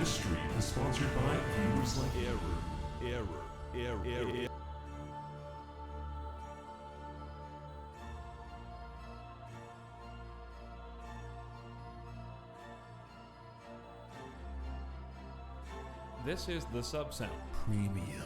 This stream is sponsored by viewers like Error. This is the sub sound. Premium.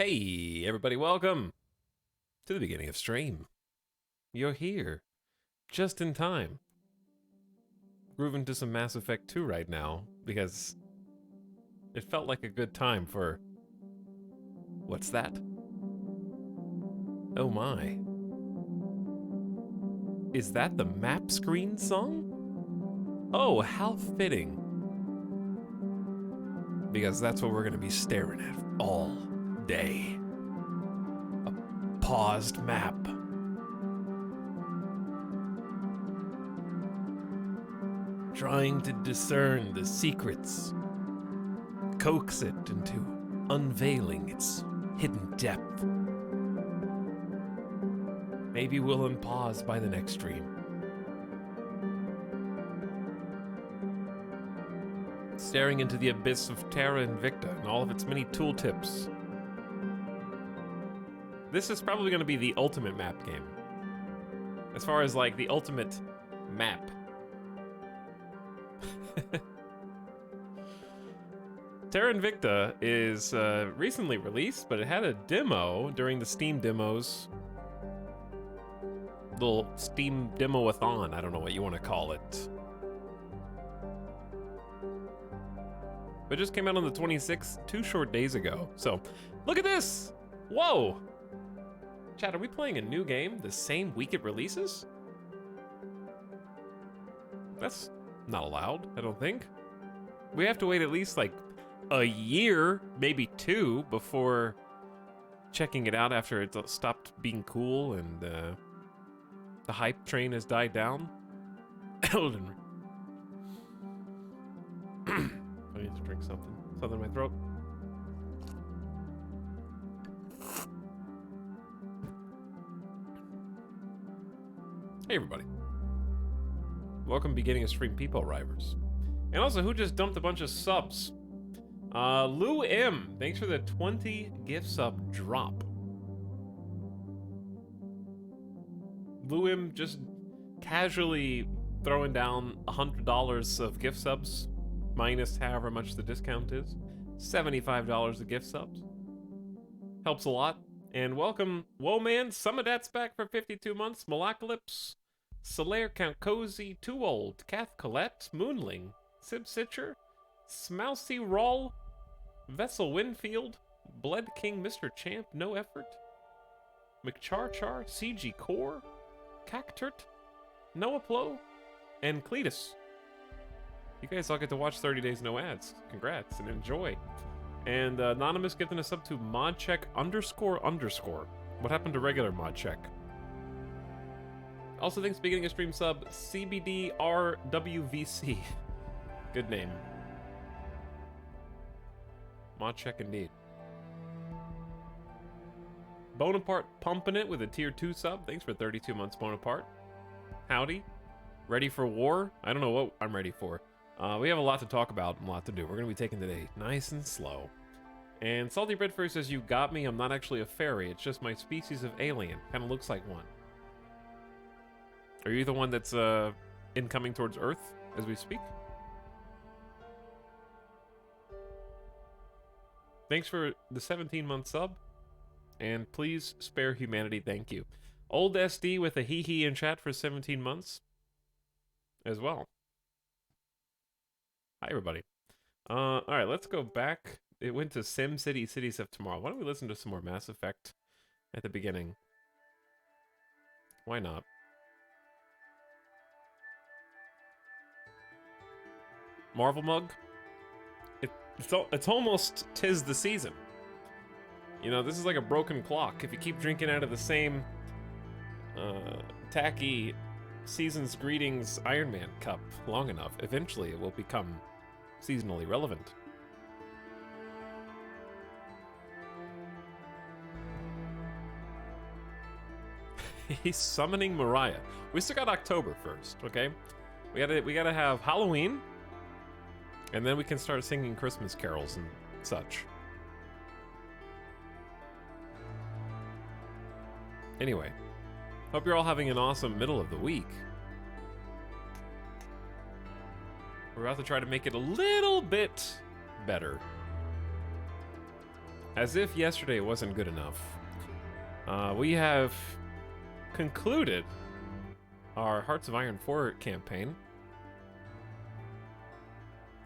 Hey, everybody, welcome to the beginning of stream. You're here, just in time. Grooving to some Mass Effect 2 right now, because it felt like a good time for... What's that? Oh my. Is that the map screen song? Oh, how fitting. Because that's what we're going to be staring at all day. A paused map. Trying to discern the secrets. Coax it into unveiling its hidden depth. Maybe we'll unpause by the next stream. Staring into the abyss of Terra Invicta and all of its many tooltips. This is probably going to be the ultimate map game. As far as, like, the ultimate map. Terra Invicta is recently released, but it had a demo during the Steam demos. Little Steam demo-a-thon, I don't know what you want to call it. But it just came out on the 26th, 2 short days ago. So, look at this! Whoa! Chat, are we playing a new game the same week it releases? That's not allowed, I don't think. We have to wait at least like a year, maybe 2, before checking it out after it stopped being cool and the hype train has died down. Elden Ring. I need to drink something. Something in my throat. Hey everybody. Welcome beginning of stream people arrivers. And also, who just dumped a bunch of subs? Lou M, thanks for the 20 gift sub drop. Lou M just casually throwing down $100 of gift subs minus however much the discount is. $75 of gift subs. Helps a lot. And welcome, Woman, Summerdat's back for 52 months, Malacalypse, Solaire, Count Cozy, Too Old, Kath Colette, Moonling, Sib Sitcher, Smousy Roll, Vessel Winfield, Bled King, Mr. Champ, No Effort, McCharchar, CG Core, Cacturt, Noah Plo, and Cletus. You guys all get to watch 30 Days No Ads. Congrats and enjoy. And Anonymous gifting us up to modcheck __. What happened to regular modcheck? Also, thanks for beginning a stream sub, CBDRWVC. Good name. Modcheck indeed. Bonaparte pumping it with a tier 2 sub. Thanks for 32 months, Bonaparte. Howdy. Ready for war? I don't know what I'm ready for. We have a lot to talk about and a lot to do. We're going to be taking today nice and slow. And Salty Breadfur says, you got me. I'm not actually a fairy. It's just my species of alien. Kind of looks like one. Are you the one that's incoming towards Earth as we speak? Thanks for the 17-month sub. And please spare humanity. Thank you. Old SD with a hee-hee in chat for 17 months as well. Hi, everybody. All right, let's go back. It went to SimCity Cities of Tomorrow. Why don't we listen to some more Mass Effect at the beginning? Why not? Marvel Mug? It's almost 'tis the season. You know, this is like a broken clock. If you keep drinking out of the same tacky Season's Greetings Iron Man cup long enough, eventually it will become seasonally relevant. He's summoning Mariah. We still got October first, okay? We gotta have Halloween, and then we can start singing Christmas carols and such. Anyway, hope you're all having an awesome middle of the week. We're about to try to make it a little bit better. As if yesterday wasn't good enough. We have concluded our Hearts of Iron 4 campaign.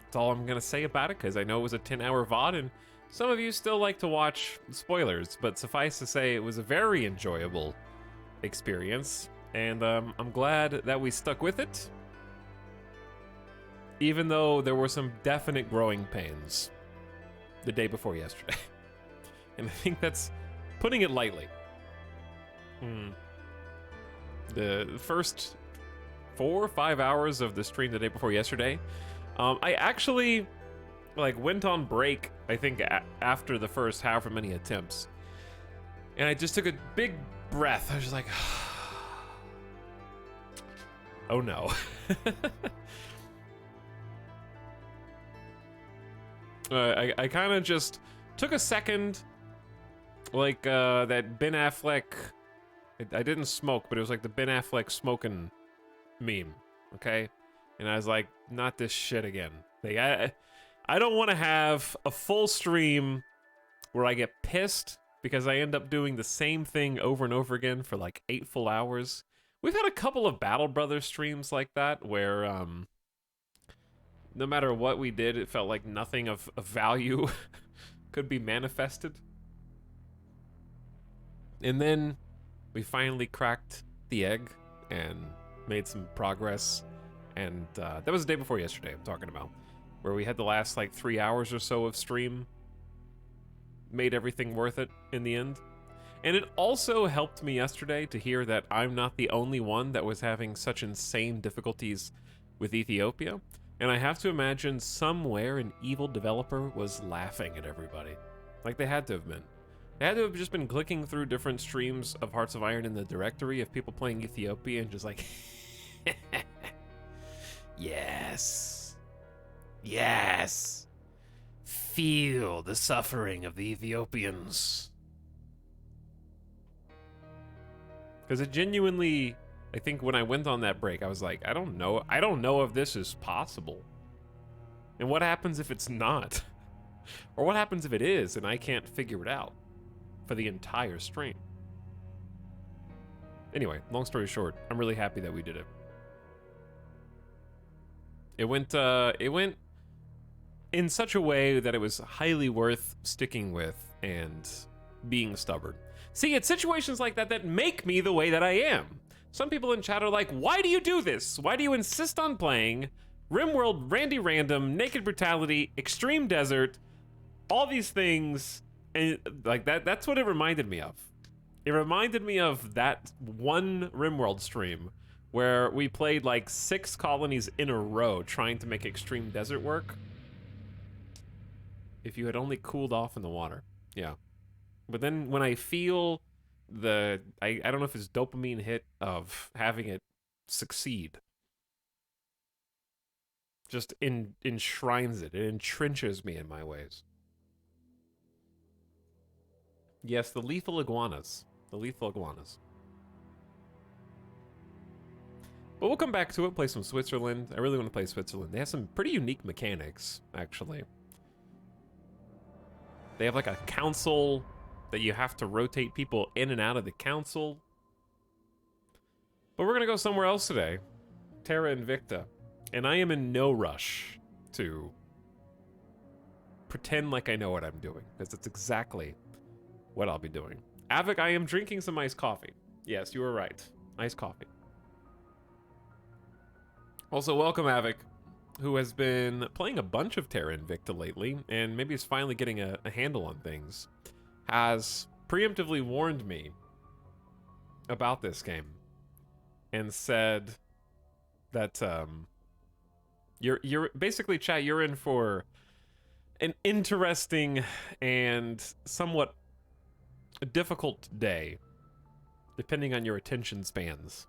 That's all I'm gonna say about it, because I know it was a 10-hour VOD, and some of you still like to watch spoilers, but suffice to say, it was a very enjoyable experience, and I'm glad that we stuck with it, even though there were some definite growing pains the day before yesterday. And I think that's putting it lightly. The first 4 or 5 hours of the stream the day before yesterday, I actually went on break, I think, after the first however many attempts. And I just took a big breath. I was just like, oh no. I kind of just took a second, like that Ben Affleck, I didn't smoke, but it was like the Ben Affleck smoking meme, okay? And I was like, not this shit again. Like, I don't want to have a full stream where I get pissed because I end up doing the same thing over and over again for like 8 full hours. We've had a couple of Battle Brothers streams like that where no matter what we did, it felt like nothing of value could be manifested. And then we finally cracked the egg and made some progress. And that was the day before yesterday I'm talking about, where we had the last like 3 hours or so of stream. Made everything worth it in the end. And it also helped me yesterday to hear that I'm not the only one that was having such insane difficulties with Ethiopia. And I have to imagine somewhere an evil developer was laughing at everybody. Like they had to have been. They had to have just been clicking through different streams of Hearts of Iron in the directory of people playing Ethiopia and just like, yes, yes, feel the suffering of the Ethiopians. Because it genuinely, I think when I went on that break, I was like, I don't know if this is possible. And what happens if it's not? Or what happens if it is and I can't figure it out for the entire stream? Anyway, long story short, I'm really happy that we did it. It went in such a way that it was highly worth sticking with and being stubborn. See, it's situations like that that make me the way that I am. Some people in chat are like, why do you do this? Why do you insist on playing RimWorld, Randy Random, Naked Brutality, Extreme Desert, all these things? And like that's what it reminded me of. It reminded me of that one RimWorld stream where we played like 6 colonies in a row trying to make Extreme Desert work. If you had only cooled off in the water. Yeah. But then when I feel I don't know if it's dopamine hit of having it succeed, just enshrines it. It entrenches me in my ways. Yes, the lethal iguanas. The lethal iguanas. But we'll come back to it, play some Switzerland. I really want to play Switzerland. They have some pretty unique mechanics, actually. They have like a council that you have to rotate people in and out of the council. But we're gonna go somewhere else today. Terra Invicta. And I am in no rush to pretend like I know what I'm doing, because that's exactly what I'll be doing. Avic, I am drinking some iced coffee. Yes, you were right. Iced coffee. Also, welcome Avic, who has been playing a bunch of Terra Invicta lately, and maybe is finally getting a handle on things, has preemptively warned me about this game, and said that, you're basically, chat, you're in for an interesting and somewhat difficult day, depending on your attention spans.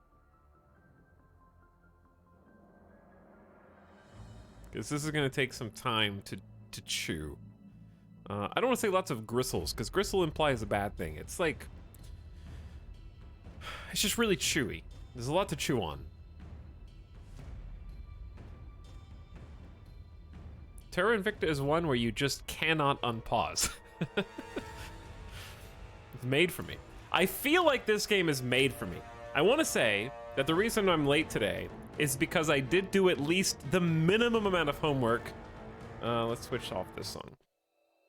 Because this is going to take some time to chew. I don't want to say lots of gristles, because gristle implies a bad thing. It's like, it's just really chewy. There's a lot to chew on. Terra Invicta is one where you just cannot unpause. It's made for me. I feel like this game is made for me. I want to say that the reason I'm late today is because I did do at least the minimum amount of homework. Let's switch off this song.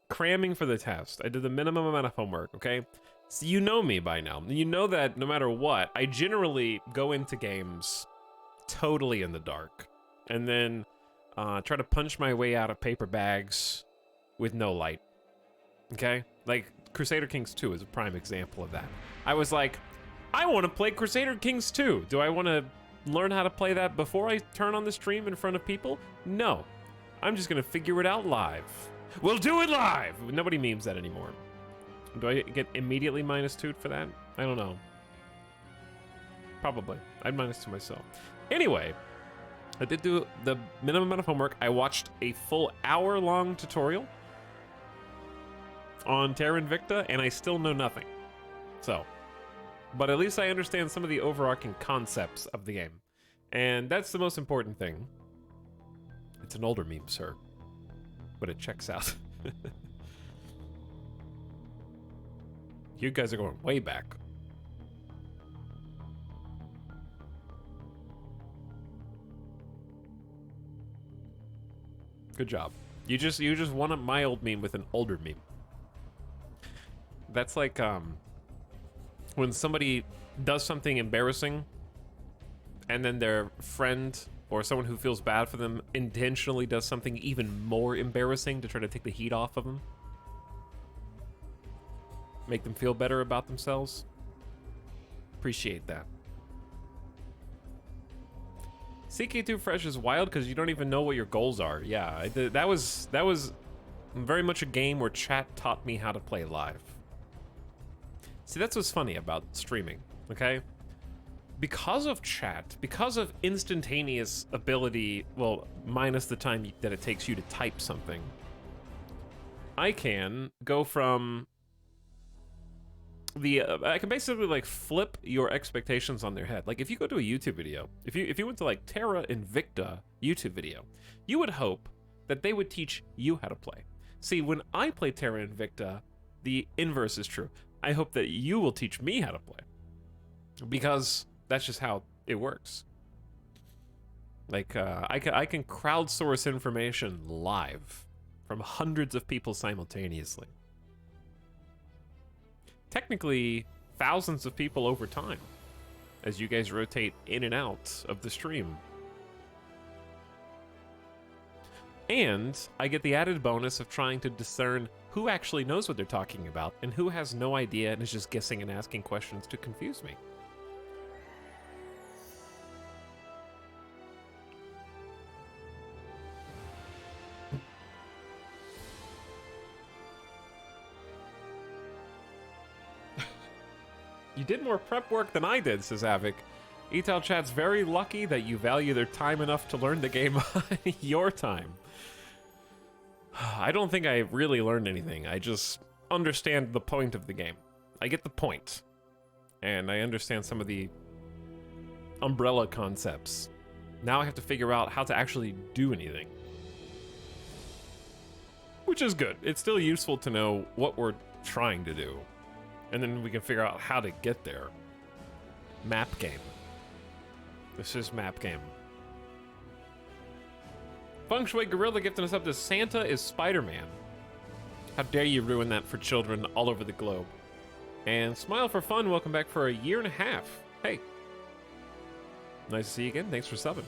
Cramming for the test. I did the minimum amount of homework, okay? So you know me by now. You know that no matter what, I generally go into games totally in the dark. And then try to punch my way out of paper bags with no light. Okay? Like, Crusader Kings 2 is a prime example of that. I was like, I want to play Crusader Kings 2. Do I want to learn how to play that before I turn on the stream in front of people? No. I'm just going to figure it out live. We'll do it live! Nobody memes that anymore. Do I get immediately -2 for that? I don't know. Probably. I'd -2 myself. Anyway, I did do the minimum amount of homework. I watched a full hour-long tutorial on Terra Invicta, and I still know nothing. So, but at least I understand some of the overarching concepts of the game. And that's the most important thing. It's an older meme, sir. But it checks out. You guys are going way back. Good job. You just won up my old meme with an older meme. That's like when somebody does something embarrassing and then their friend or someone who feels bad for them intentionally does something even more embarrassing to try to take the heat off of them. Make them feel better about themselves. Appreciate that. CK2 Fresh is wild because you don't even know what your goals are. Yeah, that was very much a game where chat taught me how to play live. See, that's what's funny about streaming, okay? Because of chat, because of instantaneous ability, well, minus the time that it takes you to type something, I can go from I can basically like flip your expectations on their head. Like if you go to a YouTube video, if you went to like Terra Invicta YouTube video, you would hope that they would teach you how to play. See, when I play Terra Invicta, the inverse is true. I hope that you will teach me how to play. Because that's just how it works. Like, I can crowdsource information live from hundreds of people simultaneously. Technically, thousands of people over time, as you guys rotate in and out of the stream. And I get the added bonus of trying to discern who actually knows what they're talking about and who has no idea and is just guessing and asking questions to confuse me. You did more prep work than I did, says Avic. Etal Chat's very lucky that you value their time enough to learn the game on your time. I don't think I really learned anything. I just understand the point of the game. I get the point. And I understand some of the umbrella concepts. Now I have to figure out how to actually do anything. Which is good. It's still useful to know what we're trying to do. And then we can figure out how to get there. Map game. This is map game. Feng Shui Gorilla gifting us up to Santa is Spider-Man. How dare you ruin that for children all over the globe. And Smile for Fun, welcome back for a year and a half. Hey. Nice to see you again. Thanks for subbing.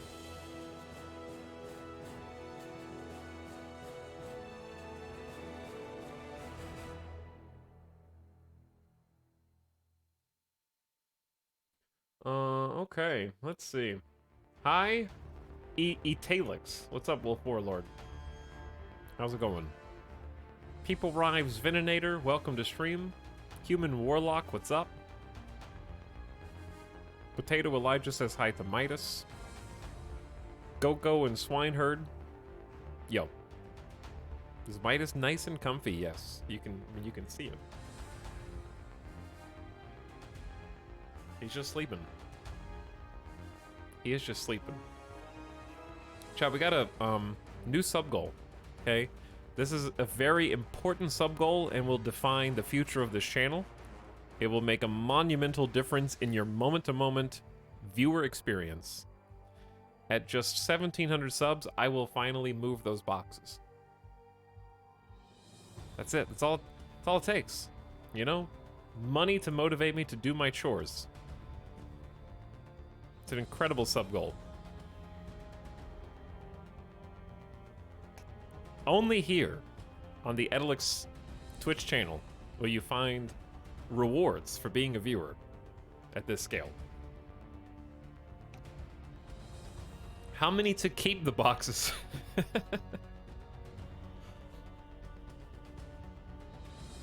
Okay, let's see. Hi, Etalyx. What's up, Wolf Warlord? How's it going? People Rives Veninator, welcome to stream. Human Warlock, what's up? Potato Elijah says hi to Midas. Go and Swineherd. Yo. Is Midas nice and comfy? Yes. You can see him. He's just sleeping. He is just sleeping. Chat, we got a new sub goal. Okay? This is a very important sub goal and will define the future of this channel. It will make a monumental difference in your moment-to-moment viewer experience. At just 1,700 subs, I will finally move those boxes. That's it. That's all it takes. You know? Money to motivate me to do my chores. It's an incredible sub goal. Only here on the Etalyx Twitch channel will you find rewards for being a viewer at this scale. How many to keep the boxes?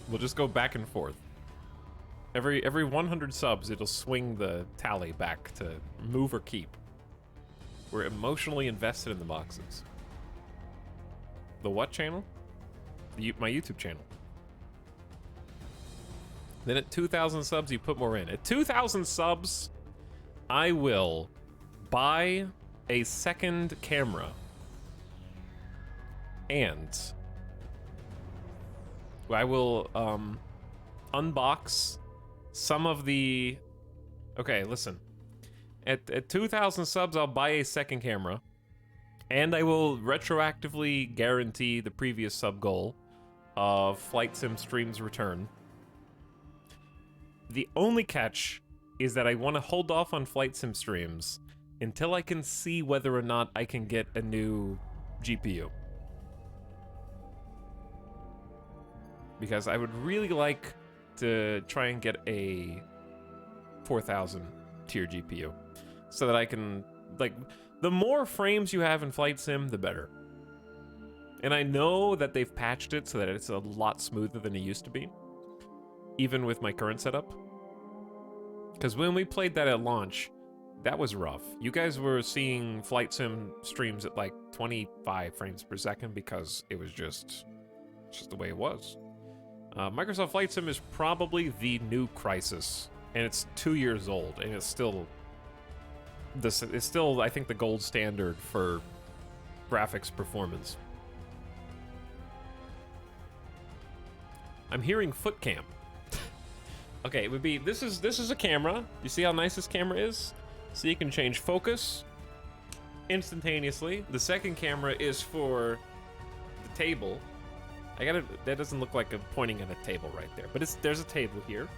We'll just go back and forth. Every 100 subs, it'll swing the tally back to move or keep. We're emotionally invested in the boxes. The what channel? My YouTube channel. Then at 2,000 subs, you put more in. At 2,000 subs, I will buy a second camera. And I will unbox some of the... Okay, listen. At 2,000 subs, I'll buy a second camera. And I will retroactively guarantee the previous sub goal of Flight Sim Stream's return. The only catch is that I want to hold off on Flight Sim Streams until I can see whether or not I can get a new GPU. Because I would really like to try and get a 4,000 tier GPU so that I can, like, the more frames you have in Flight Sim, the better. And I know that they've patched it so that it's a lot smoother than it used to be, even with my current setup. Because when we played that at launch, that was rough. You guys were seeing Flight Sim streams at like 25 frames per second because it was just the way it was. Microsoft Flight Sim is probably the new Crisis, and it's 2 years old, and it's still I think, the gold standard for graphics performance. I'm hearing foot cam. Okay, it would be, this is a camera. You see how nice this camera is? So you can change focus instantaneously. The second camera is for the table. That doesn't look like I'm pointing at a table right there, but there's a table here.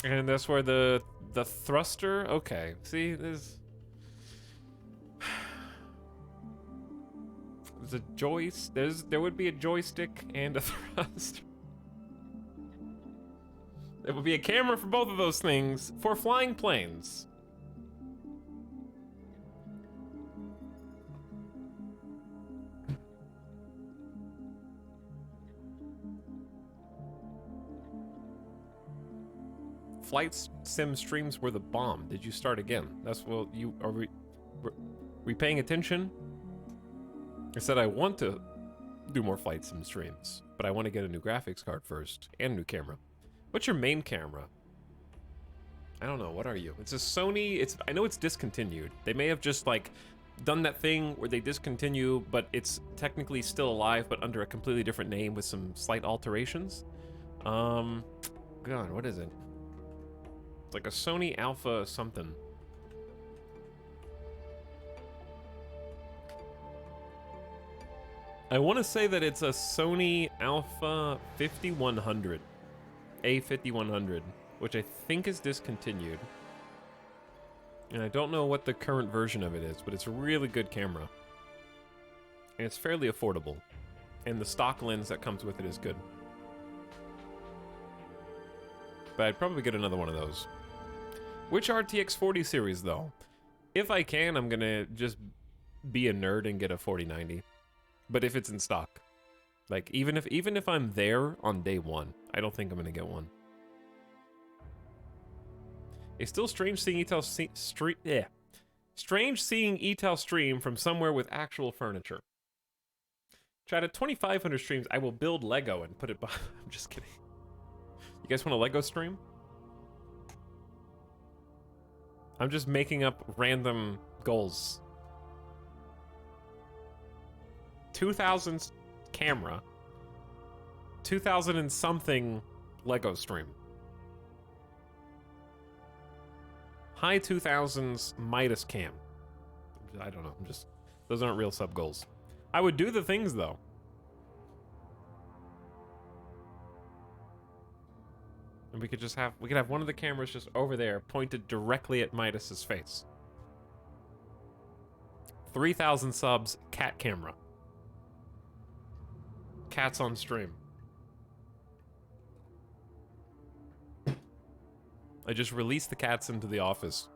And that's where the thruster, okay. See, there's a joystick, there would be a joystick and a thruster. There would be a camera for both of those things for flying planes. Flight sim streams were the bomb. Did you start again? That's what you are. We paying attention? I said I want to do more flight sim streams, but I want to get a new graphics card first and a new camera. What's your main camera? I don't know. What are you? It's a Sony. I know it's discontinued. They may have just like done that thing where they discontinue, but it's technically still alive, but under a completely different name with some slight alterations. God, what is it? It's like a Sony Alpha something. I want to say that it's a Sony Alpha 5100. A5100, which I think is discontinued. And I don't know what the current version of it is, but it's a really good camera. And it's fairly affordable. And the stock lens that comes with it is good. But I'd probably get another one of those. Which RTX 40 series, though? If I can, I'm gonna just be a nerd and get a 4090. But if it's in stock. Like, even if I'm there on day one, I don't think I'm gonna get one. It's still strange seeing Strange seeing Etal stream from somewhere with actual furniture. Chat, at 2,500 streams, I will build Lego and put it behind. I'm just kidding. You guys want a Lego stream? I'm just making up random goals. 2,000 camera. 2,000 and something Lego stream. High 2,000s Midas cam. I don't know. Those aren't real sub goals. I would do the things though. And we could have one of the cameras just over there pointed directly at Midas's face. 3,000 subs, cat camera. Cats on stream. I just release the cats into the office.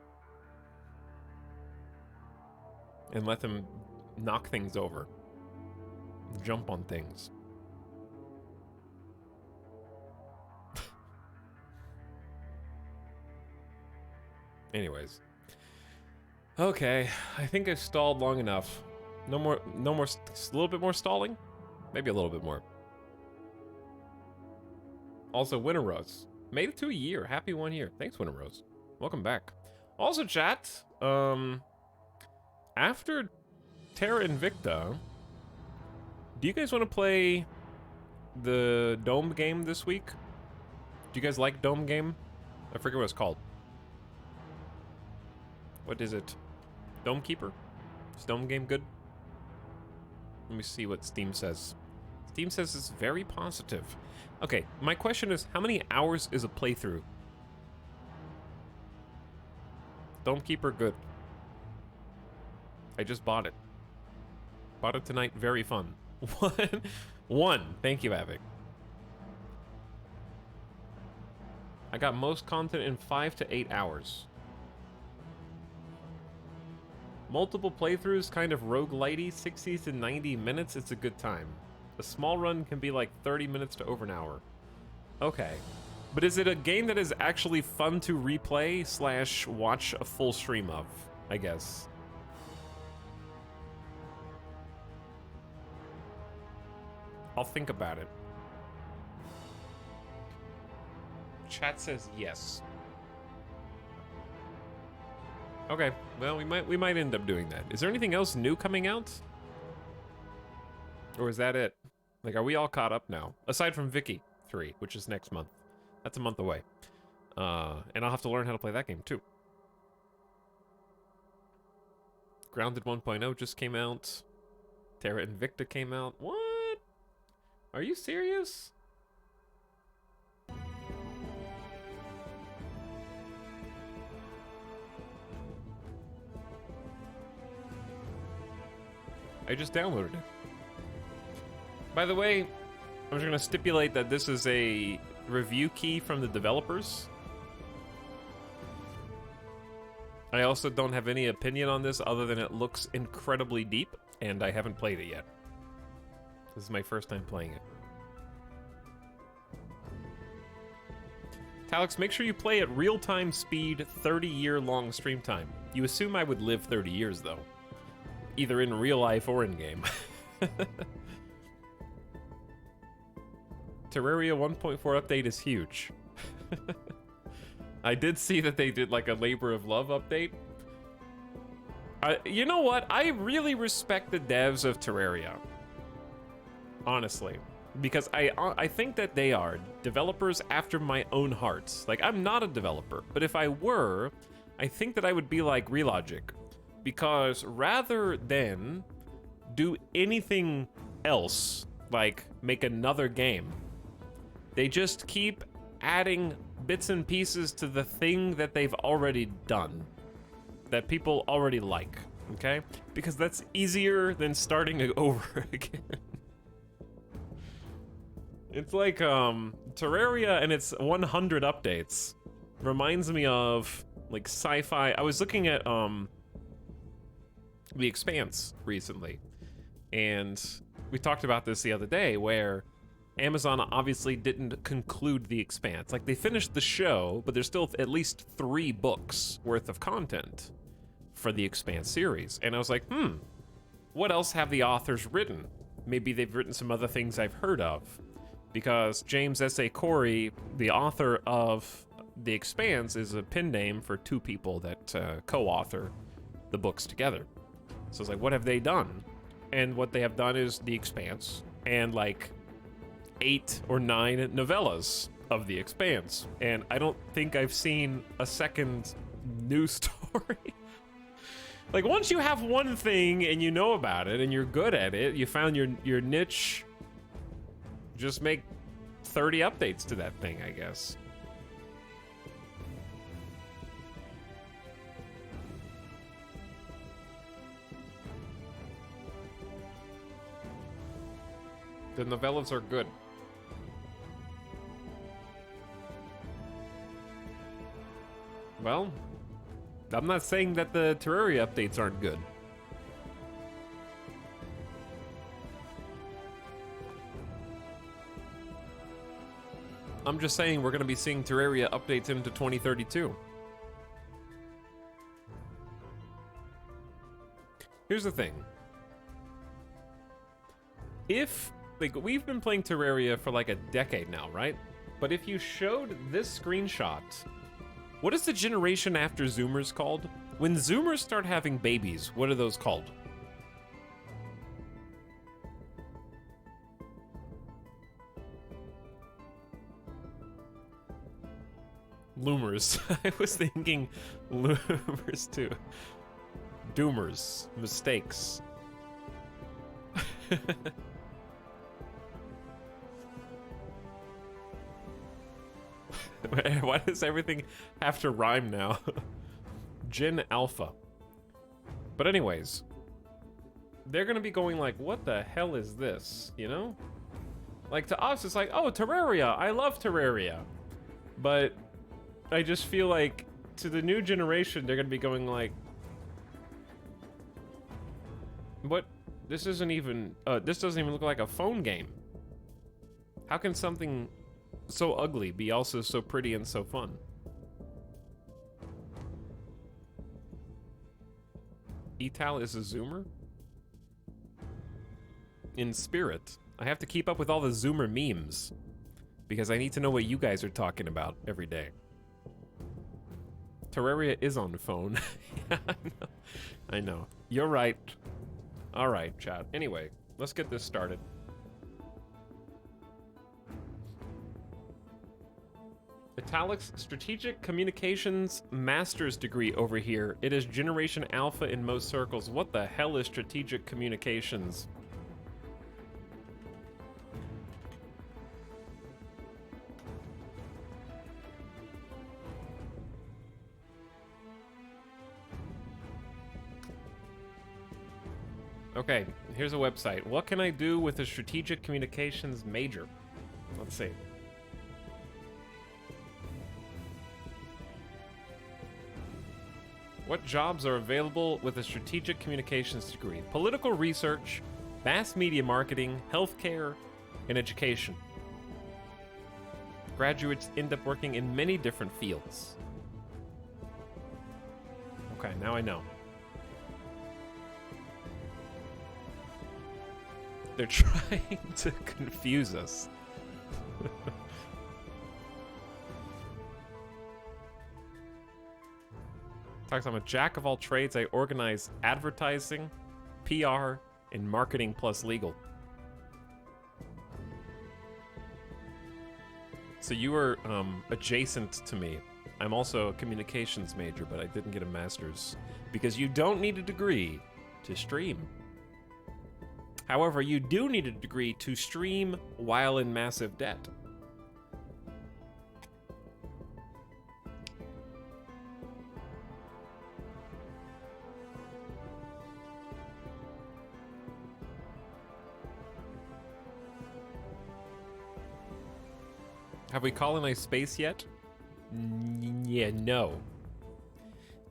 And let them knock things over. Jump on things. Anyways. Okay, I think I've stalled long enough. No more, a little bit more stalling? Maybe a little bit more. Also, Winter Rose. Made it to a year. Happy 1 year. Thanks, Winter Rose. Welcome back. Also, chat, after Terra Invicta, do you guys want to play the Dome game this week? Do you guys like Dome game? I forget what it's called. What is it? Dome Keeper? Is Dome game good? Let me see what Steam says. Steam says it's very positive. Okay, my question is, how many hours is a playthrough? Dome Keeper, good. I just bought it. Bought it tonight, very fun. One. Thank you, Avic. I got most content in 5 to 8 hours. Multiple playthroughs, kind of roguelitey, 60 to 90 minutes, it's a good time. A small run can be like 30 minutes to over an hour. Okay. But is it a game that is actually fun to replay / watch a full stream of, I guess? I'll think about it. Chat says yes. Okay, well, we might end up doing that. Is there anything else new coming out? Or is that it? Like, are we all caught up now? Aside from Vicky 3, which is next month. That's a month away. And I'll have to learn how to play that game, too. Grounded 1.0 just came out. Terra Invicta came out. What? Are you serious? I just downloaded it. By the way, I'm just gonna stipulate that this is a review key from the developers. I also don't have any opinion on this other than it looks incredibly deep, and I haven't played it yet. This is my first time playing it. Etalyx, make sure you play at real-time speed, 30-year-long stream time. You assume I would live 30 years, though. Either in real life or in-game. Terraria 1.4 update is huge. I did see that they did like a labor of love update. You know what? I really respect the devs of Terraria. Honestly. Because I think that they are developers after my own heart. Like, I'm not a developer, but if I were, I think that I would be like Relogic. Because rather than do anything else, like make another game, they just keep adding bits and pieces to the thing that they've already done, that people already like, okay? Because that's easier than starting over again. It's like, Terraria and its 100 updates reminds me of, like, sci-fi. I was looking at, The Expanse recently, and we talked about this the other day, where Amazon obviously didn't conclude The Expanse. Like, they finished the show, but there's still at least 3 books worth of content for the Expanse series. And I was like, what else have the authors written? Maybe they've written some other things I've heard of. Because James S.A. Corey, the author of The Expanse, is a pen name for 2 people that co-author the books together. So it's like, what have they done? And what they have done is The Expanse, and like 8 or 9 novellas of The Expanse. And I don't think I've seen a second new story. Like, once you have one thing and you know about it and you're good at it, you found your niche, just make 30 updates to that thing, I guess. The novellas are good. Well, I'm not saying that the Terraria updates aren't good. I'm just saying we're going to be seeing Terraria updates into 2032. Here's the thing. If, like, we've been playing Terraria for like a decade now, right? But if you showed this screenshot, what is the generation after Zoomers called? When Zoomers start having babies, what are those called? Loomers. I was thinking loomers too. Doomers. Mistakes. Why does everything have to rhyme now? Gen Alpha. But anyways, they're gonna be going like, what the hell is this? You know? Like, to us, it's like, oh, Terraria. I love Terraria. But I just feel like to the new generation, they're gonna be going like, what? This isn't even, this doesn't even look like a phone game. How can something so ugly be also so pretty and so fun? Etal is a Zoomer? In spirit. I have to keep up with all the Zoomer memes, because I need to know what you guys are talking about every day. Terraria is on the phone. Yeah, I know. You're right. All right, chat. Anyway, let's get this started. Etalyx Strategic Communications Master's degree over here. It is Generation Alpha in most circles. What the hell is Strategic Communications? Okay, here's a website. What can I do with a Strategic Communications major? Let's see. What jobs are available with a Strategic Communications degree? Political research, mass media marketing, healthcare, and education. Graduates end up working in many different fields. Okay, now I know. They're trying to confuse us. Talks, I'm a jack of all trades. I organize advertising, PR, and marketing plus legal. So you are adjacent to me. I'm also a communications major, but I didn't get a master's because you don't need a degree to stream. However, you do need a degree to stream while in massive debt. Have we colonized space yet? Yeah, no.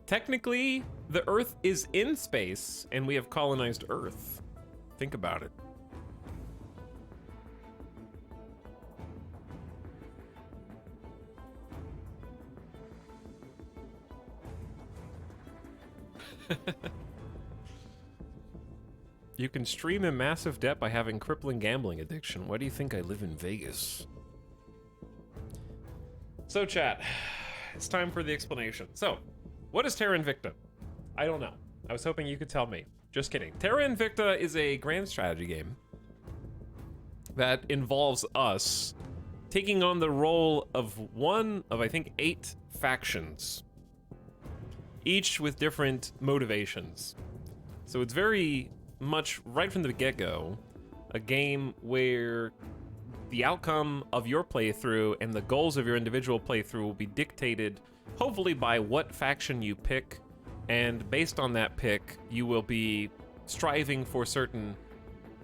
Technically, the Earth is in space, and we have colonized Earth. Think about it. You can stream in massive debt by having crippling gambling addiction. Why do you think I live in Vegas? So chat, it's time for the explanation. So, what is Terra Invicta? I don't know. I was hoping you could tell me. Just kidding. Terra Invicta is a grand strategy game that involves us taking on the role of one of, I think, 8 factions, each with different motivations. So it's very much, right from the get-go, a game where the outcome of your playthrough and the goals of your individual playthrough will be dictated, hopefully, by what faction you pick, and based on that pick, you will be striving for certain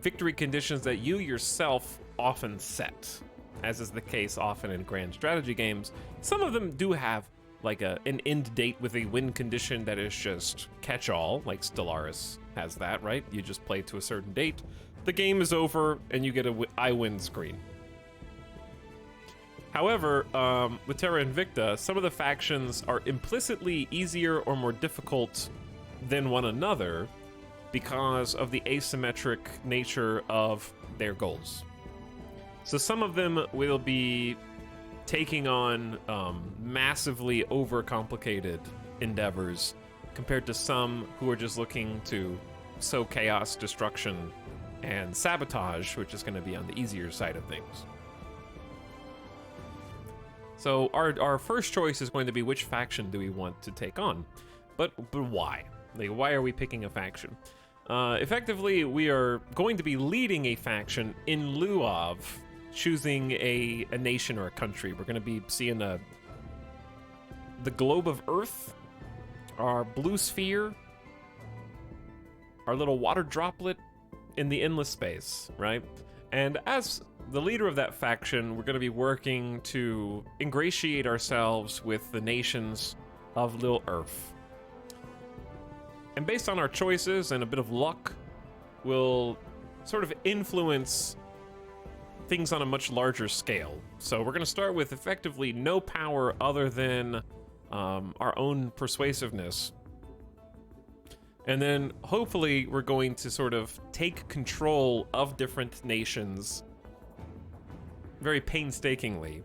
victory conditions that you yourself often set, as is the case often in grand strategy games. Some of them do have like an end date with a win condition that is just catch-all, like Stellaris has that, right? You just play to a certain date, the game is over, and you get a I win screen. However, with Terra Invicta, some of the factions are implicitly easier or more difficult than one another because of the asymmetric nature of their goals. So some of them will be taking on massively overcomplicated endeavors compared to some who are just looking to sow chaos, destruction, and sabotage, which is going to be on the easier side of things. So our first choice is going to be which faction do we want to take on, but why? Like, why are we picking a faction? Effectively, we are going to be leading a faction in lieu of choosing a nation or a country. We're going to be seeing the globe of Earth, our blue sphere, our little water droplet in the endless space, right? And as the leader of that faction, we're going to be working to ingratiate ourselves with the nations of Little Earth. And based on our choices and a bit of luck, we'll sort of influence things on a much larger scale. So we're going to start with effectively no power other than our own persuasiveness. And then hopefully we're going to sort of take control of different nations very painstakingly,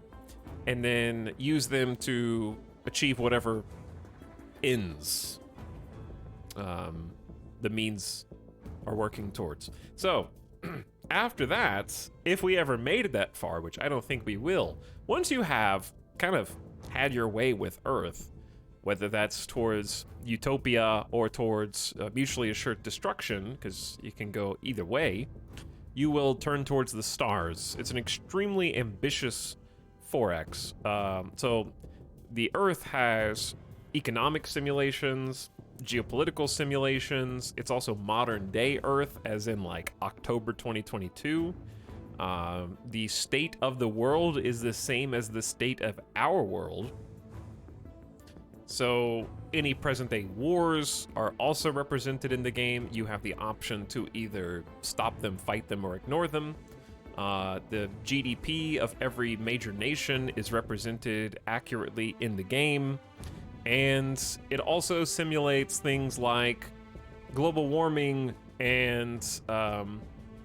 and then use them to achieve whatever ends the means are working towards. So after that, if we ever made it that far, which I don't think we will, once you have kind of had your way with Earth, whether that's towards utopia or towards mutually assured destruction, because you can go either way, you will turn towards the stars. It's an extremely ambitious 4X. So the Earth has economic simulations, geopolitical simulations. It's also modern day Earth, as in like October 2022. The state of the world is the same as the state of our world. So any present day wars are also represented in the game. You have the option to either stop them, fight them, or ignore them. The GDP of every major nation is represented accurately in the game. And it also simulates things like global warming and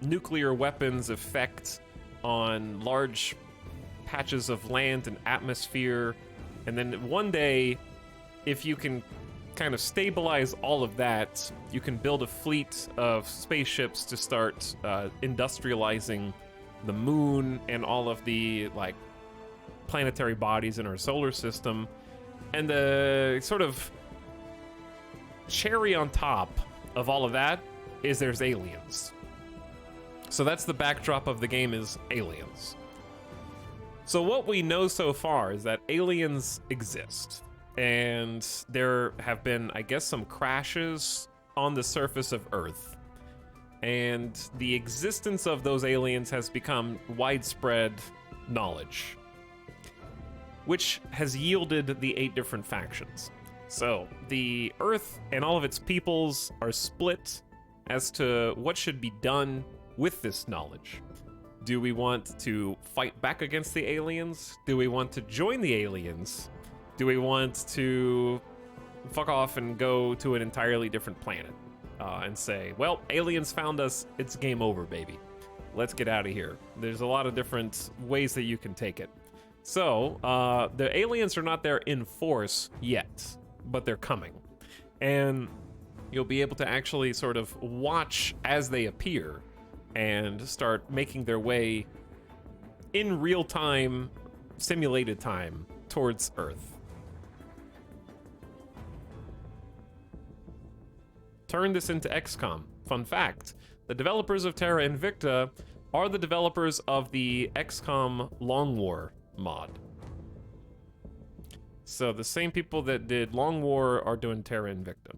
nuclear weapons effect on large patches of land and atmosphere. And then one day, if you can kind of stabilize all of that, you can build a fleet of spaceships to start industrializing the moon and all of the like planetary bodies in our solar system. And the sort of cherry on top of all of that is there's aliens. So that's the backdrop of the game, is aliens. So what we know so far is that aliens exist. And there have been, I guess, some crashes on the surface of Earth. And the existence of those aliens has become widespread knowledge, which has yielded the 8 different factions. So the Earth and all of its peoples are split as to what should be done with this knowledge. Do we want to fight back against the aliens? Do we want to join the aliens? Do we want to fuck off and go to an entirely different planet and say, well, aliens found us, it's game over, baby. Let's get out of here. There's a lot of different ways that you can take it. So, the aliens are not there in force yet, but they're coming. And you'll be able to actually sort of watch as they appear and start making their way in real time, simulated time, towards Earth. Turn this into XCOM. Fun fact, the developers of Terra Invicta are the developers of the XCOM Long War mod. So the same people that did Long War are doing Terra Invicta.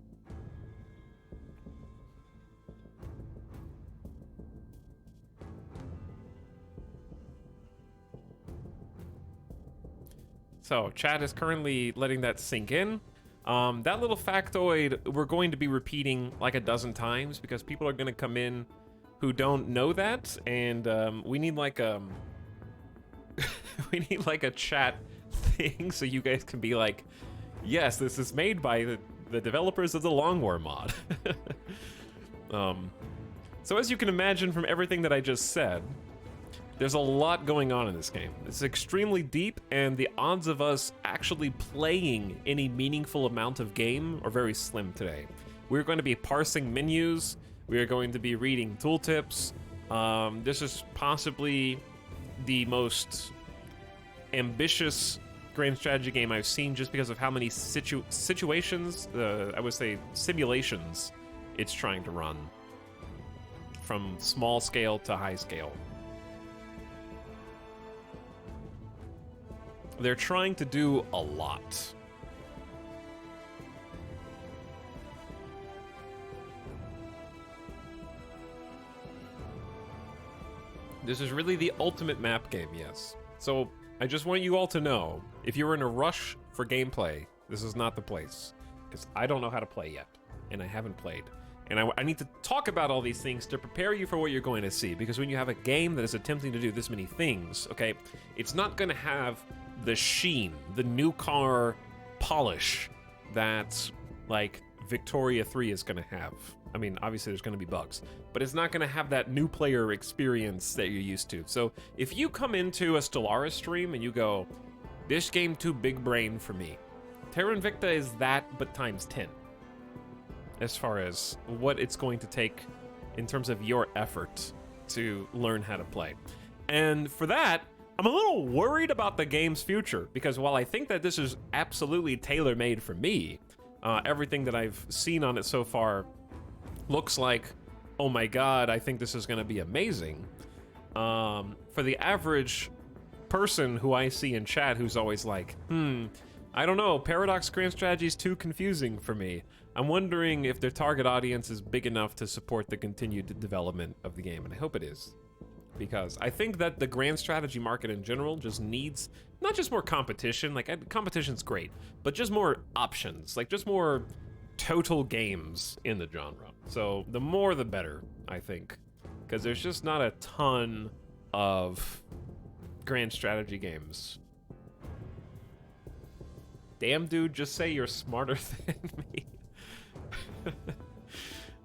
So chat is currently letting that sink in. That little factoid we're going to be repeating like a dozen times because people are going to come in who don't know that, and we need like we need like a chat thing so you guys can be like, yes, this is made by the developers of the Long War mod. So as you can imagine from everything that I just said, there's a lot going on in this game. It's extremely deep, and the odds of us actually playing any meaningful amount of game are very slim today. We're going to be parsing menus. We are going to be reading tooltips. This is possibly the most ambitious grand strategy game I've seen just because of how many situations, I would say simulations, it's trying to run. From small scale to high scale. They're trying to do a lot. This is really the ultimate map game, yes. So I just want you all to know, if you're in a rush for gameplay, this is not the place. Because I don't know how to play yet, and I haven't played. And I need to talk about all these things to prepare you for what you're going to see. Because when you have a game that is attempting to do this many things, okay, it's not going to have the sheen, the new car polish that, like, Victoria 3 is going to have. I mean, obviously there's going to be bugs, but it's not going to have that new player experience that you're used to. So if you come into a Stellaris stream and you go, this game too big brain for me, Terra Invicta is that, but times 10. As far as what it's going to take in terms of your effort to learn how to play. And for that, I'm a little worried about the game's future, because while I think that this is absolutely tailor-made for me, everything that I've seen on it so far looks like, oh my god, I think this is going to be amazing. For the average person who I see in chat who's always like, I don't know, Paradox Grand Strategy is too confusing for me. I'm wondering if their target audience is big enough to support the continued development of the game, and I hope it is. Because I think that the grand strategy market in general just needs not just more competition, like competition's great, but just more options, like just more total games in the genre. So the more the better, I think, because there's just not a ton of grand strategy games. Damn, dude, just say you're smarter than me.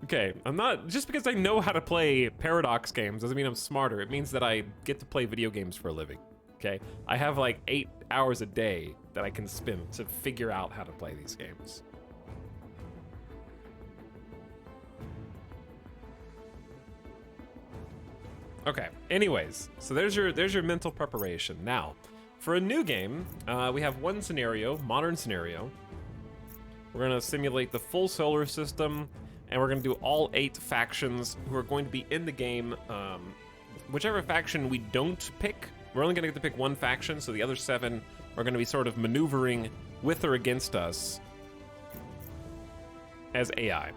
Okay, I'm not, just because I know how to play Paradox games doesn't mean I'm smarter. It means that I get to play video games for a living, okay? I have like 8 hours a day that I can spend to figure out how to play these games. Okay, anyways, so there's your mental preparation. Now, for a new game, we have one scenario, modern scenario. We're gonna simulate the full solar system, and we're gonna do all 8 factions who are going to be in the game. Whichever faction we don't pick, we're only gonna get to pick one faction, so the other 7 are gonna be sort of maneuvering with or against us as AI.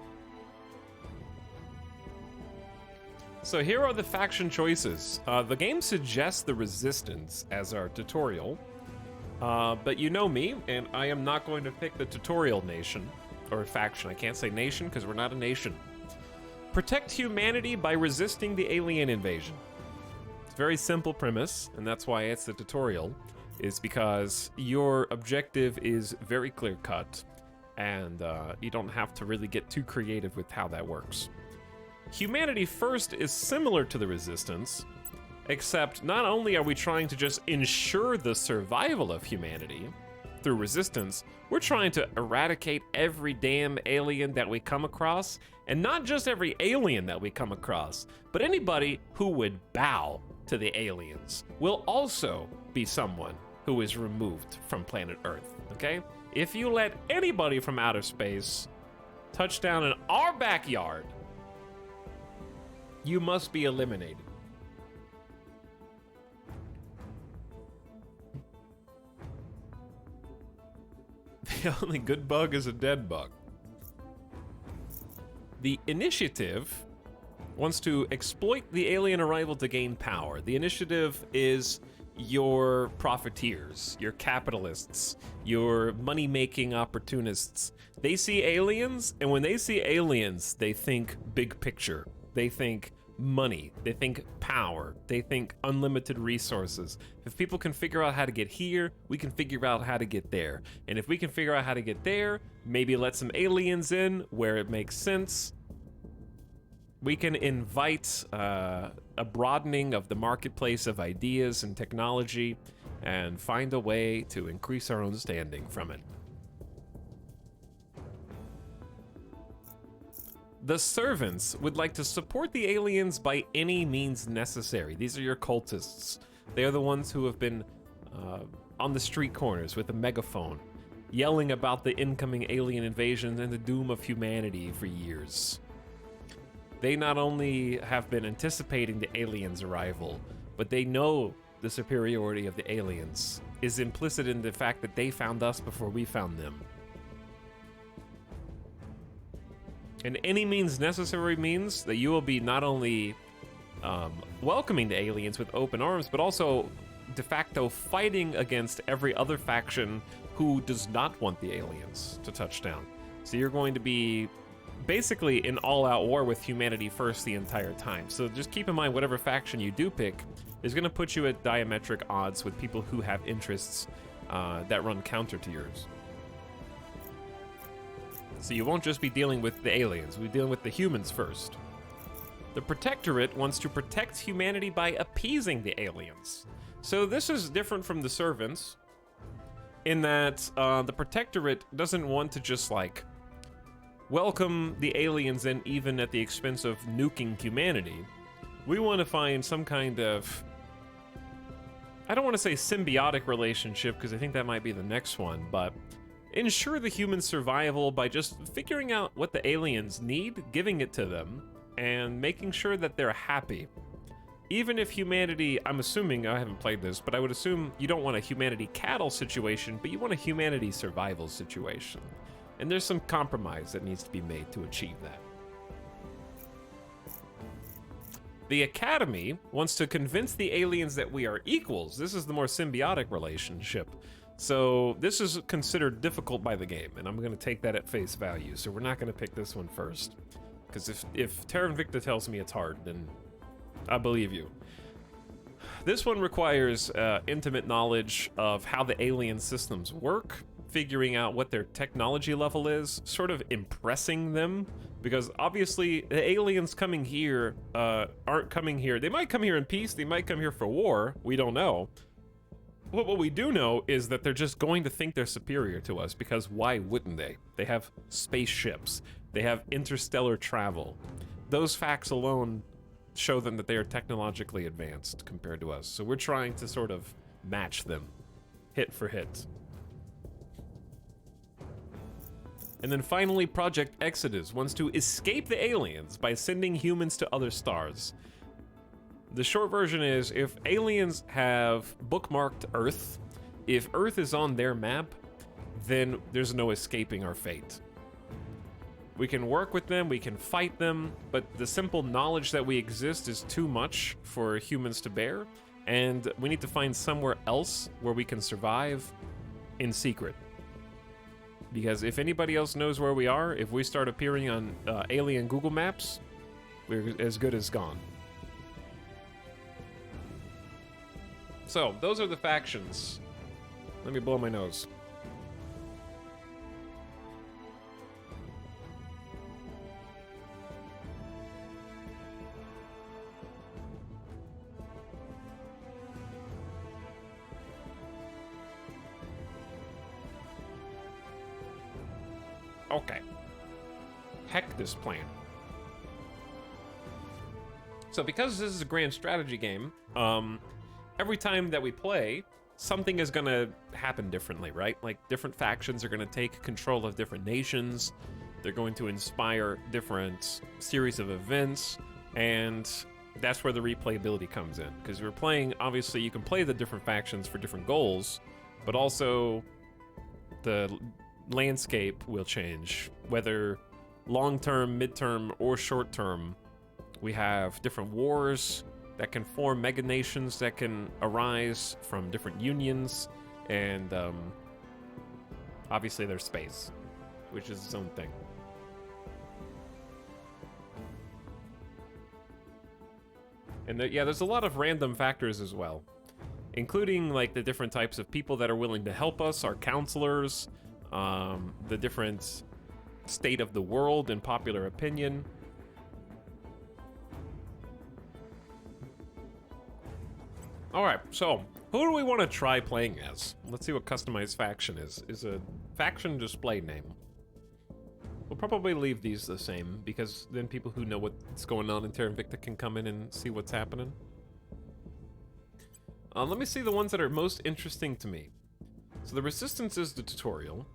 So here are the faction choices. The game suggests the Resistance as our tutorial, but you know me, and I am not going to pick the tutorial nation, or faction. I can't say nation because we're not a nation. Protect humanity by resisting the alien invasion. It's a very simple premise, and that's why it's the tutorial, is because your objective is very clear-cut, and you don't have to really get too creative with how that works. Humanity First is similar to the Resistance, except not only are we trying to just ensure the survival of humanity through Resistance, we're trying to eradicate every damn alien that we come across, and not just every alien that we come across, but anybody who would bow to the aliens will also be someone who is removed from planet Earth, okay? If you let anybody from outer space touch down in our backyard, you must be eliminated. The only good bug is a dead bug. The Initiative wants to exploit the alien arrival to gain power. The Initiative is your profiteers, your capitalists, your money-making opportunists. They see aliens, and when they see aliens, they think big picture. They think money, they think power, they think unlimited resources. If people can figure out how to get here, we can figure out how to get there. And if we can figure out how to get there, maybe let some aliens in where it makes sense. We can invite a broadening of the marketplace of ideas and technology and find a way to increase our understanding from it. The Servants would like to support the aliens by any means necessary. These are your cultists. They are the ones who have been on the street corners with a megaphone, yelling about the incoming alien invasion and the doom of humanity for years. They not only have been anticipating the aliens' arrival, but they know the superiority of the aliens is implicit in the fact that they found us before we found them. And any means necessary means that you will be not only welcoming the aliens with open arms, but also de facto fighting against every other faction who does not want the aliens to touch down. So you're going to be basically in all-out war with humanity first the entire time. So just keep in mind, whatever faction you do pick is going to put you at diametric odds with people who have interests that run counter to yours. So you won't just be dealing with the aliens, we'll be dealing with the humans first. The Protectorate wants to protect humanity by appeasing the aliens. So this is different from the Servants, in that the Protectorate doesn't want to just, like, welcome the aliens in even at the expense of nuking humanity. We want to find some kind of I don't want to say symbiotic relationship because I think that might be the next one, but ensure the human survival by just figuring out what the aliens need, giving it to them, and making sure that they're happy. Even if humanity, I'm assuming, I haven't played this, but I would assume you don't want a humanity cattle situation, but you want a humanity survival situation. And there's some compromise that needs to be made to achieve that. The Academy wants to convince the aliens that we are equals. This is the more symbiotic relationship. So this is considered difficult by the game, and I'm going to take that at face value. So we're not going to pick this one first. Because if Terra Invicta tells me it's hard, then I believe you. This one requires intimate knowledge of how the alien systems work, figuring out what their technology level is, sort of impressing them, because obviously the aliens coming here aren't coming here. They might come here in peace, they might come here for war, we don't know. But what we do know is that they're just going to think they're superior to us, because why wouldn't they? They have spaceships, they have interstellar travel. Those facts alone show them that they are technologically advanced compared to us. So we're trying to sort of match them, hit for hit. And then finally, Project Exodus wants to escape the aliens by sending humans to other stars. The short version is, if aliens have bookmarked Earth, if Earth is on their map, then there's no escaping our fate. We can work with them, we can fight them, but the simple knowledge that we exist is too much for humans to bear, and we need to find somewhere else where we can survive in secret. Because if anybody else knows where we are, if we start appearing on alien Google Maps, we're as good as gone. So, those are the factions. Let me blow my nose. Okay. Heck this plan. So because this is a grand strategy game, every time that we play, something is gonna happen differently, right? Like, different factions are gonna take control of different nations, they're going to inspire different series of events, and that's where the replayability comes in. Because we're playing, obviously, you can play the different factions for different goals, but also the landscape will change, whether long-term, mid-term, or short-term. We have different wars that can form mega nations that can arise from different unions, and obviously there's space, which is its own thing. And yeah, there's a lot of random factors as well, including like the different types of people that are willing to help us, our counselors, the different state of the world and popular opinion. Alright, so who do we want to try playing as? Let's see what customized faction is a faction display name. We'll probably leave these the same, because then people who know what's going on in Terra Invicta can come in and see what's happening. Let me see the ones that are most interesting to me. So the Resistance is the tutorial.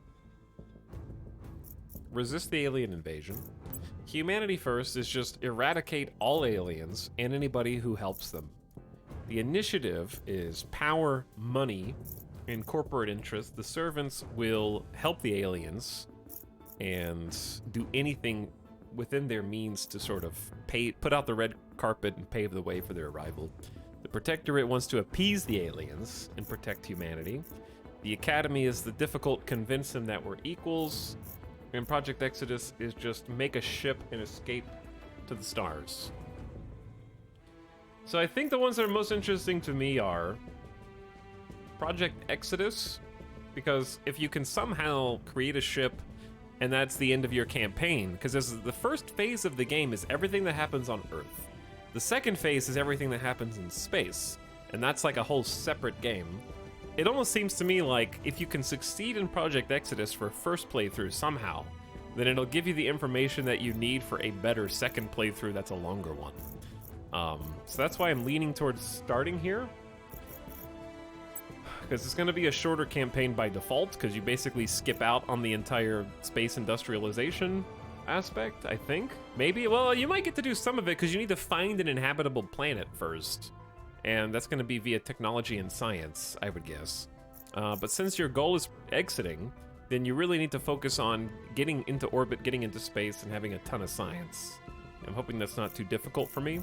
Resist the alien invasion. Humanity First is just eradicate all aliens and anybody who helps them. The Initiative is power, money, and corporate interest. The Servants will help the aliens and do anything within their means to sort of put out the red carpet and pave the way for their arrival. The Protectorate wants to appease the aliens and protect humanity. The Academy is the difficult, convince them that we're equals. And Project Exodus is just make a ship and escape to the stars. So I think the ones that are most interesting to me are Project Exodus, because if you can somehow create a ship and that's the end of your campaign, because this is the first phase of the game is everything that happens on Earth. The second phase is everything that happens in space, and that's like a whole separate game. It almost seems to me like if you can succeed in Project Exodus for first playthrough somehow, then it'll give you the information that you need for a better second playthrough that's a longer one. So that's why I'm leaning towards starting here. because it's going to be a shorter campaign by default, because you basically skip out on the entire space industrialization aspect, I think. Maybe, well, you might get to do some of it, because you need to find an inhabitable planet first. And that's going to be via technology and science, I would guess. But since your goal is exiting, then you really need to focus on getting into orbit, getting into space, and having a ton of science. I'm hoping that's not too difficult for me.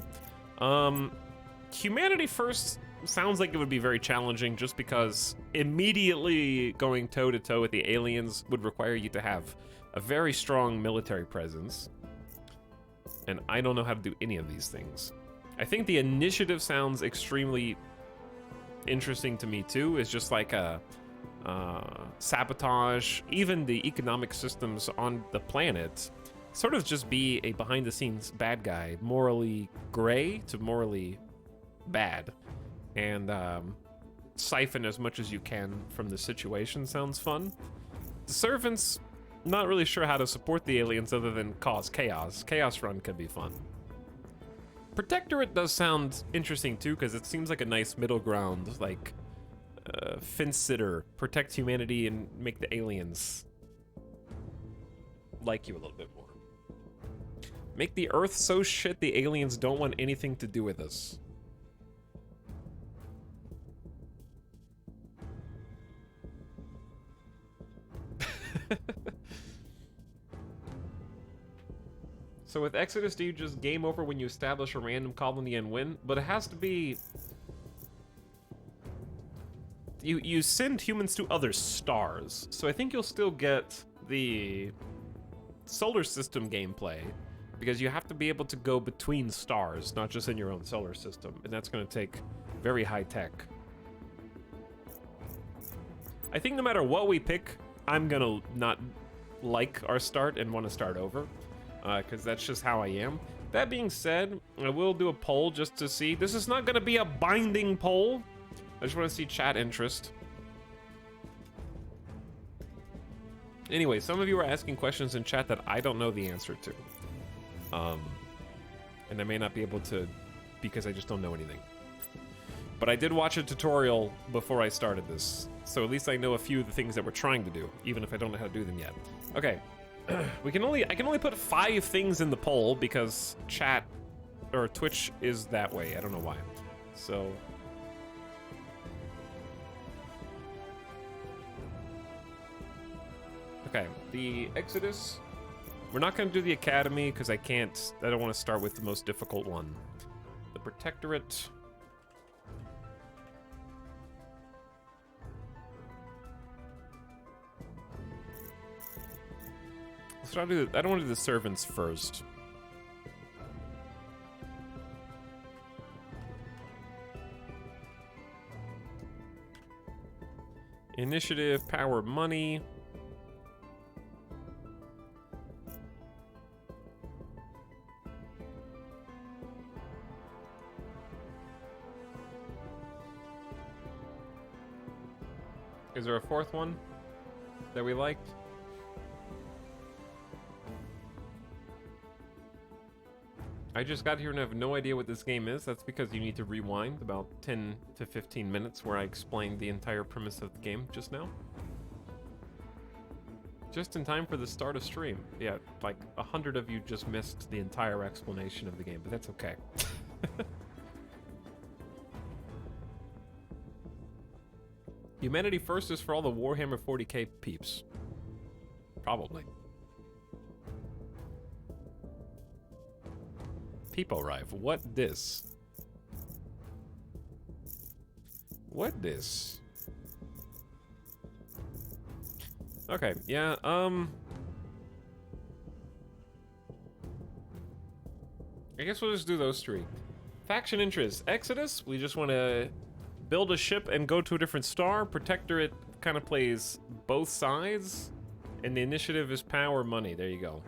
Humanity first sounds like it would be very challenging, just because immediately going toe-to-toe with the aliens would require you to have a very strong military presence. And I don't know how to do any of these things. I think the initiative sounds extremely interesting to me too. It's just like a sabotage, even the economic systems on the planet, sort of just be a behind-the-scenes bad guy, morally gray to morally bad, and siphon as much as you can from the situation sounds fun. The servants, not really sure how to support the aliens other than cause chaos. Chaos Run could be fun. Protectorate does sound interesting too, because it seems like a nice middle ground, like fence sitter, protect humanity and make the aliens like you a little bit more. Make the Earth so shit the aliens don't want anything to do with us. So with Exodus, do you just game over when you establish a random colony and win? But it has to be... You send humans to other stars, so I think you'll still get the solar system gameplay, because you have to be able to go between stars, not just in your own solar system, and that's going to take very high tech. I think no matter what we pick, I'm going to not like our start and want to start over, because that's just how I am. That being said, I will do a poll just to see. This is not going to be a binding poll. I just want to see chat interest. Anyway, some of you are asking questions in chat that I don't know the answer to. And I may not be able to, because I just don't know anything. But I did watch a tutorial before I started this, so at least I know a few of the things that we're trying to do, even if I don't know how to do them yet. Okay, I can only put 5 things in the poll because chat or Twitch is that way. I don't know why. So. Okay, the Exodus. We're not going to do the Academy because I don't want to start with the most difficult one. The Protectorate. Let's try to do I don't want to do the servants first. Initiative, power, money. Is there a 4th one that we liked? I just got here and have no idea what this game is. That's because you need to rewind about 10 to 15 minutes where I explained the entire premise of the game just now. Just in time for the start of stream. Yeah, like 100 of you just missed the entire explanation of the game, but that's okay. Humanity First is for all the Warhammer 40k peeps. Probably. Peep arrive. What this? What this? Okay, yeah, I guess we'll just do those 3. Faction interest. Exodus, we just want to build a ship and go to a different star. Protectorate kind of plays both sides. And the initiative is power, money. There you go.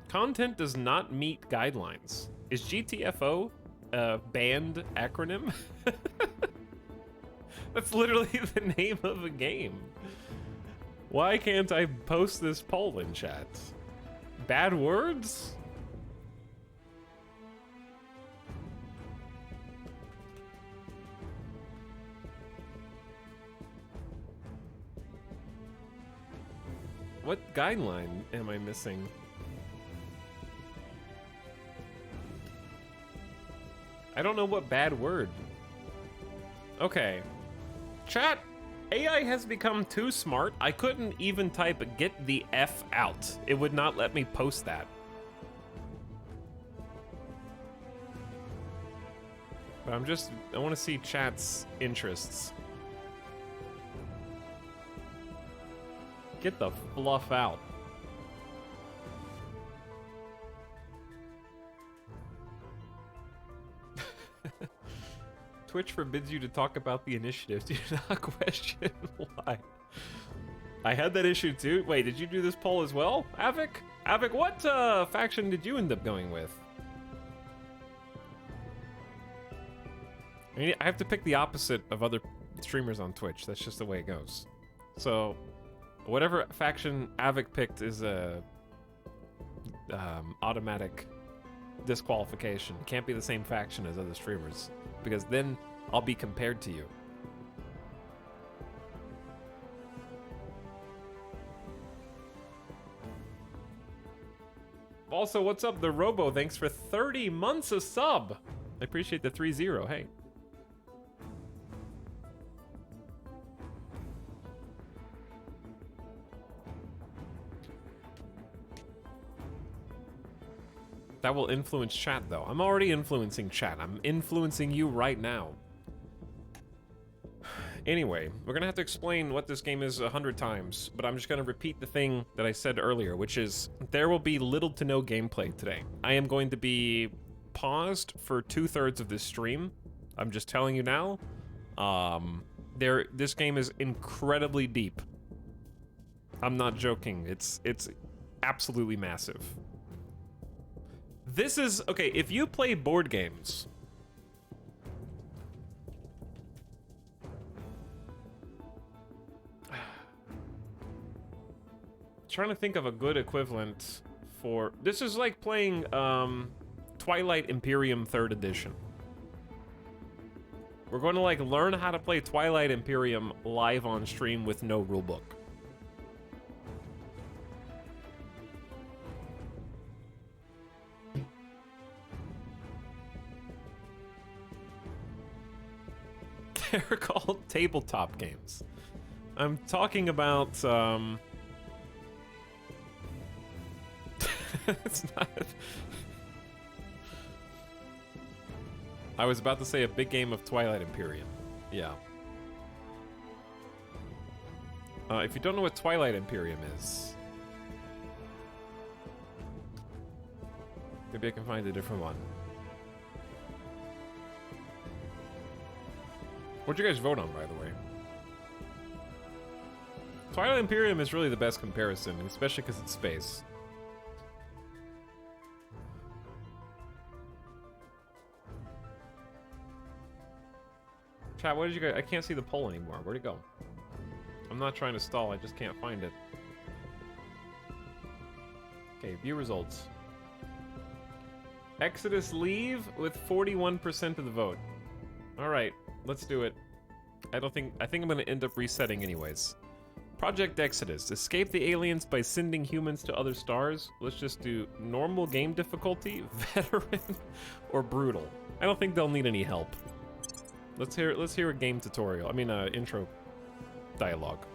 Content does not meet guidelines. Is GTFO a banned acronym? That's literally the name of a game. Why can't I post this poll in chat? Bad words? What guideline am I missing? I don't know what bad word. Okay. Chat, AI has become too smart. I couldn't even type get the F out. It would not let me post that. But I want to see chat's interests. Get the fluff out. Twitch forbids you to talk about the initiative. Do not question why. I had that issue too. Wait, did you do this poll as well? Avik? Avik, what faction did you end up going with? I mean, I have to pick the opposite of other streamers on Twitch. That's just the way it goes. So, whatever faction Avik picked is a automatic disqualification. It can't be the same faction as other streamers, because then I'll be compared to you. Also, what's up, the Robo? Thanks for 30 months of sub. I appreciate the 3-0. Hey. That will influence chat, though. I'm already influencing chat. I'm influencing you right now. Anyway, we're gonna have to explain what this game is 100 times, but I'm just gonna repeat the thing that I said earlier, which is there will be little to no gameplay today. I am going to be paused for 2/3 of this stream. I'm just telling you now. This game is incredibly deep. I'm not joking. It's absolutely massive. This is, okay, if you play board games, trying to think of a good equivalent for, this is like playing Twilight Imperium 3rd edition. We're going to like learn how to play Twilight Imperium live on stream with no rulebook. They're called tabletop games. I'm talking about, it's not... I was about to say a big game of Twilight Imperium. Yeah. If you don't know what Twilight Imperium is, maybe I can find a different one. What'd you guys vote on, by the way? Twilight Imperium is really the best comparison, especially because it's space. Chat, what did you guys... I can't see the poll anymore. Where'd it go? I'm not trying to stall, I just can't find it. Okay, view results. Exodus leave with 41% of the vote. Alright, let's do it. I think I'm gonna end up resetting anyways. Project Exodus. Escape the aliens by sending humans to other stars. Let's just do normal game difficulty, veteran, or brutal. I don't think they'll need any help. Let's hear a game tutorial. I mean, intro dialogue.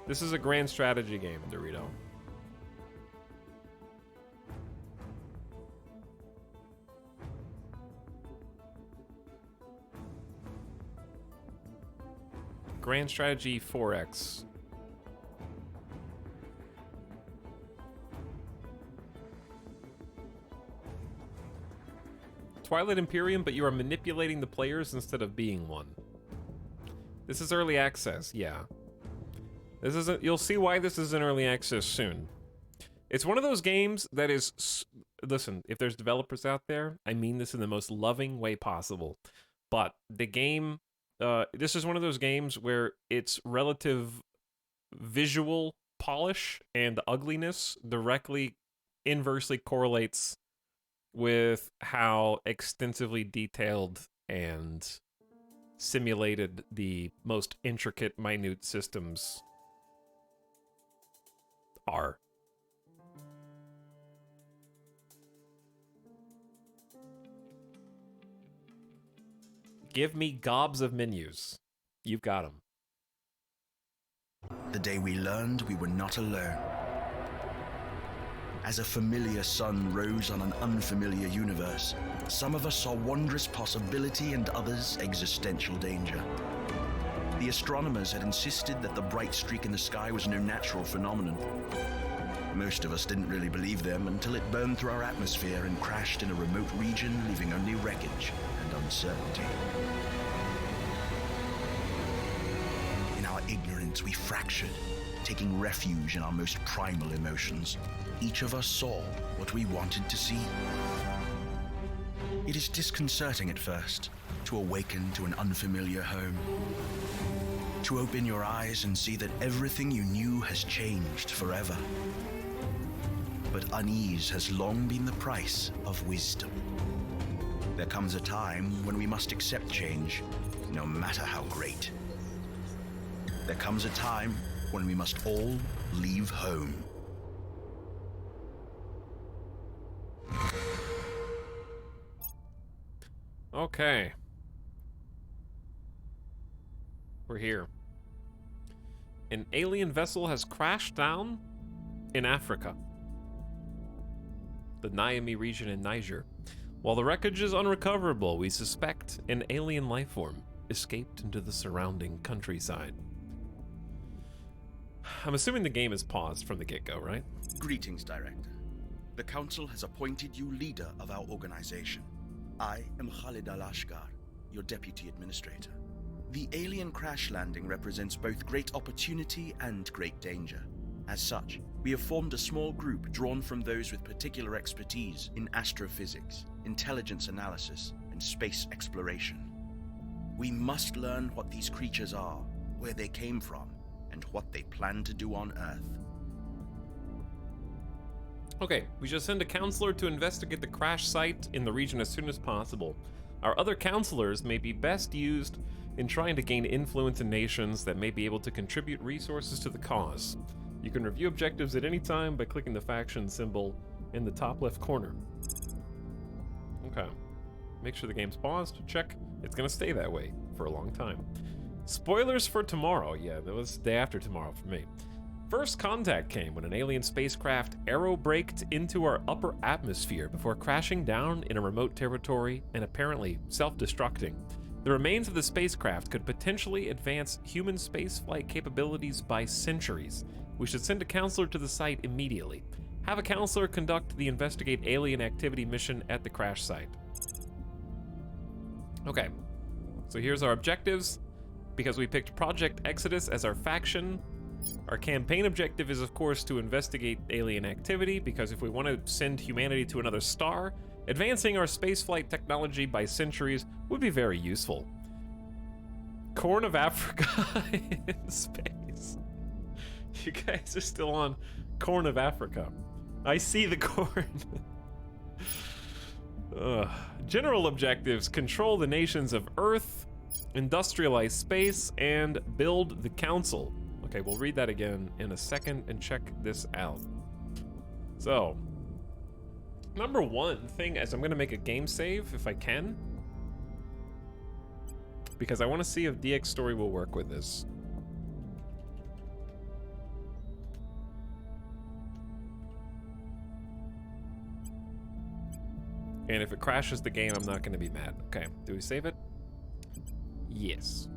This is a grand strategy game, Dorito. Grand Strategy 4X. Twilight Imperium, but you are manipulating the players instead of being one. This is early access, yeah. This isn't. You'll see why this is in early access soon. It's one of those games that is. Listen, if there's developers out there, I mean this in the most loving way possible. But the game. This is one of those games where its relative visual polish and ugliness directly inversely correlates with how extensively detailed and simulated the most intricate, minute systems are. Give me gobs of menus. You've got them. The day we learned we were not alone. As a familiar sun rose on an unfamiliar universe, some of us saw wondrous possibility and others existential danger. The astronomers had insisted that the bright streak in the sky was no natural phenomenon. Most of us didn't really believe them until it burned through our atmosphere and crashed in a remote region, leaving only wreckage and uncertainty. In our ignorance, we fractured, taking refuge in our most primal emotions. Each of us saw what we wanted to see. It is disconcerting at first to awaken to an unfamiliar home. To open your eyes and see that everything you knew has changed forever. But unease has long been the price of wisdom. There comes a time when we must accept change, no matter how great. There comes a time when we must all leave home. Okay. We're here. An alien vessel has crashed down in Africa, the Niamey region in Niger. While the wreckage is unrecoverable, we suspect an alien life form escaped into the surrounding countryside. I'm assuming the game is paused from the get-go, right? Greetings, Director. The Council has appointed you leader of our organization. I am Khalid Al-Ashkar, your Deputy Administrator. The alien crash landing represents both great opportunity and great danger. As such, we have formed a small group drawn from those with particular expertise in astrophysics, intelligence analysis, and space exploration. We must learn what these creatures are, where they came from, and what they plan to do on Earth. Okay, we shall send a counselor to investigate the crash site in the region as soon as possible. Our other counselors may be best used in trying to gain influence in nations that may be able to contribute resources to the cause. You can review objectives at any time by clicking the faction symbol in the top left corner. Okay. Make sure the game's paused. Check. It's gonna stay that way for a long time. Spoilers for tomorrow. Yeah, that was the day after tomorrow for me. First contact came when an alien spacecraft aero-braked into our upper atmosphere before crashing down in a remote territory and apparently self-destructing. The remains of the spacecraft could potentially advance human spaceflight capabilities by centuries. We should send a counselor to the site immediately. Have a counselor conduct the investigate alien activity mission at the crash site. Okay, so here's our objectives. Because we picked Project Exodus as our faction, our campaign objective is, of course, to investigate alien activity, because if we want to send humanity to another star, advancing our spaceflight technology by centuries would be very useful. Corn of Africa in space. You guys are still on Corn of Africa. I see the corn. General objectives: control the nations of Earth, industrialize space, and build the council. Okay, we'll read that again in a second and check this out. So, number one thing is I'm gonna make a game save if I can, because I want to see if DX Story will work with this. And if it crashes the game, I'm not gonna be mad. Okay, do we save it? Yes.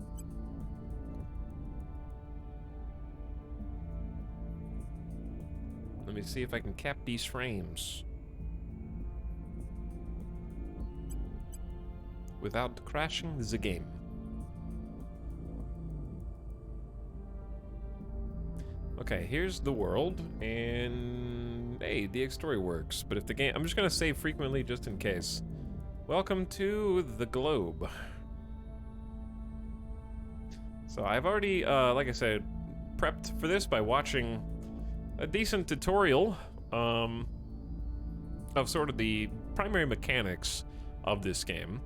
Let me see if I can cap these frames without crashing the game. Okay, here's the world, and hey, DX Story works, but if the game, I'm just gonna save frequently just in case. Welcome to the globe. So I've already, like I said, prepped for this by watching a decent tutorial of sort of the primary mechanics of this game,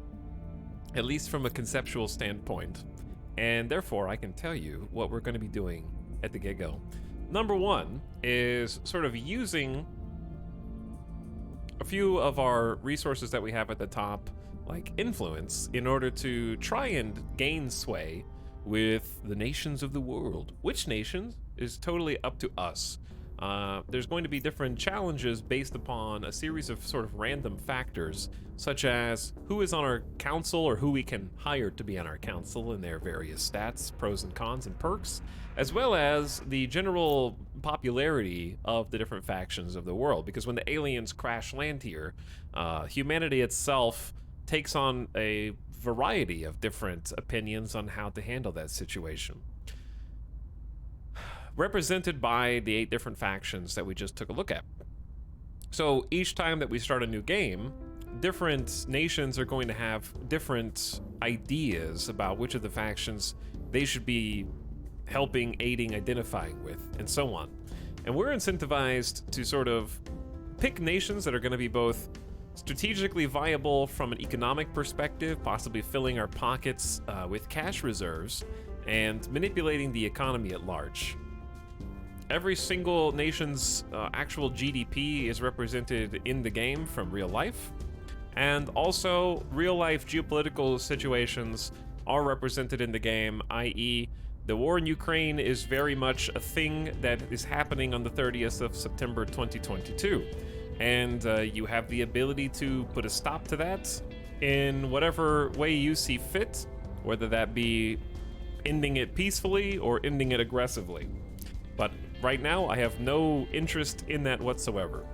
at least from a conceptual standpoint, and therefore I can tell you what we're going to be doing at the get-go. Number one is sort of using a few of our resources that we have at the top like influence in order to try and gain sway with the nations of the world. Which nations is totally up to us. There's going to be different challenges based upon a series of sort of random factors, such as who is on our council or who we can hire to be on our council and their various stats, pros and cons and perks, as well as the general popularity of the different factions of the world. Because when the aliens crash land here, humanity itself takes on a variety of different opinions on how to handle that situation, represented by the 8 different factions that we just took a look at. So each time that we start a new game, different nations are going to have different ideas about which of the factions they should be helping, aiding, identifying with, and so on. And we're incentivized to sort of pick nations that are going to be both strategically viable from an economic perspective, possibly filling our pockets with cash reserves, and manipulating the economy at large. Every single nation's actual GDP is represented in the game from real life, and also real life geopolitical situations are represented in the game, i.e. the war in Ukraine is very much a thing that is happening on the 30th of September 2022. And you have the ability to put a stop to that in whatever way you see fit, whether that be ending it peacefully or ending it aggressively. But right now, I have no interest in that whatsoever.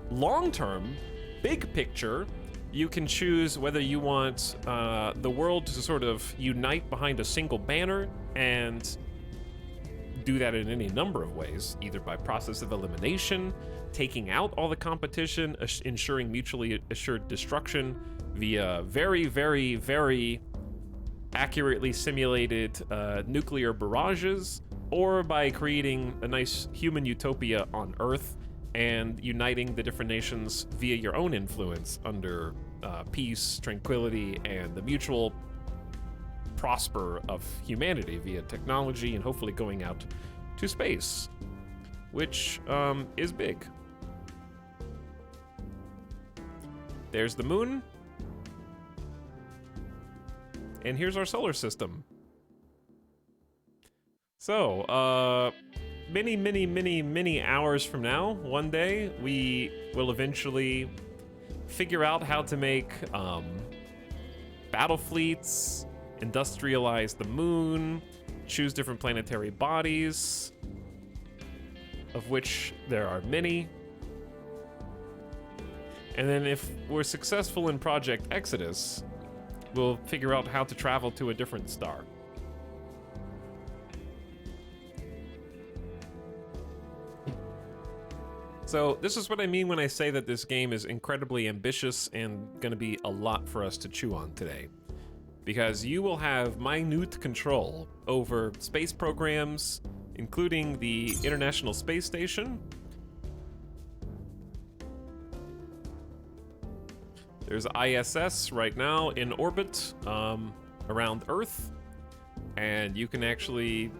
Long term, big picture, you can choose whether you want the world to sort of unite behind a single banner and do that in any number of ways, either by process of elimination, taking out all the competition, ensuring mutually assured destruction via very, very, very accurately simulated nuclear barrages, or by creating a nice human utopia on Earth and uniting the different nations via your own influence under peace, tranquility, and the mutual prosper of humanity via technology and hopefully going out to space, which is big. There's the moon. And here's our solar system. So, many hours from now, one day, we will eventually figure out how to make battle fleets, industrialize the moon, choose different planetary bodies, of which there are many. And then if we're successful in Project Exodus, we'll figure out how to travel to a different star. So this is what I mean when I say that this game is incredibly ambitious and going to be a lot for us to chew on today. Because you will have minute control over space programs, including the International Space Station. There's ISS right now in orbit around Earth, and you can actually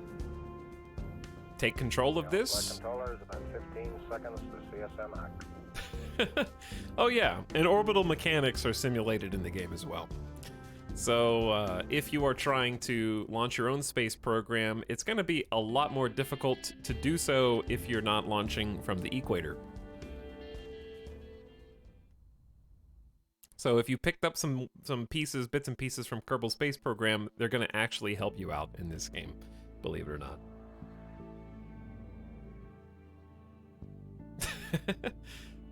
take control of this. Controller is about 15 seconds to CSM act. Oh yeah, and orbital mechanics are simulated in the game as well. So if you are trying to launch your own space program, it's going to be a lot more difficult to do so if you're not launching from the equator. So if you picked up some pieces, bits and pieces from Kerbal Space Program, they're going to actually help you out in this game, believe it or not.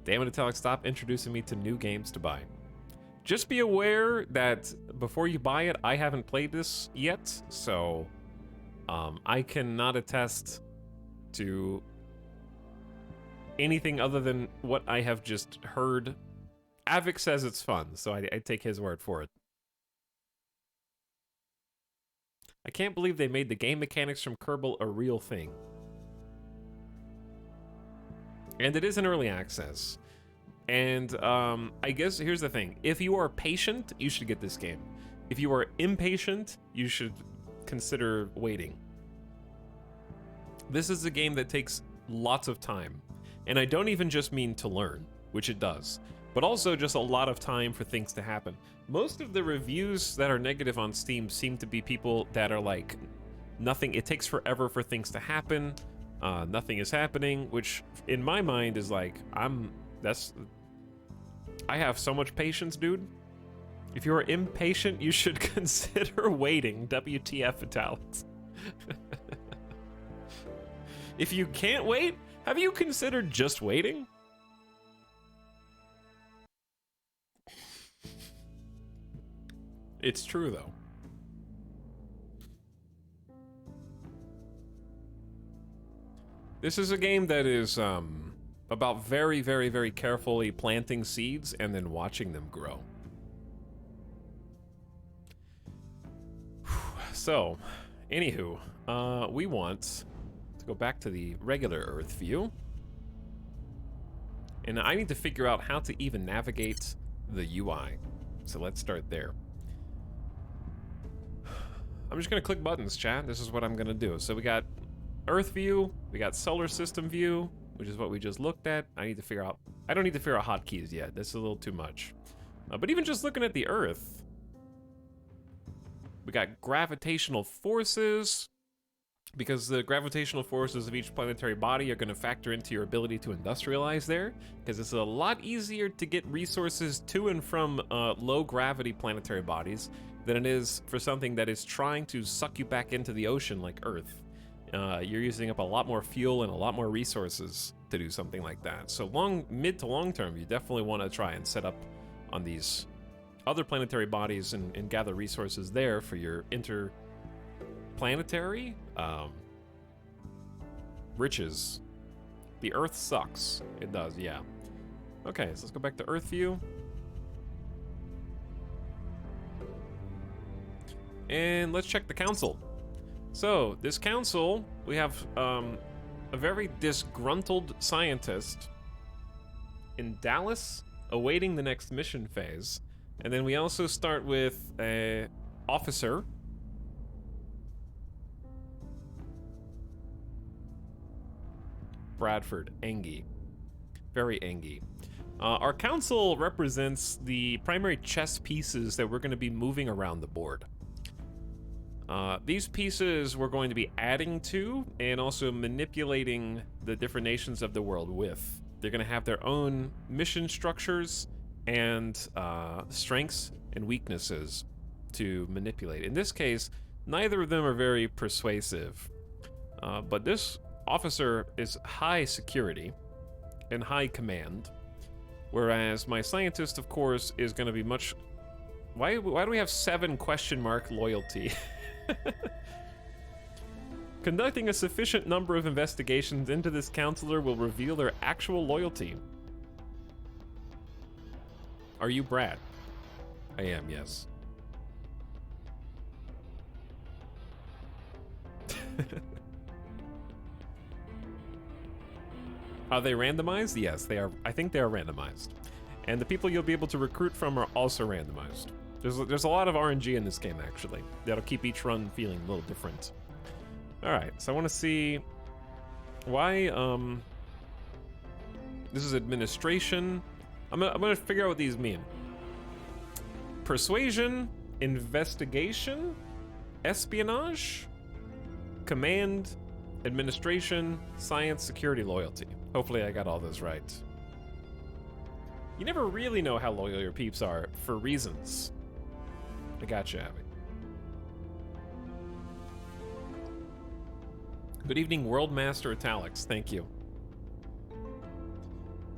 Damn it, Etalyx, stop introducing me to new games to buy. Just be aware that before you buy it, I haven't played this yet, so I cannot attest to anything other than what I have just heard. Avik says it's fun, so I take his word for it. I can't believe they made the game mechanics from Kerbal a real thing. And it is in early access. And I guess here's the thing. If you are patient, you should get this game. If you are impatient, you should consider waiting. This is a game that takes lots of time. And I don't even just mean to learn, which it does, but also just a lot of time for things to happen. Most of the reviews that are negative on Steam seem to be people that are like, nothing, it takes forever for things to happen, nothing is happening, which in my mind is like, I have so much patience, dude. If you are impatient, you should consider waiting. WTF, Etalyx. If you can't wait, have you considered just waiting? It's true, though. This is a game that is about very, very, very carefully planting seeds and then watching them grow. So, anywho, we want to go back to the regular Earth view. And I need to figure out how to even navigate the UI. So let's start there. I'm just gonna click buttons, chat. This is what I'm gonna do. So we got Earth view, we got solar system view, which is what we just looked at. I don't need to figure out hotkeys yet. That's a little too much. But even just looking at the Earth, we got gravitational forces, because the gravitational forces of each planetary body are going to factor into your ability to industrialize there, because it's a lot easier to get resources to and from low gravity planetary bodies than it is for something that is trying to suck you back into the ocean like Earth. You're using up a lot more fuel and a lot more resources to do something like that. So mid to long term, you definitely want to try and set up on these other planetary bodies and gather resources there for your interplanetary riches. The Earth sucks. It does, yeah. Okay, so let's go back to Earth view. And let's check the council. So, this council, we have a very disgruntled scientist in Dallas awaiting the next mission phase. And then we also start with a officer. Bradford, Engie. Very Engie. Our council represents the primary chess pieces that we're going to be moving around the board. These pieces we're going to be adding to and also manipulating the different nations of the world with. They're going to have their own mission structures and strengths and weaknesses to manipulate. In this case, neither of them are very persuasive, but this officer is high security and high command, whereas my scientist, of course, is going to be much... Why do we have 7 question mark loyalty? Conducting a sufficient number of investigations into this counselor will reveal their actual loyalty. Are you Brad? I am, yes. Are they randomized? Yes, they are. I think they are randomized. And the people you'll be able to recruit from are also randomized. There's a lot of RNG in this game, actually. That'll keep each run feeling a little different. Alright, so I want to see why, this is administration. I'm gonna figure out what these mean. Persuasion, investigation, espionage, command, administration, science, security, loyalty. Hopefully I got all those right. You never really know how loyal your peeps are for reasons. I gotcha, Abby. Good evening, World Master Etalyx. Thank you.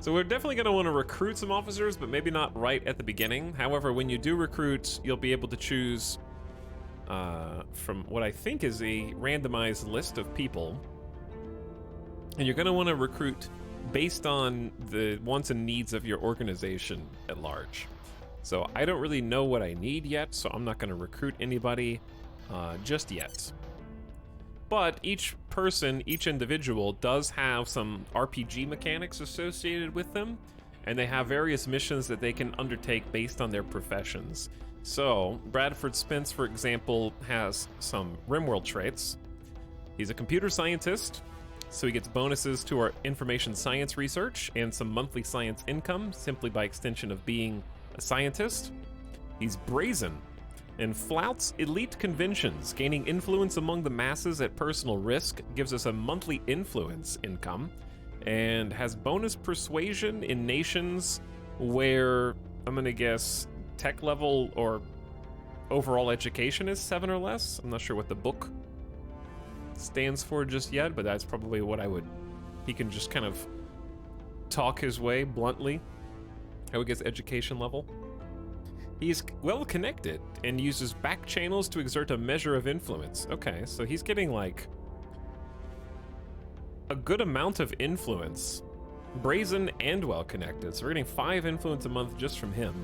So we're definitely going to want to recruit some officers, but maybe not right at the beginning. However, when you do recruit, you'll be able to choose from what I think is a randomized list of people. And you're going to want to recruit based on the wants and needs of your organization at large. So I don't really know what I need yet, so I'm not going to recruit anybody just yet. But each person, each individual does have some RPG mechanics associated with them, and they have various missions that they can undertake based on their professions. So Bradford Spence, for example, has some RimWorld traits. He's a computer scientist, So he gets bonuses to our information science research and some monthly science income simply by extension of being a scientist. He's brazen and flouts elite conventions. Gaining influence among the masses at personal risk gives us a monthly influence income, and has bonus persuasion in nations where, I'm gonna guess, tech level or overall education is 7 or less. I'm not sure what the book stands for just yet, but that's probably what I would... He can just kind of talk his way bluntly. How he gets education level. He's well connected and uses back channels to exert a measure of influence. Okay, so he's getting like a good amount of influence. Brazen and well connected. So we're getting 5 influence a month just from him.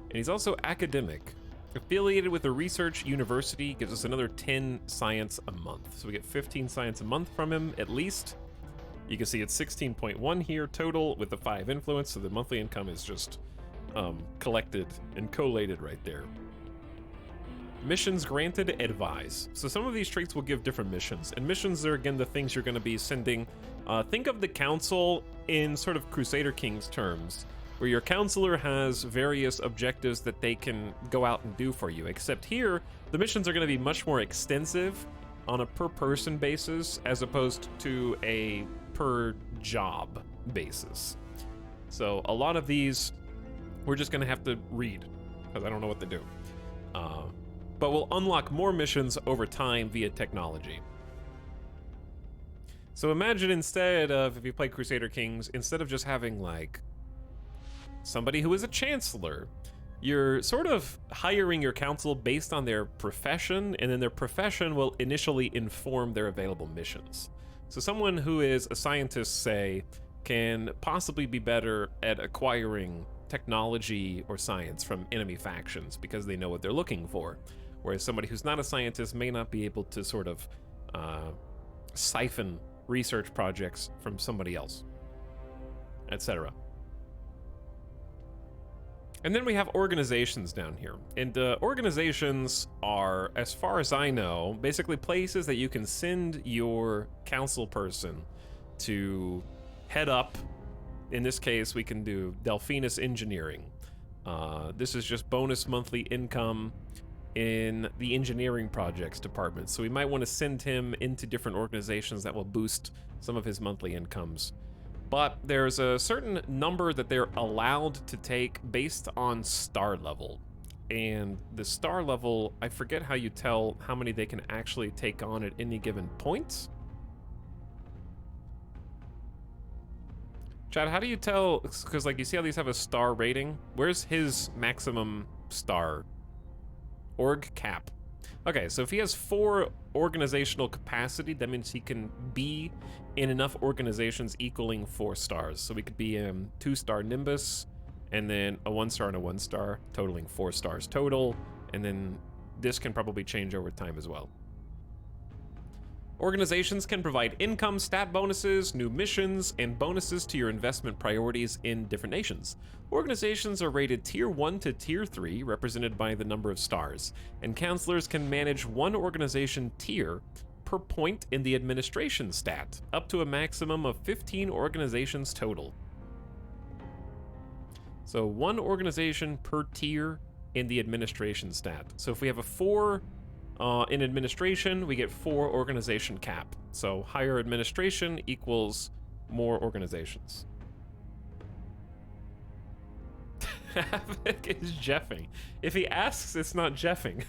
And he's also academic. Affiliated with a research university gives us another 10 science a month. So we get 15 science a month from him at least. You can see it's 16.1 here total with the 5 influence, so the monthly income is just collected and collated right there. Missions granted, advise. So some of these traits will give different missions, and missions are again the things you're going to be sending. Think of the council in sort of Crusader Kings terms, where your counselor has various objectives that they can go out and do for you, except here the missions are going to be much more extensive on a per person basis as opposed to a per job basis. So a lot of these we're just going to have to read because I don't know what to do. But we'll unlock more missions over time via technology. So imagine instead of, if you play Crusader Kings, instead of just having like somebody who is a chancellor, you're sort of hiring your council based on their profession, and then their profession will initially inform their available missions. So someone who is a scientist, say, can possibly be better at acquiring technology or science from enemy factions because they know what they're looking for. Whereas somebody who's not a scientist may not be able to sort of siphon research projects from somebody else, etc. And then we have organizations down here. And organizations are, as far as I know, basically places that you can send your council person to head up. In this case, we can do Delphinus Engineering. This is just bonus monthly income in the engineering projects department. So we might want to send him into different organizations that will boost some of his monthly incomes. But there's a certain number that they're allowed to take based on star level. And the star level, I forget how you tell how many they can actually take on at any given point. Chad, how do you tell, because like you see how these have a star rating? Where's his maximum star? Org cap. Okay, so if he has 4 organizational capacity, that means he can be in enough organizations equaling 4 stars. So we could be 2-star Nimbus, and then a 1-star and a 1-star, totaling 4 stars total, and then this can probably change over time as well. Organizations can provide income, stat bonuses, new missions, and bonuses to your investment priorities in different nations. Organizations are rated Tier 1 to Tier 3, represented by the number of stars, and counselors can manage 1 organization tier per point in the administration stat, up to a maximum of 15 organizations total. So 1 organization per tier in the administration stat. So if we have a 4 in administration, we get 4 organization cap. So higher administration equals more organizations. Havoc is jeffing. If he asks, it's not jeffing.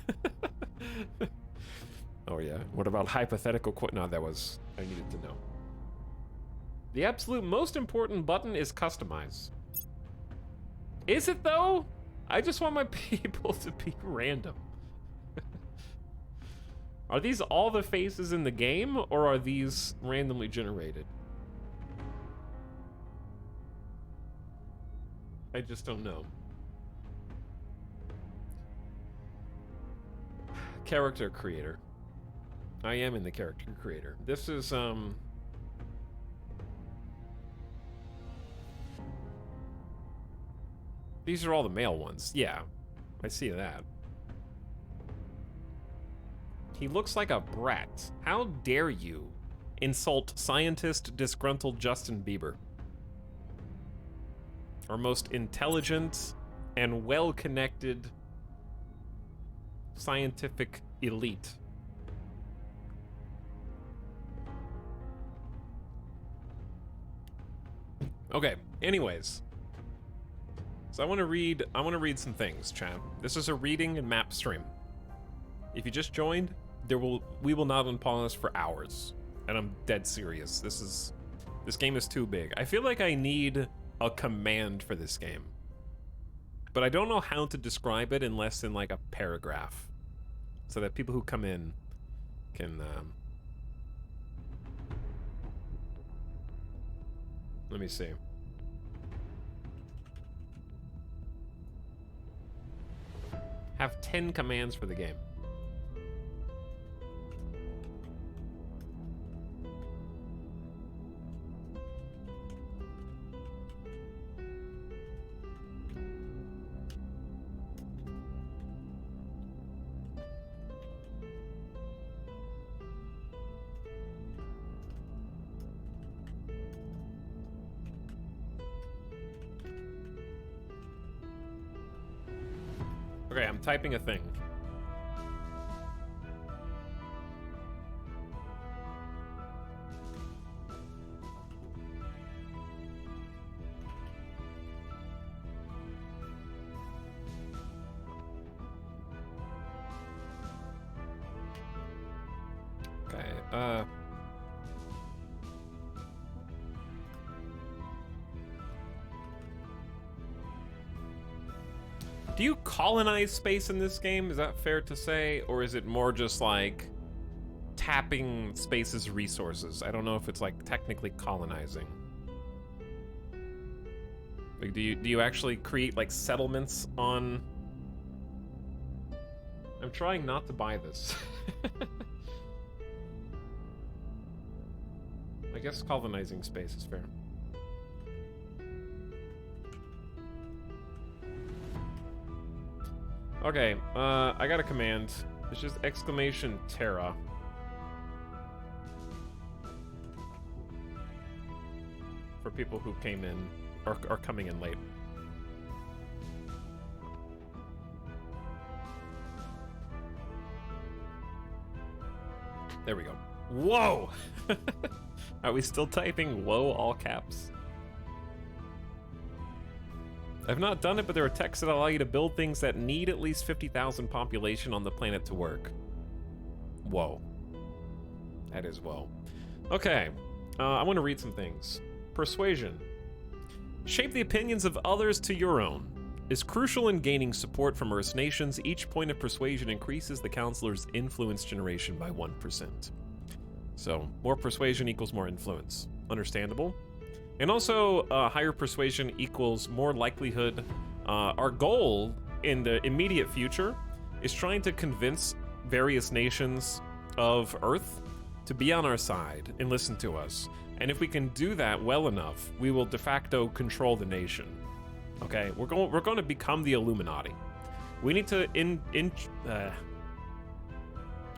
Oh yeah. What about hypothetical No, that was... I needed to know. The absolute most important button is customize. Is it though? I just want my people to be random. Are these all the faces in the game, or are these randomly generated? I just don't know. Character creator. I am in the character creator. This is, these are all the male ones. Yeah, I see that. He looks like a brat. How dare you insult scientist disgruntled Justin Bieber. Our most intelligent and well-connected scientific elite. Okay, anyways. So I want to read some things, chat. This is a reading and map stream. If you just joined, we will not unpause for hours. And I'm dead serious. This game is too big. I feel like I need a command for this game. But I don't know how to describe it unless in like a paragraph. So that people who come in can let me see. Have 10 commands for the game. Okay, I'm typing a thing. Okay, do you colonize space in this game? Is that fair to say? Or is it more just like tapping space's resources? I don't know if it's like technically colonizing. Like, do you actually create like settlements on... I'm trying not to buy this. I guess colonizing space is fair. Okay, I got a command. It's just exclamation Terra. For people who came in, or are coming in late. There we go. Whoa! Are we still typing whoa all caps? I've not done it, but there are texts that allow you to build things that need at least 50,000 population on the planet to work. Whoa. That is whoa. Okay, I want to read some things. Persuasion. Shape the opinions of others to your own. Is crucial in gaining support from Earth's nations. Each point of persuasion increases the counselor's influence generation by 1%. So, more persuasion equals more influence. Understandable. And also, higher persuasion equals more likelihood. Our goal in the immediate future is trying to convince various nations of Earth to be on our side and listen to us. And if we can do that well enough, we will de facto control the nation. Okay, we're going to become the Illuminati. We need to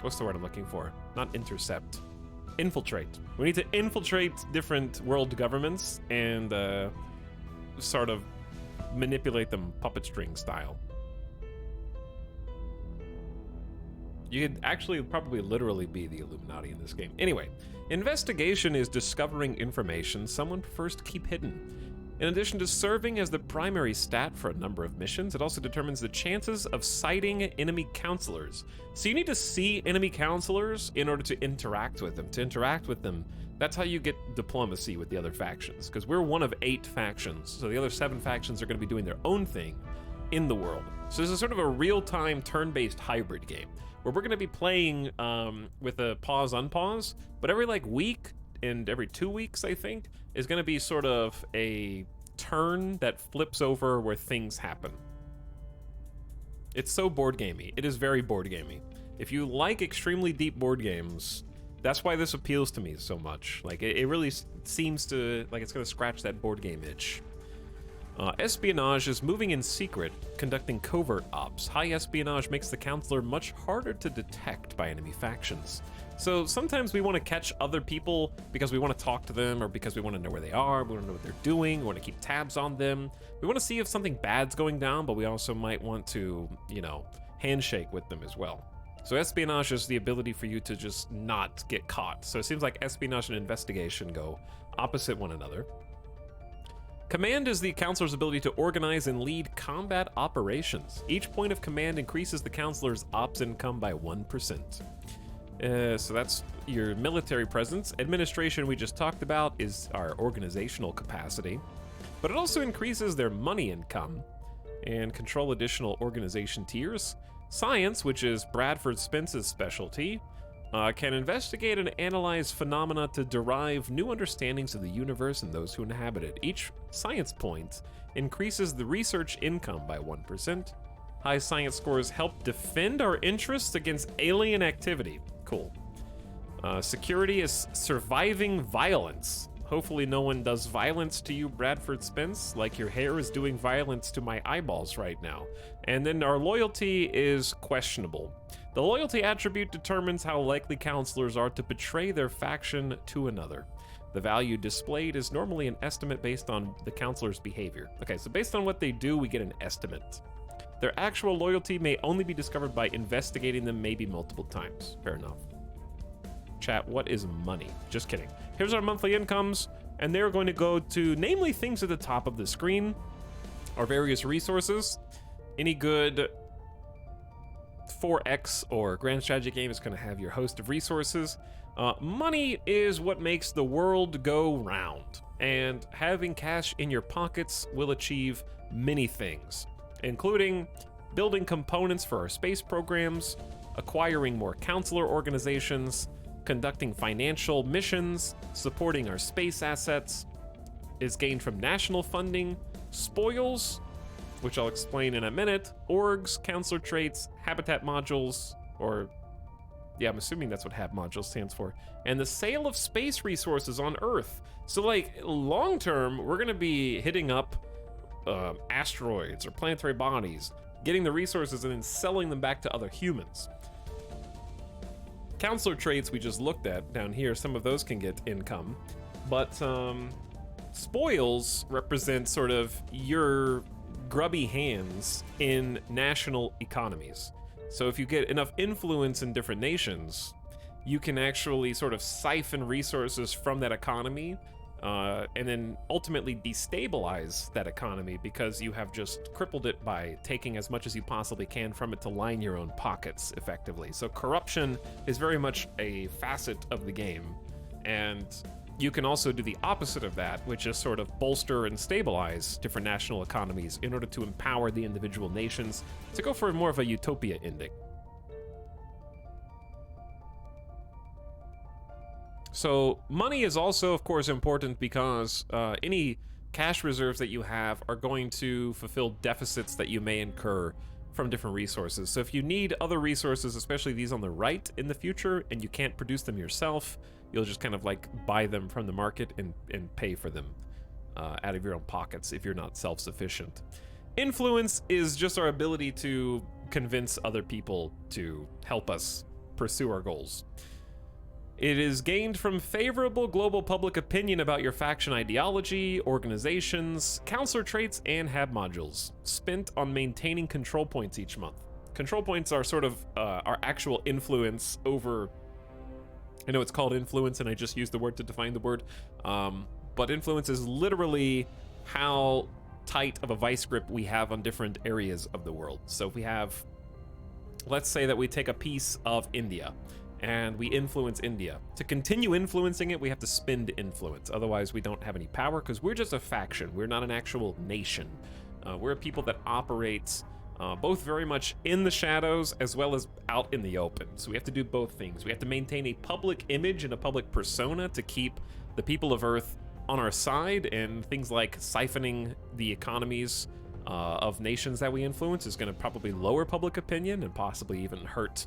what's the word I'm looking for? Not intercept. Infiltrate. We need to infiltrate different world governments and sort of manipulate them puppet string style. You could actually probably literally be the Illuminati in this game. Anyway, investigation is discovering information someone prefers to keep hidden. In addition to serving as the primary stat for a number of missions, it also determines the chances of sighting enemy counselors. So you need to see enemy counselors in order to interact with them. To interact with them, that's how you get diplomacy with the other factions, because we're one of 8 factions, so the other 7 factions are going to be doing their own thing in the world. So this is sort of a real-time turn-based hybrid game, where we're going to be playing with a pause-unpause, but every like week and every 2 weeks, I think, is going to be sort of a turn that flips over where things happen. It's so board gamey. It is very board gamey. If you like extremely deep board games, that's why this appeals to me so much. Like, it really seems to, like, it's going to scratch that board game itch. Espionage is moving in secret, conducting covert ops. High espionage makes the counselor much harder to detect by enemy factions. So sometimes we want to catch other people because we want to talk to them, or because we want to know where they are, we want to know what they're doing, we want to keep tabs on them. We want to see if something bad's going down, but we also might want to, you know, handshake with them as well. So espionage is the ability for you to just not get caught. So it seems like espionage and investigation go opposite one another. Command is the counselor's ability to organize and lead combat operations. Each point of command increases the counselor's ops income by 1%. So that's your military presence. Administration, we just talked about, is our organizational capacity, but it also increases their money income and control additional organization tiers. Science, which is Bradford Spence's specialty, can investigate and analyze phenomena to derive new understandings of the universe and those who inhabit it. Each science point increases the research income by 1%. High science scores help defend our interests against alien activity. Cool. Security is surviving violence. Hopefully no one does violence to you, Bradford Spence, like your hair is doing violence to my eyeballs right now. And then our loyalty is questionable. The loyalty attribute determines how likely counselors are to betray their faction to another. The value displayed is normally an estimate based on the counselor's behavior. Okay, so based on what they do, we get an estimate. Their actual loyalty may only be discovered by investigating them maybe multiple times. Fair enough. Chat, what is money? Just kidding. Here's our monthly incomes, and they're going to go to namely things at the top of the screen, our various resources. Any good 4X or grand strategy game is going to have your host of resources. Money is what makes the world go round, and having cash in your pockets will achieve many things, including building components for our space programs, acquiring more counselor organizations, conducting financial missions, supporting our space assets, is gained from national funding, spoils, which I'll explain in a minute, orgs, counselor traits, habitat modules, or yeah, I'm assuming that's what hab module stands for, and the sale of space resources on Earth. So like long term, we're gonna be hitting up asteroids or planetary bodies, getting the resources and then selling them back to other humans. Counselor traits we just looked at down here, some of those can get income, but spoils represent sort of your grubby hands in national economies. So if you get enough influence in different nations, you can actually sort of siphon resources from that economy and then ultimately destabilize that economy because you have just crippled it by taking as much as you possibly can from it to line your own pockets effectively. So corruption is very much a facet of the game, and you can also do the opposite of that, which is sort of bolster and stabilize different national economies in order to empower the individual nations to go for more of a utopia ending. So money is also, of course, important because any cash reserves that you have are going to fulfill deficits that you may incur from different resources. So if you need other resources, especially these on the right in the future, and you can't produce them yourself, you'll just kind of like buy them from the market and pay for them out of your own pockets if you're not self-sufficient. Influence is just our ability to convince other people to help us pursue our goals. It is gained from favorable global public opinion about your faction ideology, organizations, counselor traits, and hab modules, spent on maintaining control points each month. Control points are sort of our actual influence over... I know it's called influence, and I just used the word to define the word, but influence is literally how tight of a vice grip we have on different areas of the world. So if we have, let's say that we take a piece of India, and we influence India. To continue influencing it, we have to spend influence. Otherwise, we don't have any power because we're just a faction. We're not an actual nation. We're a people that operates both very much in the shadows as well as out in the open. So we have to do both things. We have to maintain a public image and a public persona to keep the people of Earth on our side, and things like siphoning the economies of nations that we influence is going to probably lower public opinion and possibly even hurt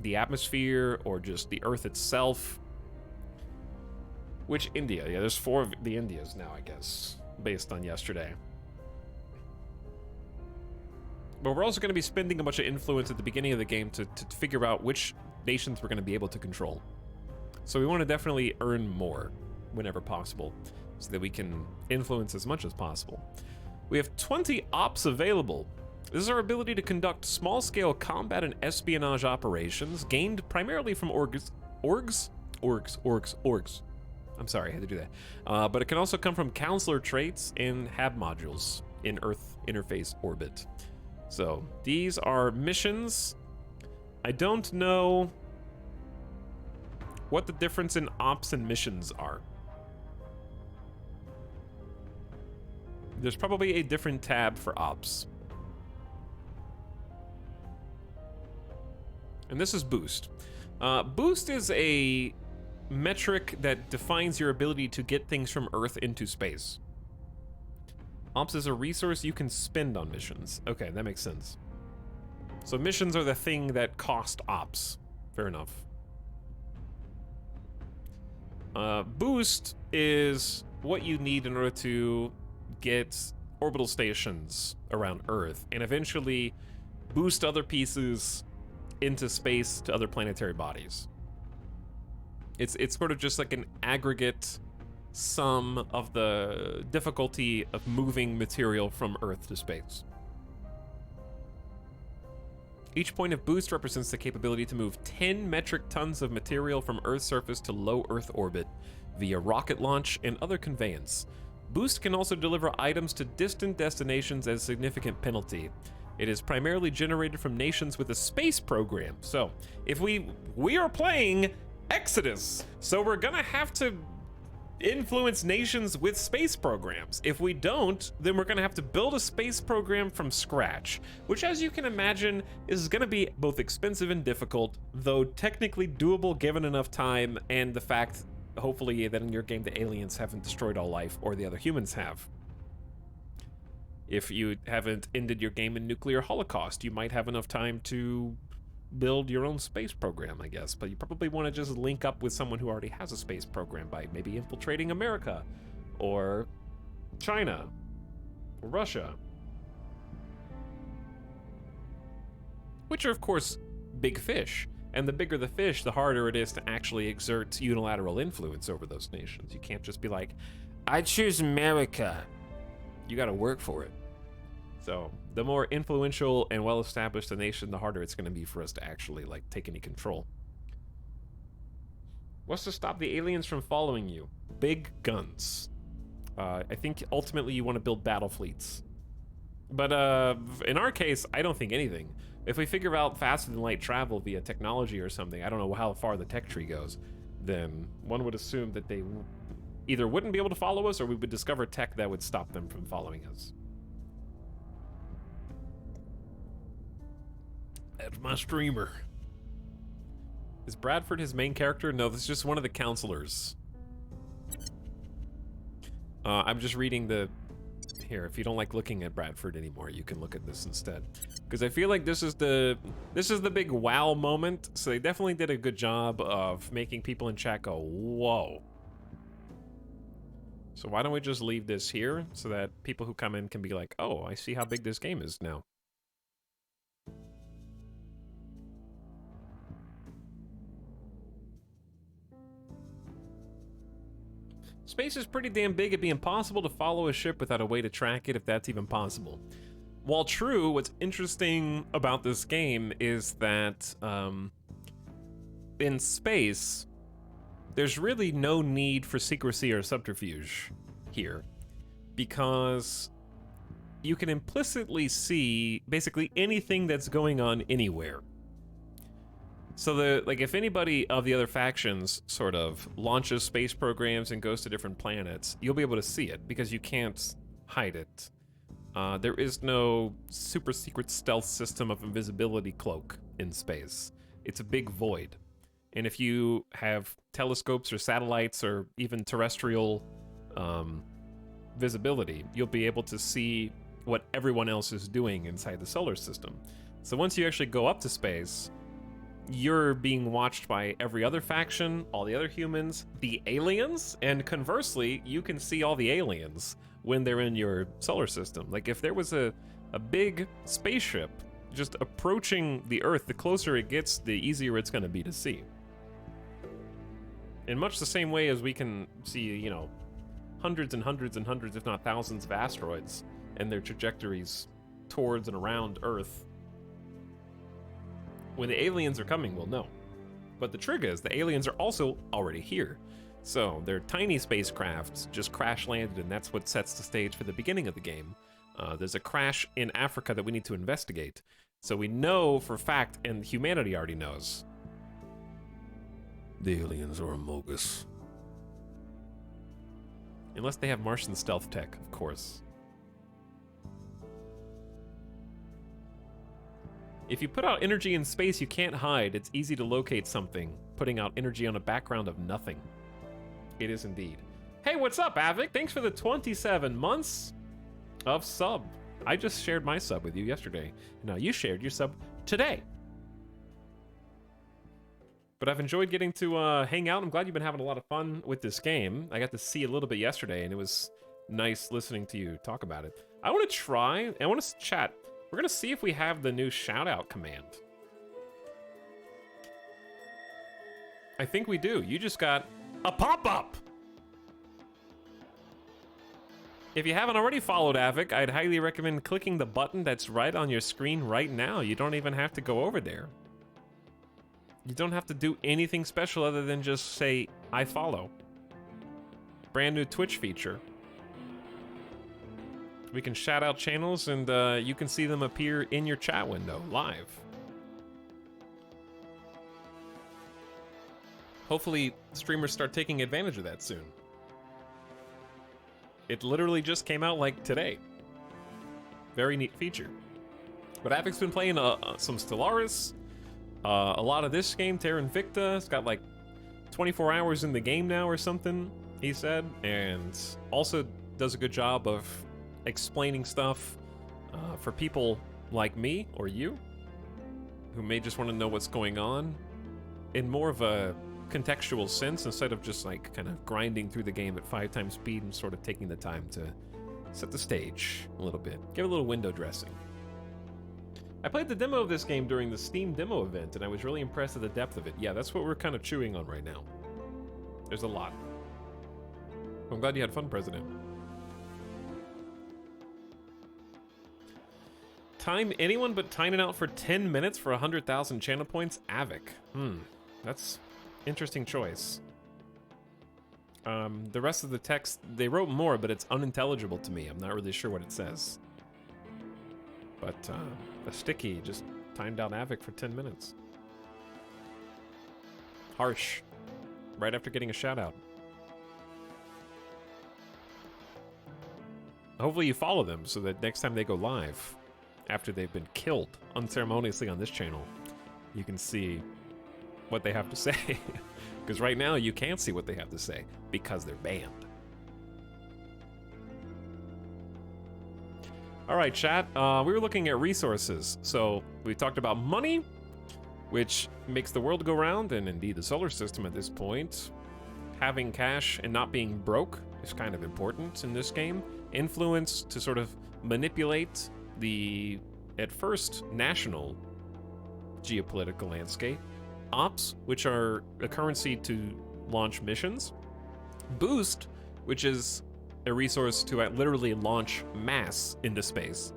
the atmosphere or just the Earth itself. Which India? Yeah, there's 4 of the Indias now, I guess, based on yesterday. But we're also going to be spending a bunch of influence at the beginning of the game to figure out which nations we're going to be able to control. So we want to definitely earn more whenever possible so that we can influence as much as possible. We have 20 ops available. This is our ability to conduct small-scale combat and espionage operations gained primarily from orgs. I'm sorry, I had to do that. But it can also come from counselor traits and HAB modules in Earth interface orbit. So these are missions. I don't know what the difference in ops and missions are. There's probably a different tab for ops. And this is boost. Boost is a metric that defines your ability to get things from Earth into space. Ops is a resource you can spend on missions. Okay, that makes sense. So missions are the thing that cost ops. Fair enough. Boost is what you need in order to get orbital stations around Earth and eventually boost other pieces into space to other planetary bodies. It's sort of just like an aggregate sum of the difficulty of moving material from Earth to space. Each point of boost represents the capability to move 10 metric tons of material from Earth's surface to low Earth orbit via rocket launch and other conveyance. Boost can also deliver items to distant destinations as a significant penalty. It is primarily generated from nations with a space program. So, if we are playing Exodus, so we're gonna have to influence nations with space programs. If we don't, then we're gonna have to build a space program from scratch, which, as you can imagine, is gonna be both expensive and difficult, though technically doable given enough time and the fact, hopefully, that in your game the aliens haven't destroyed all life, or the other humans have. If you haven't ended your game in nuclear holocaust, you might have enough time to build your own space program, I guess, but you probably want to just link up with someone who already has a space program by maybe infiltrating America, or China, or Russia. Which are, of course, big fish. And the bigger the fish, the harder it is to actually exert unilateral influence over those nations. You can't just be like, I choose America. You gotta work for it. So, the more influential and well-established the nation, the harder it's gonna be for us to actually, like, take any control. What's to stop the aliens from following you? Big guns. I think ultimately you want to build battle fleets. But in our case, I don't think anything. If we figure out faster than light travel via technology or something, I don't know how far the tech tree goes, then one would assume that they either wouldn't be able to follow us or we would discover tech that would stop them from following us. That's my streamer. Is Bradford his main character? No, this is just one of the counselors. I'm just reading the... Here, if you don't like looking at Bradford anymore, you can look at this instead. Because I feel like this is the big wow moment, so they definitely did a good job of making people in chat go, whoa. So why don't we just leave this here, so that people who come in can be like, oh, I see how big this game is now. Space is pretty damn big. It'd be impossible to follow a ship without a way to track it, if that's even possible. While true, what's interesting about this game is that in space, there's really no need for secrecy or subterfuge here, because you can implicitly see basically anything that's going on anywhere. So if anybody of the other factions sort of launches space programs and goes to different planets, you'll be able to see it because you can't hide it. There is no super secret stealth system of invisibility cloak in space. It's a big void. And if you have telescopes or satellites or even terrestrial visibility, you'll be able to see what everyone else is doing inside the solar system. So once you actually go up to space, you're being watched by every other faction, all the other humans, the aliens, and conversely, you can see all the aliens when they're in your solar system. Like, if there was a big spaceship just approaching the Earth, the closer it gets, the easier it's going to be to see. In much the same way as we can see, you know, hundreds and hundreds and hundreds, if not thousands of asteroids and their trajectories towards and around Earth. When the aliens are coming, we'll know. But the trick is, the aliens are also already here. So, their tiny spacecrafts just crash landed, and that's what sets the stage for the beginning of the game. There's a crash in Africa that we need to investigate. So we know for fact, and humanity already knows, the aliens are among us. Unless they have Martian stealth tech, of course. If you put out energy in space, you can't hide. It's easy to locate something, putting out energy on a background of nothing. It is indeed. Hey, what's up, Avic? Thanks for the 27 months of sub. I just shared my sub with you yesterday. Now you shared your sub today. But I've enjoyed getting to hang out. I'm glad you've been having a lot of fun with this game. I got to see a little bit yesterday, and it was nice listening to you talk about it. I want to try, I want to chat. We're going to see if we have the new shout-out command. I think we do. You just got a pop-up! If you haven't already followed Avic, I'd highly recommend clicking the button that's right on your screen right now. You don't even have to go over there. You don't have to do anything special other than just say, I follow. Brand new Twitch feature. We can shout out channels and you can see them appear in your chat window, live. Hopefully, streamers start taking advantage of that soon. It literally just came out like today. Very neat feature. But Avic's been playing some Stellaris, a lot of this game, Terra Invicta. It's got like 24 hours in the game now or something, he said. And also does a good job of explaining stuff for people like me or you who may just want to know what's going on in more of a contextual sense instead of just like kind of grinding through the game at 5 times speed and sort of taking the time to set the stage a little bit, give a little window dressing. I played the demo of this game during the Steam demo event and I was really impressed at the depth of it. Yeah, that's what we're kind of chewing on right now. There's a lot. I'm glad you had fun, President. Time anyone but Tynan out for 10 minutes for 100,000 channel points? Avic. That's interesting choice. The rest of the text, they wrote more, but it's unintelligible to me. I'm not really sure what it says. But a sticky just timed out Avic for 10 minutes. Harsh. Right after getting a shout out. Hopefully you follow them so that next time they go live, after they've been killed unceremoniously on this channel, you can see what they have to say. Because right now you can't see what they have to say because they're banned. All right, chat. We were looking at resources. So we talked about money, which makes the world go round, and indeed the solar system at this point. Having cash and not being broke is kind of important in this game. Influence to sort of manipulate the, at first, national geopolitical landscape. Ops, which are a currency to launch missions. Boost, which is a resource to literally launch mass into space.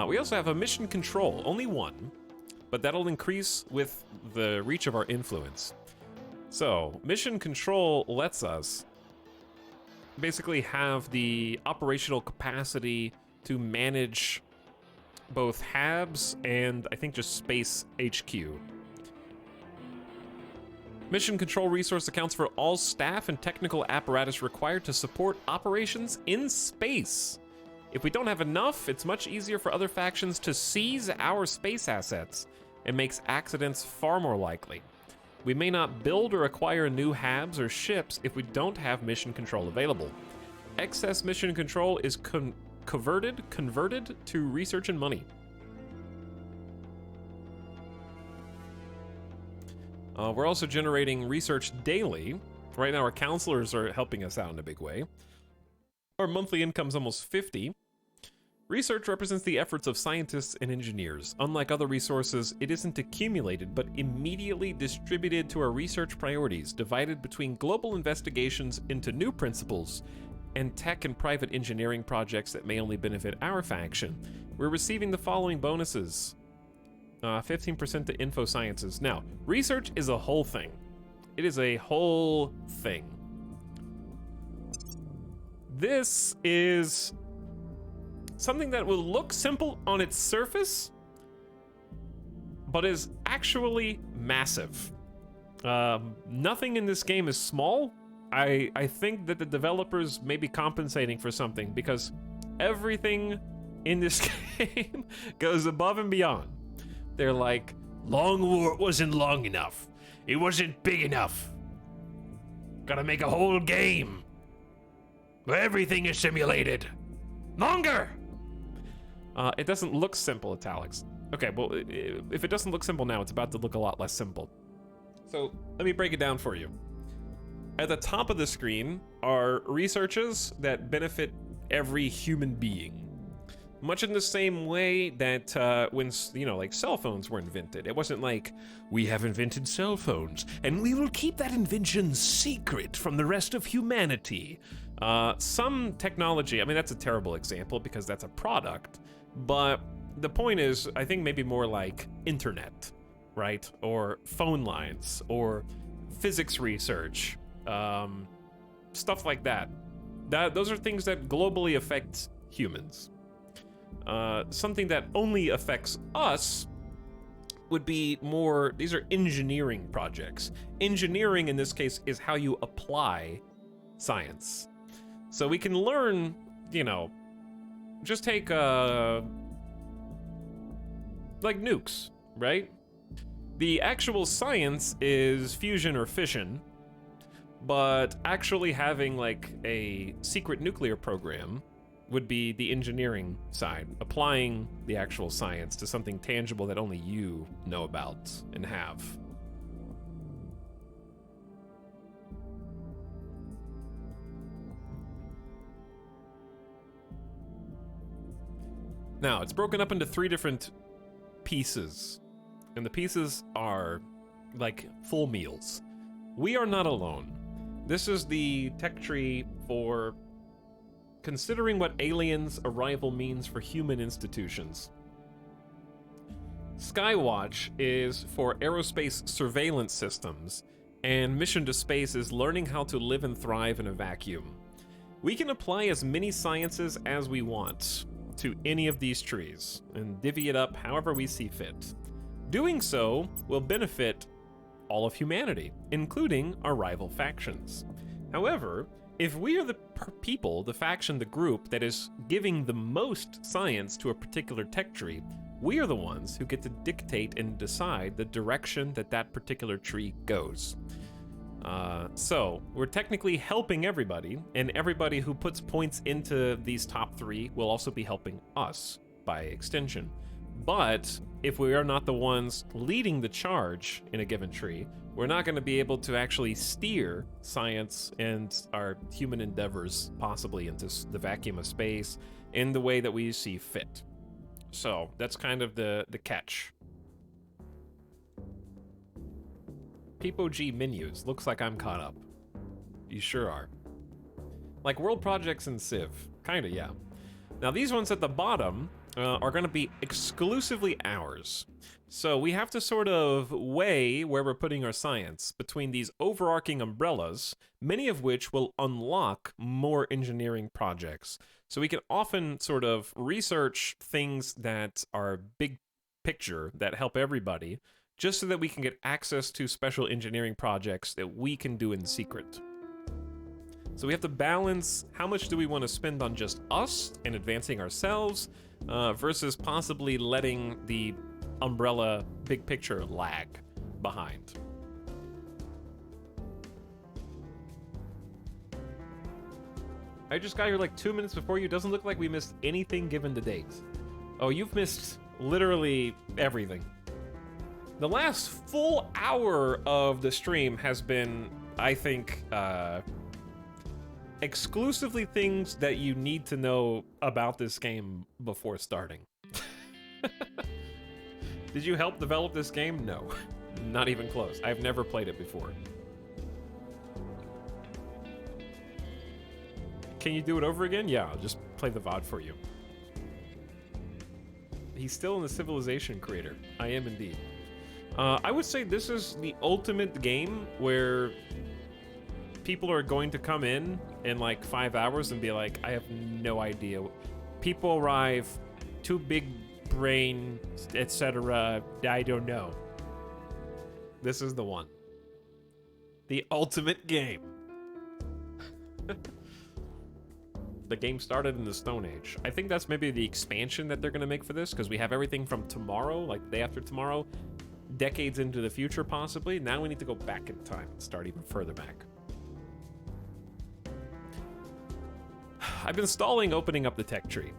We also have a mission control, only one, but that'll increase with the reach of our influence. So, mission control lets us basically have the operational capacity to manage both HABs and I think just space HQ. Mission control resource accounts for all staff and technical apparatus required to support operations in space. If we don't have enough, it's much easier for other factions to seize our space assets and makes accidents far more likely. We may not build or acquire new HABs or ships if we don't have mission control available. Excess mission control is converted to research and money. We're also generating research daily. Right now our counselors are helping us out in a big way. Our monthly income's almost 50. Research represents the efforts of scientists and engineers. Unlike other resources, it isn't accumulated, but immediately distributed to our research priorities, divided between global investigations into new principles and tech and private engineering projects that may only benefit our faction. We're receiving the following bonuses. 15% to info sciences. Now, research is a whole thing. It is a whole thing. This is something that will look simple on its surface, but is actually massive. Nothing in this game is small. I think that the developers may be compensating for something, because everything in this game goes above and beyond. They're like, Long War wasn't long enough. It wasn't big enough. Gotta make a whole game where everything is simulated. Longer! It doesn't look simple, Etalyx. Okay, well, if it doesn't look simple now, it's about to look a lot less simple. So, let me break it down for you. At the top of the screen are researches that benefit every human being. Much in the same way that when, like cell phones were invented. It wasn't like, we have invented cell phones, and we will keep that invention secret from the rest of humanity. Some technology, I mean, that's a terrible example because that's a product, but the point is, I think maybe more like internet, right? Or phone lines, or physics research, stuff like that. Those are things that globally affect humans. Something that only affects us would be more, these are engineering projects. Engineering in this case is how you apply science. So we can learn, just take like nukes, right? The actual science is fusion or fission, but actually having like a secret nuclear program would be the engineering side, applying the actual science to something tangible that only you know about and have. Now, it's broken up into 3 different pieces, and the pieces are like full meals. We are not alone. This is the tech tree for considering what aliens' arrival means for human institutions. Skywatch is for aerospace surveillance systems, and Mission to Space is learning how to live and thrive in a vacuum. We can apply as many sciences as we want to any of these trees, and divvy it up however we see fit. Doing so will benefit all of humanity, including our rival factions. However, if we are the people, the faction, the group that is giving the most science to a particular tech tree, we are the ones who get to dictate and decide the direction that that particular tree goes. So we're technically helping everybody, and everybody who puts points into these top 3 will also be helping us by extension. But if we are not the ones leading the charge in a given tree, we're not going to be able to actually steer science and our human endeavors possibly into the vacuum of space in the way that we see fit. So that's kind of the catch. Peepo G menus. Looks like I'm caught up. You sure are. Like world projects in Civ. Kinda, yeah. Now these ones at the bottom are going to be exclusively ours. So we have to sort of weigh where we're putting our science between these overarching umbrellas, many of which will unlock more engineering projects. So we can often sort of research things that are big picture, that help everybody, just so that we can get access to special engineering projects that we can do in secret. So we have to balance how much do we want to spend on just us and advancing ourselves versus possibly letting the umbrella big picture lag behind. I just got here like 2 minutes before you. Doesn't look like we missed anything given the date. Oh, you've missed literally everything. The last full hour of the stream has been, I think, exclusively things that you need to know about this game before starting. Did you help develop this game? No. Not even close. I've never played it before. Can you do it over again? Yeah, I'll just play the VOD for you. He's still in the Civilization creator. I am indeed. I would say this is the ultimate game where people are going to come in like 5 hours and be like, I have no idea. People arrive, too big brain, etc. I don't know. This is the one. The ultimate game. The game started in the Stone Age. I think that's maybe the expansion that they're going to make for this, because we have everything from tomorrow, like the day after tomorrow, decades into the future possibly. Now we need to go back in time and start even further back. I've been stalling opening up the tech tree.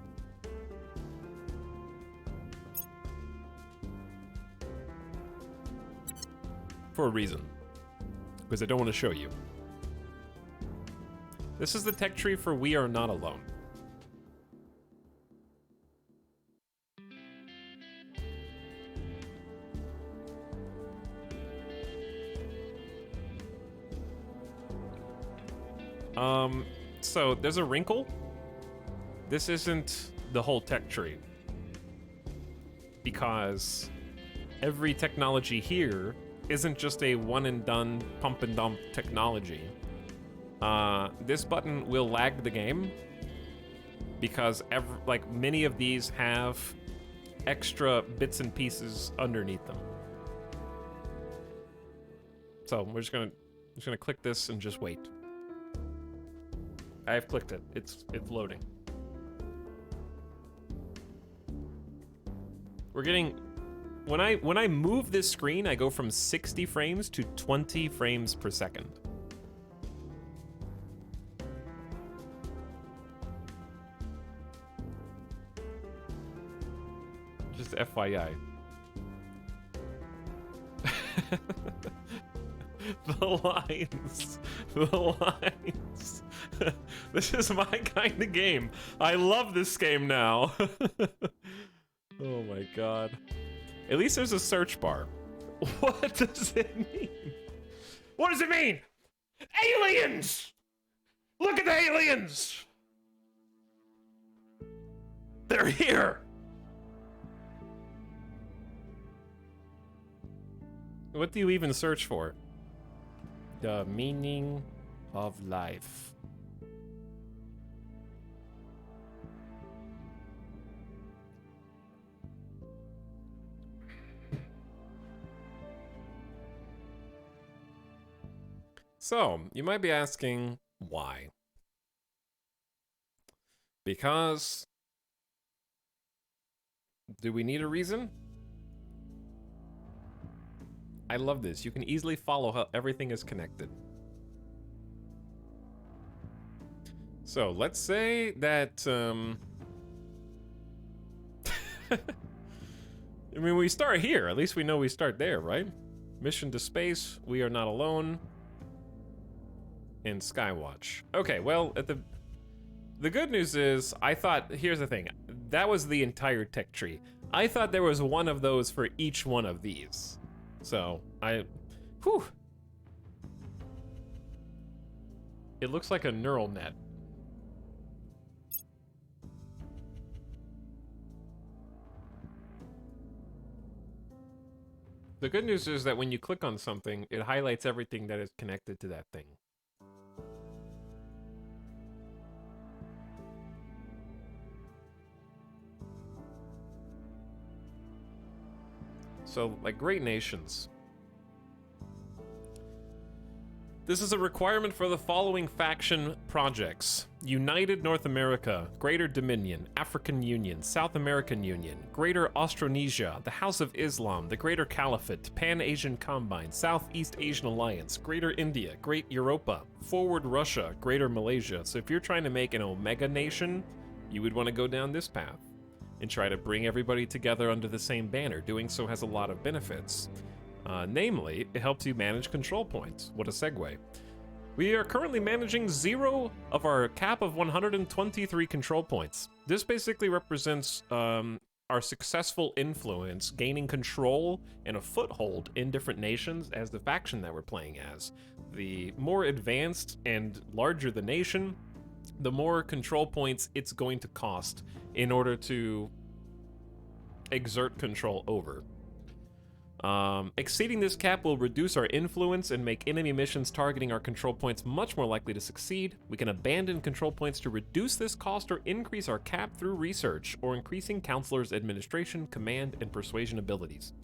For a reason. Because I don't want to show you. This is the tech tree for We Are Not Alone. So there's a wrinkle. This isn't the whole tech tree. Because every technology here isn't just a one and done pump and dump technology. This button will lag the game because many of these have extra bits and pieces underneath them. So we're just gonna click this and just wait. I have clicked it. It's loading. We're getting when I move this screen, I go from 60 frames to 20 frames per second. Just FYI. The lines. This is my kind of game. I love this game now. Oh my god. At least there's a search bar. What does it mean? What does it mean? Aliens! Look at the aliens! They're here! What do you even search for? The meaning of life. So, you might be asking, why? Because... do we need a reason? I love this. You can easily follow how everything is connected. So, let's say that, I mean, we start here. At least we know we start there, right? Mission to space, We Are Not Alone, and Skywatch. Okay, well, the good news is, I thought, here's the thing. That was the entire tech tree. I thought there was one of those for each one of these. So, whew. It looks like a neural net. The good news is that when you click on something, it highlights everything that is connected to that thing. So, like great nations. This is a requirement for the following faction projects: United North America, Greater Dominion, African Union, South American Union, Greater Austronesia, the House of Islam, the Greater Caliphate, Pan-Asian Combine, Southeast Asian Alliance, Greater India, Great Europa, Forward Russia, Greater Malaysia. So if you're trying to make an Omega nation, you would want to go down this path and try to bring everybody together under the same banner. Doing so has a lot of benefits. Namely, it helps you manage control points. What a segue. We are currently managing 0 of our cap of 123 control points. This basically represents our successful influence, gaining control and a foothold in different nations as the faction that we're playing as. The more advanced and larger the nation, the more control points it's going to cost in order to exert control over. Exceeding this cap will reduce our influence and make enemy missions targeting our control points much more likely to succeed. We can abandon control points to reduce this cost or increase our cap through research or increasing counselors' administration, command, and persuasion abilities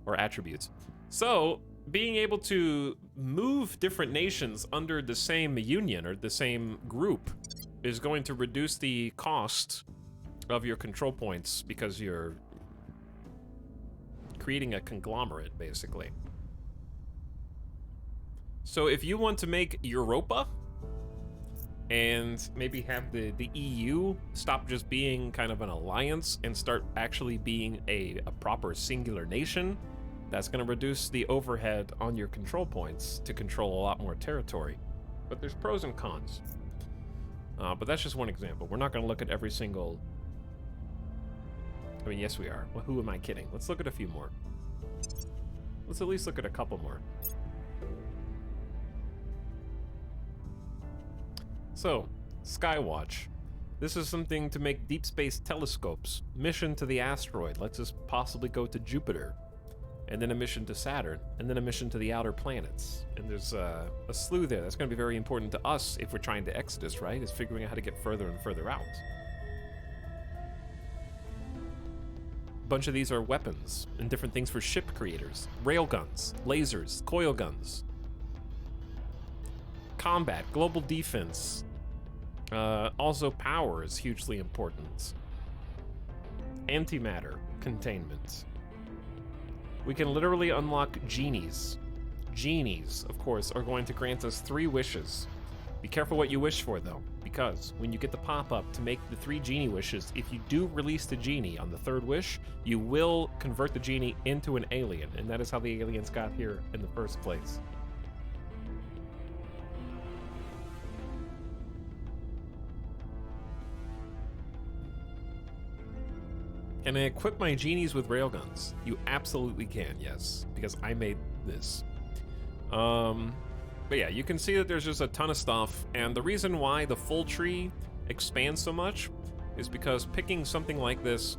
or attributes. So, being able to move different nations under the same union or the same group is going to reduce the cost of your control points because you're creating a conglomerate, basically. So if you want to make Europa and maybe have the EU stop just being kind of an alliance and start actually being a proper singular nation, that's going to reduce the overhead on your control points to control a lot more territory. But there's pros and cons. But that's just one example. We're not going to look at every single... I mean, yes, we are. Well, who am I kidding? Let's look at a few more. Let's at least look at a couple more. So, Skywatch. This is something to make deep space telescopes. Mission to the asteroid lets us possibly go to Jupiter. And then a mission to Saturn. And then a mission to the outer planets. And there's a slew there. That's going to be very important to us if we're trying to Exodus, right? Is figuring out how to get further and further out. Bunch of these are weapons and different things for ship creators. Railguns, lasers, coil guns. Combat, global defense. Also power is hugely important. Antimatter, containment. We can literally unlock genies. Genies, of course, are going to grant us 3 wishes. Be careful what you wish for, though, because when you get the pop-up to make the 3 genie wishes, if you do release the genie on the 3rd wish, you will convert the genie into an alien, and that is how the aliens got here in the first place. Can I equip my genies with railguns? You absolutely can, yes, because I made this. But yeah, you can see that there's just a ton of stuff, and the reason why the full tree expands so much is because picking something like this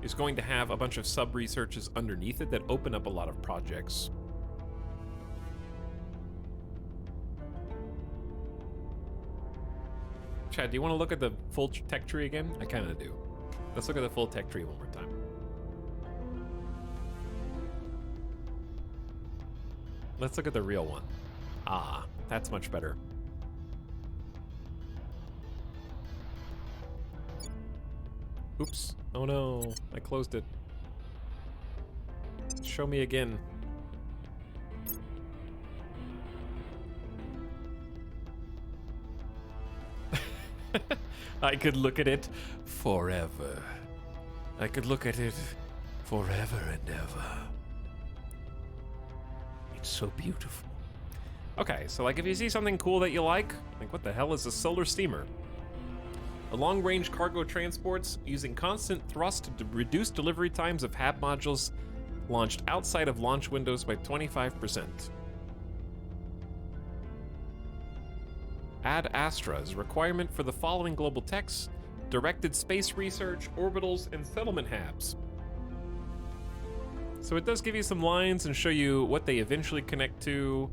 is going to have a bunch of sub-researches underneath it that open up a lot of projects. Chad, do you want to look at the full tech tree again? I kind of do. Let's look at the full tech tree one more time. Let's look at the real one. Ah, that's much better. Oops. Oh no, I closed it. Show me again. I could look at it forever. I could look at it forever and ever. So beautiful. Okay, so like if you see something cool that you like what the hell is a solar steamer? A long-range cargo transports using constant thrust to reduce delivery times of HAB modules launched outside of launch windows by 25%. Ad Astra's requirement for the following global techs: directed space research, orbitals, and settlement HABs. So it does give you some lines and show you what they eventually connect to.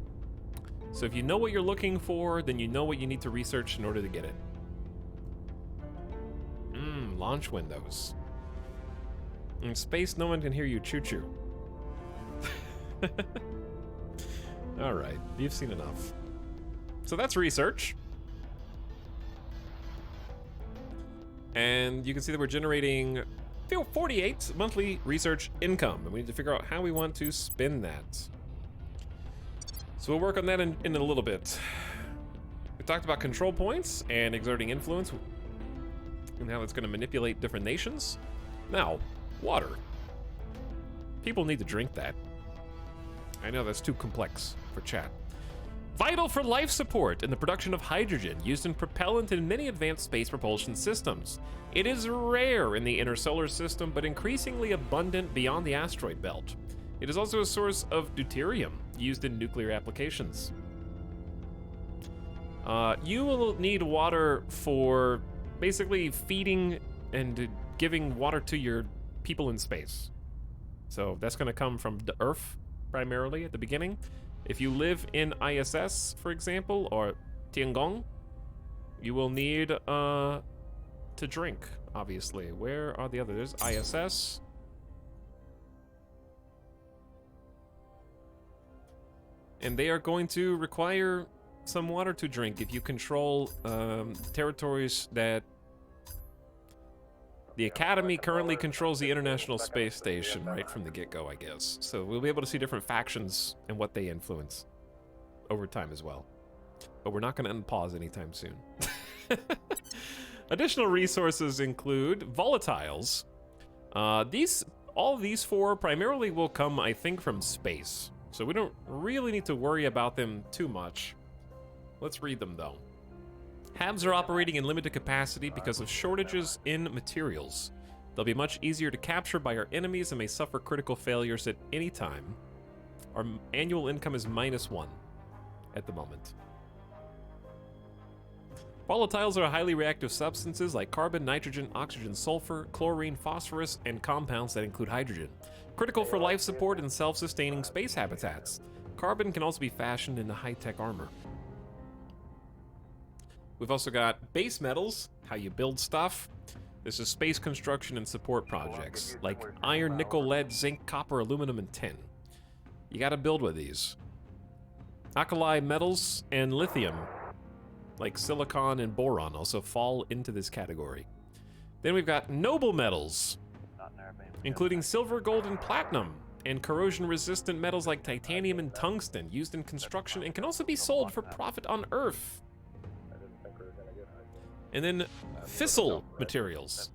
So if you know what you're looking for, then you know what you need to research in order to get it. Launch windows. In space, no one can hear you choo-choo. All right, you've seen enough. So that's research. And you can see that we're generating 48 monthly research income, and we need to figure out how we want to spend that. So we'll work on that in a little bit. We talked about control points and exerting influence and how it's going to manipulate different nations. Now, water. People need to drink that. I know that's too complex for chat. Vital for life support and the production of hydrogen, used in propellant in many advanced space propulsion systems. It is rare in the inner solar system, but increasingly abundant beyond the asteroid belt. It is also a source of deuterium, used in nuclear applications. You will need water for basically feeding and giving water to your people in space. So that's going to come from the Earth, primarily, at the beginning. If you live in ISS, for example, or Tiangong, you will need to drink, obviously. Where are the others? There's ISS. And they are going to require some water to drink if you control territories that... The Academy currently controls the International Space Station right from the get-go, I guess. So we'll be able to see different factions and what they influence over time as well. But we're not going to unpause anytime soon. Additional resources include volatiles. All of these four primarily will come, I think, from space. So we don't really need to worry about them too much. Let's read them, though. Habs are operating in limited capacity because of shortages in materials. They'll be much easier to capture by our enemies and may suffer critical failures at any time. Our annual income is -1 at the moment. Volatiles are highly reactive substances like carbon, nitrogen, oxygen, sulfur, chlorine, phosphorus, and compounds that include hydrogen. Critical for life support and self-sustaining space habitats. Carbon can also be fashioned into high-tech armor. We've also got base metals, how you build stuff. This is space construction and support projects, like iron, nickel, lead, zinc, copper, aluminum, and tin. You gotta build with these. Alkali metals and lithium, like silicon and boron, also fall into this category. Then we've got noble metals, including silver, gold, and platinum, and corrosion-resistant metals like titanium and tungsten, used in construction and can also be sold for profit on Earth. And then fissile materials,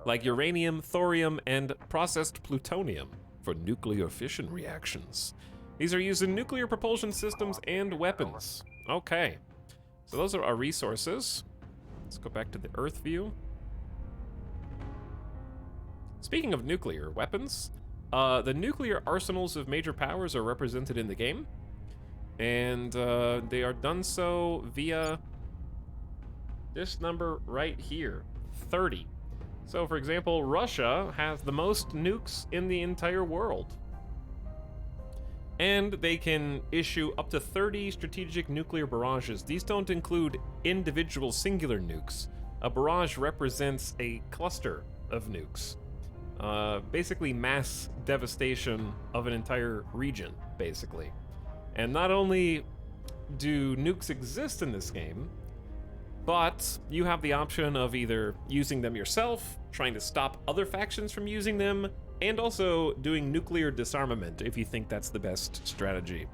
like uranium, thorium, and processed plutonium for nuclear fission reactions. These are used in nuclear propulsion systems and weapons. Okay, so those are our resources. Let's go back to the Earth view. Speaking of nuclear weapons, the nuclear arsenals of major powers are represented in the game, and they are done so via this number right here, 30. So, for example, Russia has the most nukes in the entire world. And they can issue up to 30 strategic nuclear barrages. These don't include individual singular nukes. A barrage represents a cluster of nukes. Basically mass devastation of an entire region, basically. And not only do nukes exist in this game, but you have the option of either using them yourself, trying to stop other factions from using them, and also doing nuclear disarmament if you think that's the best strategy.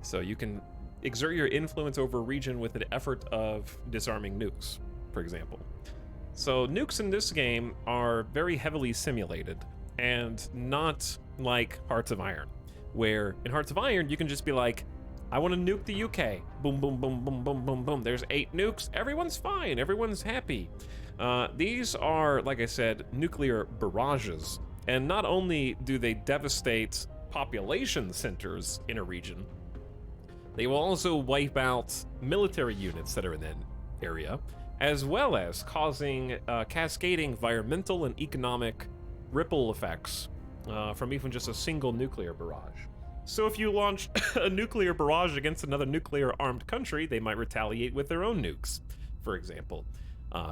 So you can exert your influence over a region with an effort of disarming nukes, for example. So nukes in this game are very heavily simulated, and not like Hearts of Iron, where in Hearts of Iron you can just be like, I want to nuke the UK. Boom, boom, boom, boom, boom, boom, boom. There's 8 nukes. Everyone's fine. Everyone's happy. These are, like I said, nuclear barrages. And not only do they devastate population centers in a region, they will also wipe out military units that are in that area, as well as causing cascading environmental and economic ripple effects from even just a single nuclear barrage. So if you launch a nuclear barrage against another nuclear-armed country, they might retaliate with their own nukes, for example.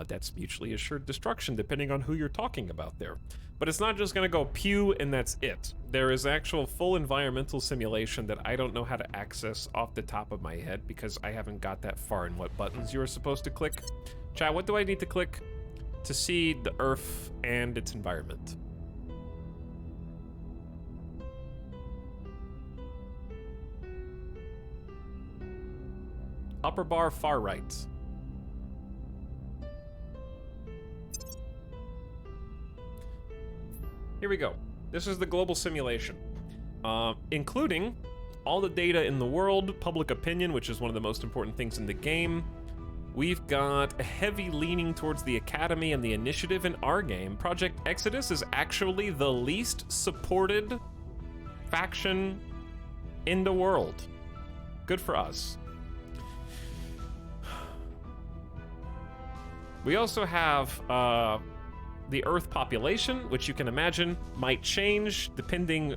That's mutually assured destruction, depending on who you're talking about there. But it's not just gonna go pew and that's it. There is actual full environmental simulation that I don't know how to access off the top of my head because I haven't got that far in what buttons you are supposed to click. Chat, what do I need to click to see the Earth and its environment? Upper bar, far right. Here we go. This is the global simulation, including all the data in the world, public opinion, which is one of the most important things in the game. We've got a heavy leaning towards the Academy and the Initiative in our game. Project Exodus is actually the least supported faction in the world. Good for us. We also have the Earth population, which you can imagine might change depending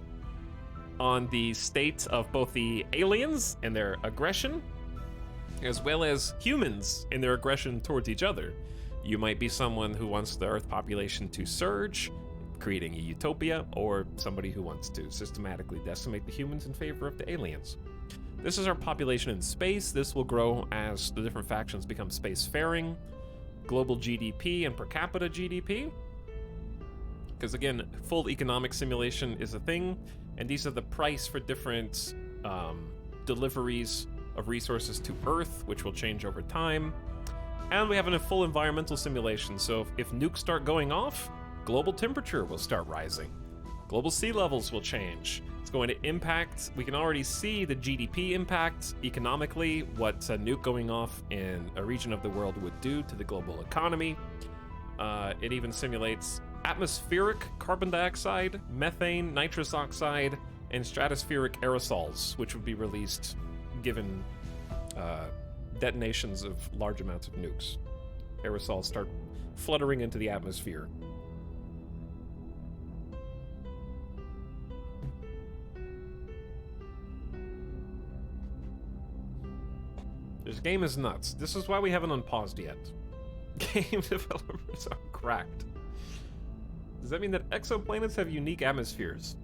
on the state of both the aliens and their aggression, as well as humans and their aggression towards each other. You might be someone who wants the Earth population to surge, creating a utopia, or somebody who wants to systematically decimate the humans in favor of the aliens. This is our population in space. This will grow as the different factions become spacefaring. Global GDP and per capita GDP. Because again, full economic simulation is a thing, and these are the price for different deliveries of resources to Earth, which will change over time. And we have a full environmental simulation, so if nukes start going off, global temperature will start rising. Global sea levels will change. It's going to impact, we can already see the GDP impact economically, what a nuke going off in a region of the world would do to the global economy. It even simulates atmospheric carbon dioxide, methane, nitrous oxide, and stratospheric aerosols, which would be released given detonations of large amounts of nukes. Aerosols start fluttering into the atmosphere. This game is nuts. This is why we haven't unpaused yet. Game developers are cracked. Does that mean that exoplanets have unique atmospheres?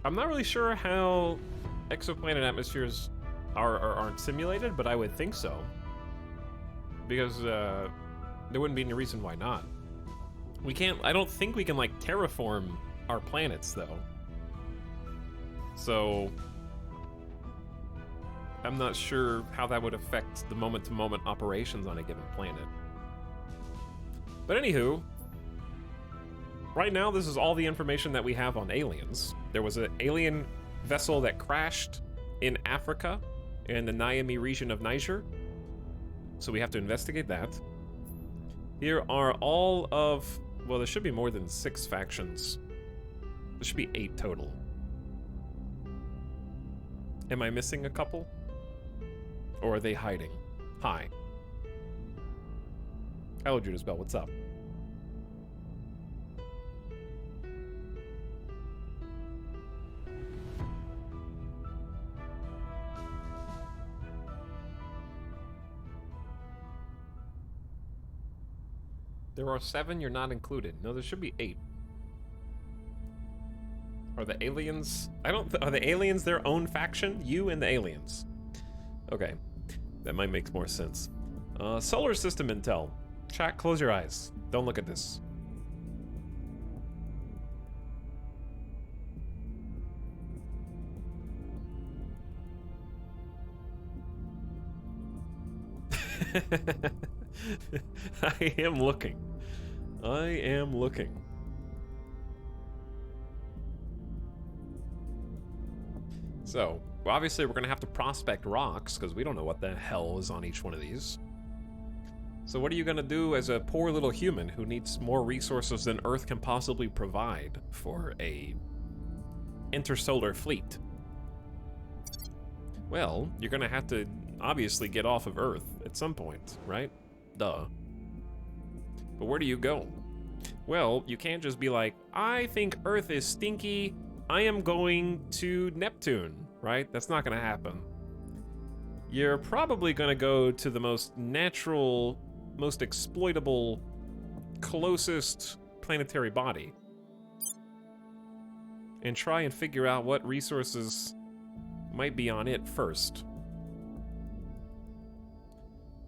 I'm not really sure how exoplanet atmospheres aren't simulated, but I would think so. Because there wouldn't be any reason why not. We can't, I don't think we can like terraform our planets though. So I'm not sure how that would affect the moment-to-moment operations on a given planet. But anywho, right now this is all the information that we have on aliens. There was an alien vessel that crashed in Africa, in the Niamey region of Niger. So we have to investigate that. Here are all of, well, there should be more than 6 factions. There should be 8 total. Am I missing a couple? Or are they hiding? Hi. Hello, Judas Bell, what's up? There are 7, you're not included. No, there should be 8. Are the aliens... are the aliens their own faction? You and the aliens. Okay. That might make more sense. Solar system intel. Chat, close your eyes. Don't look at this. I am looking. I am looking. So, well, obviously we're gonna have to prospect rocks, because we don't know what the hell is on each one of these. So what are you gonna do as a poor little human who needs more resources than Earth can possibly provide for a intersolar fleet? Well, you're gonna have to obviously get off of Earth at some point, right? Duh. But where do you go? Well, you can't just be like, I think Earth is stinky, I am going to Neptune, right? That's not gonna happen. You're probably gonna go to the most natural, most exploitable, closest planetary body and try and figure out what resources might be on it first.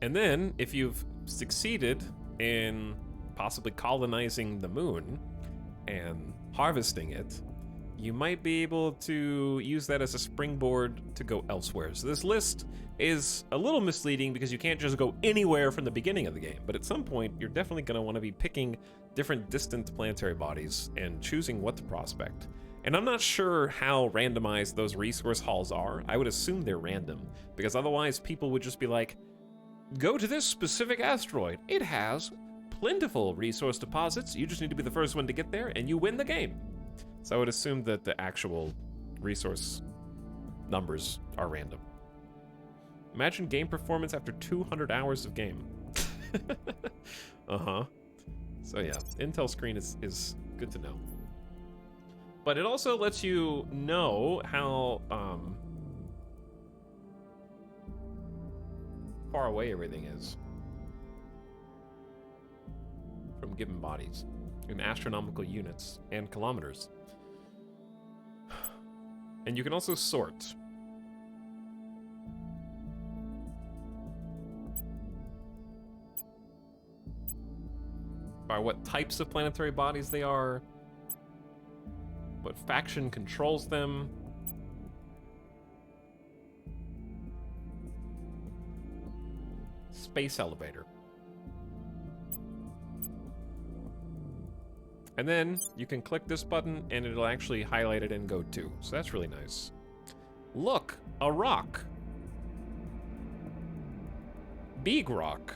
And then, if you've succeeded in possibly colonizing the moon and harvesting it, you might be able to use that as a springboard to go elsewhere. So this list is a little misleading because you can't just go anywhere from the beginning of the game, but at some point you're definitely going to want to be picking different distant planetary bodies and choosing what to prospect. And I'm not sure how randomized those resource halls are. I would assume they're random, because otherwise people would just be like, go to this specific asteroid. It has plentiful resource deposits. You just need to be the first one to get there, and you win the game. So I would assume that the actual resource numbers are random. Imagine game performance after 200 hours of game. Uh-huh. So yeah, Intel screen is good to know. But it also lets you know how far away everything is from given bodies in astronomical units and kilometers. And you can also sort. By what types of planetary bodies they are, what faction controls them. Space elevator. And then you can click this button and it'll actually highlight it and go to. So that's really nice. Look, a rock. Big rock.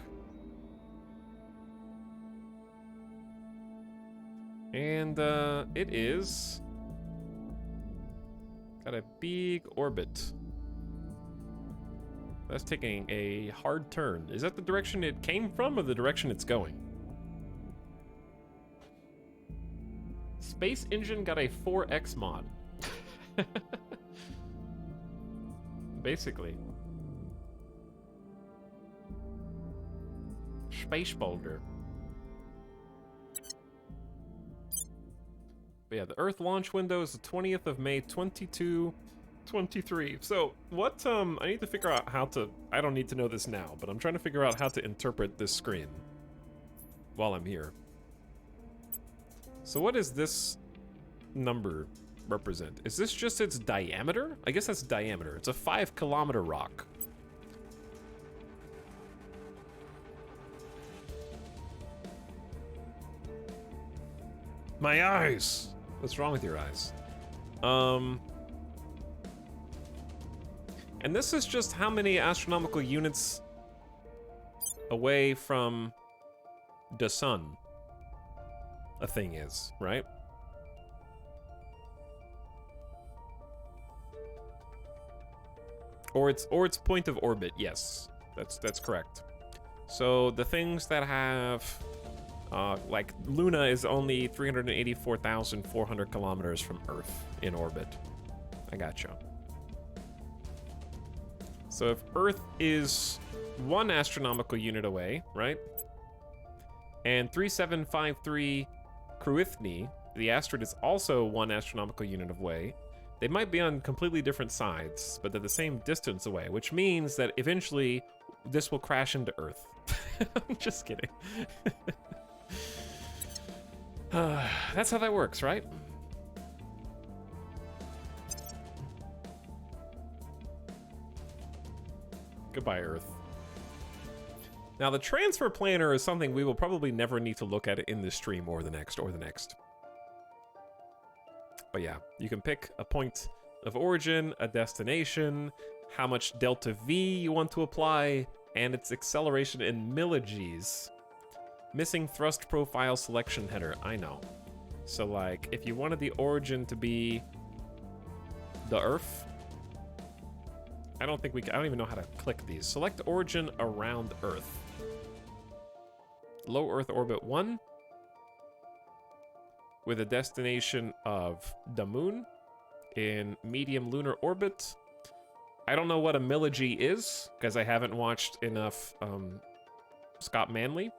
And it is got a big orbit. That's taking a hard turn. Is that the direction it came from or the direction it's going? Space engine got a 4x mod. Basically. Space boulder. But yeah, the Earth launch window is the 20th of May, 2223. So, what, I need to figure out how to, I don't need to know this now, but I'm trying to figure out how to interpret this screen while I'm here. So what does this number represent? Is this just its diameter? I guess that's diameter. It's a 5-kilometer rock. My eyes! What's wrong with your eyes? And this is just how many astronomical units away from the sun a thing is, right? Or its point of orbit, yes. That's correct. So the things that have like Luna is only 384,400 kilometers from Earth in orbit. I gotcha. So if Earth is 1 astronomical unit away, right? And 3753 Creat, the asteroid, is also 1 astronomical unit away. They might be on completely different sides, but they're the same distance away, which means that eventually this will crash into Earth. I'm just kidding. That's how that works, right? Goodbye, Earth. Now, the transfer planner is something we will probably never need to look at in this stream or the next or the next. But yeah, you can pick a point of origin, a destination, how much delta V you want to apply, and its acceleration in millig's. Missing thrust profile selection header, I know. So like, if you wanted the origin to be the Earth, I don't even know how to click these. Select origin around Earth. Low Earth orbit 1. With a destination of the moon in medium lunar orbit. I don't know what a millig's is, because I haven't watched enough Scott Manley.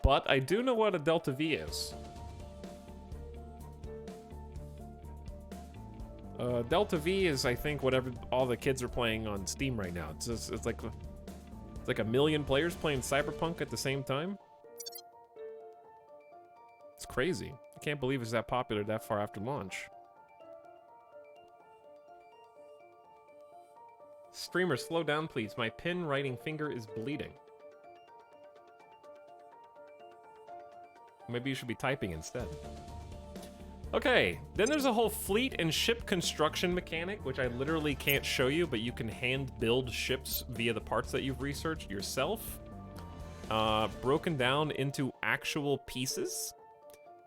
But I do know what a delta V is. Delta V is, I think, whatever all the kids are playing on Steam right now. It's like 1 million players playing Cyberpunk at the same time. It's crazy. I can't believe it's that popular that far after launch. Streamer, slow down, please. My pen writing finger is bleeding. Maybe you should be typing instead. Okay, then there's a whole fleet and ship construction mechanic, which I literally can't show you, but you can hand build ships via the parts that you've researched yourself. Broken down into actual pieces.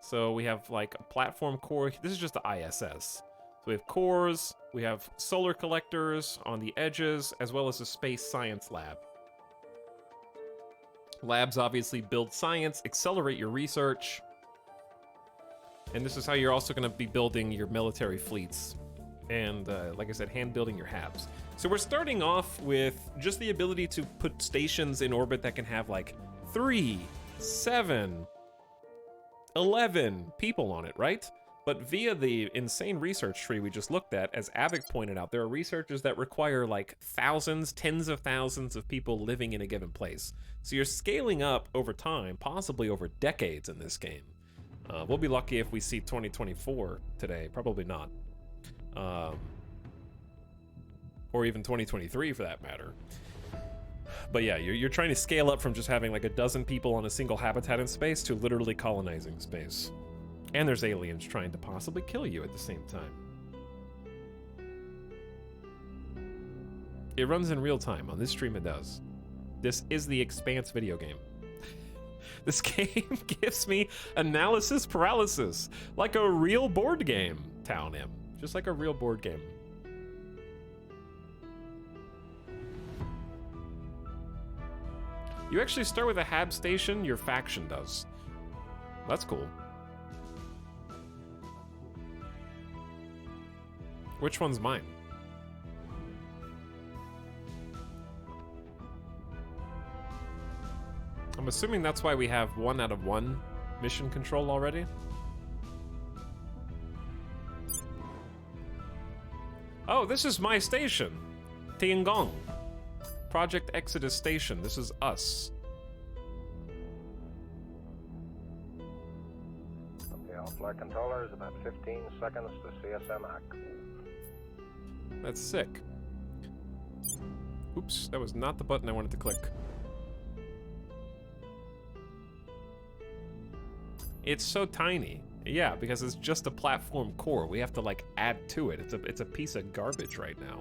So we have like a platform core. This is just the ISS. So we have cores, we have solar collectors on the edges, as well as a space science lab. Labs obviously build science, accelerate your research. And this is how you're also going to be building your military fleets. And like I said, hand building your HABs. So we're starting off with just the ability to put stations in orbit that can have like 3, 7, 11 people on it, right? But via the insane research tree we just looked at, as Avic pointed out, there are researchers that require like thousands, tens of thousands of people living in a given place. So you're scaling up over time, possibly over decades in this game. We'll be lucky if we see 2024 today, probably not. Or even 2023 for that matter. But yeah, you're trying to scale up from just having like a dozen people on a single habitat in space to literally colonizing space. And there's aliens trying to possibly kill you at the same time. It runs in real time. On this stream it does. This is the Expanse video game. This game gives me analysis paralysis, like a real board game, Town M. Just like a real board game. You actually start with a HAB station, your faction does. That's cool. Which one's mine? I'm assuming that's why we have 1 out of 1 mission control already. Oh, this is my station. Tiangong. Project Exodus Station. This is us. Okay, all flight controllers, about 15 seconds to CSMAC. That's sick. Oops, that was not the button I wanted to click. It's so tiny. Yeah, because it's just a platform core. We have to like add to it. It's a piece of garbage right now.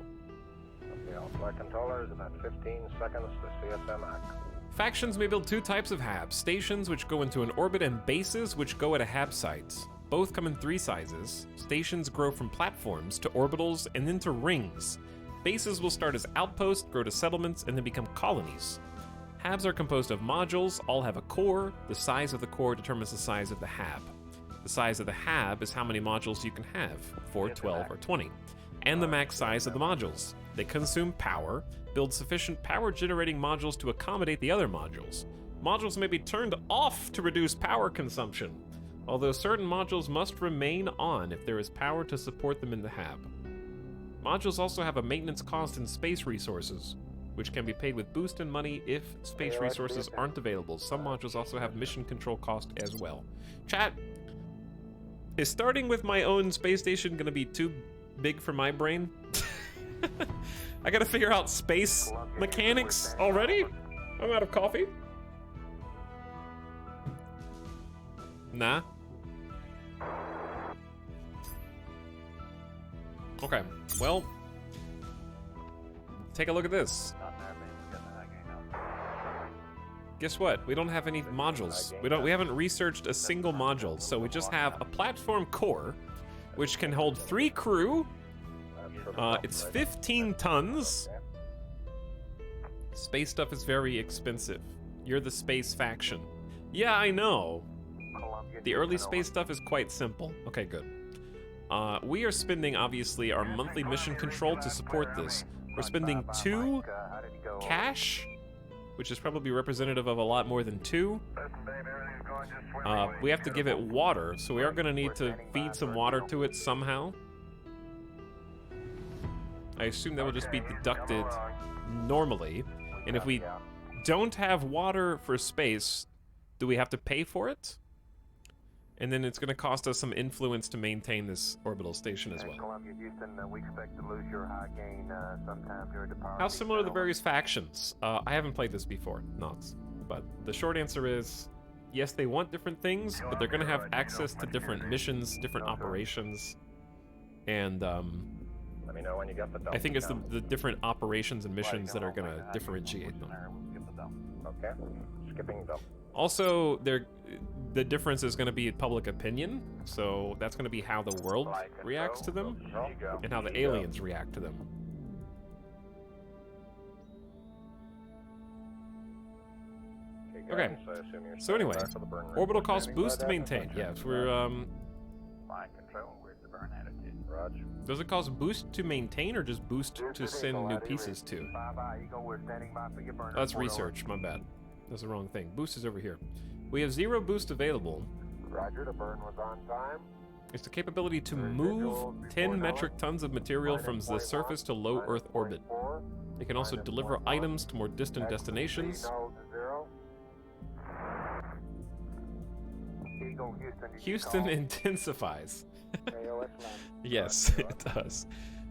Okay, all flight controllers, about 15 seconds to CSMAC. Factions may build 2 types of HABs. Stations, which go into an orbit, and bases, which go at a HAB site. Both come in 3 sizes. Stations grow from platforms to orbitals and then to rings. Bases will start as outposts, grow to settlements, and then become colonies. HABs are composed of modules, all have a core. The size of the core determines the size of the HAB. The size of the HAB is how many modules you can have, 4, 12, or 20, and the max size of the modules. They consume power, build sufficient power-generating modules to accommodate the other modules. Modules may be turned off to reduce power consumption, although certain modules must remain on if there is power to support them in the HAB. Modules also have a maintenance cost in space resources, which can be paid with boost and money if space resources aren't available. Some modules also have mission control cost as well. Chat, is starting with my own space station gonna be too big for my brain? I gotta figure out space mechanics already? I'm out of coffee. Nah. Okay, well, take a look at this. Guess what? We don't have any modules. We haven't researched a single module, so we just have a platform core, which can hold 3 crew. It's 15 tons. Space stuff is very expensive. You're the space faction. Yeah, I know. The early space stuff is quite simple. Okay, good. We are spending, obviously, our monthly mission control to support this. We're spending 2 cash, which is probably representative of a lot more than 2. We have to give it water, so we are going to need to feed some water to it somehow. I assume that will just be deducted normally. And if we don't have water for space, do we have to pay for it? And then it's going to cost us some influence to maintain this orbital station as well. How similar are the various factions? I haven't played this before, not. But the short answer is, yes, they want different things, but they're gonna have access to different missions, different operations, and Let me know when you get the dump. I think it's the different operations and missions that are gonna differentiate them. Okay, skipping dump. Also, the difference is going to be public opinion, so that's going to be how the world reacts to them and how the aliens react to them. Okay, so anyway, orbital cost boost to maintain. Yes, we're, Fine control, where's the burn attitude? Roger. does it cost boost to maintain or just boost to send new pieces to? Oh, that's research, my bad. That's the wrong thing. Boost is over here. We have 0 boost available. Roger, the burn was on time. It's the capability to move 10 metric tons of material from the surface to low Earth orbit. It can also deliver items to more distant destinations. Houston intensifies. Yes, it does.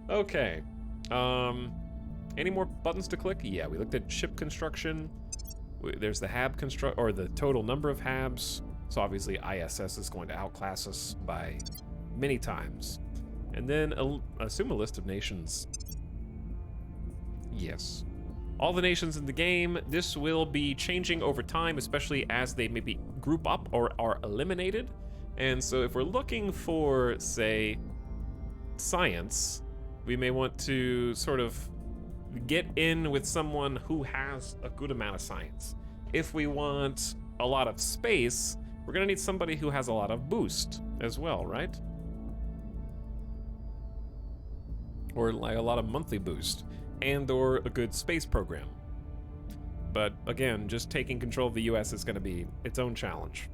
Okay. Any more buttons to click? Yeah, we looked at ship construction. There's the HAB construct, or the total number of HABs. So obviously ISS is going to outclass us by many times. And then assume a list of nations. Yes. All the nations in the game. This will be changing over time, especially as they maybe group up or are eliminated. And so if we're looking for, say, science, we may want to sort of get in with someone who has a good amount of science. If we want a lot of space, we're gonna need somebody who has a lot of boost as well, right? Or like a lot of monthly boost, and or a good space program. But again, just taking control of the US is gonna be its own challenge.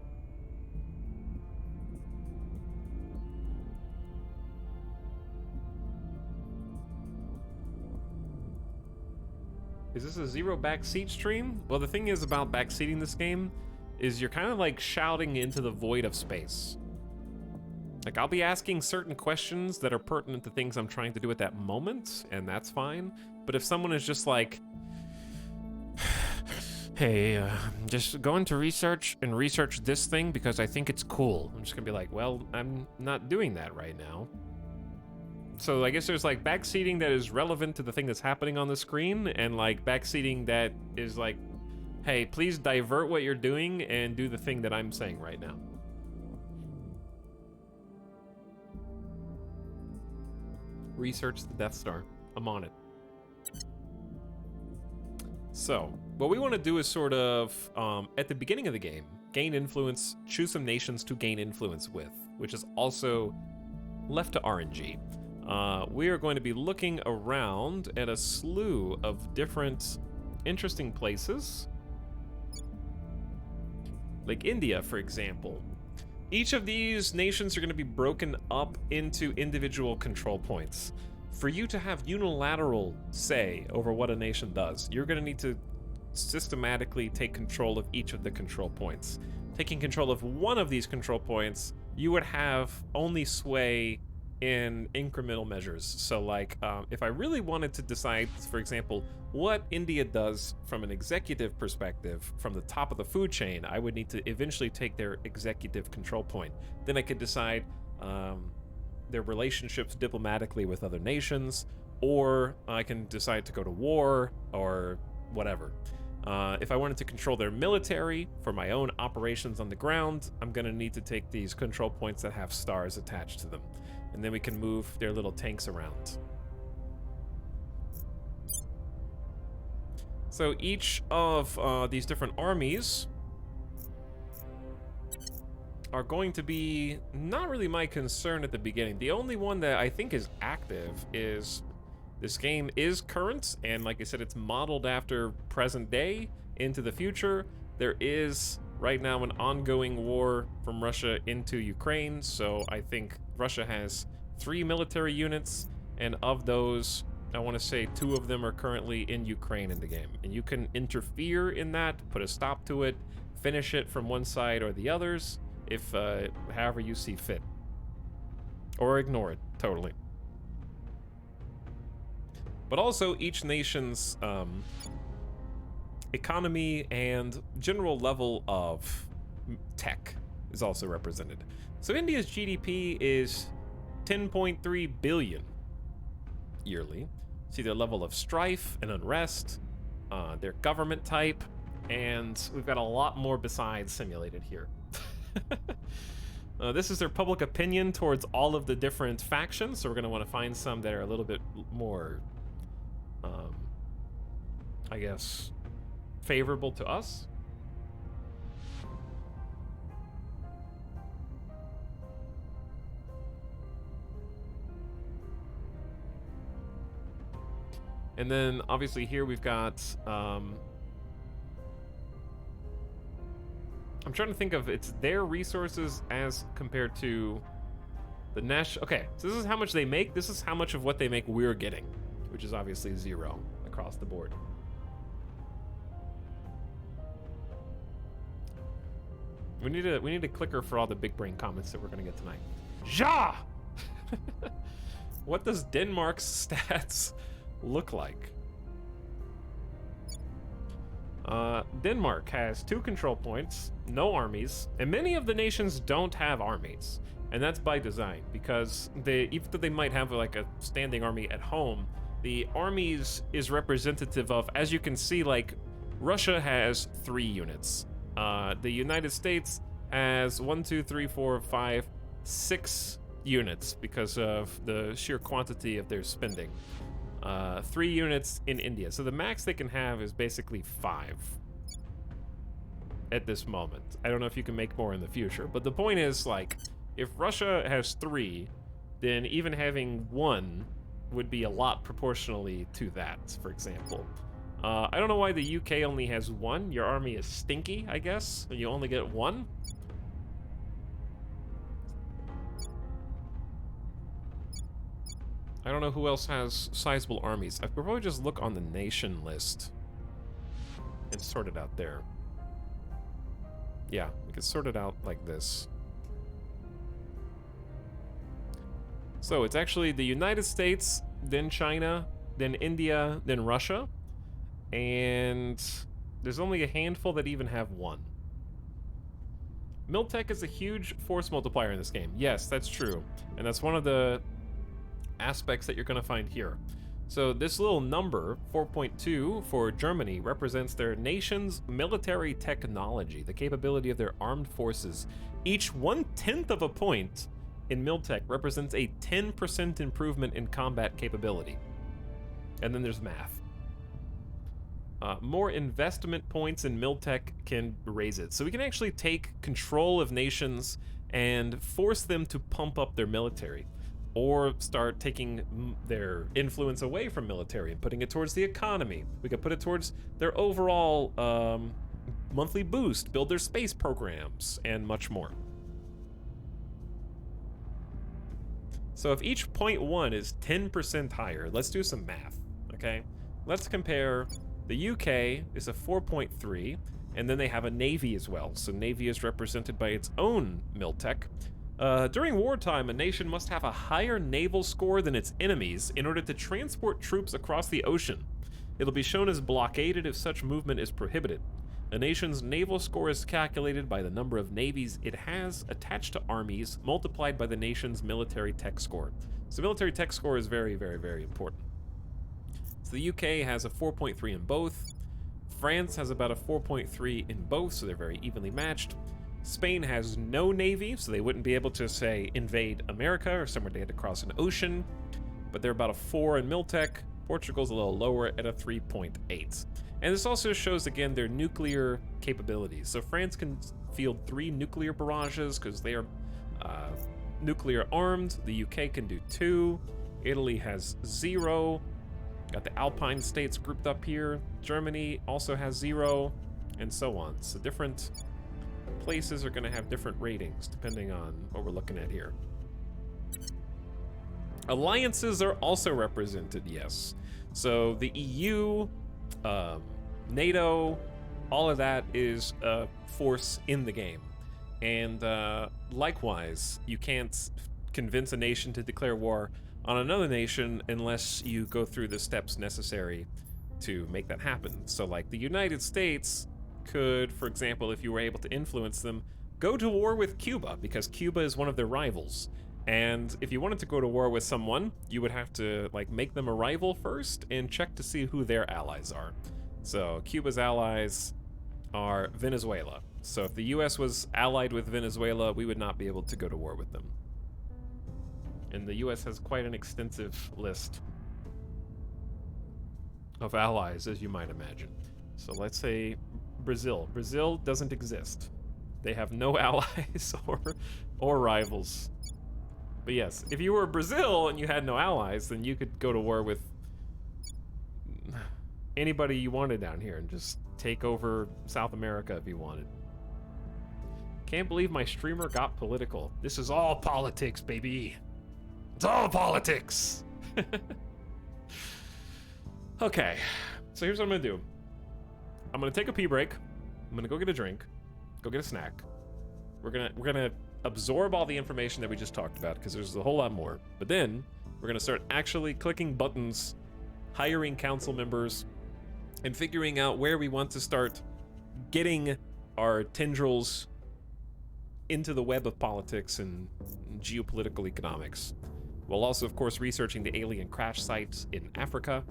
Is this a 0 backseat stream? Well, the thing is about backseating this game is you're kind of like shouting into the void of space. Like, I'll be asking certain questions that are pertinent to things I'm trying to do at that moment, and that's fine. But if someone is just like, hey, just going to research this thing because I think it's cool. I'm just gonna be like, well, I'm not doing that right now. So I guess there's like backseating that is relevant to the thing that's happening on the screen, and like backseating that is like, hey, please divert what you're doing and do the thing that I'm saying right now. Research the Death Star. I'm on it. So, what we want to do is sort of, at the beginning of the game, gain influence, choose some nations to gain influence with, which is also left to RNG. We are going to be looking around at a slew of different interesting places. Like India, for example. Each of these nations are going to be broken up into individual control points. For you to have unilateral say over what a nation does, you're going to need to systematically take control of each of the control points. Taking control of one of these control points, you would have only sway in incremental measures. So like, if I really wanted to decide, for example, what India does from an executive perspective, from the top of the food chain, I would need to eventually take their executive control point. Then I could decide their relationships diplomatically with other nations, or I can decide to go to war, or whatever. If I wanted to control their military for my own operations on the ground, I'm gonna need to take these control points that have stars attached to them. And then we can move their little tanks around. So each of these different armies are going to be not really my concern at the beginning. The only one that I think is active is this game is current, and like I said, it's modeled after present day into the future. There is right now an ongoing war from Russia into Ukraine, so I think Russia has 3 military units, and of those, I want to say 2 of them are currently in Ukraine in the game. And you can interfere in that, put a stop to it, finish it from one side or the others, if however you see fit. Or ignore it, totally. But also, each nation's economy and general level of tech is also represented. So India's GDP is 10.3 billion yearly. See their level of strife and unrest, their government type, and we've got a lot more besides simulated here. This is their public opinion towards all of the different factions, so we're going to want to find some that are a little bit more, I guess, favorable to us. And then, obviously, here we've got, I'm trying to think of, it's their resources as compared to the national. Okay, so this is how much they make. This is how much of what they make we're getting, which is obviously 0 across the board. We need a clicker for all the big brain comments that we're gonna get tonight. Ja! What does Denmark's stats look like? Denmark has 2 control points, no armies, and many of the nations don't have armies. And that's by design, because even though they might have like a standing army at home, the armies is representative of, as you can see, like Russia has 3 units. The United States has 1, 2, 3, 4, 5, 6 units because of the sheer quantity of their spending. 3 units in India. So the max they can have is basically 5 at this moment. I don't know if you can make more in the future, but the point is, like, if Russia has 3, then even having 1 would be a lot proportionally to that, for example. I don't know why the UK only has 1. Your army is stinky, I guess, and you only get 1. I don't know who else has sizable armies. I could probably just look on the nation list and sort it out there. Yeah, we could sort it out like this. So it's actually the United States, then China, then India, then Russia. And there's only a handful that even have 1. Miltech is a huge force multiplier in this game. Yes, that's true. And that's one of the aspects that you're going to find here. So this little number, 4.2 for Germany, represents their nation's military technology, the capability of their armed forces. Each 1/10 of a point in Miltech represents a 10% improvement in combat capability. And then there's math. More investment points in Miltech can raise it. So we can actually take control of nations and force them to pump up their military, or start taking their influence away from military and putting it towards the economy. We could put it towards their overall monthly boost, build their space programs, and much more. So if each 0.1 is 10% higher, let's do some math, okay? Let's compare. The UK is a 4.3, and then they have a navy as well. So navy is represented by its own Miltech. During wartime, a nation must have a higher naval score than its enemies in order to transport troops across the ocean. It'll be shown as blockaded if such movement is prohibited. A nation's naval score is calculated by the number of navies it has attached to armies, multiplied by the nation's military tech score. So military tech score is very, very, very important. So the UK has a 4.3 in both. France has about a 4.3 in both, so they're very evenly matched. Spain has no navy, so they wouldn't be able to, say, invade America or somewhere they had to cross an ocean, but they're about a 4 in Miltech. Portugal's a little lower at a 3.8. And this also shows, again, their nuclear capabilities. So France can field 3 nuclear barrages because they are nuclear armed. The UK can do 2. Italy has 0. Got the Alpine states grouped up here. Germany also has 0, and so on. So different places are going to have different ratings depending on what we're looking at here. Alliances are also represented, yes. So the EU, NATO, all of that is a force in the game. And likewise, you can't convince a nation to declare war on another nation unless you go through the steps necessary to make that happen. So like the United States could, for example, if you were able to influence them, go to war with Cuba, because Cuba is one of their rivals. And if you wanted to go to war with someone, you would have to like make them a rival first and check to see who their allies are. So Cuba's allies are Venezuela. So if the US was allied with Venezuela, we would not be able to go to war with them. And the US has quite an extensive list of allies, as you might imagine. So let's say Brazil. Brazil doesn't exist. They have no allies or rivals. But yes, if you were Brazil and you had no allies, then you could go to war with anybody you wanted down here and just take over South America if you wanted. Can't believe my streamer got political. This is all politics, baby. It's all politics. Okay, so here's what I'm gonna do. I'm gonna take a pee break. I'm gonna go get a drink, go get a snack. We're gonna absorb all the information that we just talked about, because there's a whole lot more. But then we're gonna start actually clicking buttons, hiring council members, and figuring out where we want to start getting our tendrils into the web of politics and geopolitical economics. While also, of course, researching the alien crash sites in Africa.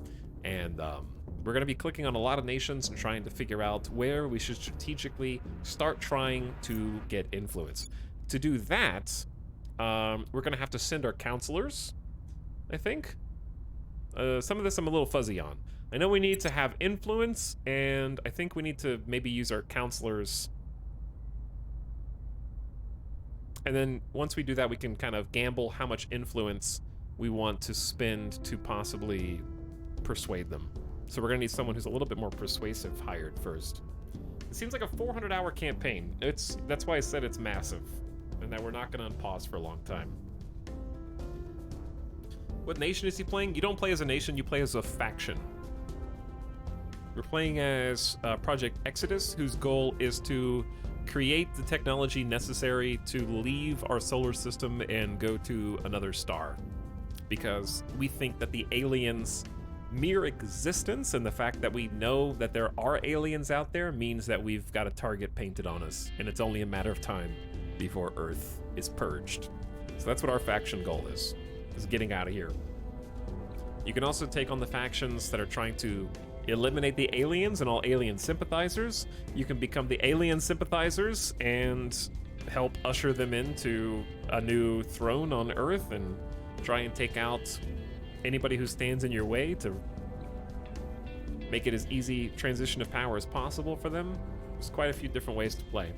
And we're going to be clicking on a lot of nations and trying to figure out where we should strategically start trying to get influence. To do that, we're going to have to send our counselors, I think. Some of this I'm a little fuzzy on. I know we need to have influence, and I think we need to maybe use our counselors. And then once we do that, we can kind of gamble how much influence we want to spend to possibly persuade them. So we're gonna need someone who's a little bit more persuasive hired first. It seems like a 400-hour campaign. That's why I said it's massive, and that we're not gonna unpause for a long time. What nation is he playing? You don't play as a nation, you play as a faction. We're playing as Project Exodus, whose goal is to create the technology necessary to leave our solar system and go to another star. Because we think that the aliens' mere existence and the fact that we know that there are aliens out there means that we've got a target painted on us, and it's only a matter of time before Earth is purged. So that's what our faction goal is getting out of here. You can also take on the factions that are trying to eliminate the aliens and all alien sympathizers. You can become the alien sympathizers and help usher them into a new throne on Earth and try and take out anybody who stands in your way to make it as easy transition of power as possible for them. There's quite a few different ways to play.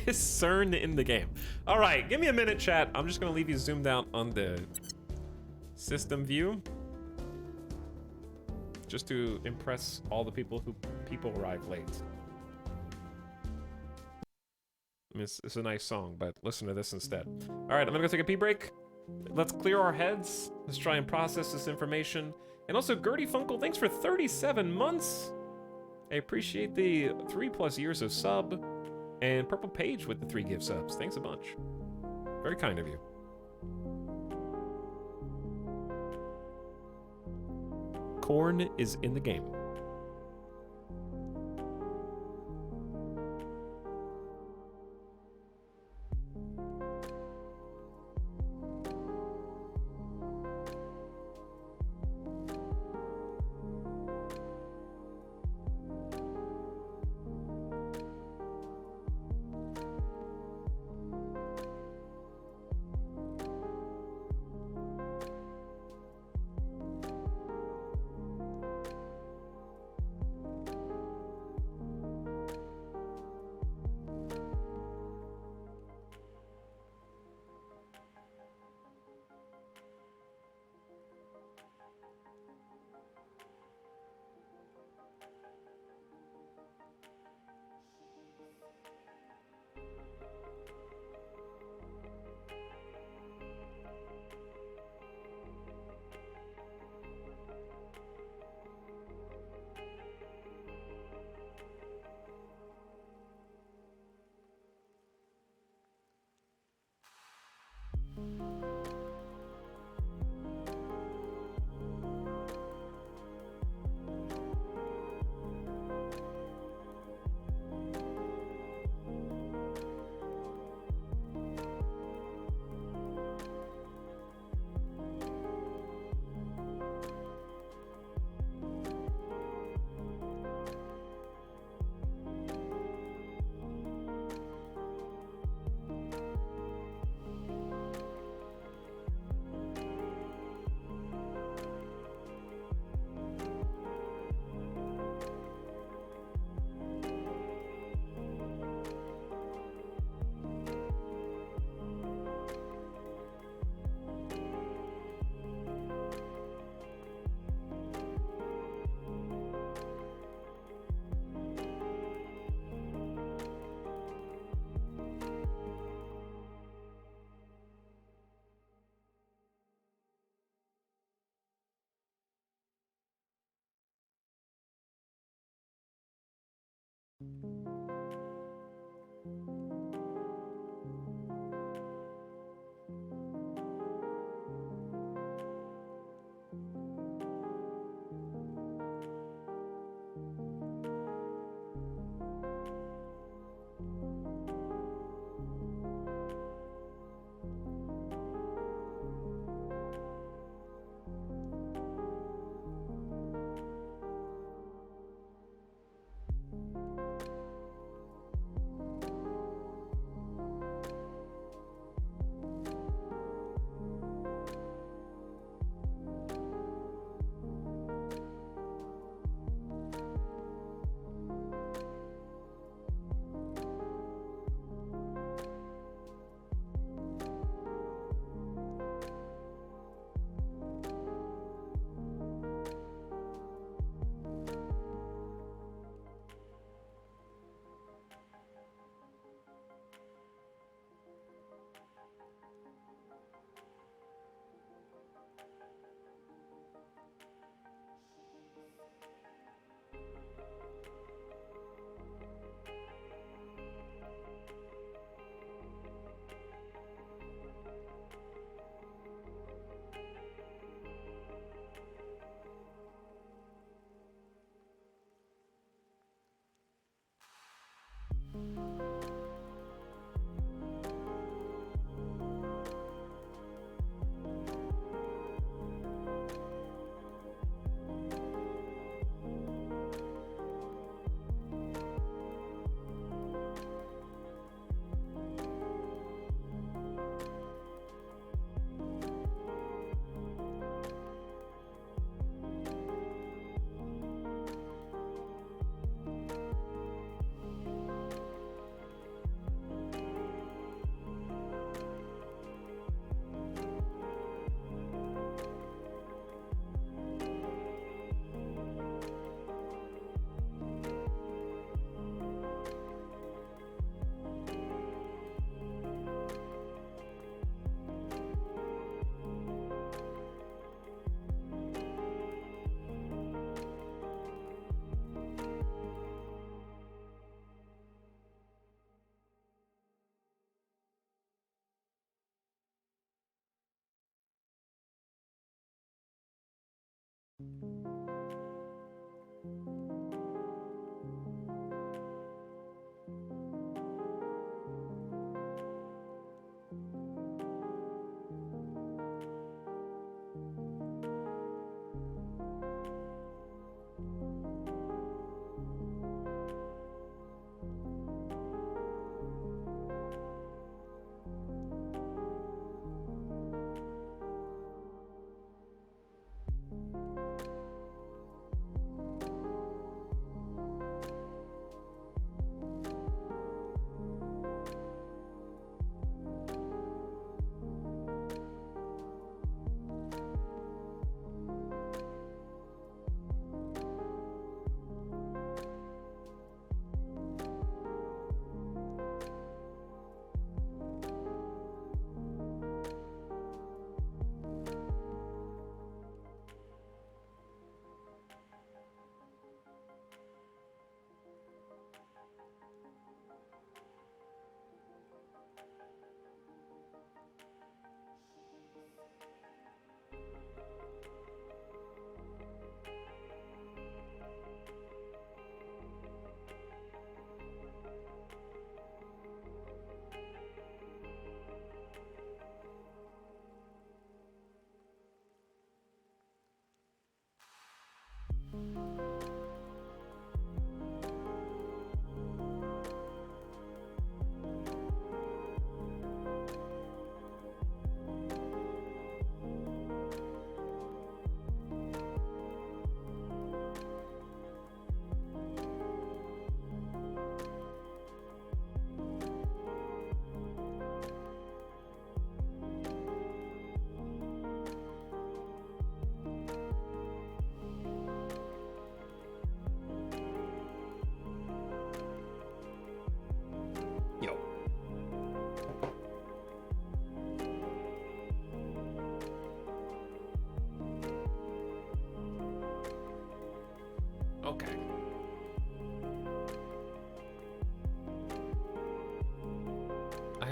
Is CERN in the game? All right, give me a minute, chat. I'm just gonna leave you zoomed out on the system view, just to impress all the people who arrive late. I mean, it's a nice song, but listen to this instead. All right, I'm gonna go take a pee break. Let's clear our heads. Let's try and process this information. And also, Gertie Funkel, thanks for 37 months. I appreciate the 3+ years of sub. And Purple Page with the 3 gift subs. Thanks a bunch. Very kind of you. Corn is in the game.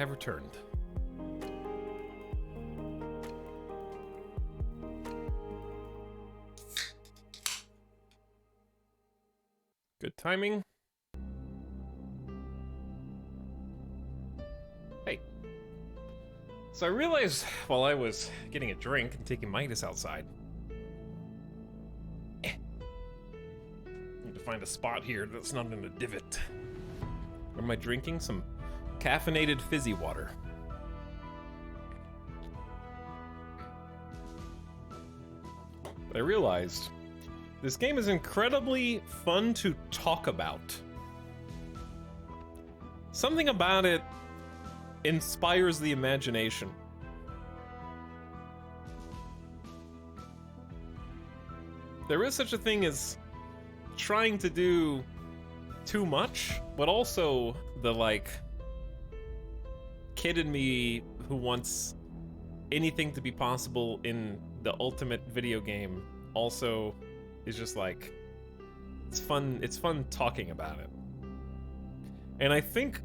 have returned. Good timing. Hey. So I realized while I was getting a drink and taking Midas outside, need to find a spot here that's not in a divot. Or am I drinking some caffeinated fizzy water? But I realized this game is incredibly fun to talk about. Something about it inspires the imagination. There is such a thing as trying to do too much, but also the, like, kid in me who wants anything to be possible in the ultimate video game also is just like, it's fun talking about it. And I think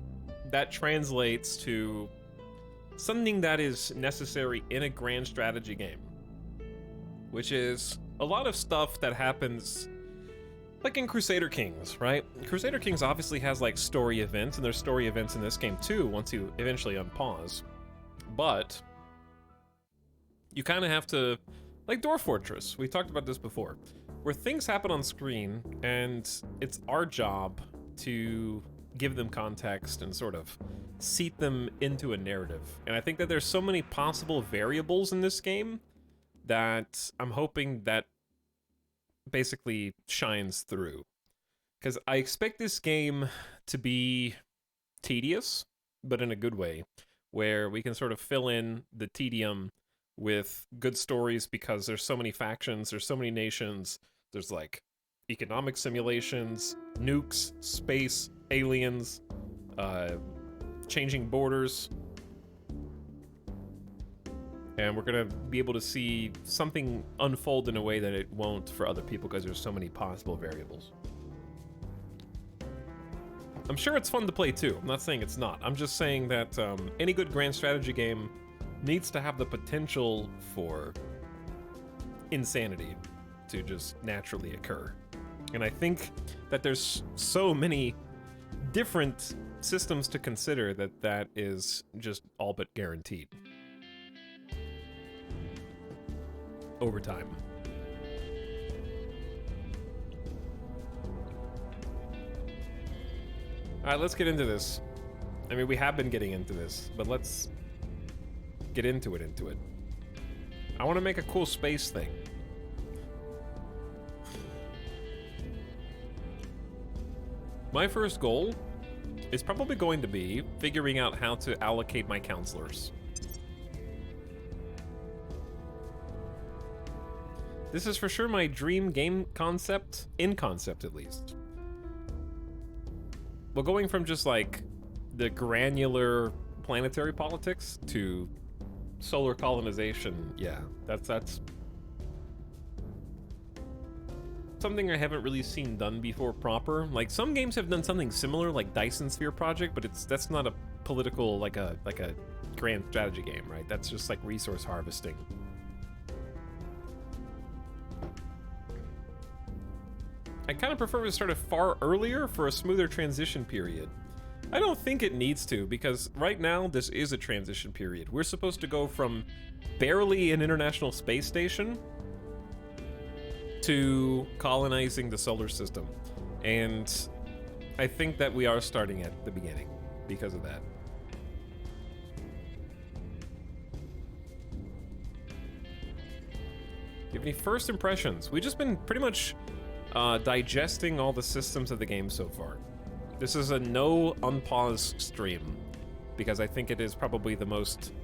that translates to something that is necessary in a grand strategy game, which is a lot of stuff that happens like in Crusader Kings, right? Crusader Kings obviously has like story events, and there's story events in this game too once you eventually unpause. But you kind of have to, like Dwarf Fortress, we talked about this before, where things happen on screen and it's our job to give them context and sort of seat them into a narrative. And I think that there's so many possible variables in this game that I'm hoping that basically shines through. Because I expect this game to be tedious, but in a good way, where we can sort of fill in the tedium with good stories because there's so many factions, there's so many nations, there's like economic simulations, nukes, space, aliens, changing borders. And we're gonna be able to see something unfold in a way that it won't for other people because there's so many possible variables. I'm sure it's fun to play too. I'm not saying it's not. I'm just saying that any good grand strategy game needs to have the potential for insanity to just naturally occur. And I think that there's so many different systems to consider that that is just all but guaranteed over time. All right, let's get into this. I mean, we have been getting into this, but let's get into it. I want to make a cool space thing. My first goal is probably going to be figuring out how to allocate my counselors. This is for sure my dream game concept, in concept at least. Well, going from just like the granular planetary politics to solar colonization, yeah, that's something I haven't really seen done before proper. Like some games have done something similar, like Dyson Sphere Project, but that's not a political like a grand strategy game, right? That's just like resource harvesting. I kind of prefer to start it far earlier for a smoother transition period. I don't think it needs to, because right now this is a transition period. We're supposed to go from barely an International Space Station to colonizing the solar system. And I think that we are starting at the beginning because of that. Do you have any first impressions? We've just been pretty much digesting all the systems of the game so far. This is a no unpause stream because I think it is probably the most,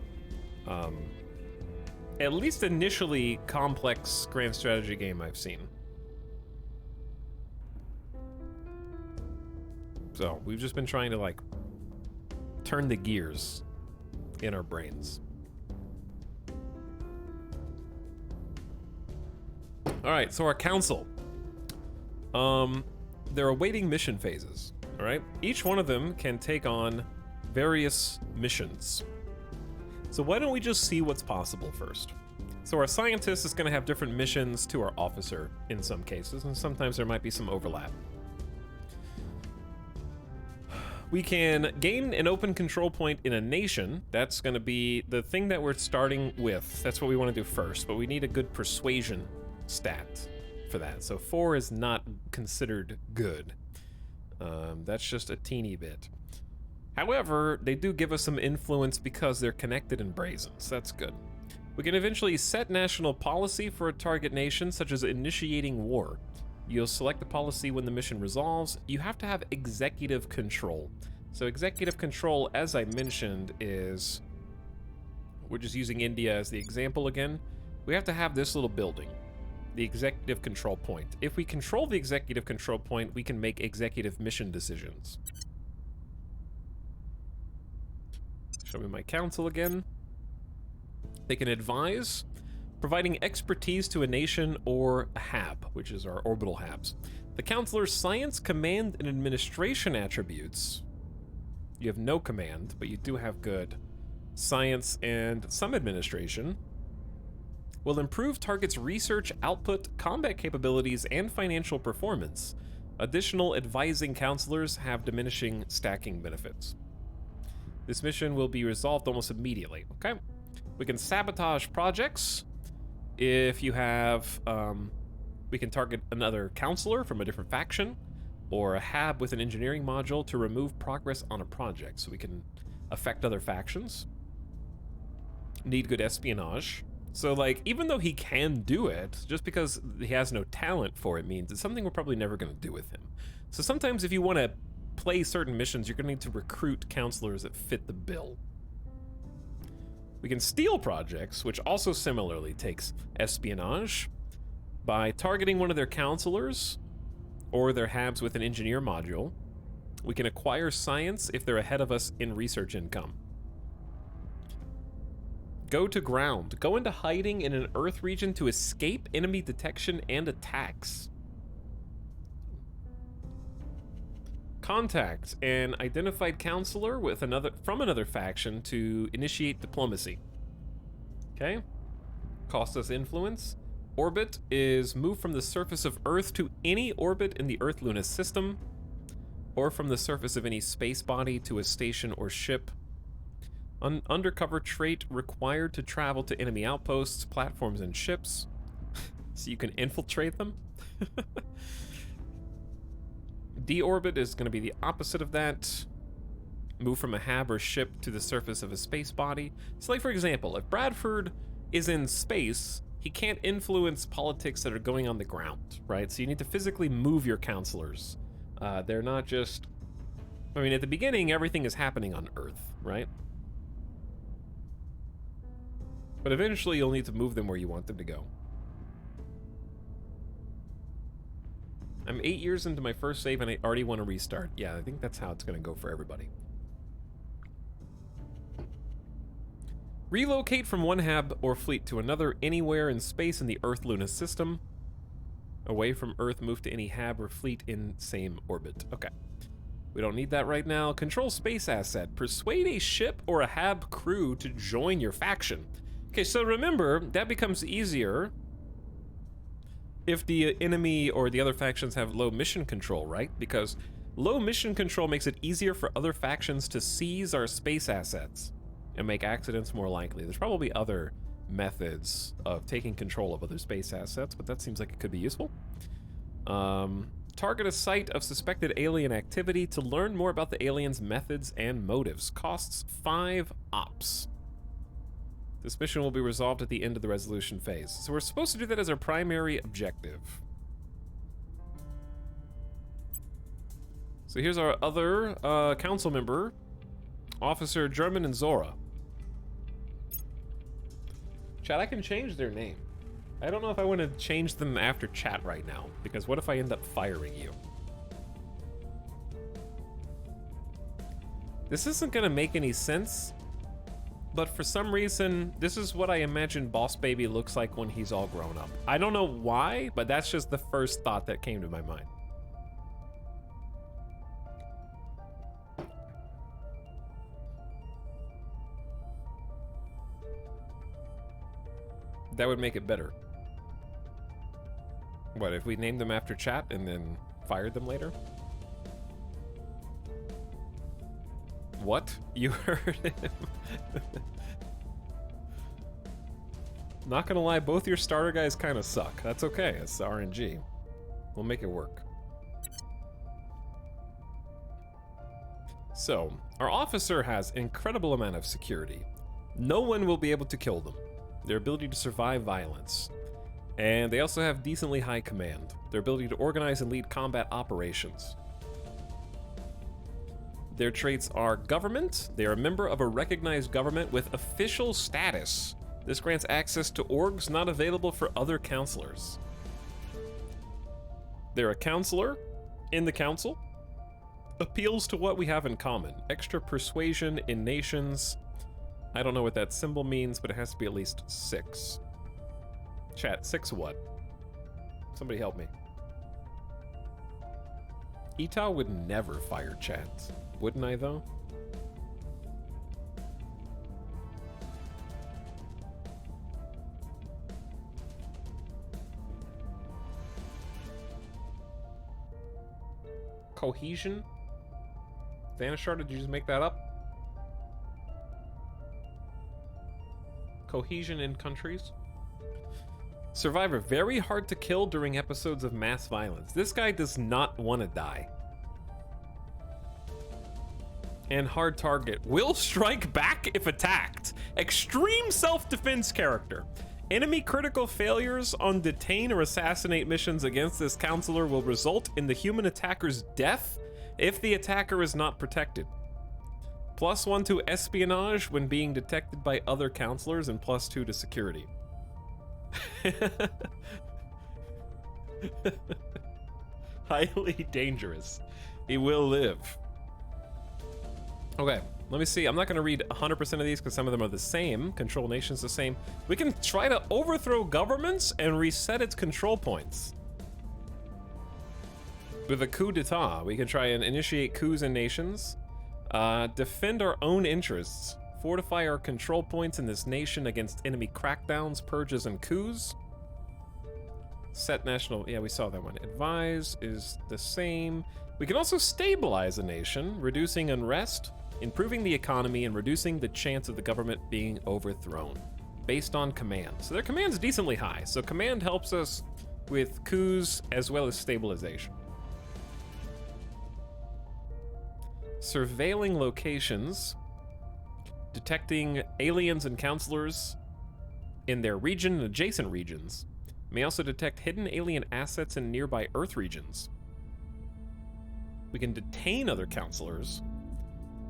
at least initially, complex grand strategy game I've seen. So we've just been trying to like turn the gears in our brains. All right, so our council. They're awaiting mission phases, all right? Each one of them can take on various missions. So why don't we just see what's possible first? So our scientist is going to have different missions to our officer in some cases, and sometimes there might be some overlap. We can gain an open control point in a nation. That's going to be the thing that we're starting with. That's what we want to do first, but we need a good persuasion stat for that. So 4 is not considered good. That's just a teeny bit. However, they do give us some influence because they're connected and brazen, so that's good. We can eventually set national policy for a target nation, such as initiating war. You'll select the policy when the mission resolves. You have to have executive control. So executive control, as I mentioned, is... We're just using India as the example again. We have to have this little building, the executive control point. If we control the executive control point, we can make executive mission decisions. Show me my council again. They can advise, providing expertise to a nation or a hab, which is our orbital habs. The counselor's science, command, and administration attributes. You have no command, but you do have good science and some administration. Will improve target's research output, combat capabilities, and financial performance. Additional advising counselors have diminishing stacking benefits. This mission will be resolved almost immediately, okay? We can sabotage projects. If you have, we can target another counselor from a different faction, or a hab with an engineering module to remove progress on a project, so we can affect other factions. Need good espionage. So, like, even though he can do it, just because he has no talent for it means it's something we're probably never going to do with him. So sometimes if you want to play certain missions, you're going to need to recruit counselors that fit the bill. We can steal projects, which also similarly takes espionage, by targeting one of their counselors or their habs with an engineer module. We can acquire science if they're ahead of us in research income. Go to ground. Go into hiding in an Earth region to escape enemy detection and attacks. Contact an identified counselor with from another faction to initiate diplomacy. Okay. Cost us influence. Orbit is move from the surface of Earth to any orbit in the Earth-Luna system, or from the surface of any space body to a station or ship. Undercover trait required to travel to enemy outposts, platforms, and ships. So you can infiltrate them. Deorbit is going to be the opposite of that. Move from a hab or ship to the surface of a space body. So, like, for example, if Bradford is in space, he can't influence politics that are going on the ground, right? So you need to physically move your counselors. They're not just... I mean, at the beginning, everything is happening on Earth, right? But eventually, you'll need to move them where you want them to go. I'm 8 years into my first save and I already want to restart. Yeah, I think that's how it's going to go for everybody. Relocate from one hab or fleet to another anywhere in space in the Earth-Luna system. Away from Earth, move to any hab or fleet in same orbit. Okay. We don't need that right now. Control space asset. Persuade a ship or a hab crew to join your faction. Okay, so remember, that becomes easier if the enemy or the other factions have low mission control, right? Because low mission control makes it easier for other factions to seize our space assets and make accidents more likely. There's probably other methods of taking control of other space assets, but that seems like it could be useful. Target a site of suspected alien activity to learn more about the aliens' methods and motives. Costs 5 ops. This mission will be resolved at the end of the resolution phase. So we're supposed to do that as our primary objective. So here's our other council member, Officer German and Zora. Chat, I can change their name. I don't know if I want to change them after chat right now, because what if I end up firing you? This isn't going to make any sense, but for some reason, this is what I imagine Boss Baby looks like when he's all grown up. I don't know why, but that's just the first thought that came to my mind. That would make it better. What, if we named them after chat and then fired them later? What? You heard him? Not gonna lie, both your starter guys kind of suck. That's okay, it's RNG. We'll make it work. So, our officer has an incredible amount of security. No one will be able to kill them. Their ability to survive violence. And they also have decently high command. Their ability to organize and lead combat operations. Their traits are government. They are a member of a recognized government with official status. This grants access to orgs not available for other counselors. They're a counselor in the council. Appeals to what we have in common. Extra persuasion in nations. I don't know what that symbol means, but it has to be at least 6. Chat, 6 what? Somebody help me. Etaw would never fire chat. Wouldn't I, though? Cohesion? Vanishar, did you just make that up? Cohesion in countries? Survivor, very hard to kill during episodes of mass violence. This guy does not want to die. And hard target. Will strike back if attacked. Extreme self-defense character. Enemy critical failures on detain or assassinate missions against this counselor will result in the human attacker's death if the attacker is not protected. +1 to espionage when being detected by other counselors and +2 to security. Highly dangerous. He will live. Okay, let me see. I'm not going to read 100% of these because some of them are the same. Control nations the same. We can try to overthrow governments and reset its control points. With a coup d'etat, we can try and initiate coups in nations. Defend our own interests. Fortify our control points in this nation against enemy crackdowns, purges, and coups. Set national... Yeah, we saw that one. Advise is the same. We can also stabilize a nation, reducing unrest, improving the economy, and reducing the chance of the government being overthrown, based on command. So their command's decently high, so command helps us with coups as well as stabilization. Surveilling locations, detecting aliens and counselors in their region and adjacent regions. May also detect hidden alien assets in nearby Earth regions. We can detain other counselors,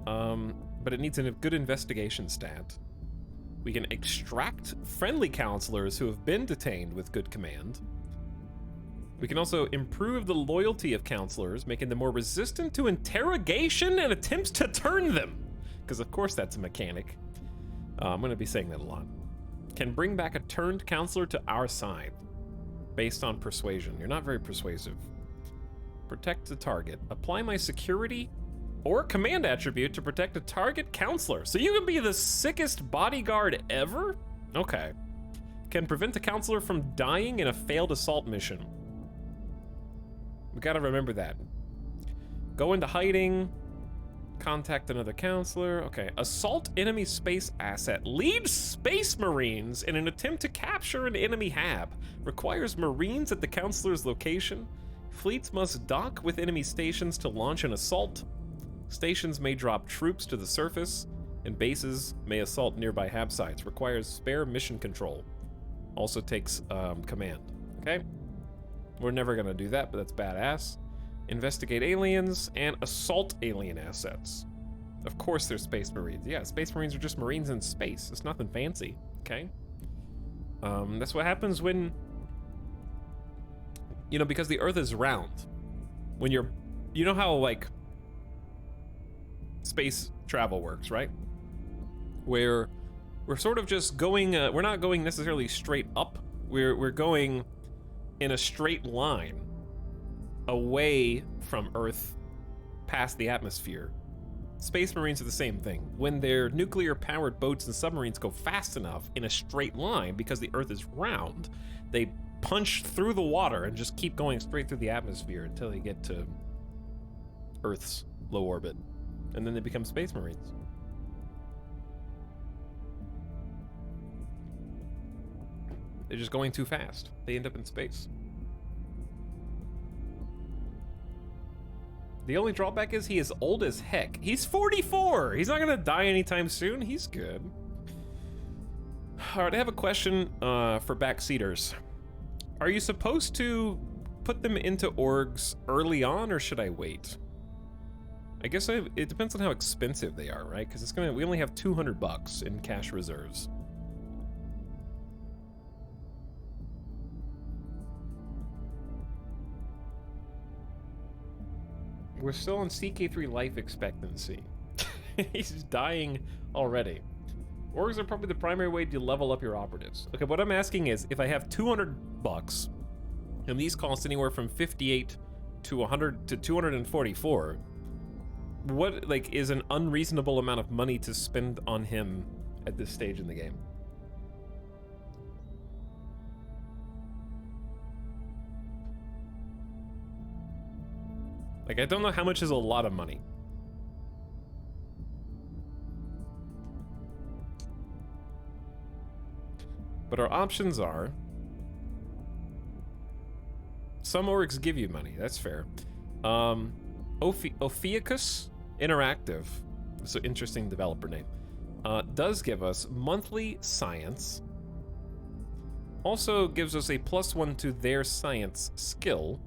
but it needs a good investigation stat. We can extract friendly counselors who have been detained with good command. We can also improve the loyalty of counselors, making them more resistant to interrogation and attempts to turn them. Because of course that's a mechanic. I'm going to be saying that a lot. Can bring back a turned counselor to our side, based on persuasion. You're not very persuasive. Protect the target. Apply my security or command attribute to protect a target counselor. So you can be the sickest bodyguard ever? Okay. Can prevent the counselor from dying in a failed assault mission. We gotta remember that. Go into hiding. Contact another counselor. Okay. Assault enemy space asset. Lead space marines in an attempt to capture an enemy hab. Requires marines at the counselor's location. Fleets must dock with enemy stations to launch an assault. Stations may drop troops to the surface, and bases may assault nearby hab sites. Requires spare mission control. Also takes command. Okay? We're never gonna do that, but that's badass. Investigate aliens and assault alien assets. Of course they're space marines. Yeah, space marines are just marines in space. It's nothing fancy, okay? That's what happens when, you know, because the Earth is round. When you're, you know how, like, space travel works, right? Where we're sort of just going, we're not going necessarily straight up. We're going in a straight line away from Earth past the atmosphere. Space Marines are the same thing. When their nuclear-powered boats and submarines go fast enough in a straight line, because the Earth is round, they punch through the water and just keep going straight through the atmosphere until they get to Earth's low orbit. And then they become Space Marines. They're just going too fast. They end up in space. The only drawback is he is old as heck. He's 44! He's not gonna die anytime soon. He's good. Alright, I have a question for backseaters. Are you supposed to put them into orgs early on, or should I wait? I guess it depends on how expensive they are, right? Because we only have 200 bucks in cash reserves. We're still on CK3 life expectancy. He's dying already. Orgs are probably the primary way to level up your operatives. Okay, what I'm asking is, if I have 200 bucks, and these cost anywhere from 58 to 100 to 244, what is an unreasonable amount of money to spend on him at this stage in the game? I don't know how much is a lot of money. But our options are... Some orgs give you money, that's fair. Ophiuchus Interactive, it's an interesting developer name, does give us monthly science. Also gives us a +1 to their science skill.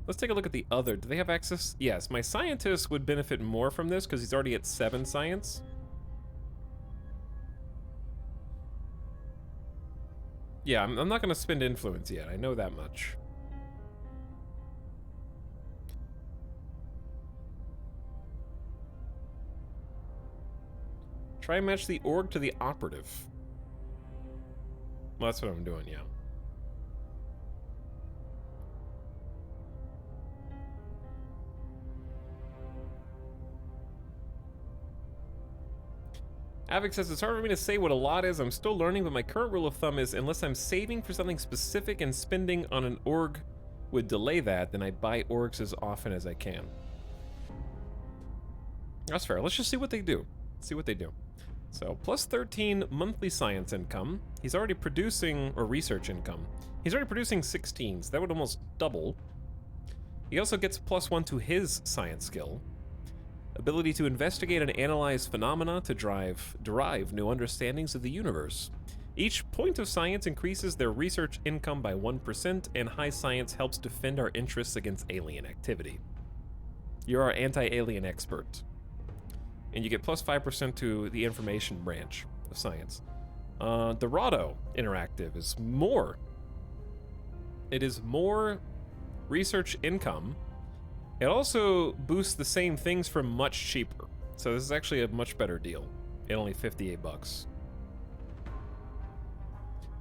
Let's take a look at the other. Do they have access? Yes, my scientist would benefit more from this because he's already at 7 science. Yeah, I'm not going to spend influence yet. I know that much. Try and match the org to the operative. Well, that's what I'm doing, yeah. Avic says, it's hard for me to say what a lot is. I'm still learning, but my current rule of thumb is unless I'm saving for something specific and spending on an org would delay that, then I buy orgs as often as I can. That's fair. Let's just see what they do. See what they do. So, +13 monthly science income. He's already producing, or research income. He's already producing 16, so that would almost double. He also gets +1 to his science skill. Ability to investigate and analyze phenomena to derive new understandings of the universe. Each point of science increases their research income by 1%, and high science helps defend our interests against alien activity. You're our anti-alien expert. And you get +5% to the information branch of science. Dorado Interactive is more. It is more research income. It also boosts the same things for much cheaper. So this is actually a much better deal at only 58 bucks.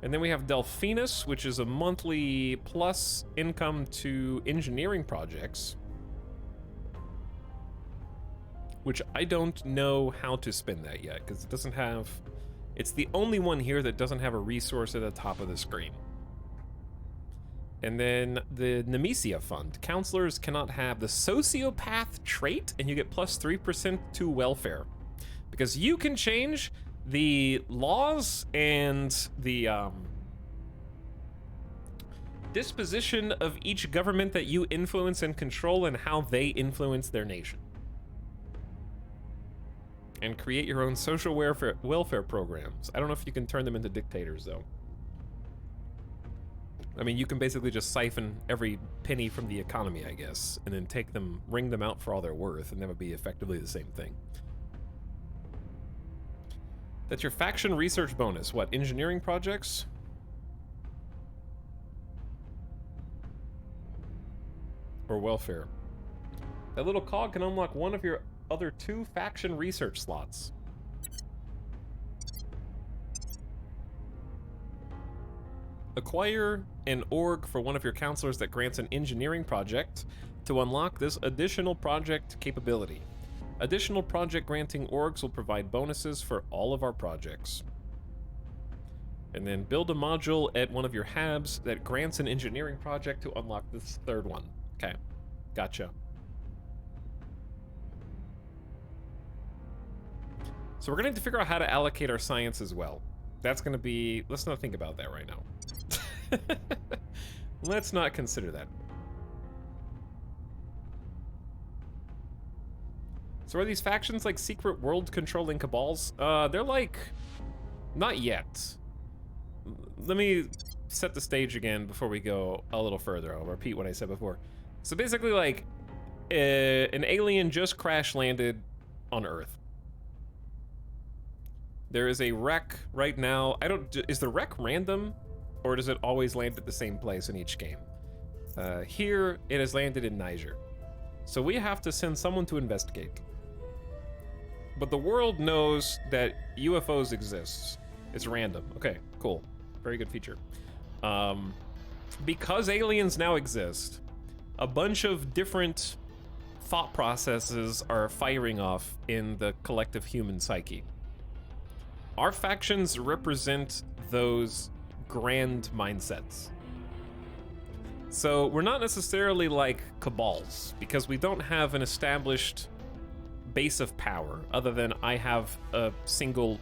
And then we have Delphinus, which is a monthly plus income to engineering projects, which I don't know how to spend that yet, because it doesn't have... It's the only one here that doesn't have a resource at the top of the screen. And then the Nemesia Fund. Counselors cannot have the sociopath trait, and you get +3% to welfare. Because you can change the laws and the disposition of each government that you influence and control, and how they influence their nation. And create your own social welfare programs. I don't know if you can turn them into dictators, though. I mean, you can basically just siphon every penny from the economy, I guess, and then take them, wring them out for all they're worth, and that would be effectively the same thing. That's your faction research bonus. What, engineering projects? Or welfare? That little cog can unlock one of your other 2 faction research slots. Acquire an org for one of your counselors that grants an engineering project to unlock this additional project capability. Additional project granting orgs will provide bonuses for all of our projects. And then build a module at one of your HABs that grants an engineering project to unlock this third one. Okay, gotcha. So we're gonna have to figure out how to allocate our science as well. That's gonna be, let's not think about that right now. Let's not consider that. So are these factions like secret world controlling cabals? They're like, not yet. Let me set the stage again before we go a little further. I'll repeat what I said before. So basically like, an alien just crash landed on Earth. There is a wreck right now. Is the wreck random? Or does it always land at the same place in each game? Here, it has landed in Niger. So we have to send someone to investigate. But the world knows that UFOs exist. It's random. Okay, cool. Very good feature. Because aliens now exist, a bunch of different thought processes are firing off in the collective human psyche. Our factions represent those grand mindsets. So we're not necessarily like cabals, because we don't have an established base of power, other than I have a single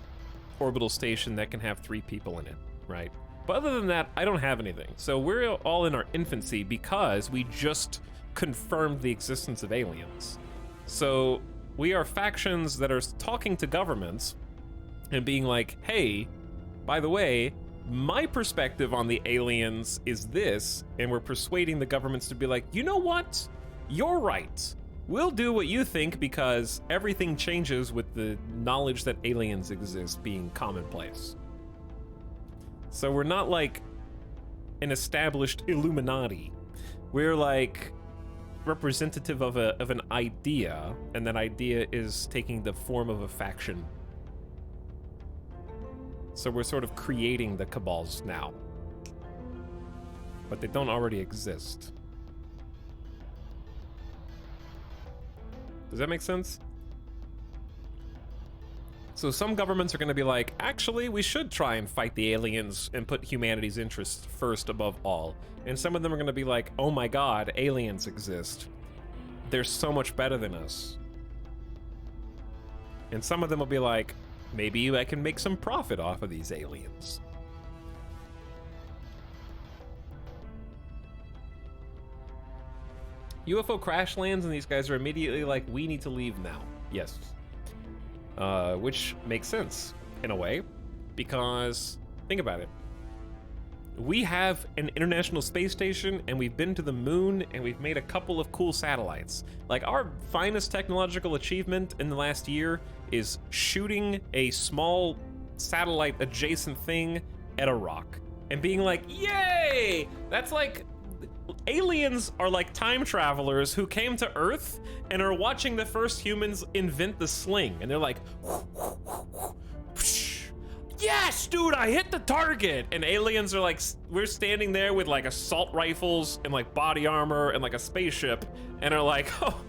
orbital station that can have 3 people in it, right? But other than that, I don't have anything. So we're all in our infancy because we just confirmed the existence of aliens. So we are factions that are talking to governments and being like, hey, by the way, my perspective on the aliens is this, and we're persuading the governments to be like, you know what? You're right. We'll do what you think because everything changes with the knowledge that aliens exist being commonplace. So we're not like an established Illuminati. We're like representative of an idea, and that idea is taking the form of a faction. So we're sort of creating the cabals now. But they don't already exist. Does that make sense? So some governments are going to be like, actually, we should try and fight the aliens and put humanity's interests first above all. And some of them are going to be like, oh my god, aliens exist. They're so much better than us. And some of them will be like, maybe I can make some profit off of these aliens. UFO crash lands and these guys are immediately like, we need to leave now. Yes. Which makes sense, in a way, because, think about it. We have an international space station, and we've been to the moon, and we've made a couple of cool satellites. Like, our finest technological achievement in the last year is shooting a small satellite-adjacent thing at a rock, and being like, yay! That's like... aliens are like time travelers who came to Earth and are watching the first humans invent the sling, and they're like, yes, dude, I hit the target. And aliens are like, we're standing there with like assault rifles and like body armor and like a spaceship, and are like, oh,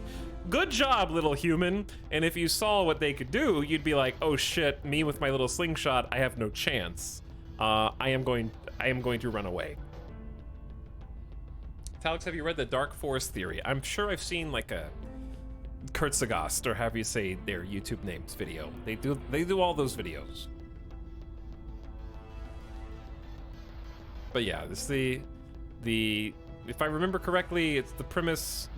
good job, little human. And if you saw what they could do, you'd be like, oh shit, me with my little slingshot, I have no chance. I am going to run away. Etalyx, have you read the Dark Force Theory? I'm sure I've seen like a Kurtzagast, or however you say their YouTube names, video. They do all those videos. But yeah, this the if I remember correctly, it's the premise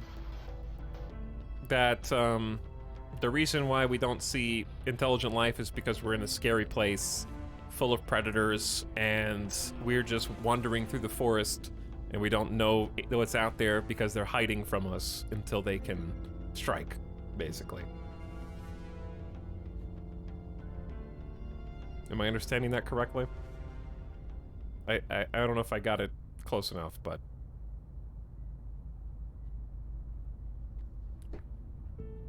that the reason why we don't see intelligent life is because we're in a scary place full of predators, and we're just wandering through the forest, and we don't know what's out there because they're hiding from us until they can strike, basically. Am I understanding that correctly? I don't know if I got it close enough, but...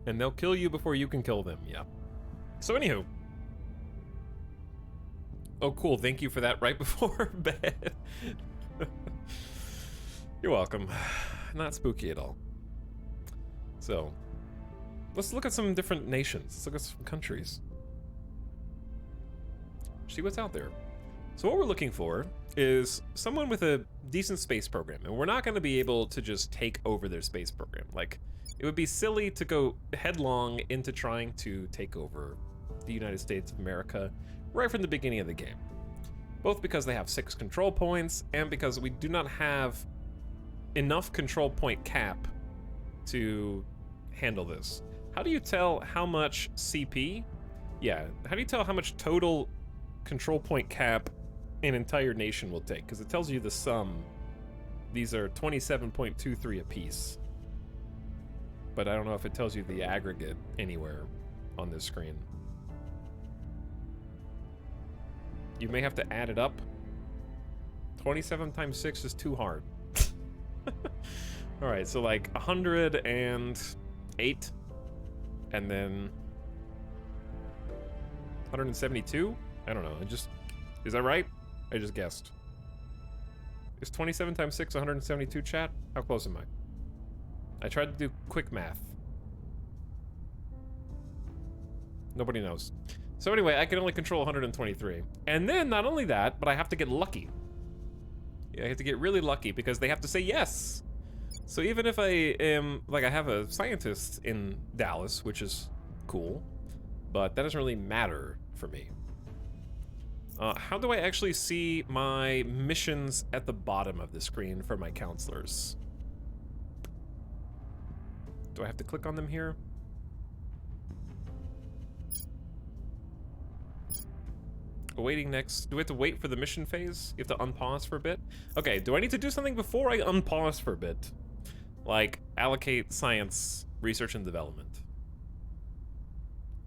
And they'll kill you before you can kill them, yeah. So anywho. Oh cool, thank you for that right before bed. You're welcome. Not spooky at all. So, let's look at some different nations. Let's look at some countries. See what's out there. So what we're looking for is someone with a decent space program, and we're not going to be able to just take over their space program. Like, it would be silly to go headlong into trying to take over the United States of America right from the beginning of the game. Both because they have 6 control points, and because we do not have enough control point cap to handle this. How do you tell how much CP? Yeah, how do you tell how much total control point cap an entire nation will take? Because it tells you the sum. These are 27.23 apiece. But I don't know if it tells you the aggregate anywhere on this screen. You may have to add it up. 27 times 6 is too hard. Alright, so like 108, and then 172? I don't know, is that right? I just guessed. Is 27 times 6 172, chat? How close am I? I tried to do quick math. Nobody knows. So anyway, I can only control 123. And then, not only that, but I have to get lucky. Yeah, I have to get really lucky because they have to say yes. So even if I am, like, I have a scientist in Dallas, which is cool, but that doesn't really matter for me. How do I actually see my missions at the bottom of the screen for my counselors? Do I have to click on them here? Awaiting next. Do we have to wait for the mission phase? You have to unpause for a bit? Okay, do I need to do something before I unpause for a bit? Like, allocate science, research, and development.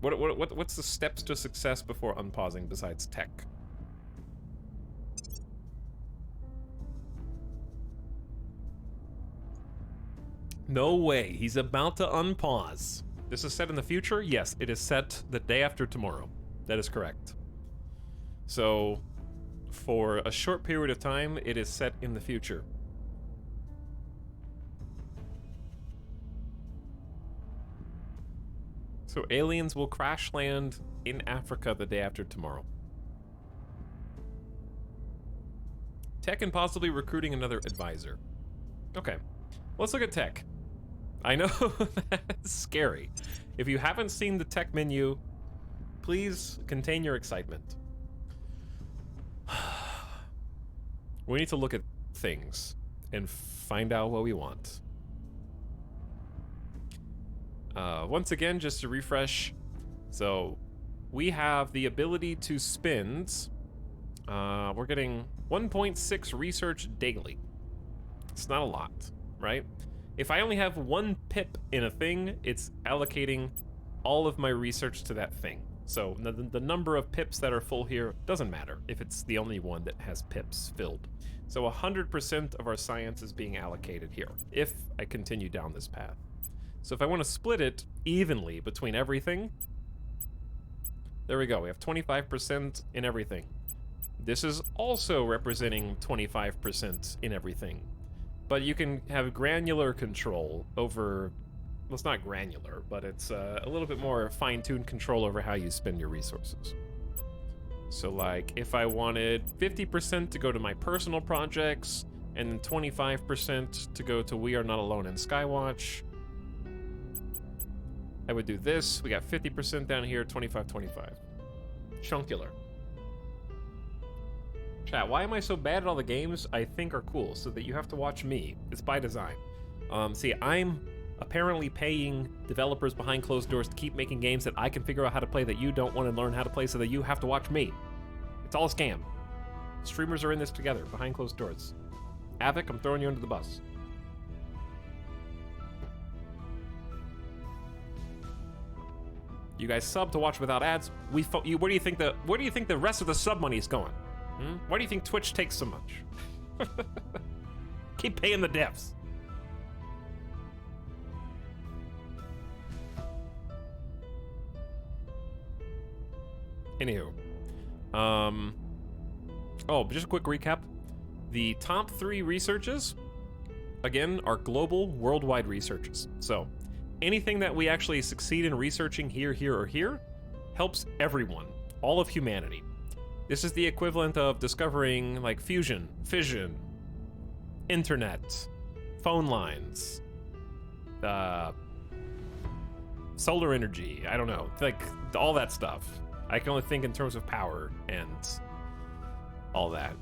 What's the steps to success before unpausing besides tech? No way, he's about to unpause. This is set in the future? Yes, it is set the day after tomorrow. That is correct. So, for a short period of time, it is set in the future. So aliens will crash land in Africa the day after tomorrow. Tech and possibly recruiting another advisor. Okay, let's look at tech. I know that's scary. If you haven't seen the tech menu, please contain your excitement. We need to look at things and find out what we want. Once again, just to refresh, so we have the ability to spend, we're getting 1.6 research daily. It's not a lot, right? If I only have 1 pip in a thing, it's allocating all of my research to that thing. So the number of pips that are full here doesn't matter if it's the only one that has pips filled. So 100% of our science is being allocated here, if I continue down this path. So if I want to split it evenly between everything, there we go, we have 25% in everything. This is also representing 25% in everything. But you can have granular control over, well, it's not granular, but it's a little bit more fine-tuned control over how you spend your resources. So like, if I wanted 50% to go to my personal projects, and then 25% to go to We Are Not Alone in Skywatch, I would do this. We got 50% down here, 25-25. Chunkular. Chat, why am I so bad at all the games I think are cool, so that you have to watch me? It's by design. See, I'm apparently paying developers behind closed doors to keep making games that I can figure out how to play that you don't want to learn how to play, so that you have to watch me. It's all a scam. Streamers are in this together, behind closed doors. Avic, I'm throwing you under the bus. You guys sub to watch without ads. Where do you think the rest of the sub money is going? Why do you think Twitch takes so much? Keep paying the devs. Anywho, oh, just a quick recap. The top 3 researches, again, are global, worldwide researches. So, anything that we actually succeed in researching here, here, or here helps everyone, all of humanity. This is the equivalent of discovering like fusion, fission, internet, phone lines, solar energy, I don't know, like all that stuff. I can only think in terms of power and all that.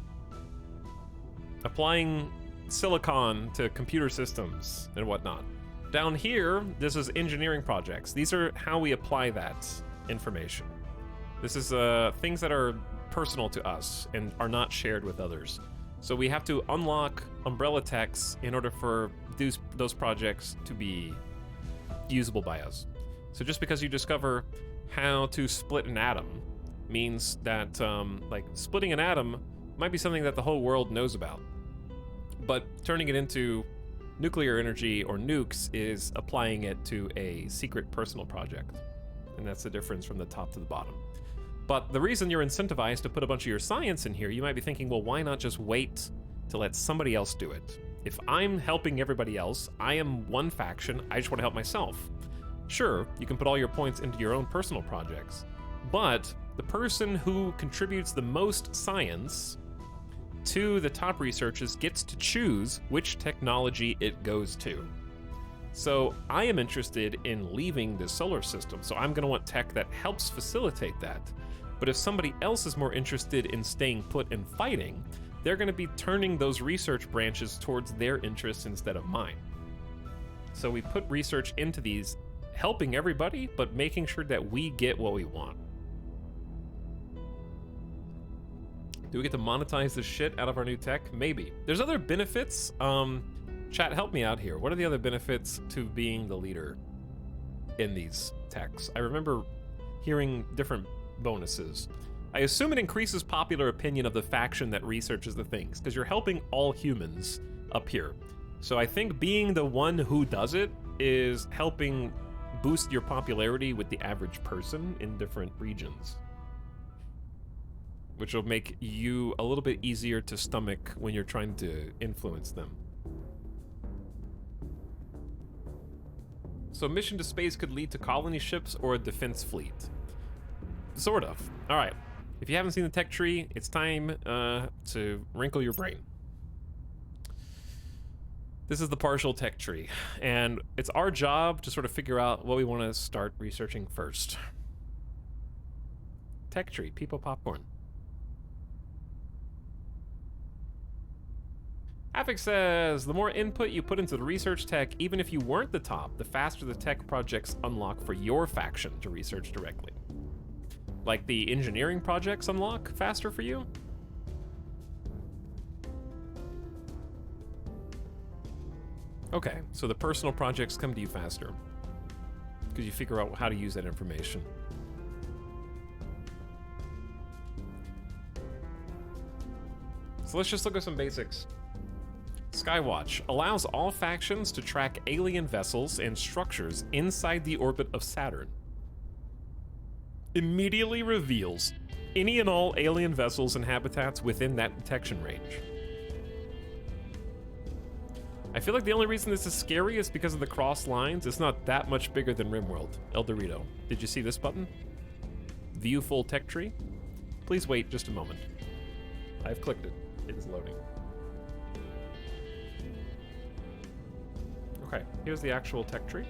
Applying silicon to computer systems and whatnot. Down here, this is engineering projects. These are how we apply that information. This is things that are personal to us and are not shared with others. So we have to unlock umbrella techs in order for those projects to be usable by us. So just because you discover how to split an atom means that like splitting an atom might be something that the whole world knows about. But turning it into nuclear energy or nukes is applying it to a secret personal project. And that's the difference from the top to the bottom. But the reason you're incentivized to put a bunch of your science in here, you might be thinking, well, why not just wait to let somebody else do it? If I'm helping everybody else, I am one faction, I just want to help myself. Sure, you can put all your points into your own personal projects, but the person who contributes the most science to the top researchers gets to choose which technology it goes to. So I am interested in leaving the solar system, so I'm going to want tech that helps facilitate that. But if somebody else is more interested in staying put and fighting, they're going to be turning those research branches towards their interests instead of mine. So we put research into these, helping everybody, but making sure that we get what we want. Do we get to monetize the shit out of our new tech? Maybe. There's other benefits. Chat, help me out here. What are the other benefits to being the leader in these techs? I remember hearing different bonuses. I assume it increases popular opinion of the faction that researches the things, because you're helping all humans up here. So I think being the one who does it is helping boost your popularity with the average person in different regions, which will make you a little bit easier to stomach when you're trying to influence them. So mission to space could lead to colony ships or a defense fleet. Sort of. All right. If you haven't seen the tech tree, it's time to wrinkle your brain. This is the partial tech tree, and it's our job to sort of figure out what we want to start researching first. Tech tree, people popcorn. Afix says, the more input you put into the research tech, even if you weren't the top, the faster the tech projects unlock for your faction to research directly. Like the engineering projects unlock faster for you? Okay, so the personal projects come to you faster because you figure out how to use that information. So let's just look at some basics. Skywatch allows all factions to track alien vessels and structures inside the orbit of Saturn. Immediately reveals any and all alien vessels and habitats within that detection range. I feel like the only reason this is scary is because of the cross lines. It's not that much bigger than RimWorld. El Dorito, did you see this button? View full tech tree? Please wait just a moment. I've clicked it. It is loading. Okay, here's the actual tech tree.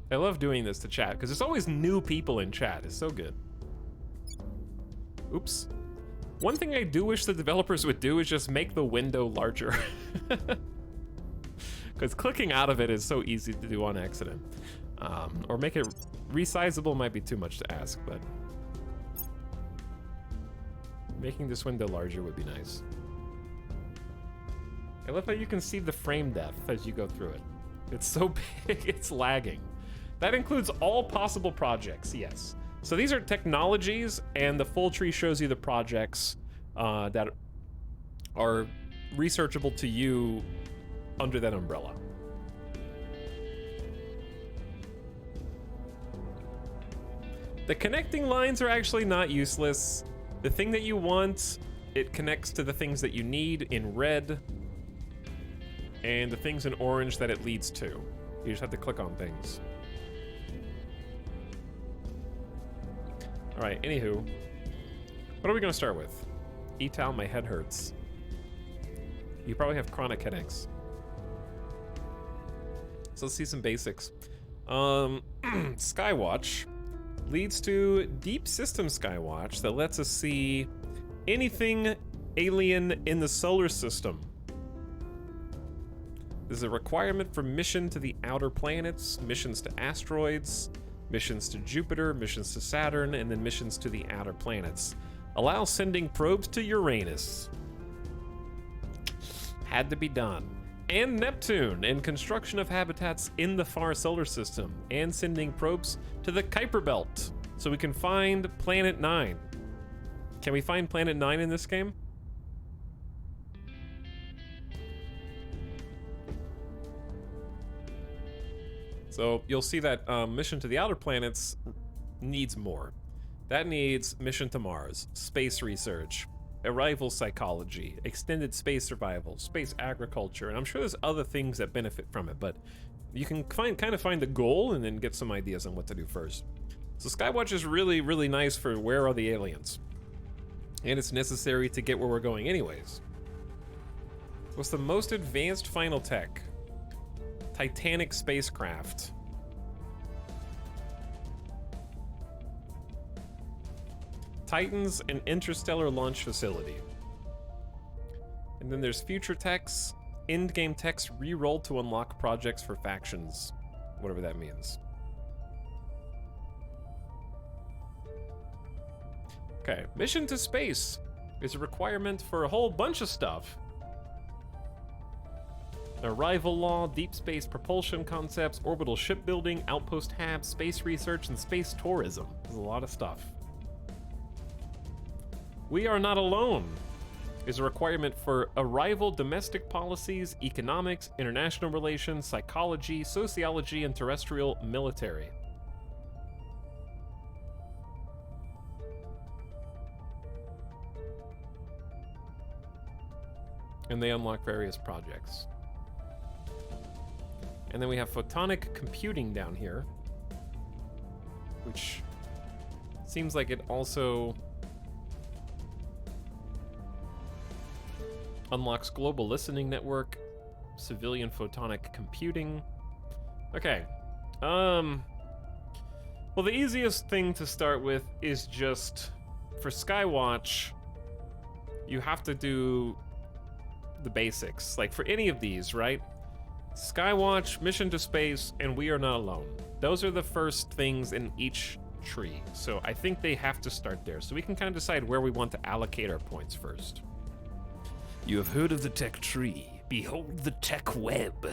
I love doing this to chat, because there's always new people in chat. It's so good. Oops. One thing I do wish the developers would do is just make the window larger. Because clicking out of it is so easy to do on accident. Or make it resizable might be too much to ask, but making this window larger would be nice. I love how you can see the frame depth as you go through it. It's so big, it's lagging. That includes all possible projects, yes. So these are technologies, and the full tree shows you the projects that are researchable to you under that umbrella. The connecting lines are actually not useless. The thing that you want, it connects to the things that you need in red, and the things in orange that it leads to. You just have to click on things. All right, anywho, what are we gonna start with? Etal, my head hurts. You probably have chronic headaches. So let's see some basics. Skywatch leads to Deep System Skywatch that lets us see anything alien in the solar system. This is a requirement for mission to the outer planets, missions to asteroids, missions to Jupiter, missions to Saturn, and then missions to the outer planets. Allow sending probes to Uranus. Had to be done. And Neptune, and construction of habitats in the far solar system, and sending probes to the Kuiper Belt, so we can find Planet 9. Can we find Planet 9 in this game? So you'll see that mission to the outer planets needs more. That needs mission to Mars, space research, arrival psychology, extended space survival, space agriculture, and I'm sure there's other things that benefit from it, but you can kind of find the goal and then get some ideas on what to do first. So Skywatch is really, really nice for where are the aliens? And it's necessary to get where we're going anyways. What's the most advanced final tech? Titanic spacecraft. Titans, an interstellar launch facility. And then there's future techs, end-game techs re-rolled to unlock projects for factions, whatever that means. Okay, mission to space is a requirement for a whole bunch of stuff. Arrival law, deep space propulsion concepts, orbital shipbuilding, outpost hubs, space research, and space tourism. There's a lot of stuff. We are not alone is a requirement for arrival, domestic policies, economics, international relations, psychology, sociology, and terrestrial military. And they unlock various projects. And then we have photonic computing down here, which seems like it also unlocks global listening network, civilian photonic computing. Okay. Well, the easiest thing to start with is just for Skywatch, you have to do the basics. Like for any of these, right? Skywatch, mission to space, and we are not alone. Those are the first things in each tree. So I think they have to start there. So we can kind of decide where we want to allocate our points first. You have heard of the tech tree. Behold the tech web.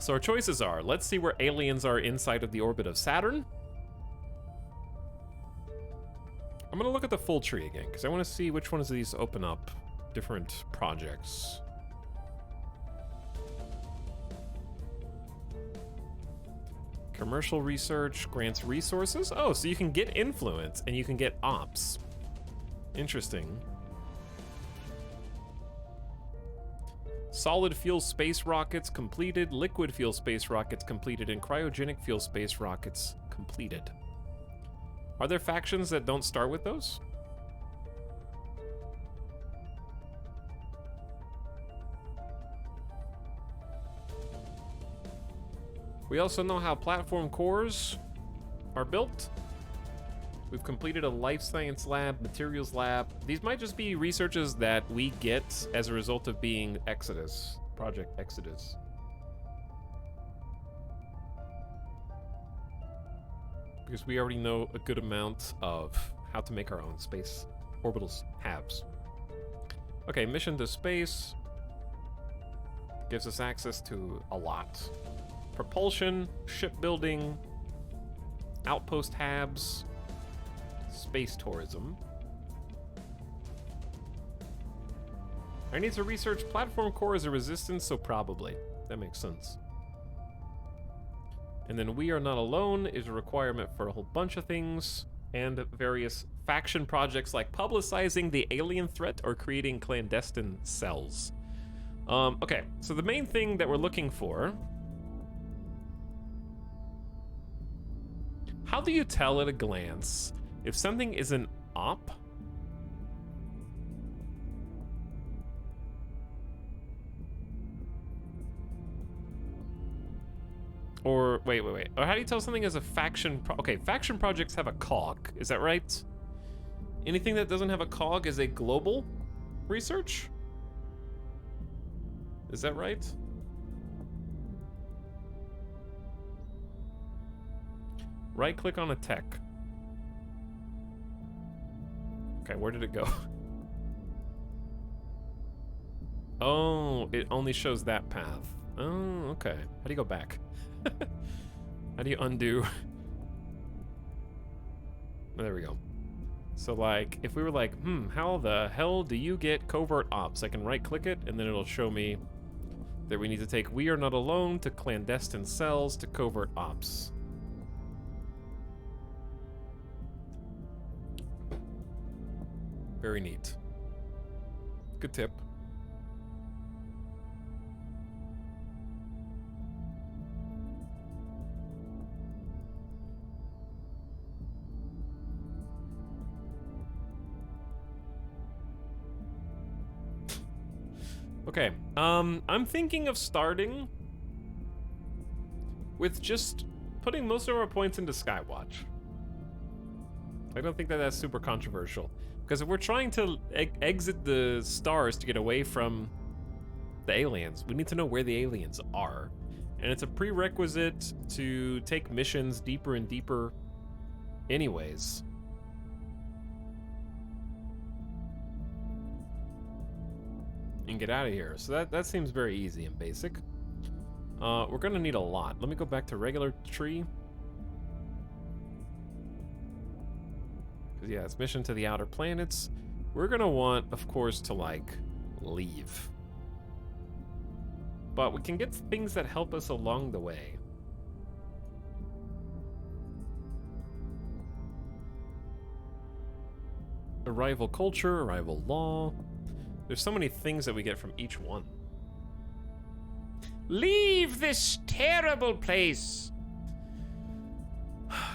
So our choices are, let's see where aliens are inside of the orbit of Saturn. I'm gonna look at the full tree again, because I want to see which ones of these open up different projects. Commercial research grants resources. Oh, so you can get influence and you can get ops. Interesting. Solid fuel space rockets completed, liquid fuel space rockets completed, and cryogenic fuel space rockets completed. Are there factions that don't start with those? We also know how platform cores are built. We've completed a life science lab, materials lab. These might just be researches that we get as a result of being Exodus, Project Exodus. Because we already know a good amount of how to make our own space orbital halves. Okay, mission to space gives us access to a lot. Propulsion, shipbuilding, outpost habs, space tourism. I need to research platform core as a resistance, so probably. That makes sense. And then we are not alone is a requirement for a whole bunch of things, and various faction projects like publicizing the alien threat or creating clandestine cells. Okay, so the main thing that we're looking for... How do you tell at a glance if something is an op? Or, wait. Or how do you tell something is a faction okay, faction projects have a cog, is that right? Anything that doesn't have a cog is a global research? Is that right? Right-click on a tech. Okay, where did it go? Oh, it only shows that path. Oh, okay. How do you go back? How do you undo? Oh, there we go. So, like, if we were like, how the hell do you get covert ops? I can right-click it, and then it'll show me that we need to take We Are Not Alone to clandestine cells to covert ops. Very neat. Good tip. Okay, I'm thinking of starting with just putting most of our points into Skywatch. I don't think that that's super controversial. Because if we're trying to exit the stars to get away from the aliens, we need to know where the aliens are. And it's a prerequisite to take missions deeper and deeper anyways. And get out of here. So that seems very easy and basic. We're gonna need a lot. Let me go back to regular tree. Yeah, it's mission to the outer planets. We're gonna want, of course, to, like, leave. But we can get things that help us along the way. Arrival culture, arrival law. There's so many things that we get from each one. Leave this terrible place!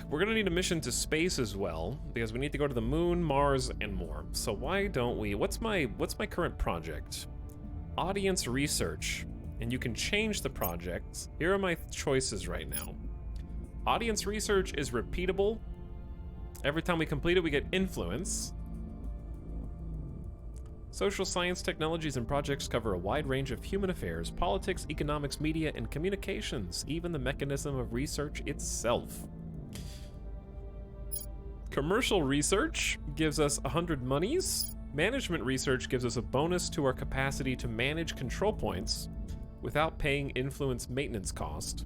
We're gonna need a mission to space as well, because we need to go to the moon, Mars, and more. So why don't we... What's my current project? Audience research. And you can change the projects. Here are my choices right now. Audience research is repeatable. Every time we complete it, we get influence. Social science technologies and projects cover a wide range of human affairs, politics, economics, media, and communications, even the mechanism of research itself. Commercial research gives us 100 monies. Management research gives us a bonus to our capacity to manage control points without paying influence maintenance cost.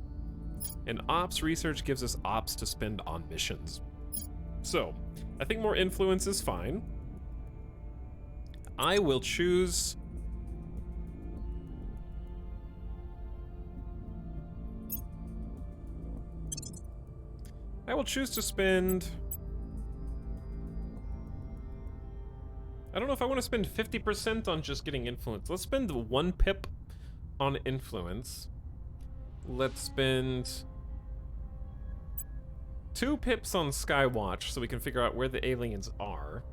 And ops research gives us ops to spend on missions. So, I think more influence is fine. I will choose... to spend... I don't know if I want to spend 50% on just getting influence. Let's spend 1 pip on influence. Let's spend 2 pips on Skywatch so we can figure out where the aliens are.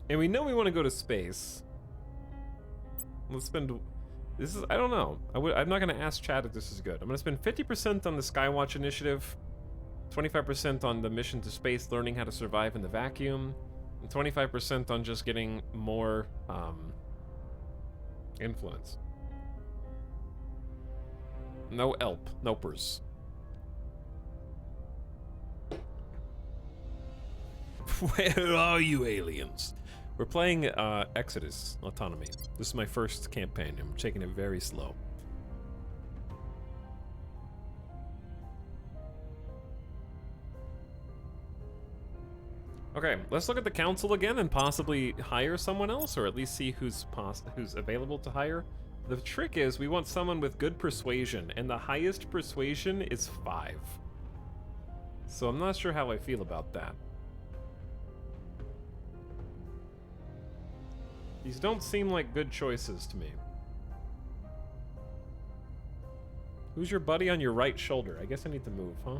And we know we want to go to space. Let's spend... This is... I don't know. I'm not going to ask Chad if this is good. I'm going to spend 50% on the Skywatch initiative, 25% on the mission to space, learning how to survive in the vacuum, and 25% on just getting more influence. No elp. Nopers. Where are you, aliens? We're playing Exodus Autonomy. This is my first campaign, and we're taking it very slow. Okay, let's look at the council again and possibly hire someone else, or at least see who's available to hire. The trick is we want someone with good persuasion, and the highest persuasion is 5. So I'm not sure how I feel about that. These don't seem like good choices to me. Who's your buddy on your right shoulder? I guess I need to move, huh?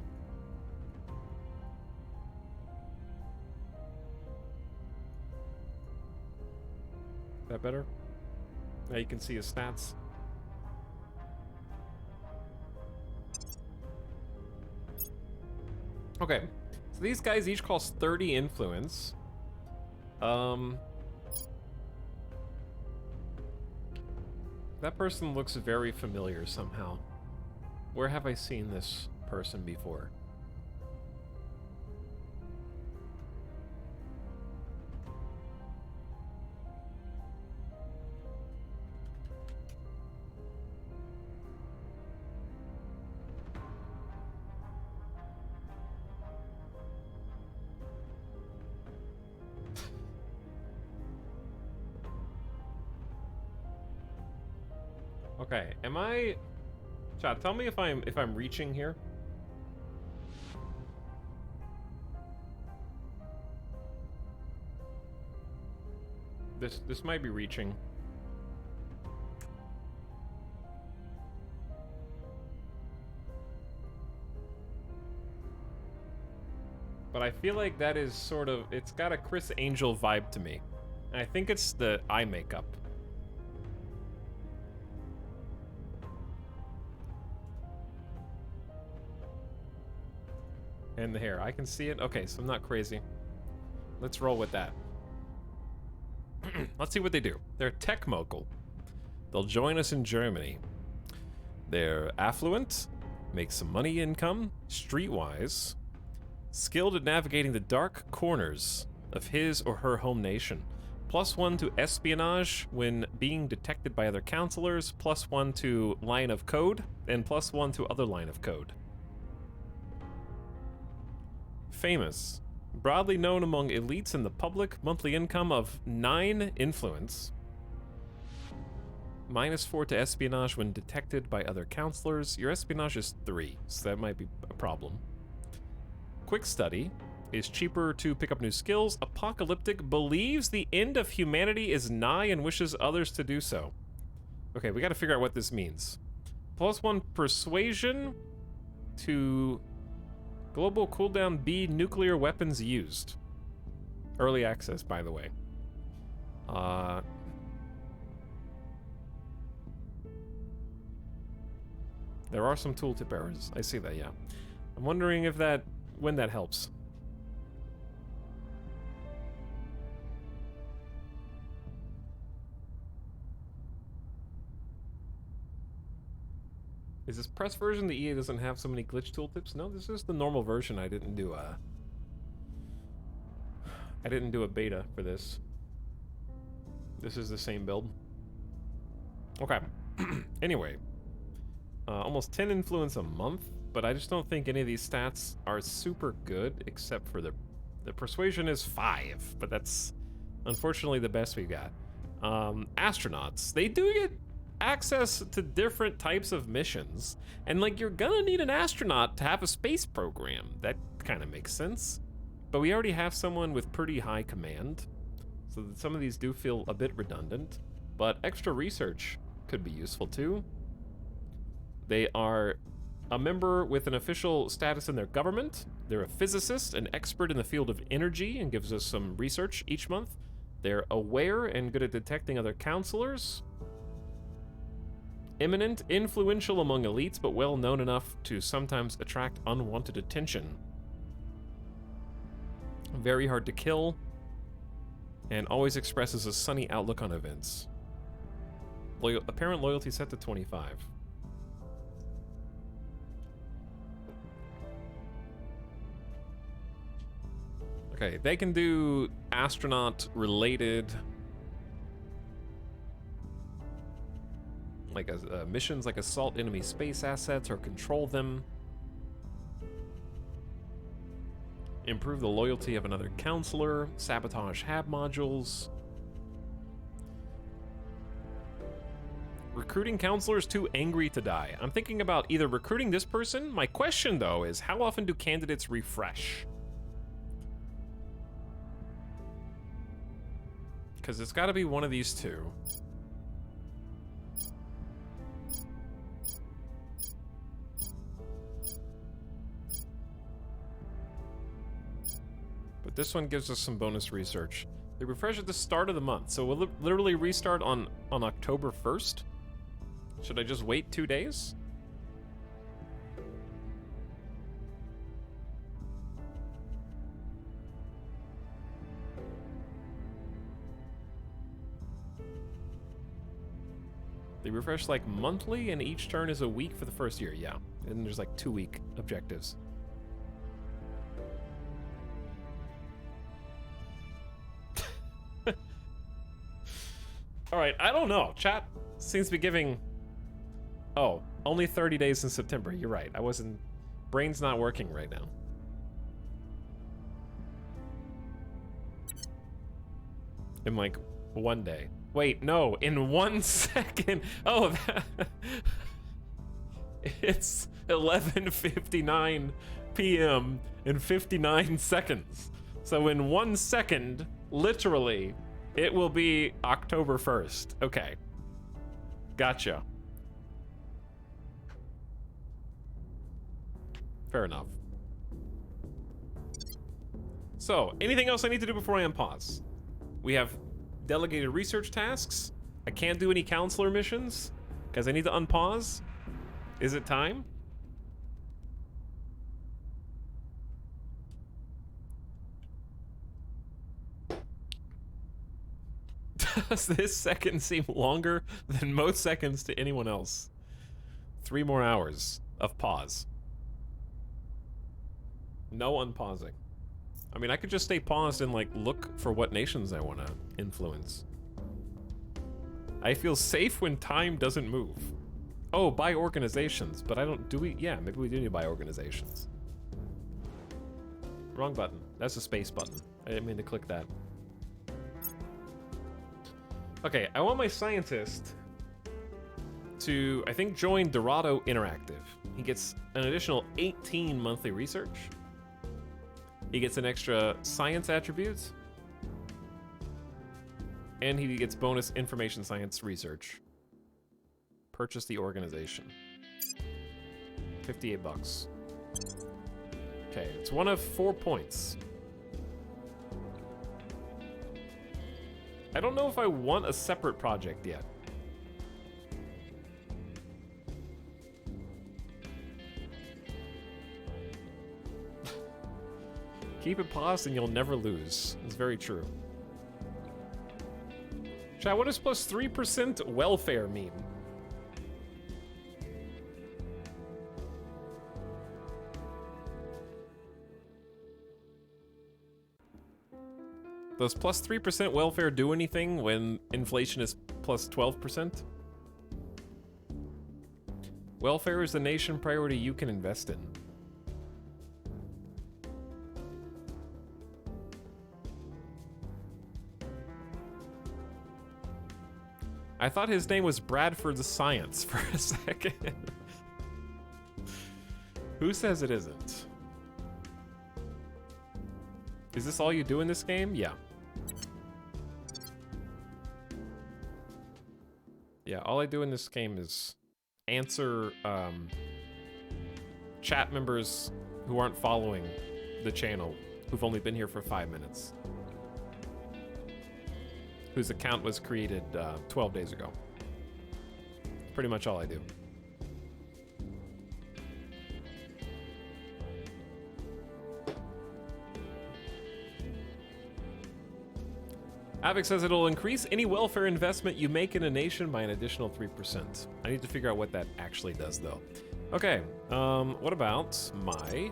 That better? Now you can see his stats. Okay, so these guys each cost 30 influence. That person looks very familiar somehow. Where have I seen this person before? Okay, am I... Chat, tell me if I'm reaching here. This might be reaching. But I feel like that is sort of... It's got a Chris Angel vibe to me. And I think it's the eye makeup. And the hair. I can see it. Okay, so I'm not crazy. Let's roll with that. Let's see what they do. They're tech mogul. They'll join us in Germany. They're affluent, make some money income, streetwise, skilled at navigating the dark corners of his or her home nation. +1 to espionage when being detected by other counselors, +1 to line of code, and +1 to other line of code. Famous. Broadly known among elites and the public, monthly income of 9 influence. -4 to espionage when detected by other counselors. Your espionage is 3, so that might be a problem. Quick study. Is cheaper to pick up new skills. Apocalyptic. Believes the end of humanity is nigh and wishes others to do so. Okay, we gotta figure out what this means. +1 persuasion to... Global cooldown B, nuclear weapons used. Early access, by the way. There are some tooltip errors. I see that, yeah. I'm wondering if that... when that helps. Is this press version? The EA doesn't have so many glitch tooltips? No, this is the normal version. I didn't do a beta for this. This is the same build. Okay. Anyway. Almost 10 influence a month, but I just don't think any of these stats are super good, except for the persuasion is 5, but that's unfortunately the best we've got. Astronauts. They do get access to different types of missions, and like you're gonna need an astronaut to have a space program. That kind of makes sense, but we already have someone with pretty high command, so that some of these do feel a bit redundant, but extra research could be useful too. They are a member with an official status in their government. They're a physicist, an expert in the field of energy, and gives us some research each month. They're aware and good at detecting other counselors. Eminent, influential among elites, but well known enough to sometimes attract unwanted attention. Very hard to kill, and always expresses a sunny outlook on events. Apparent loyalty set to 25. Okay, they can do astronaut-related... like missions like assault enemy space assets or control them. Improve the loyalty of another counselor. Sabotage hab modules. Recruiting counselors too angry to die. I'm thinking about either recruiting this person. My question, though, is how often do candidates refresh? Because it's got to be one of these two. But this one gives us some bonus research. They refresh at the start of the month, so will it literally restart on October 1st? Should I just wait 2 days? They refresh like monthly, and each turn is a week for the first year. Yeah, and there's like 2-week objectives. All right, I don't know. Chat seems to be giving... Oh, only 30 days in September. You're right. I wasn't... Brain's not working right now. In like 1 day. Wait, no, in 1 second. Oh, it's 11:59 p.m. and 59 seconds. So in 1 second, literally, it will be October 1st. Okay. Gotcha. Fair enough. So, anything else I need to do before I unpause? We have delegated research tasks. I can't do any counselor missions because I need to unpause. Is it time? Does this second seem longer than most seconds to anyone else? 3 more hours of pause. No unpausing. I mean, I could just stay paused and, like, look for what nations I want to influence. I feel safe when time doesn't move. Oh, by organizations. But I don't... Do we... Yeah, maybe we do need to buy organizations. Wrong button. That's a space button. I didn't mean to click that. Okay, I want my scientist to, I think, join Dorado Interactive. He gets an additional 18 monthly research. He gets an extra science attribute. And he gets bonus information science research. Purchase the organization. 58 bucks. Okay, it's one of 4 points. I don't know if I want a separate project yet. Keep it paused and you'll never lose. It's very true. Chat, what does plus 3% welfare mean? Does plus 3% welfare do anything when inflation is plus 12%? Welfare is a nation priority you can invest in. I thought his name was Bradford the Science for a second. Who says it isn't? Is this all you do in this game? Yeah. Yeah, all I do in this game is answer chat members who aren't following the channel, who've only been here for 5 minutes. Whose account was created 12 days ago. Pretty much all I do. Avic says it'll increase any welfare investment you make in a nation by an additional 3%. I need to figure out what that actually does, though. Okay, what about my...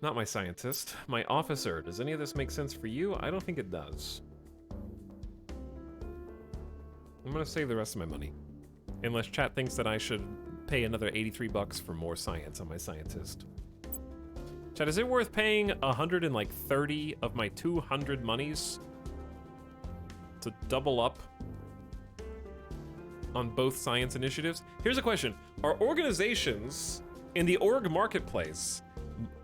Not my scientist, my officer. Does any of this make sense for you? I don't think it does. I'm gonna save the rest of my money. Unless chat thinks that I should pay another 83 bucks for more science on my scientist. Chad, is it worth paying 130 of my 200 monies to double up on both science initiatives? Here's a question. Are organizations in the org marketplace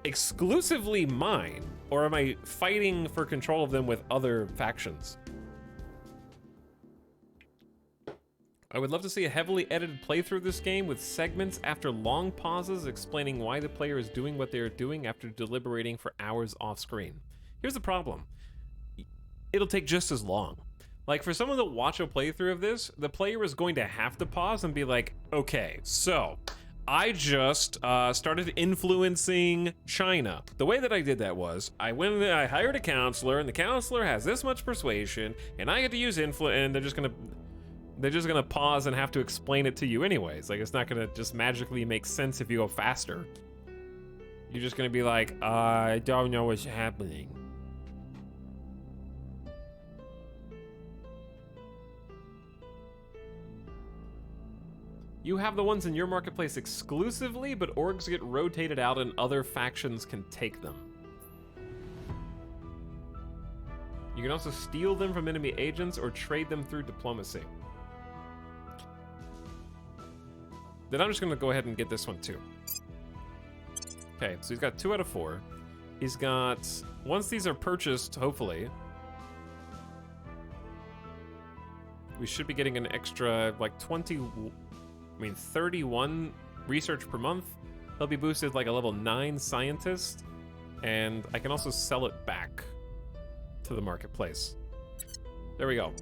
exclusively mine, or am I fighting for control of them with other factions? I would love to see a heavily edited playthrough of this game with segments after long pauses explaining why the player is doing what they are doing after deliberating for hours off screen. Here's the problem. It'll take just as long. Like, for someone to watch a playthrough of this, the player is going to have to pause and be like, okay, so I just started influencing China. The way that I did that was, I went and I hired a counselor, and the counselor has this much persuasion, and I get to use influence, and they're just gonna pause and have to explain it to you anyways. Like, it's not gonna just magically make sense if you go faster. You're just gonna be like, I don't know what's happening. You have the ones in your marketplace exclusively, but orgs get rotated out and other factions can take them. You can also steal them from enemy agents or trade them through diplomacy. Then I'm just gonna go ahead and get this one too. Okay, so he's got 2 out of 4. He's got, once these are purchased, hopefully, we should be getting an extra, like 31 research per month. He'll be boosted like a level 9 scientist, and I can also sell it back to the marketplace. There we go.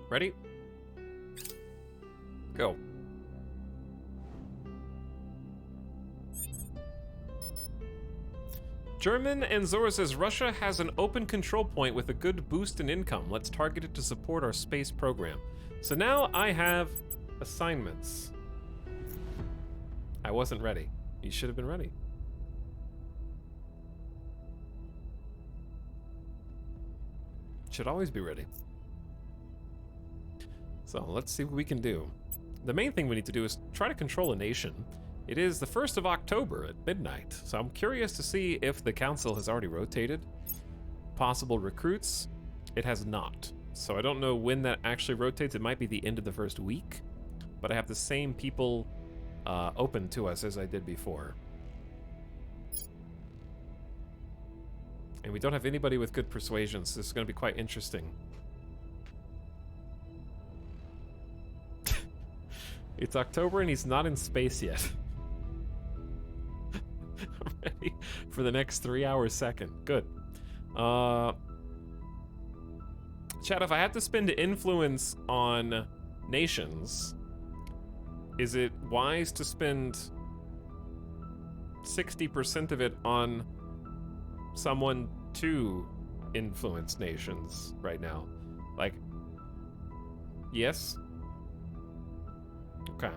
Ready? Go. German and Zora says Russia has an open control point with a good boost in income. Let's target it to support our space program. So now I have assignments. I wasn't ready. You should have been ready. Should always be ready. So let's see what we can do. The main thing we need to do is try to control a nation. It is the 1st of October at midnight, so I'm curious to see if the council has already rotated. Possible recruits, it has not. So I don't know when that actually rotates. It might be the end of the first week, but I have the same people open to us as I did before. And we don't have anybody with good persuasions. This is going to be quite interesting. It's October and he's not in space yet. I'm ready for the next 3 hours second. Good. Chat, if I had to spend influence on nations, is it wise to spend 60% of it on someone to influence nations right now? Like, yes? Okay.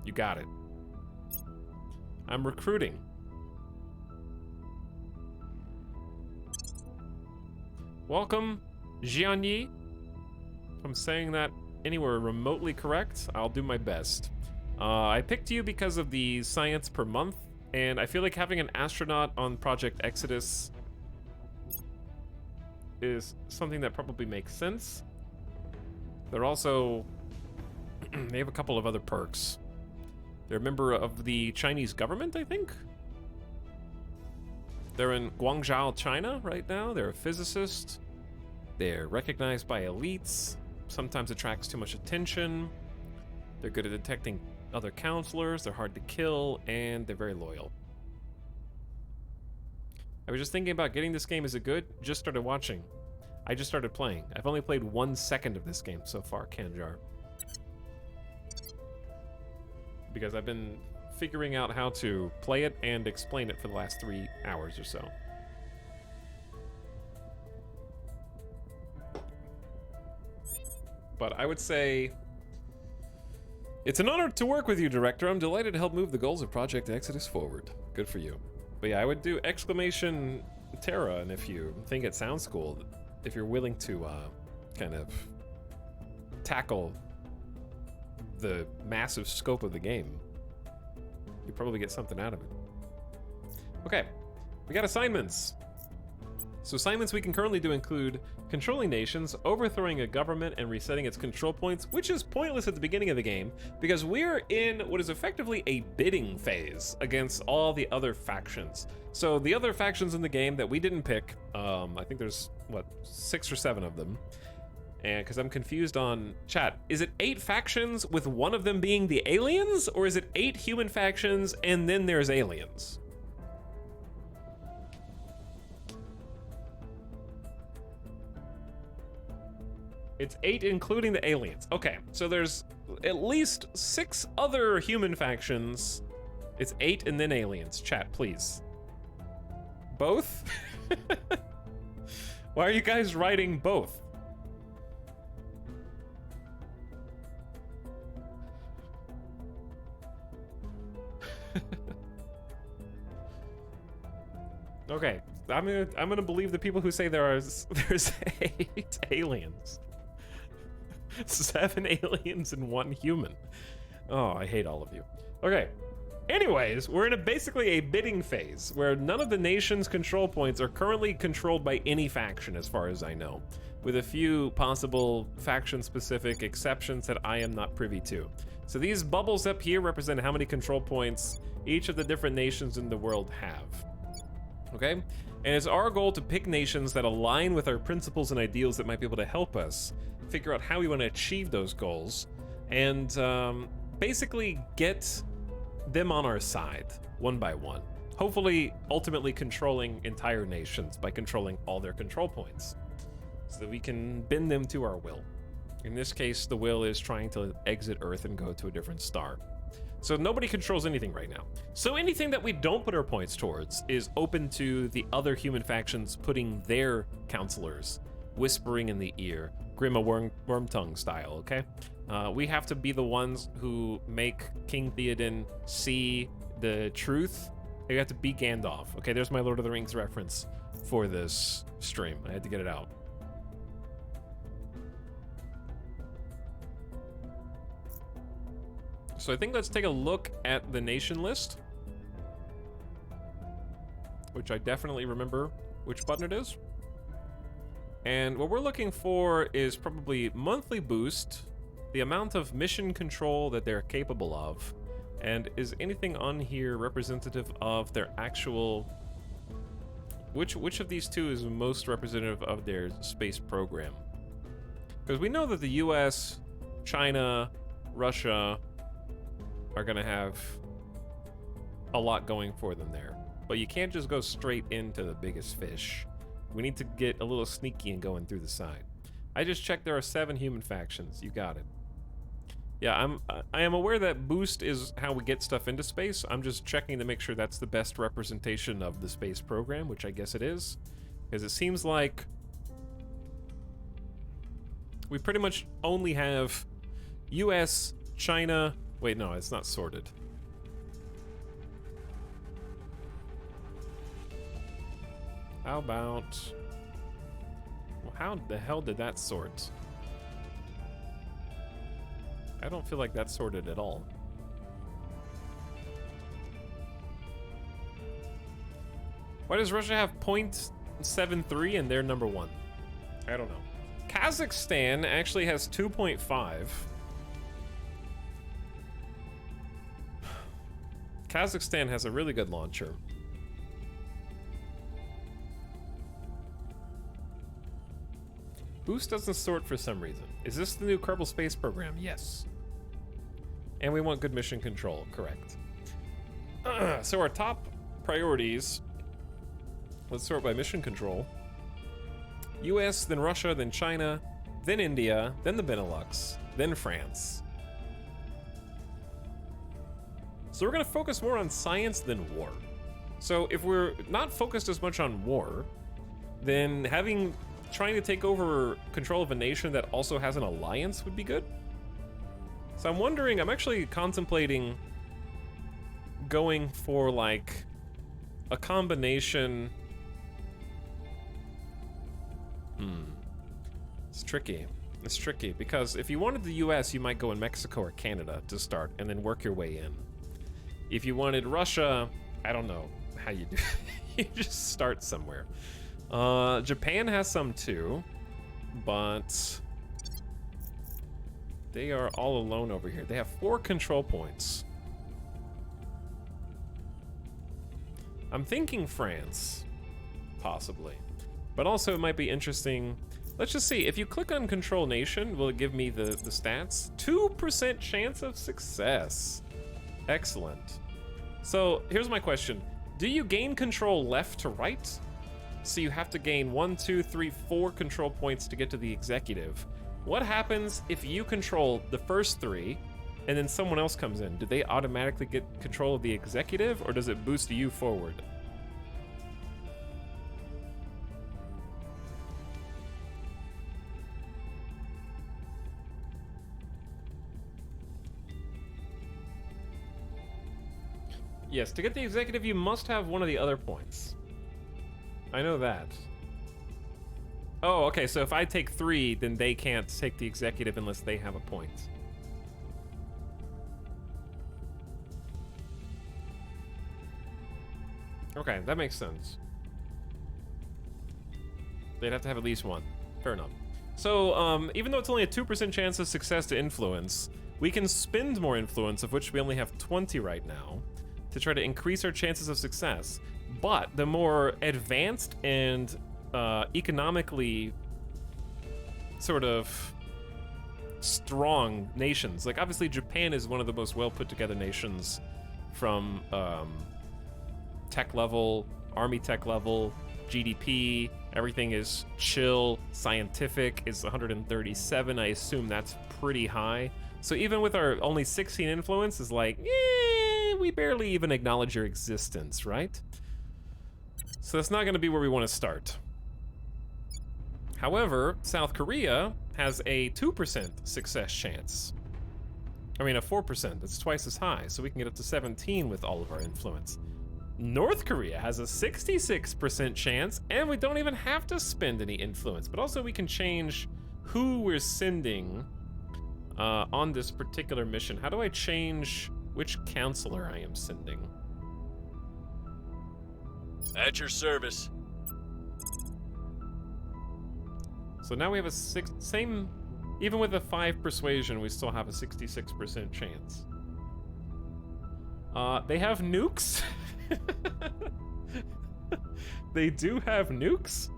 You got it. I'm recruiting. Welcome, Jianyi. If I'm saying that anywhere remotely correct, I'll do my best. I picked you because of the science per month, and I feel like having an astronaut on Project Exodus is something that probably makes sense. They're also... they have a couple of other perks. They're a member of the Chinese government, I think? They're in Guangzhou, China right now. They're a physicist. They're recognized by elites. Sometimes attracts too much attention. They're good at detecting other counselors. They're hard to kill, and they're very loyal. I was just thinking about getting this game. Is it good? Just started watching. I just started playing. I've only played 1 second of this game so far, Kanjar. Because I've been figuring out how to play it and explain it for the last 3 hours or so. But I would say it's an honor to work with you, Director. I'm delighted to help move the goals of Project Exodus forward. Good for you. But yeah, I would do exclamation Terra, and if you think it sounds cool, if you're willing to kind of tackle the massive scope of the game, you probably get something out of it. Okay, we got assignments. So assignments we can currently do include controlling nations, overthrowing a government, and resetting its control points, which is pointless at the beginning of the game because we're in what is effectively a bidding phase against all the other factions. So the other factions in the game that we didn't pick, I think there's, what, 6 or 7 of them. And because I'm confused on chat, is it 8 factions with one of them being the aliens, or is it 8 human factions and then there's aliens? It's 8 including the aliens. Okay, so there's at least 6 other human factions. It's 8 and then aliens. Chat, please. Both? Why are you guys writing both? Okay, I'm gonna believe the people who say there's 8 aliens. 7 aliens and 1 human. Oh, I hate all of you. Okay. Anyways, we're in basically a bidding phase where none of the nation's control points are currently controlled by any faction as far as I know, with a few possible faction-specific exceptions that I am not privy to. So these bubbles up here represent how many control points each of the different nations in the world have. Okay? And it's our goal to pick nations that align with our principles and ideals that might be able to help us figure out how we want to achieve those goals, and basically get them on our side, one by one. Hopefully, ultimately controlling entire nations by controlling all their control points, so that we can bend them to our will. In this case, the will is trying to exit Earth and go to a different star. So nobody controls anything right now. So anything that we don't put our points towards is open to the other human factions putting their counselors whispering in the ear, Grima Wormtongue style, okay? We have to be the ones who make King Theoden see the truth. You have to be Gandalf. Okay, there's my Lord of the Rings reference for this stream. I had to get it out. So I think let's take a look at the nation list, which I definitely remember which button it is. And what we're looking for is probably monthly boost, the amount of mission control that they're capable of, and is anything on here representative of their actual... Which of these two is most representative of their space program? Because we know that the US, China, Russia are going to have a lot going for them there. But you can't just go straight into the biggest fish. We need to get a little sneaky and going through the side. I just checked there are 7 human factions. You got it. Yeah, I am aware that boost is how we get stuff into space. I'm just checking to make sure that's the best representation of the space program, which I guess it is. Because it seems like we pretty much only have US, China... Wait, no, it's not sorted. How about... Well, how the hell did that sort? I don't feel like that's sorted at all. Why does Russia have 0.73 and they're number 1? I don't know. Kazakhstan actually has 2.5. Kazakhstan has a really good launcher. Boost doesn't sort for some reason. Is this the new Kerbal Space Program? Yes. And we want good mission control, correct. So our top priorities, let's sort by mission control. US, then Russia, then China, then India, then the Benelux, then France. So we're gonna focus more on science than war. So if we're not focused as much on war, then trying to take over control of a nation that also has an alliance would be good. So I'm wondering, I'm actually contemplating going for like a combination. It's tricky. It's tricky because if you wanted the US, you might go in Mexico or Canada to start and then work your way in. If you wanted Russia, I don't know how you do. You just start somewhere. Japan has some too, but they are all alone over here. They have 4 control points. I'm thinking France, possibly. But also it might be interesting. Let's just see, if you click on Control Nation, will it give me the stats? 2% chance of success. Excellent. So here's my question. Do you gain control left to right? So you have to gain 1, 2, 3, 4 control points to get to the executive. What happens if you control the first 3 and then someone else comes in? Do they automatically get control of the executive, or does it boost you forward? Yes, to get the executive, you must have one of the other points. I know that. Oh, okay, so if I take 3, then they can't take the executive unless they have a point. Okay, that makes sense. They'd have to have at least 1. Fair enough. So, even though it's only a 2% chance of success to influence, we can spend more influence, of which we only have 20 right now, to try to increase our chances of success. But the more advanced and economically sort of strong nations, like obviously Japan is one of the most well put together nations from tech level, army tech level, GDP, everything is chill, scientific is 137, I assume that's pretty high. So even with our only 16 influence is like, we barely even acknowledge your existence, right? So that's not gonna be where we wanna start. However, South Korea has a 2% success chance. I mean, a 4%, that's twice as high, so we can get up to 17 with all of our influence. North Korea has a 66% chance, and we don't even have to spend any influence, but also we can change who we're sending on this particular mission. How do I change which counselor I am sending? At your service. So now we have a same, even with a 5 persuasion, we still have a 66% chance. They have nukes. They do have nukes.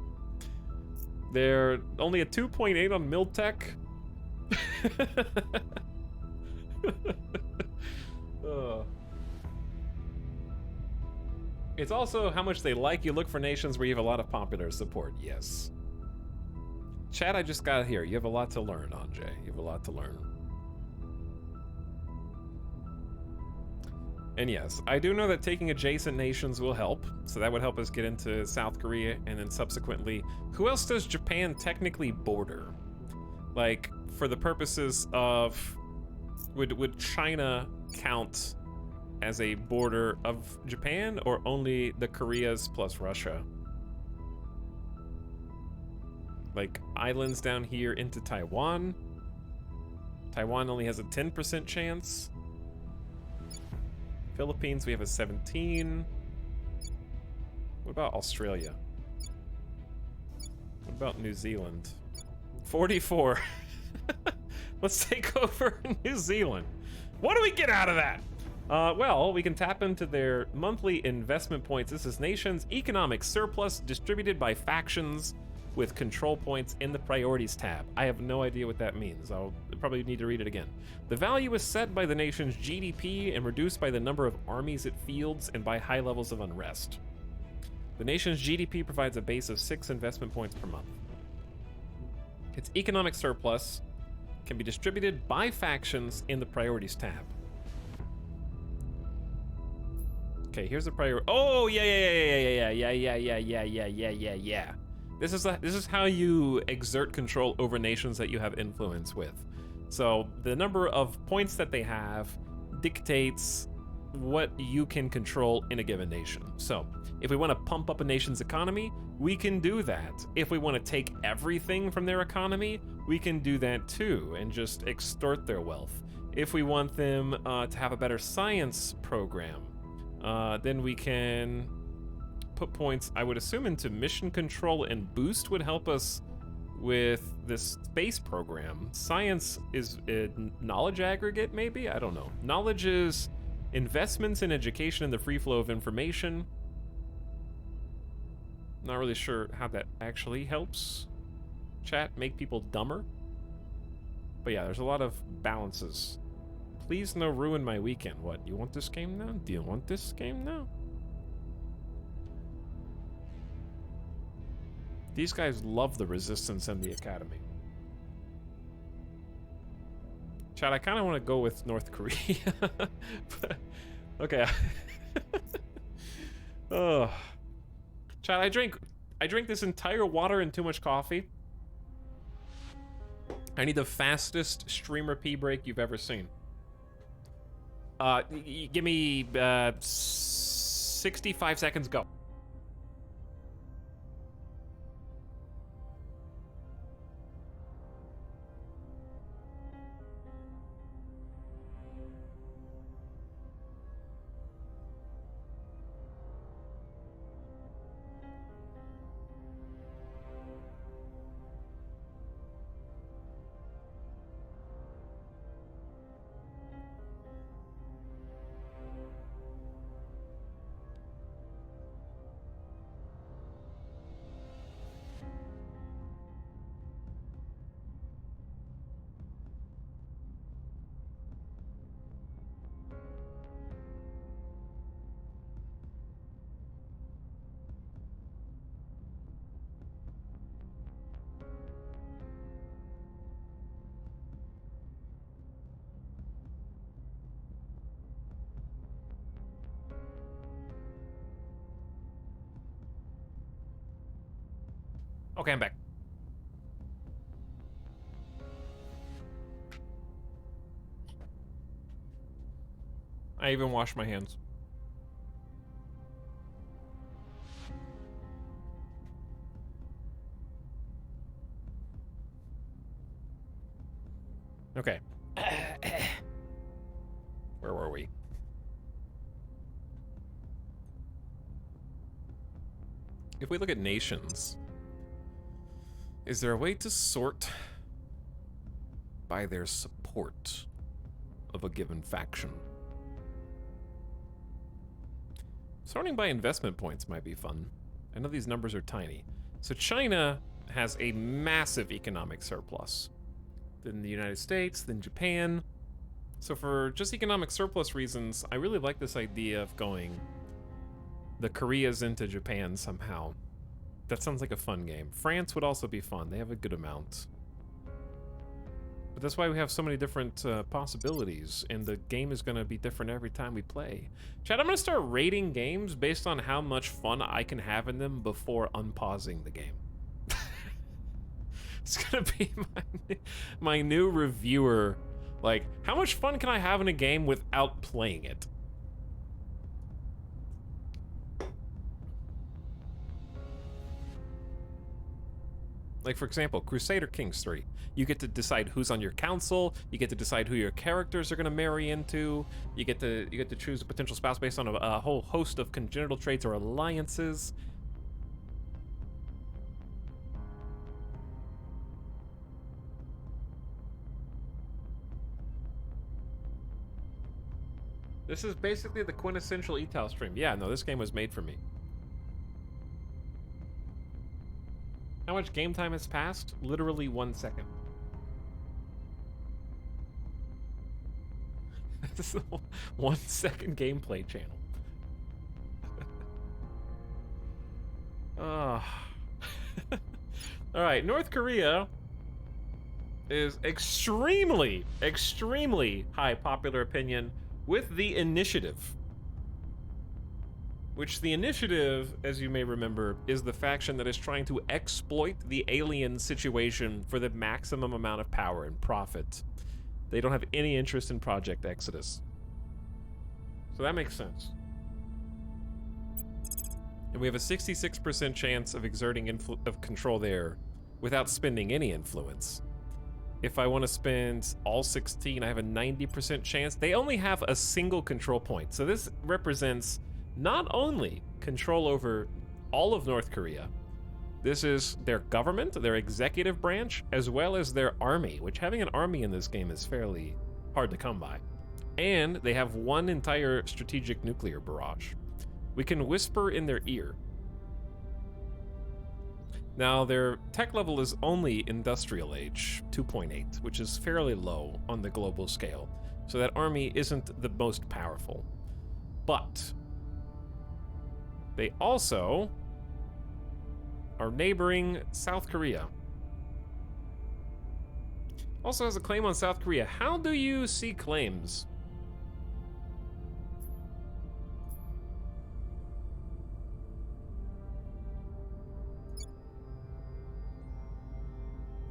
They're only a 2.8 on Miltech. It's also how much they like you. Look for nations where you have a lot of popular support. Yes. Chat, I just got here. You have a lot to learn, Anjay. You have a lot to learn. And yes, I do know that taking adjacent nations will help. So that would help us get into South Korea, and then subsequently, who else does Japan technically border? Like, for the purposes of, would China count as a border of Japan, or only the Koreas plus Russia? Like, islands down here into Taiwan. Taiwan only has a 10% chance. Philippines, we have a 17. What about Australia? What about New Zealand? 44. Let's take over New Zealand. What do we get out of that? Well, we can tap into their monthly investment points. This is nation's economic surplus distributed by factions with control points in the priorities tab. I have no idea what that means. I'll probably need to read it again. The value is set by the nation's GDP and reduced by the number of armies it fields and by high levels of unrest. The nation's GDP provides a base of 6 investment points per month. Its economic surplus can be distributed by factions in the priorities tab. Okay, here's the priority. Oh, yeah. This is how you exert control over nations that you have influence with. So the number of points that they have dictates what you can control in a given nation. So, if we want to pump up a nation's economy, we can do that. If we want to take everything from their economy, we can do that too, and just extort their wealth. If we want them to have a better science program, then we can put points, I would assume, into mission control, and boost would help us with this space program. Science is a knowledge aggregate, maybe? I don't know. Knowledge is investments in education and the free flow of information. Not really sure how that actually helps chat make people dumber. But yeah, there's a lot of balances. Please no ruin my weekend. What, you want this game now? Do you want this game now? These guys love the Resistance and the Academy. Chad, I kind of want to go with North Korea. But, okay. Oh. Chad, I drink this entire water and too much coffee. I need the fastest streamer pee break you've ever seen. Give me 65 seconds, go. Okay, I'm back. I even washed my hands. Okay. Where were we? If we look at nations, is there a way to sort by their support of a given faction? Sorting by investment points might be fun. I know these numbers are tiny. So China has a massive economic surplus. Then the United States, then Japan. So for just economic surplus reasons, I really like this idea of going the Koreas into Japan somehow. That sounds like a fun game. France would also be fun. They have a good amount. But that's why we have so many different possibilities, and the game is going to be different every time we play. Chad, I'm going to start rating games based on how much fun I can have in them before unpausing the game. It's going to be my new reviewer. Like, how much fun can I have in a game without playing it? Like, for example, Crusader Kings 3. You get to decide who's on your council. You get to decide who your characters are going to marry into. You get to choose a potential spouse based on a whole host of congenital traits or alliances. This is basically the quintessential Etalyx stream. Yeah, no, this game was made for me. How much game time has passed? Literally 1 second. This is a 1 second gameplay channel. Alright, North Korea is extremely high popular opinion with the Initiative. Which the Initiative, as you may remember, is the faction that is trying to exploit the alien situation for the maximum amount of power and profit. They don't have any interest in Project Exodus. So that makes sense. And we have a 66% chance of exerting control there without spending any influence. If I want to spend all 16, I have a 90% chance. They only have a single control point. So this represents not only control over all of North Korea, this is their government, their executive branch, as well as their army, which having an army in this game is fairly hard to come by. And they have one entire strategic nuclear barrage. We can whisper in their ear. Now, their tech level is only industrial age, 2.8, which is fairly low on the global scale. So that army isn't the most powerful. But they also are neighboring South Korea. Also has a claim on South Korea. How do you see claims?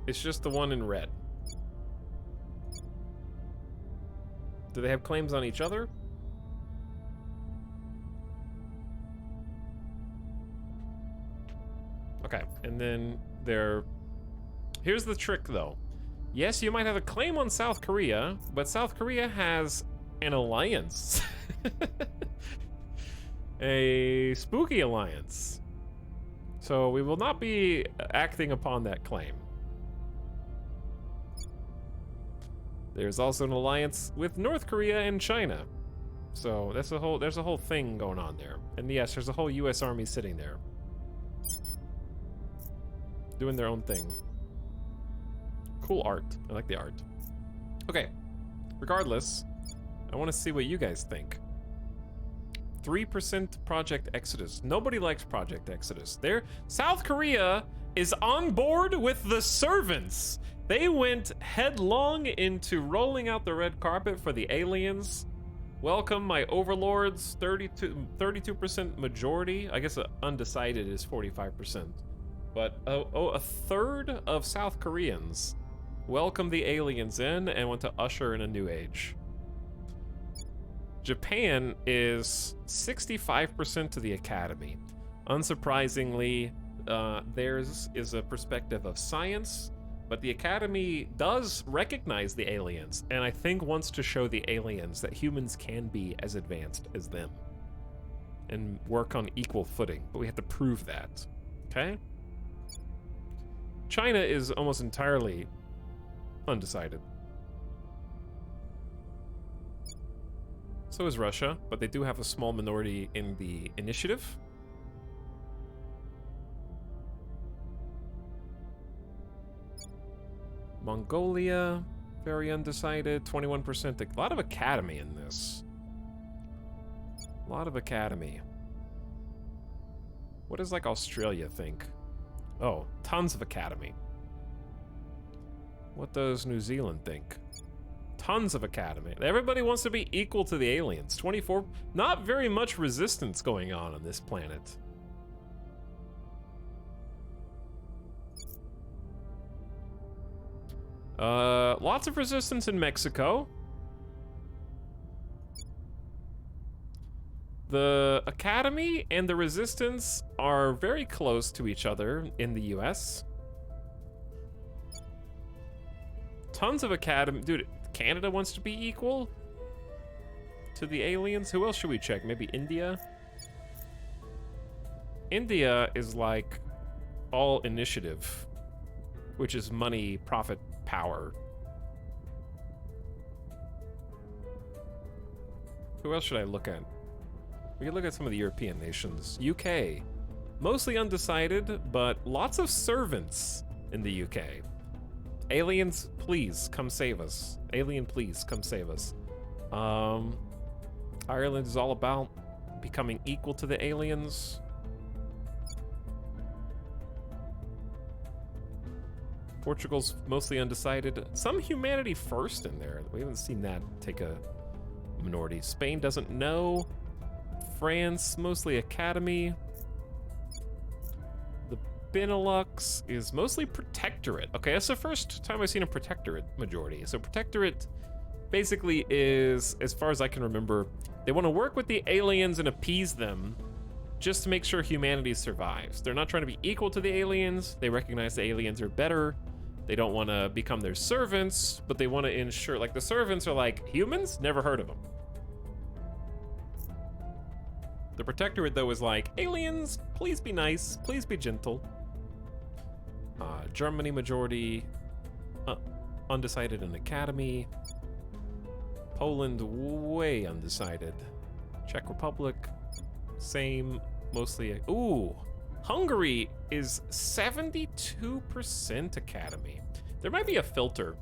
It's just the one in red. Do they have claims on each other? Okay, and then here's the trick though. Yes, you might have a claim on South Korea, but South Korea has an alliance. A spooky alliance. So we will not be acting upon that claim. There's also an alliance with North Korea and China. So there's a whole thing going on there. And yes, there's a whole US Army sitting there. Doing their own thing. Cool art. I like the art. Okay. Regardless, I want to see what you guys think. 3% Project Exodus. Nobody likes Project Exodus. South Korea is on board with the servants. They went headlong into rolling out the red carpet for the aliens. Welcome, my overlords. 32% majority. I guess undecided is 45%. But a third of South Koreans welcome the aliens in and want to usher in a new age. Japan is 65% to the academy. Unsurprisingly, theirs is a perspective of science, but the academy does recognize the aliens, and I think wants to show the aliens that humans can be as advanced as them and work on equal footing, but we have to prove that, okay? China is almost entirely undecided. So is Russia, but they do have a small minority in the initiative. Mongolia, very undecided, 21%. A lot of academy in this. A lot of academy. What does like Australia think? Oh, tons of academy. What does New Zealand think? Tons of academy. Everybody wants to be equal to the aliens. 24, not very much resistance going on this planet. Lots of resistance in Mexico. The academy and the resistance are very close to each other in the US. Tons of academy. Dude, Canada wants to be equal to the aliens. Who else should we check? Maybe India? India is like all initiative, which is money, profit, power. Who else should I look at? We can look at some of the European nations. UK, mostly undecided, but lots of servants in the UK. Aliens, please come save us. Alien, please come save us. Ireland is all about becoming equal to the aliens. Portugal's mostly undecided. Some humanity first in there. We haven't seen that take a minority. Spain doesn't know. France, mostly academy. The Benelux is mostly protectorate. Okay, that's the first time I've seen a protectorate majority. So protectorate basically is, as far as I can remember, They want to work with the aliens and appease them just to make sure humanity survives. They're not trying to be equal to the aliens. They recognize the aliens are better. They don't want to become their servants, but they want to ensure, like, the servants are like, humans? Never heard of them. The Protectorate, though, is like, aliens, please be nice, please be gentle. Germany majority, undecided in Academy. Poland, way undecided. Czech Republic, same, mostly. Ooh, Hungary is 72% Academy. There might be a filter.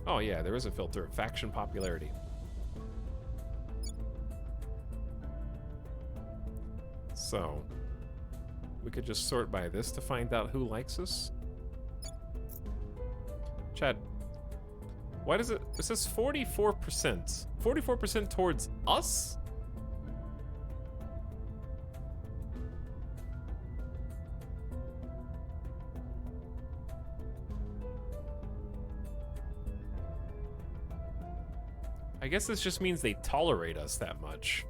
Oh yeah, there is a filter. Faction popularity. So, we could just sort by this to find out who likes us. Chad, why does it says 44%? 44% towards us? I guess this just means they tolerate us that much.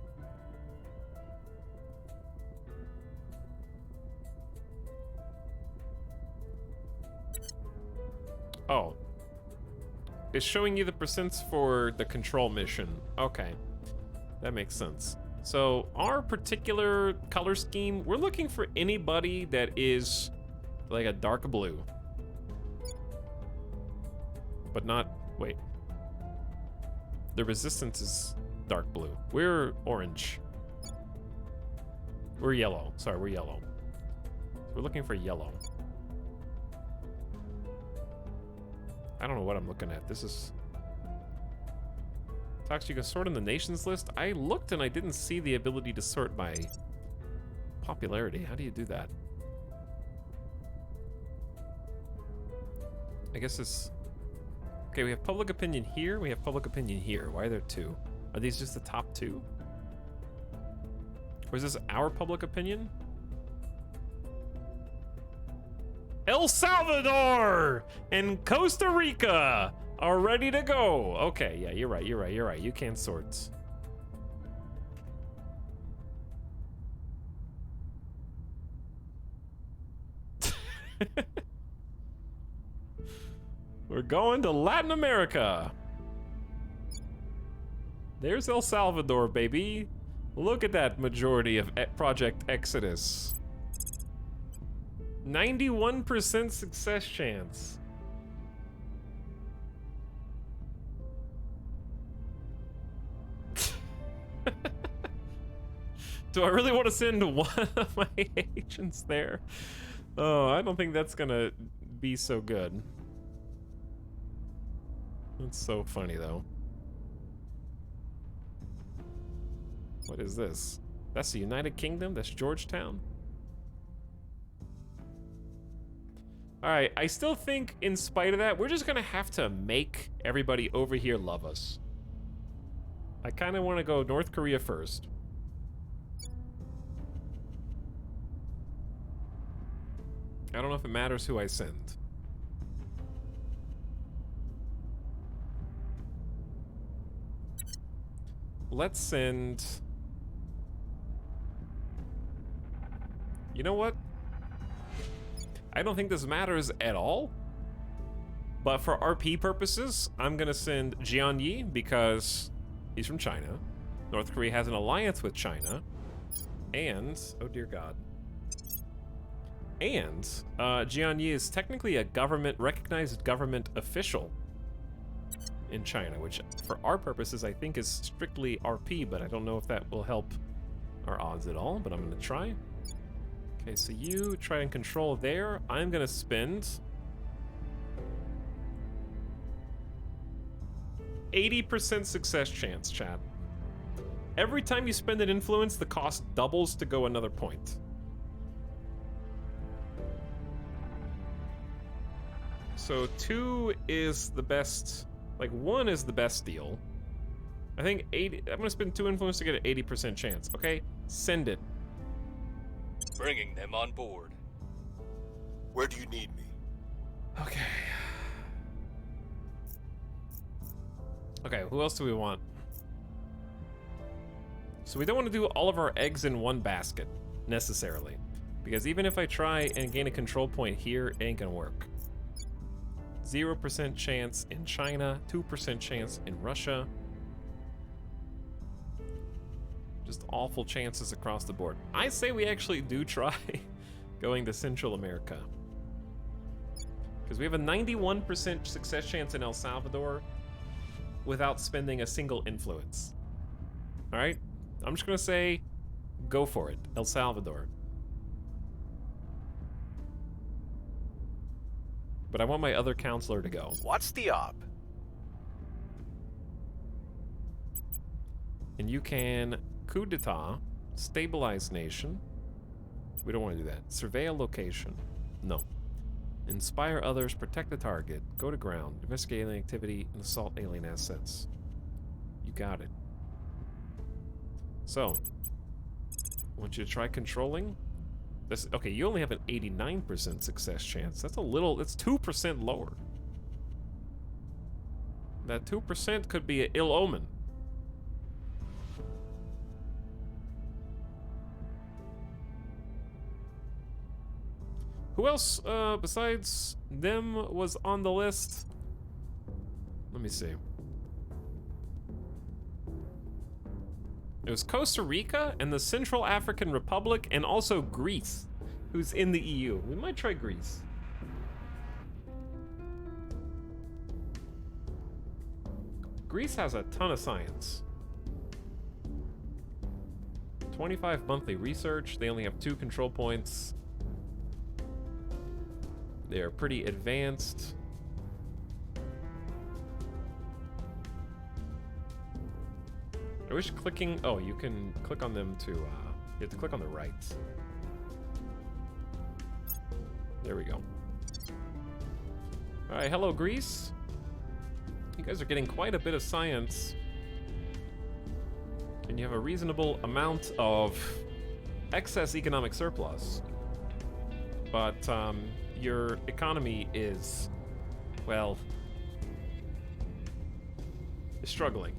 Oh. It's showing you the percents for the control mission. Okay. That makes sense. So, our particular color scheme, we're looking for anybody that is like a dark blue. But not, wait. The resistance is dark blue. We're orange. We're yellow. Sorry, we're yellow. So we're looking for yellow. I don't know what I'm looking at. This is... Talks, you can sort in the nations list. I looked and I didn't see the ability to sort by popularity. How do you do that? I guess it's... Okay, we have public opinion here. We have public opinion here. Why are there two? Are these just the top two? Or is this our public opinion? El Salvador and Costa Rica are ready to go. Okay, yeah, you're right, you're right, you're right. You can sort. We're going to Latin America. There's El Salvador, baby. Look at that majority of Project Exodus. 91% success chance. Do I really want to send one of my agents there? Oh, I don't think that's gonna be so good. That's so funny, though. What is this? That's the United Kingdom? That's Georgetown? Alright, I still think, in spite of that, we're just gonna have to make everybody over here love us. I kinda wanna go North Korea first. I don't know if it matters who I send. Let's send... You know what? I don't think this matters at all. But for RP purposes, I'm gonna send Jian Yi because he's from China. North Korea has an alliance with China. And, oh dear God. And Jian Yi is technically a recognized government official in China, which for our purposes I think is strictly RP, but I don't know if that will help our odds at all, but I'm gonna try. Okay, so you try and control there. I'm gonna spend 80% success chance, chat. Every time you spend an influence, the cost doubles to go another point. So 2 is the best, like 1 is the best deal. I think 80, I'm gonna spend 2 influence to get an 80% chance, okay? Send it. Bringing them on board. Where do you need me? Okay. Okay, who else do we want? So we don't want to do all of our eggs in one basket, necessarily. Because even if I try and gain a control point here, it ain't gonna work. 0% chance in China, 2% chance in Russia. Just awful chances across the board. I say we actually do try going to Central America. Because we have a 91% success chance in El Salvador without spending a single influence. Alright? I'm just gonna say, go for it, El Salvador. But I want my other counselor to go. What's the op? And you can coup d'etat, stabilize nation. We don't want to do that. Survey a location. No. Inspire others, protect the target, go to ground, investigate alien activity, and assault alien assets. You got it. So, I want you to try controlling. This, okay, you only have an 89% success chance. That's a little, that's 2% lower. That 2% could be an ill omen. Who else, besides them, was on the list? Let me see. It was Costa Rica and the Central African Republic and also Greece, who's in the EU. We might try Greece. Greece has a ton of science. 25 monthly research. They only have 2 control points. They're pretty advanced. I wish clicking... Oh, you can click on them to... you have to click on the right. There we go. Alright, hello Greece. You guys are getting quite a bit of science. And you have a reasonable amount of excess economic surplus. But, your economy is, well, is struggling.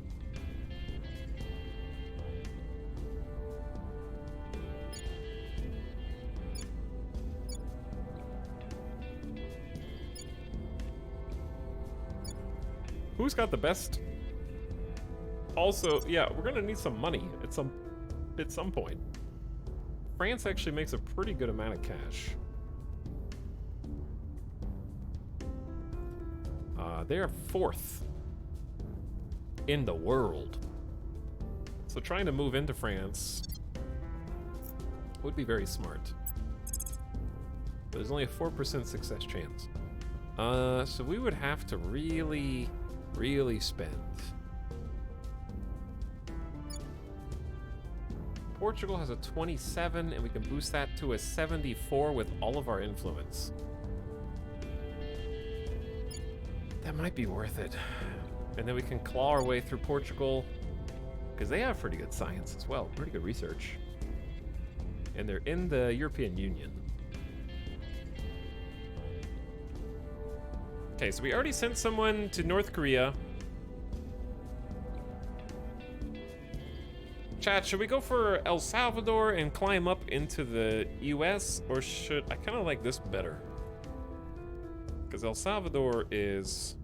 Who's got the best? Also, yeah, we're gonna need some money at some point. France actually makes a pretty good amount of cash. They're 4th in the world. So trying to move into France would be very smart. But there's only a 4% success chance. So we would have to really, really spend. Portugal has a 27, and we can boost that to a 74 with all of our influence. That might be worth it. And then we can claw our way through Portugal, because they have pretty good science as well, pretty good research. And they're in the European Union. Okay, so we already sent someone to North Korea. Chat, should we go for El Salvador and climb up into the US, or should I kind of like this better? Because El Salvador is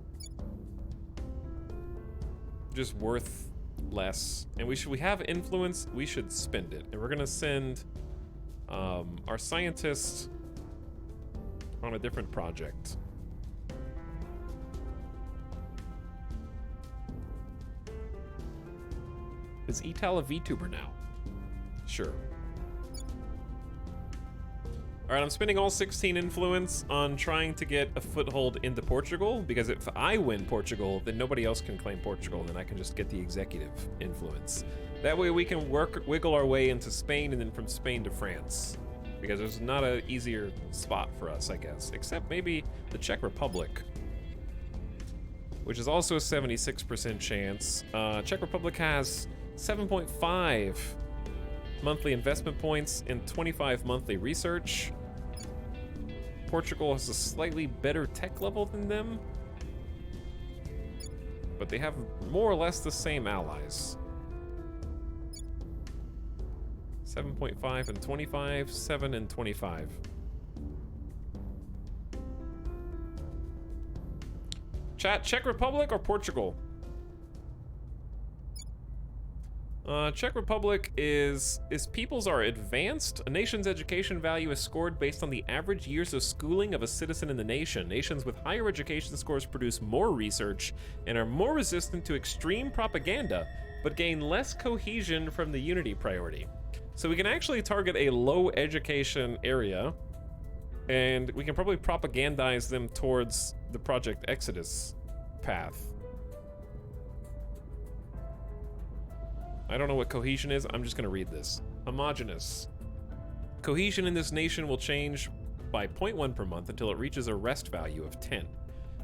just worth less, and we have influence. We should spend it, and we're gonna send our scientists on a different project. Is Etal a VTuber now? Sure. Alright, I'm spending all 16 influence on trying to get a foothold into Portugal, because if I win Portugal, then nobody else can claim Portugal, and then I can just get the executive influence. That way we can wiggle our way into Spain, and then from Spain to France. Because there's not an easier spot for us, I guess. Except maybe the Czech Republic, which is also a 76% chance. Czech Republic has 7.5 monthly investment points and 25 monthly research. Portugal has a slightly better tech level than them. but they have more or less the same allies. 7.5 and 25, 7 and 25. Chat, Czech Republic or Portugal? Czech Republic is peoples are advanced. A nation's education value is scored based on the average years of schooling of a citizen in the nation. Nations with higher education scores produce more research and are more resistant to extreme propaganda, but gain less cohesion from the unity priority. So we can actually target a low education area, and we can probably propagandize them towards the Project Exodus path. I don't know what cohesion is. I'm just going to read this. Homogeneous. Cohesion in this nation will change by 0.1 per month until it reaches a rest value of 10.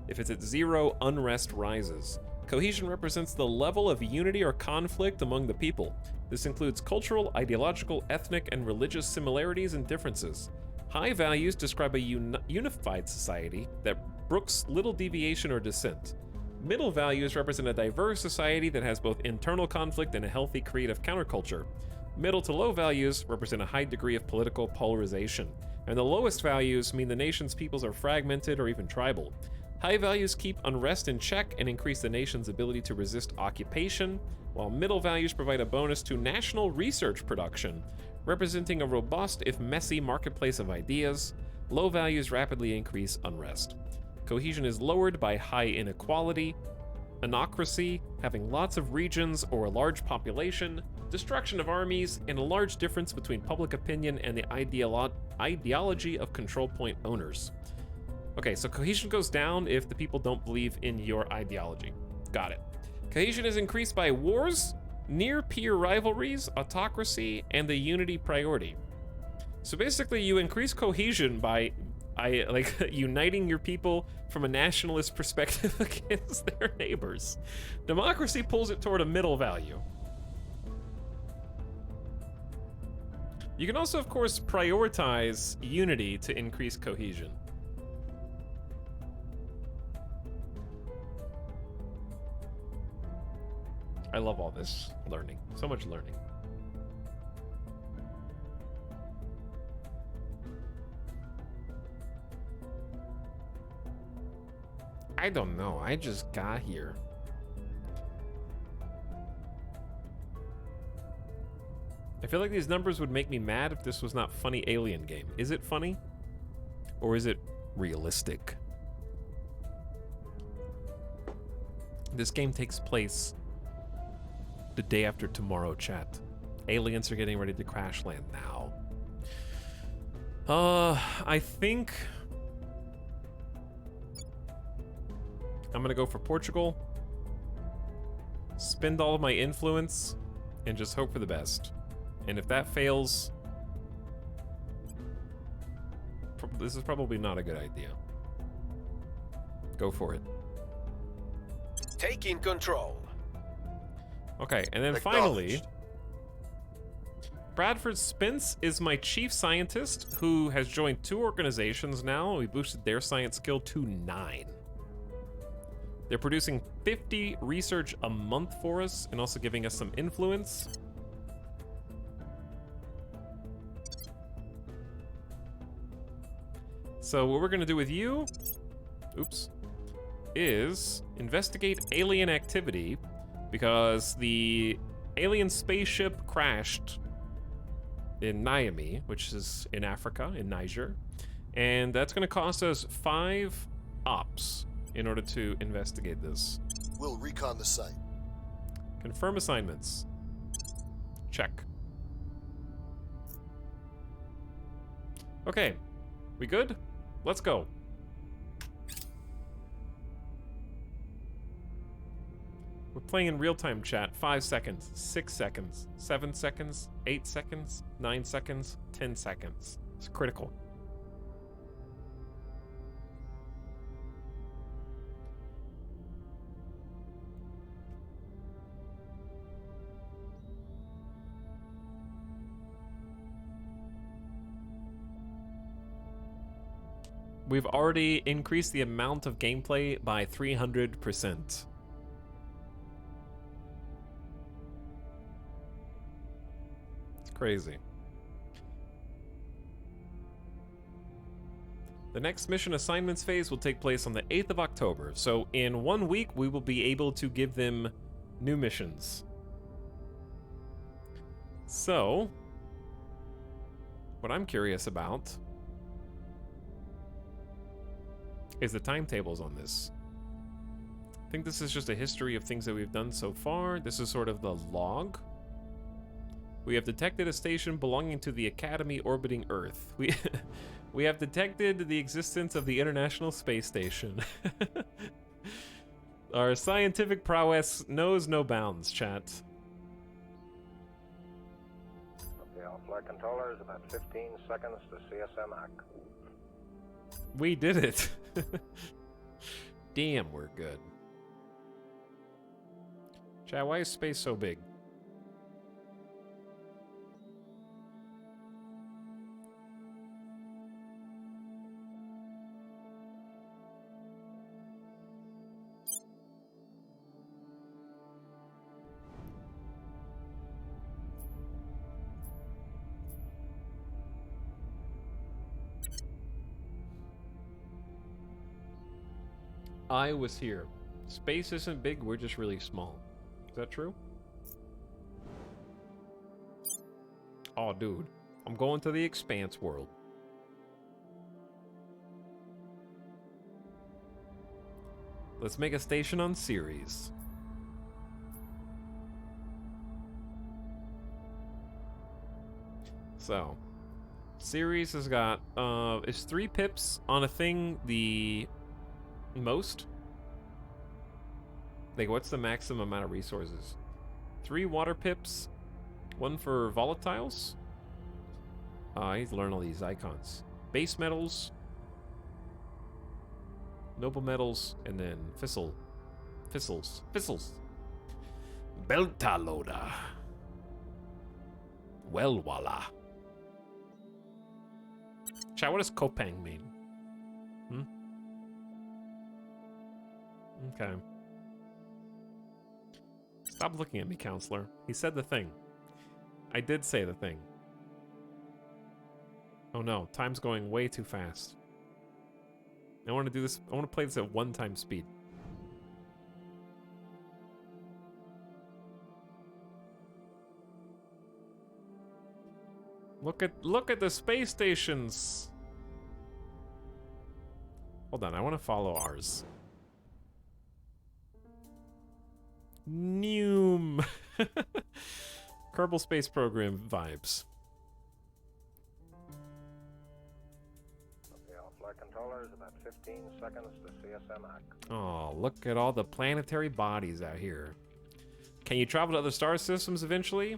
If it's at 0, unrest rises. Cohesion represents the level of unity or conflict among the people. This includes cultural, ideological, ethnic, and religious similarities and differences. High values describe a unified society that brooks little deviation or dissent. Middle values represent a diverse society that has both internal conflict and a healthy creative counterculture. Middle to low values represent a high degree of political polarization. And the lowest values mean the nation's peoples are fragmented or even tribal. High values keep unrest in check and increase the nation's ability to resist occupation, while middle values provide a bonus to national research production, representing a robust if messy marketplace of ideas. Low values rapidly increase unrest. Cohesion is lowered by high inequality, anocracy, having lots of regions or a large population, destruction of armies, and a large difference between public opinion and the ideology of control point owners. Okay, so cohesion goes down if the people don't believe in your ideology. Got it. Cohesion is increased by wars, near-peer rivalries, autocracy, and the unity priority. So basically, you increase cohesion by uniting your people from a nationalist perspective against their neighbors. Democracy pulls it toward a middle value. You can also, of course, prioritize unity to increase cohesion. I love all this learning. So much learning. I don't know. I just got here. I feel like these numbers would make me mad if this was not funny alien game. Is it funny? Or is it realistic? This game takes place the day after tomorrow, chat. Aliens are getting ready to crash land now. I think I'm gonna go for Portugal, spend all of my influence, and just hope for the best. And if that fails, this is probably not a good idea. Go for it. Taking control. Okay, and then finally, Bradford Spence is my chief scientist who has joined 2 organizations now. We boosted their science skill to 9. They're producing 50 research a month for us and also giving us some influence. So what we're gonna do with you, is investigate alien activity because the alien spaceship crashed in Niamey, which is in Africa, in Niger. And that's gonna cost us 5 ops in order to investigate this. We'll recon the site. Confirm assignments. Check. Okay, we good? Let's go. We're playing in real-time chat. 5 seconds, 6 seconds, 7 seconds, 8 seconds, 9 seconds, 10 seconds. It's critical. We've already increased the amount of gameplay by 300%. Crazy. The next mission assignments phase will take place on the 8th of October, so in 1 week we will be able to give them new missions. So, what I'm curious about is the timetables on this. I think this is just a history of things that we've done so far. This is sort of the log. We have detected a station belonging to the Academy orbiting Earth. We have detected the existence of the International Space Station. Our scientific prowess knows no bounds, chat. Okay, all flight controllers, about 15 seconds to CSM ACK. We did it. Damn, we're good. Chat, why is space so big? I was here. Space isn't big, we're just really small. Is that true? Oh, dude. I'm going to the Expanse world. Let's make a station on Ceres. So, Ceres has got, is 3 pips on a thing the most? Like, what's the maximum amount of resources? 3 water pips, 1 for volatiles. I need to learn all these icons. Base metals, noble metals, and then fissils. Beltaloda. Wellwalla. Chat, what does Kopang mean? Okay. Stop looking at me, counselor. He said the thing. I did say the thing. Oh no, time's going way too fast. I want to do this. I want to play this at 1 time speed. Look at the space stations. Hold on, I want to follow ours. Noom. Kerbal Space Program vibes. Okay, all flight controllers, about 15 seconds to CSM ACK. Oh, look at all the planetary bodies out here. Can you travel to other star systems eventually?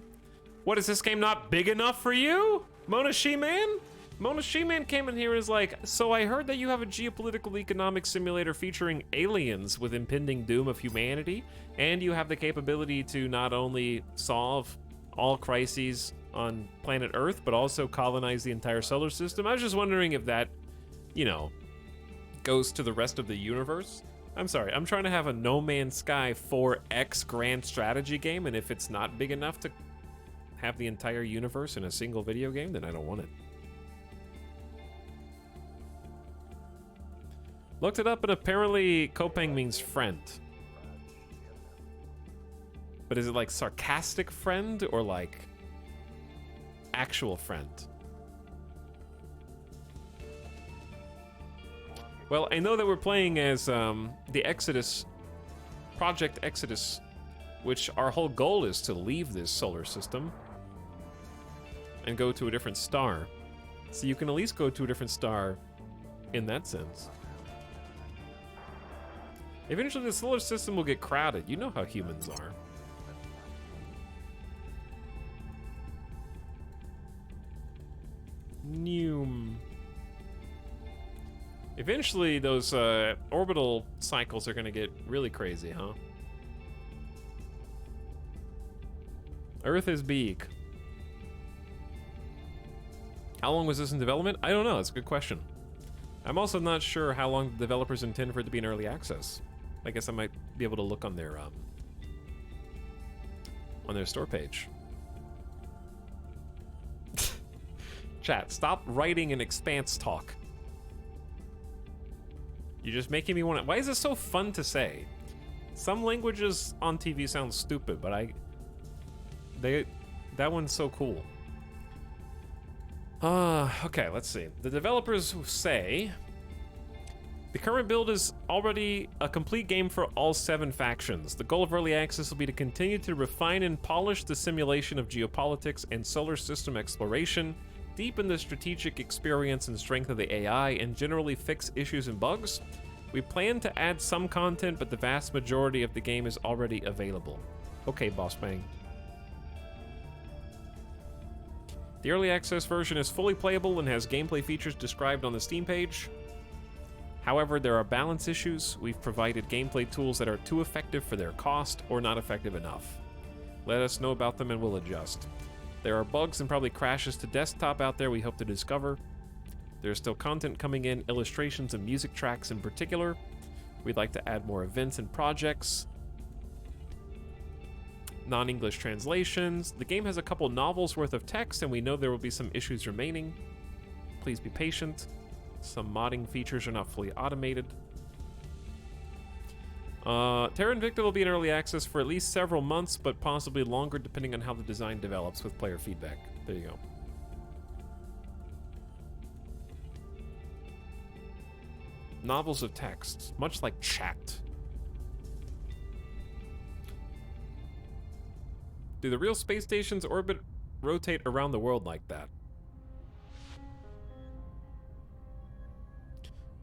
What, is this game not big enough for you? Mona She-Man? Mona She-Man came in here and is like, so I heard that you have a geopolitical economic simulator featuring aliens with impending doom of humanity, and you have the capability to not only solve all crises on planet Earth, but also colonize the entire solar system. I was just wondering if that, you know, goes to the rest of the universe. I'm sorry, I'm trying to have a No Man's Sky 4X grand strategy game, and if it's not big enough to have the entire universe in a single video game, then I don't want it. Looked it up, and apparently Kopang means friend. But is it like sarcastic friend or like actual friend? Well, I know that we're playing as the Exodus, Project Exodus, which our whole goal is to leave this solar system and go to a different star. So you can at least go to a different star in that sense. Eventually the solar system will get crowded. You know how humans are. Noom. Eventually those orbital cycles are gonna get really crazy, huh? Earth is big. How long was this in development? I don't know, it's a good question. I'm also not sure how long the developers intend for it to be in early access. I guess I might be able to look on their store page. Chat, stop writing an expanse talk. You're just making me want to... Why is this so fun to say? Some languages on TV sound stupid, but that one's so cool. Okay, let's see. The developers say the current build is already a complete game for all 7 factions. The goal of early access will be to continue to refine and polish the simulation of geopolitics and solar system exploration, deepen the strategic experience and strength of the AI, and generally fix issues and bugs. We plan to add some content, but the vast majority of the game is already available. Okay, Boss Bang. The early access version is fully playable and has gameplay features described on the Steam page. However, there are balance issues. We've provided gameplay tools that are too effective for their cost or not effective enough. Let us know about them and we'll adjust. There are bugs and probably crashes to desktop out there we hope to discover. There's still content coming in, illustrations and music tracks in particular. We'd like to add more events and projects. Non-English translations. The game has a couple novels worth of text and we know there will be some issues remaining. Please be patient. Some modding features are not fully automated. Terra Invicta will be in early access for at least several months, but possibly longer depending on how the design develops with player feedback. There you go. Novels of text, much like chat. Do the real space stations orbit rotate around the world like that?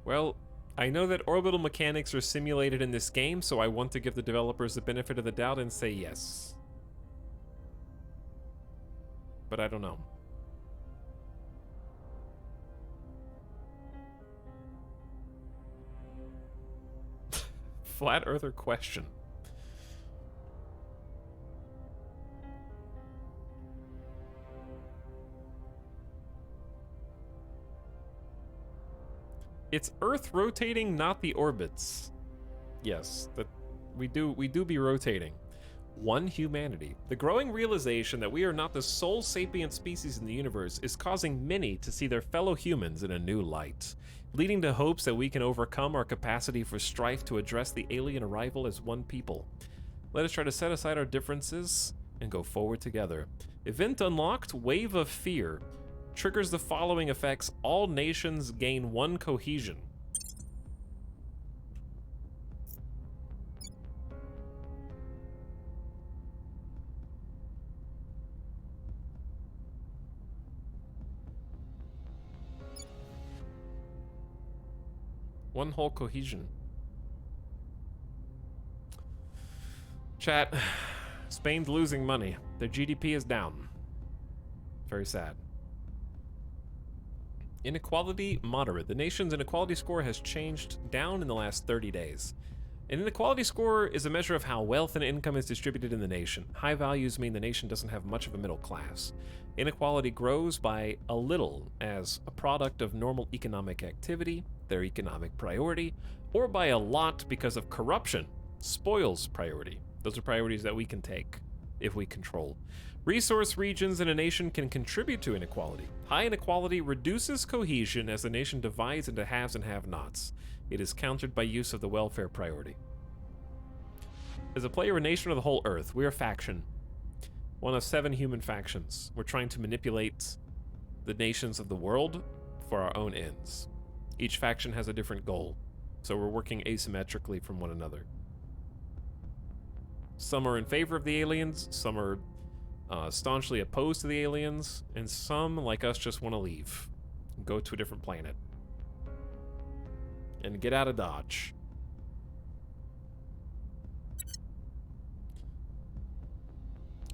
Well, I know that orbital mechanics are simulated in this game, so I want to give the developers the benefit of the doubt and say yes. But I don't know. Flat Earther question. It's Earth rotating, not the orbits. Yes, that we do be rotating. One humanity. The growing realization that we are not the sole sapient species in the universe is causing many to see their fellow humans in a new light, leading to hopes that we can overcome our capacity for strife to address the alien arrival as one people. Let us try to set aside our differences and go forward together. Event unlocked, Wave of Fear. Triggers the following effects. All nations gain 1 cohesion. One whole cohesion. Chat, Spain's losing money. Their GDP is down. Very sad. Inequality moderate. The nation's inequality score has changed down in the last 30 days. An inequality score is a measure of how wealth and income is distributed in the nation. High values mean the nation doesn't have much of a middle class. Inequality grows by a little as a product of normal economic activity, their economic priority, or by a lot because of corruption, spoils priority. Those are priorities that we can take if we control. Resource regions in a nation can contribute to inequality. High inequality reduces cohesion as the nation divides into haves and have-nots. It is countered by use of the welfare priority. As a player or nation of the whole Earth, we are a faction. One of 7 human factions. We're trying to manipulate the nations of the world for our own ends. Each faction has a different goal, so we're working asymmetrically from one another. Some are in favor of the aliens, some are staunchly opposed to the aliens, and some, like us, just want to leave. Go to a different planet. And get out of Dodge.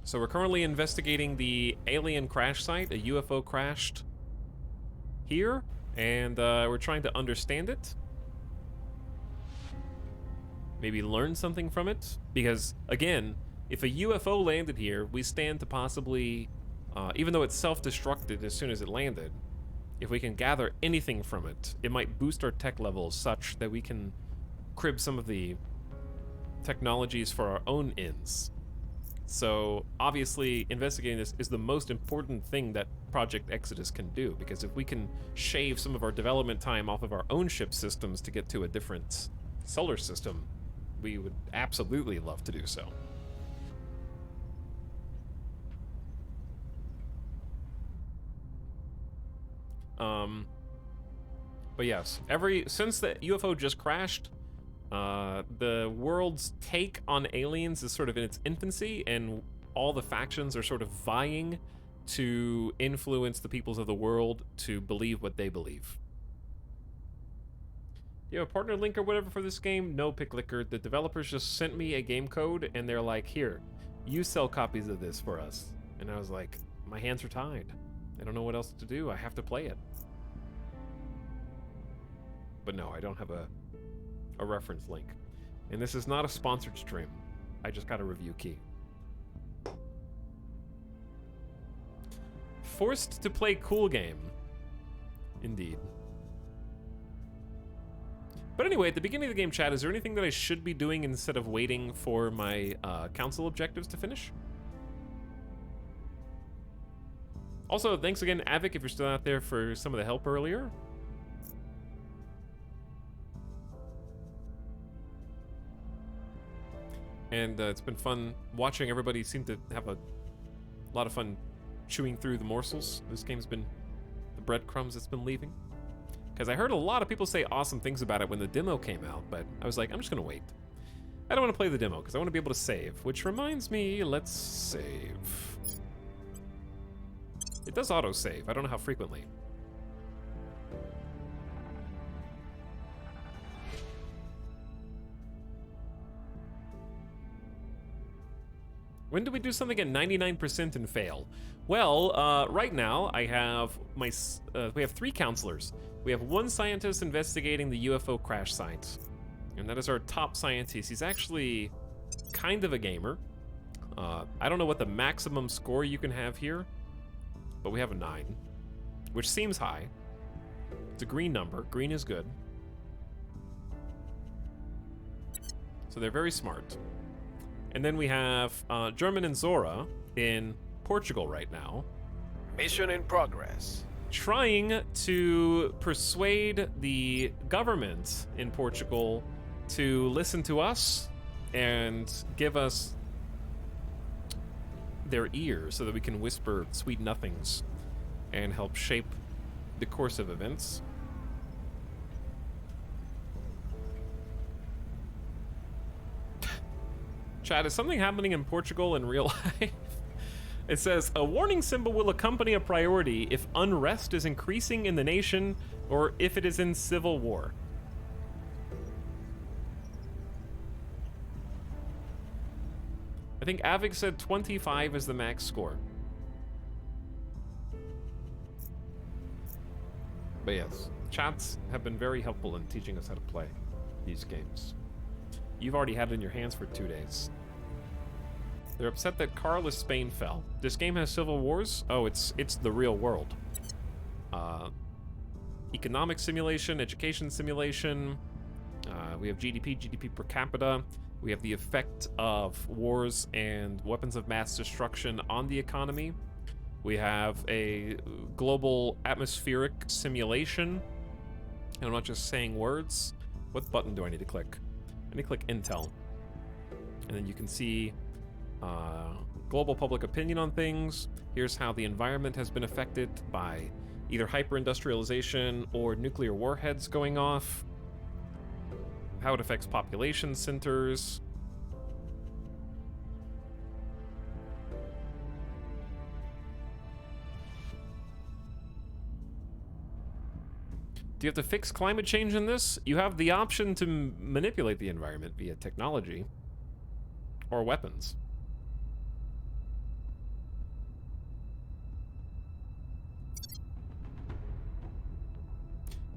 So we're currently investigating the alien crash site. A UFO crashed here, and we're trying to understand it. Maybe learn something from it. Because, again, if a UFO landed here, we stand to possibly, even though it's self-destructed as soon as it landed, if we can gather anything from it, it might boost our tech levels such that we can crib some of the technologies for our own ends. So obviously investigating this is the most important thing that Project Exodus can do, because if we can shave some of our development time off of our own ship systems to get to a different solar system, we would absolutely love to do so. But yes, since the UFO just crashed, the world's take on aliens is sort of in its infancy, and all the factions are sort of vying to influence the peoples of the world to believe what they believe. Do you have a partner link or whatever for this game? No, Picklicker. The developers just sent me a game code, and they're like, here, you sell copies of this for us. And I was like, my hands are tied. I don't know what else to do. I have to play it. But no, I don't have a reference link. And this is not a sponsored stream. I just got a review key. Forced to play cool game. Indeed. But anyway, at the beginning of the game, chat, is there anything that I should be doing instead of waiting for my council objectives to finish? Also, thanks again, Avic, if you're still out there, for some of the help earlier. And it's been fun watching everybody seem to have a lot of fun chewing through the morsels. This game's been the breadcrumbs it's been leaving. Because I heard a lot of people say awesome things about it when the demo came out, but I was like, I'm just going to wait. I don't want to play the demo because I want to be able to save. Which reminds me, let's save. It does auto-save. I don't know how frequently. When do we do something at 99% and fail? Well, right now I have we have 3 counselors. We have 1 scientist investigating the UFO crash site, and that is our top scientist. He's actually kind of a gamer. I don't know what the maximum score you can have here, but we have a 9, which seems high. It's a green number. Green is good. So they're very smart. And then we have German and Zora in Portugal right now. Mission in progress. Trying to persuade the government in Portugal to listen to us and give us their ear so that we can whisper sweet nothings and help shape the course of events. Chad, is something happening in Portugal in real life? It says, a warning symbol will accompany a priority if unrest is increasing in the nation or if it is in civil war. I think Avic said 25 is the max score. But yes, chats have been very helpful in teaching us how to play these games. You've already had it in your hands for 2 days. They're upset that Carlist Spain fell. This game has civil wars? Oh, it's the real world. Economic simulation, education simulation. We have GDP per capita. We have the effect of wars and weapons of mass destruction on the economy. We have a global atmospheric simulation. And I'm not just saying words. What button do I need to click? I need to click Intel. And then you can see global public opinion on things. Here's how the environment has been affected by either hyper-industrialization or nuclear warheads going off. How it affects population centers. Do you have to fix climate change in this? You have the option to manipulate the environment via technology or weapons.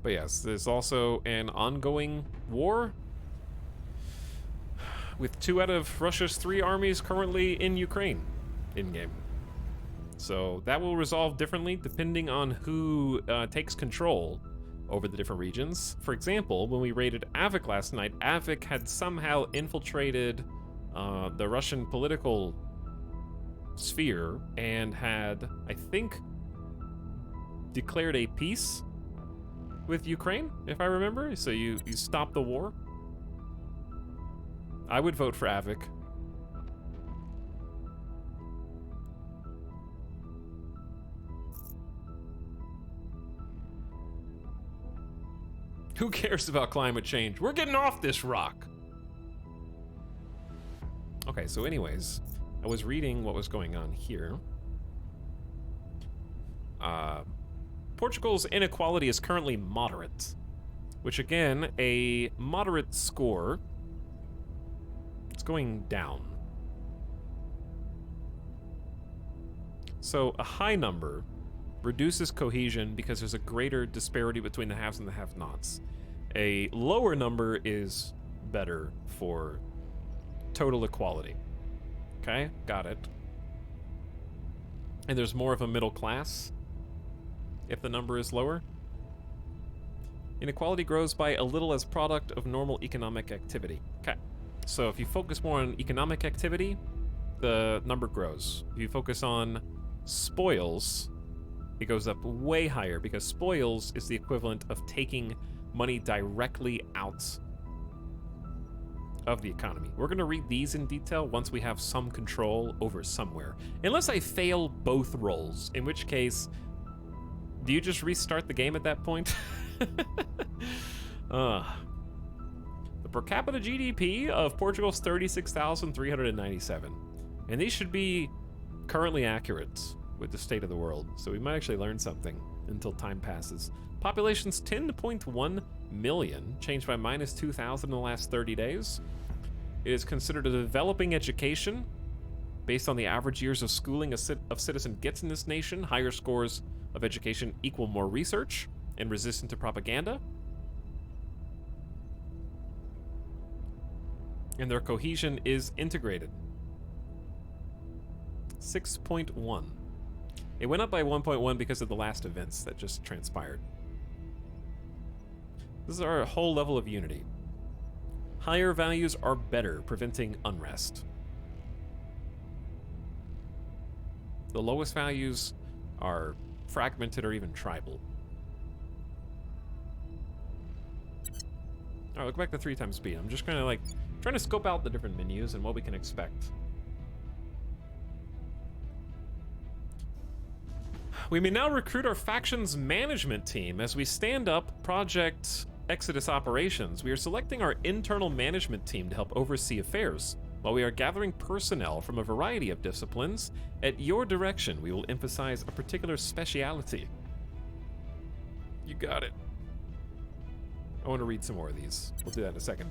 But yes, there's also an ongoing war with 2 out of Russia's 3 armies currently in Ukraine in-game. So that will resolve differently depending on who takes control over the different regions. For example, when we raided Avic last night, Avic had somehow infiltrated the Russian political sphere and had, I think, declared a peace with Ukraine, if I remember. So you stop the war. I would vote for Avic. Who cares about climate change? We're getting off this rock. Okay, so anyways, I was reading what was going on here. Portugal's inequality is currently moderate, which again, a moderate score, it's going down. So a high number reduces cohesion because there's a greater disparity between the haves and the have-nots. A lower number is better for total equality. Okay, got it. And there's more of a middle class if the number is lower. Inequality grows by a little as product of normal economic activity. Okay, so if you focus more on economic activity, the number grows. If you focus on spoils, it goes up way higher because spoils is the equivalent of taking money directly out of the economy. We're going to read these in detail once we have some control over somewhere. Unless I fail both rolls, in which case, do you just restart the game at that point? The per capita GDP of Portugal's 36,397. And these should be currently accurate with the state of the world, so we might actually learn something until time passes. Population's 10.1 million, changed by minus 2,000 in the last 30 days. It is considered a developing education based on the average years of schooling a citizen gets in this nation. Higher scores of education equal more research and resistant to propaganda. And their cohesion is integrated. 6.1. It went up by 1.1 because of the last events that just transpired. This is our whole level of unity. Higher values are better, preventing unrest. The lowest values are fragmented or even tribal. Alright, look back to 3 times speed. I'm just gonna trying to scope out the different menus and what we can expect. We may now recruit our faction's management team as we stand up Project Exodus operations. We are selecting our internal management team to help oversee affairs. While we are gathering personnel from a variety of disciplines, at your direction, we will emphasize a particular speciality. You got it. I want to read some more of these. We'll do that in a second.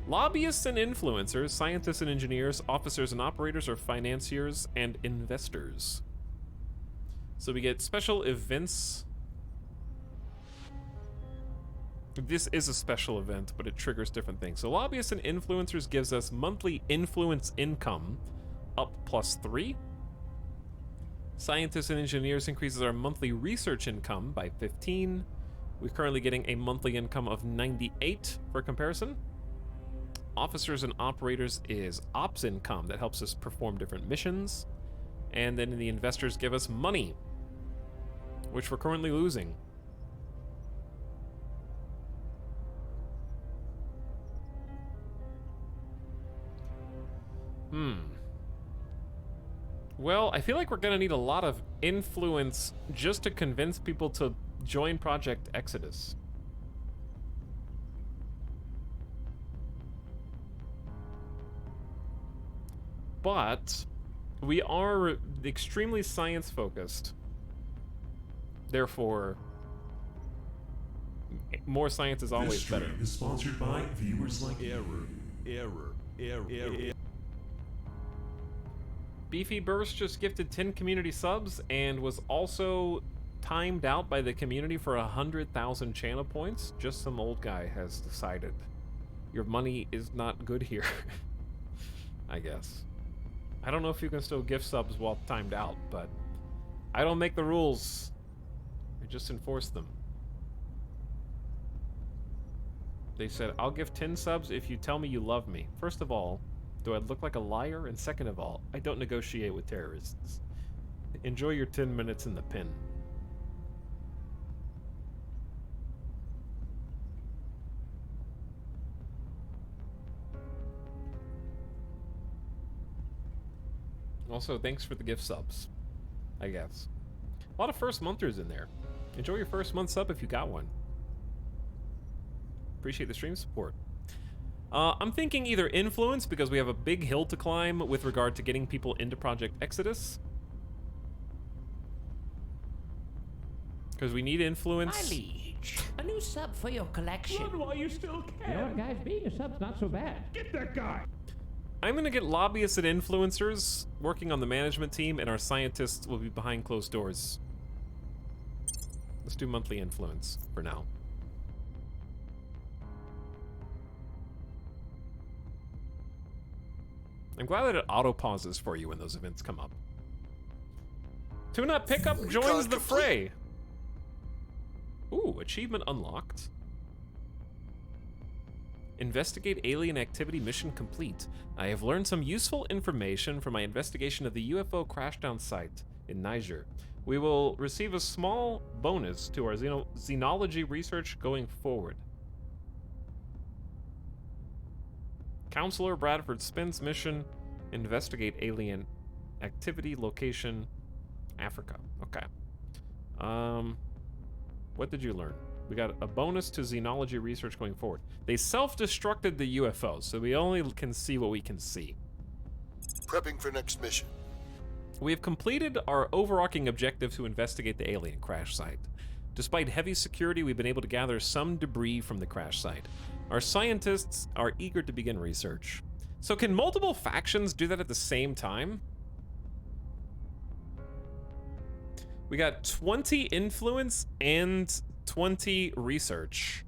Lobbyists and influencers, scientists and engineers, officers and operators are financiers and investors. So we get special events. This is a special event, but it triggers different things. So lobbyists and influencers gives us monthly influence income up +3. Scientists and engineers increases our monthly research income by 15. We're currently getting a monthly income of 98 for comparison. Officers and operators is ops income that helps us perform different missions. And then the investors give us money, which we're currently losing. Well, I feel like we're gonna need a lot of influence just to convince people to join Project Exodus. But we are extremely science focused. Therefore, more science is This always stream better. is sponsored by viewers like you. Error. Beefy Burst just gifted 10 community subs and was also timed out by the community for 100,000 channel points. Just some old guy has decided your money is not good here. I guess. I don't know if you can still gift subs while timed out, but I don't make the rules. I just enforce them. They said, I'll give 10 subs if you tell me you love me. First of all, Do I look like a liar? And second of all, I don't negotiate with terrorists. Enjoy your 10 minutes in the pen. Also, thanks for the gift subs, I guess. A lot of first monthers in there. Enjoy your first month sub if you got one. Appreciate the stream support. I'm thinking either influence, because we have a big hill to climb with regard to getting people into Project Exodus. Because we need influence. My liege, a new sub for your collection. While you still can. You know what, guys? Being a sub's not so bad. Get that guy. I'm gonna get lobbyists and influencers working on the management team, and our scientists will be behind closed doors. Let's do monthly influence for now. I'm glad that it auto pauses for you when those events come up. Tuna Pickup joins the fray. Ooh, achievement unlocked. Investigate alien activity mission complete. I have learned some useful information from my investigation of the UFO crashdown site in Niger. We will receive a small bonus to our xenology research going forward. Counselor Bradford Spence mission, investigate alien activity, location, Africa. Okay. What did you learn? We got a bonus to xenology research going forward. They self-destructed the UFO, so we only can see what we can see. Prepping for next mission. We have completed our overarching objective to investigate the alien crash site. Despite heavy security, we've been able to gather some debris from the crash site. Our scientists are eager to begin research. So can multiple factions do that at the same time? We got 20 influence and 20 research.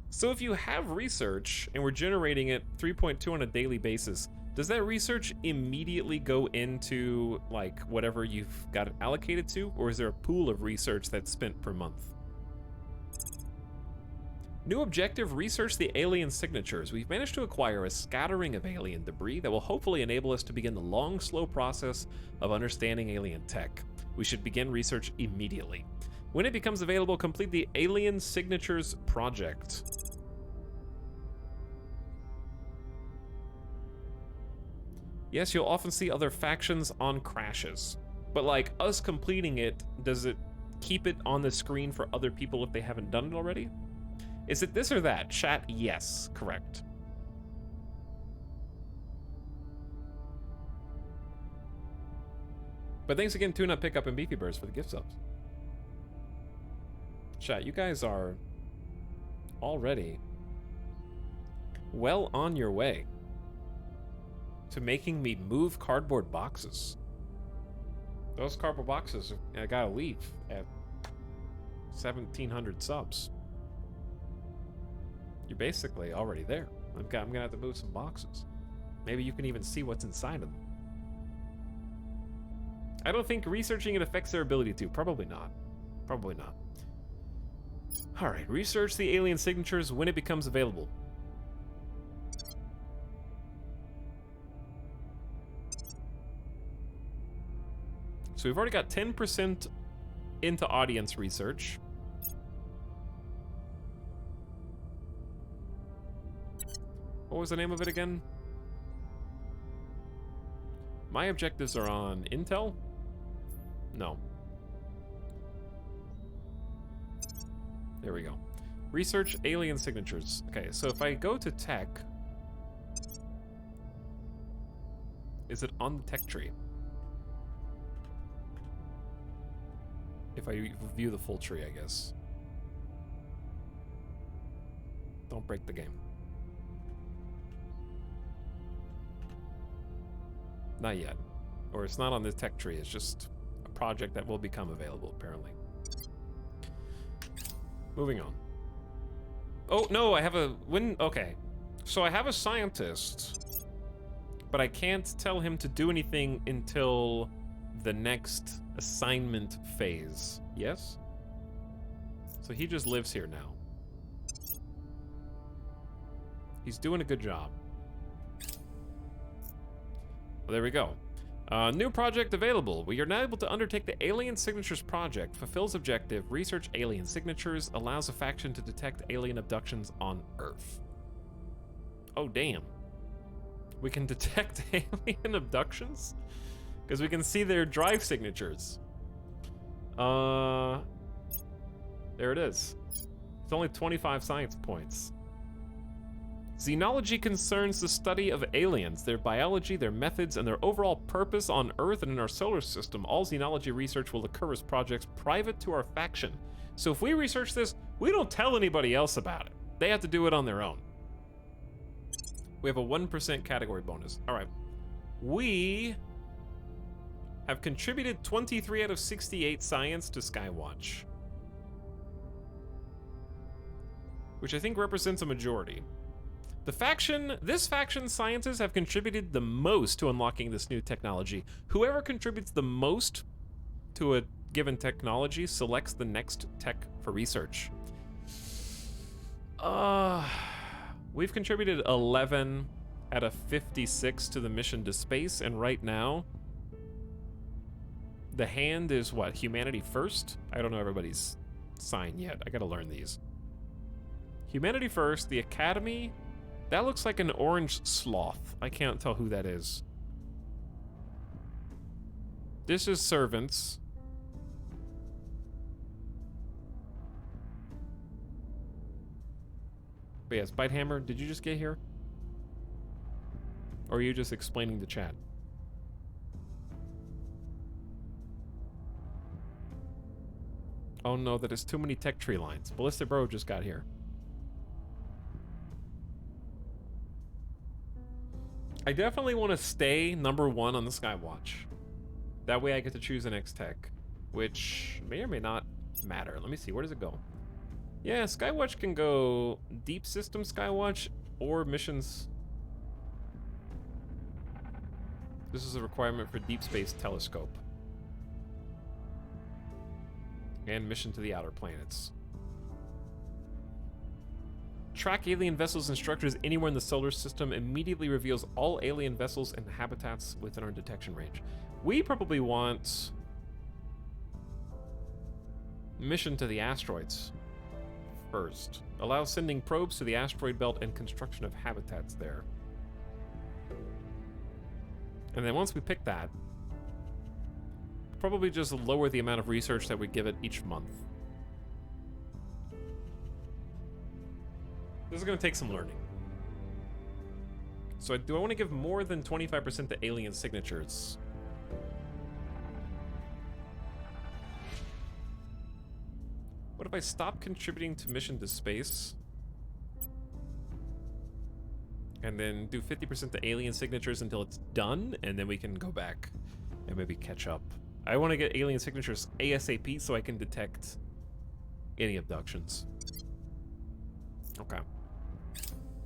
So if you have research and we're generating it 3.2 on a daily basis, does that research immediately go into like whatever you've got it allocated to, or is there a pool of research that's spent per month? New objective, research the alien signatures. We've managed to acquire a scattering of alien debris that will hopefully enable us to begin the long, slow process of understanding alien tech. We should begin research immediately. When it becomes available, complete the Alien Signatures project. Yes, you'll often see other factions on crashes, but like us completing it, does it keep it on the screen for other people if they haven't done it already? Is it this or that? Chat, yes, correct. But thanks again, Tuna Pickup and Beefy Birds for the gift subs. Chat, you guys are already well on your way to making me move cardboard boxes. Those cardboard boxes, I gotta leave at 1,700 subs. You're basically already there. I'm gonna have to move some boxes. Maybe you can even see what's inside of them. I don't think researching it affects their ability to. Probably not. Probably not. Alright, research the alien signatures when it becomes available. So we've already got 10% into audience research. What was the name of it again? My objectives are on Intel? No. There we go. Research alien signatures. Okay, so if I go to tech, is it on the tech tree? If I view the full tree, I guess. Don't break the game. Not yet. Or it's not on the tech tree, it's just a project that will become available, apparently. Moving on. Oh, no, I have a... Okay. So I have a scientist, but I can't tell him to do anything until the next assignment phase. Yes? So he just lives here now. He's doing a good job. Well, there we go. New project available. We are now able to undertake the Alien Signatures project. Fulfills objective. Research alien signatures. Allows a faction to detect alien abductions on Earth. Oh, damn. We can detect alien abductions? Because we can see their drive signatures. There it is. It's only 25 science points. Xenology concerns the study of aliens, their biology, their methods, and their overall purpose on Earth and in our solar system. All xenology research will occur as projects private to our faction. So if we research this, we don't tell anybody else about it. They have to do it on their own. We have a 1% category bonus. All right. We have contributed 23 out of 68 science to Skywatch, which I think represents a majority. This faction's sciences have contributed the most to unlocking this new technology. Whoever contributes the most to a given technology selects the next tech for research. We've contributed 11 out of 56 to the mission to space, and right now, the hand is what? Humanity first? I don't know everybody's sign yet. I gotta learn these. Humanity first, the Academy. That looks like an orange sloth. I can't tell who that is. This is servants. But yes, Bitehammer, did you just get here? Or are you just explaining the chat? Oh no, that is too many tech tree lines. Ballistic Bro just got here. I definitely want to stay #1 on the Skywatch. That way I get to choose the next tech, which may or may not matter. Let me see, where does it go? Yeah, Skywatch can go Deep System Skywatch or missions. This is a requirement for Deep Space Telescope. And mission to the outer planets. Track alien vessels and structures anywhere in the solar system. Immediately reveals all alien vessels and habitats within our detection range. We probably want mission to the asteroids first. Allows sending probes to the asteroid belt and construction of habitats there. And then once we pick that, probably just lower the amount of research that we give it each month. This is going to take some learning. So do I want to give more than 25% to alien signatures? What if I stop contributing to mission to space? And then do 50% to alien signatures until it's done, and then we can go back and maybe catch up. I want to get alien signatures ASAP so I can detect any abductions. Okay.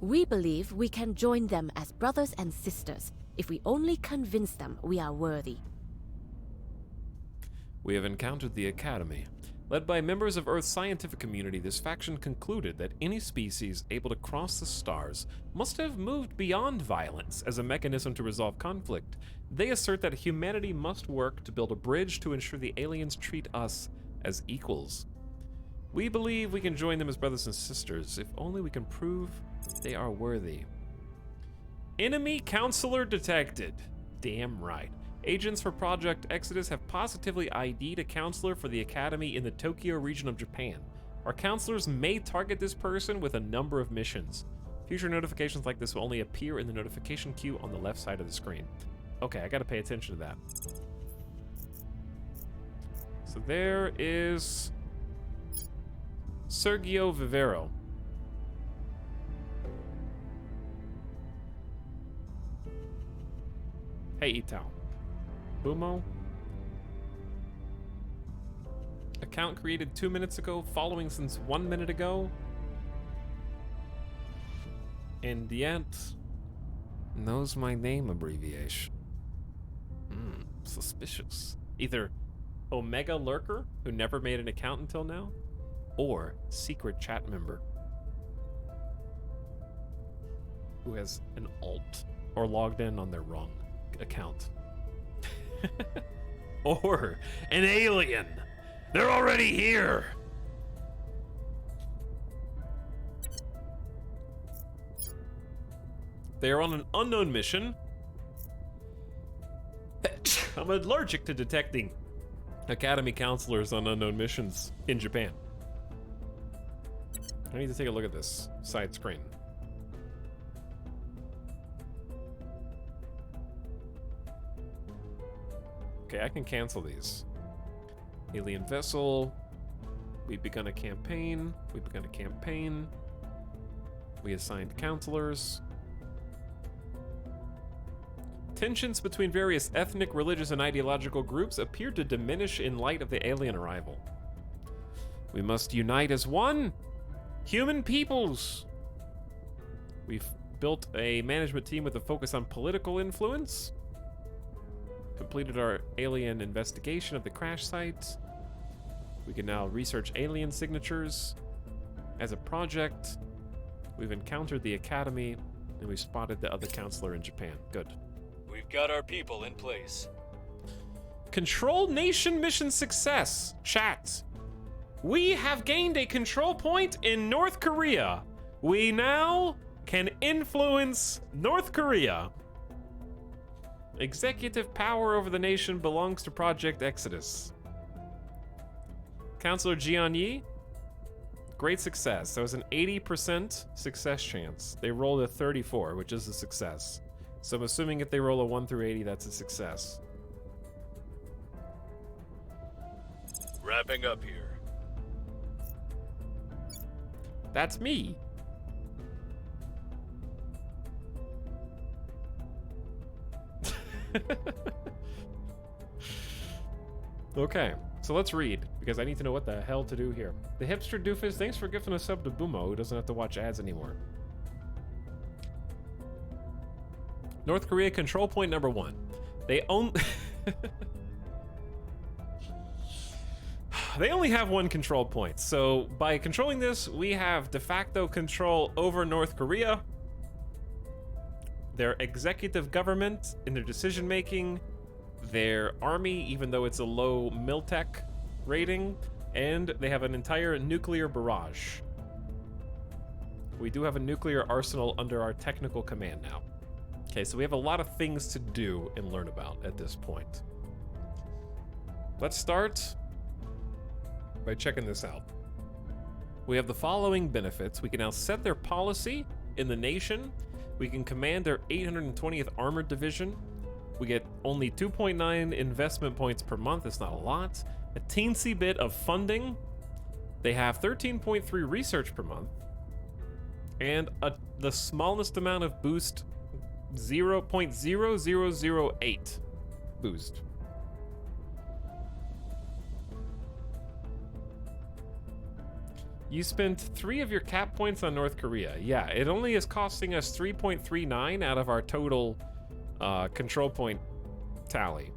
We believe we can join them as brothers and sisters if we only convince them we are worthy. We have encountered the Academy. Led by members of Earth's scientific community, this faction concluded that any species able to cross the stars must have moved beyond violence as a mechanism to resolve conflict. They assert that humanity must work to build a bridge to ensure the aliens treat us as equals. We believe we can join them as brothers and sisters, if only we can prove they are worthy. Enemy counselor detected. Damn right. Agents for Project Exodus have positively ID'd a counselor for the Academy in the Tokyo region of Japan. Our counselors may target this person with a number of missions. Future notifications like this will only appear in the notification queue on the left side of the screen. Okay, I gotta pay attention to that. So there is Sergio Vivero. Hey, Itao. Bumo. Account created 2 minutes ago, following since 1 minute ago. And yet knows my name abbreviation. Suspicious. Either Omega Lurker, who never made an account until now, or secret chat member who has an alt or logged in on their wrong account. Or an alien. They're already here. They are on an unknown mission. I'm allergic to detecting Academy counselors on unknown missions in Japan. I need to take a look at this side screen. Okay, I can cancel these. Alien vessel. We've begun a campaign. We've begun a campaign. We assigned counselors. Tensions between various ethnic, religious, and ideological groups appear to diminish in light of the alien arrival. We must unite as one human peoples. We've built a management team with a focus on political influence. Completed our alien investigation of the crash site. We can now research alien signatures. As a project, we've encountered the Academy, and we've spotted the other counselor in Japan. Good. We've got our people in place. Control nation mission success. Chat. We have gained a control point in North Korea. We now can influence North Korea. Executive power over the nation belongs to Project Exodus. Counselor Jian Yi, great success. That was an 80% success chance. They rolled a 34, which is a success. So I'm assuming if they roll a 1 through 80, that's a success. Wrapping up here. That's me. Okay, so let's read, because I need to know what the hell to do here. The hipster doofus, thanks for gifting a sub to Bumo, who doesn't have to watch ads anymore. North Korea control point number 1. They own... They only have one control point, so by controlling this, we have de facto control over North Korea, their executive government in their decision-making, their army, even though it's a low Miltech rating, and they have an entire nuclear barrage. We do have a nuclear arsenal under our technical command now. Okay, so we have a lot of things to do and learn about at this point. Let's start by checking this out. We have the following benefits. We can now set their policy in the nation. We can command their 820th Armored Division. We get only 2.9 investment points per month. It's not a lot. A teensy bit of funding. They have 13.3 research per month. And the smallest amount of boost, 0.0008 boost. You spent 3 of your cap points on North Korea. Yeah, it only is costing us 3.39 out of our total control point tally,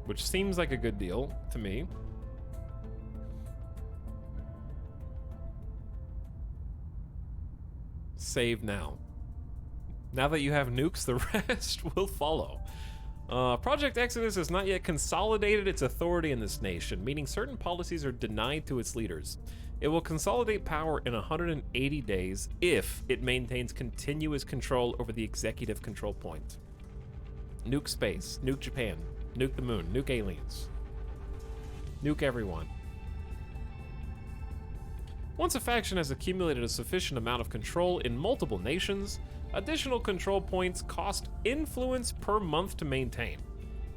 which seems like a good deal to me. Save now. Now that you have nukes, the rest will follow. Project Exodus has not yet consolidated its authority in this nation, meaning certain policies are denied to its leaders. It will consolidate power in 180 days if it maintains continuous control over the executive control point. Nuke space, nuke Japan, nuke the moon, nuke aliens. Nuke everyone. Once a faction has accumulated a sufficient amount of control in multiple nations, additional control points cost influence per month to maintain.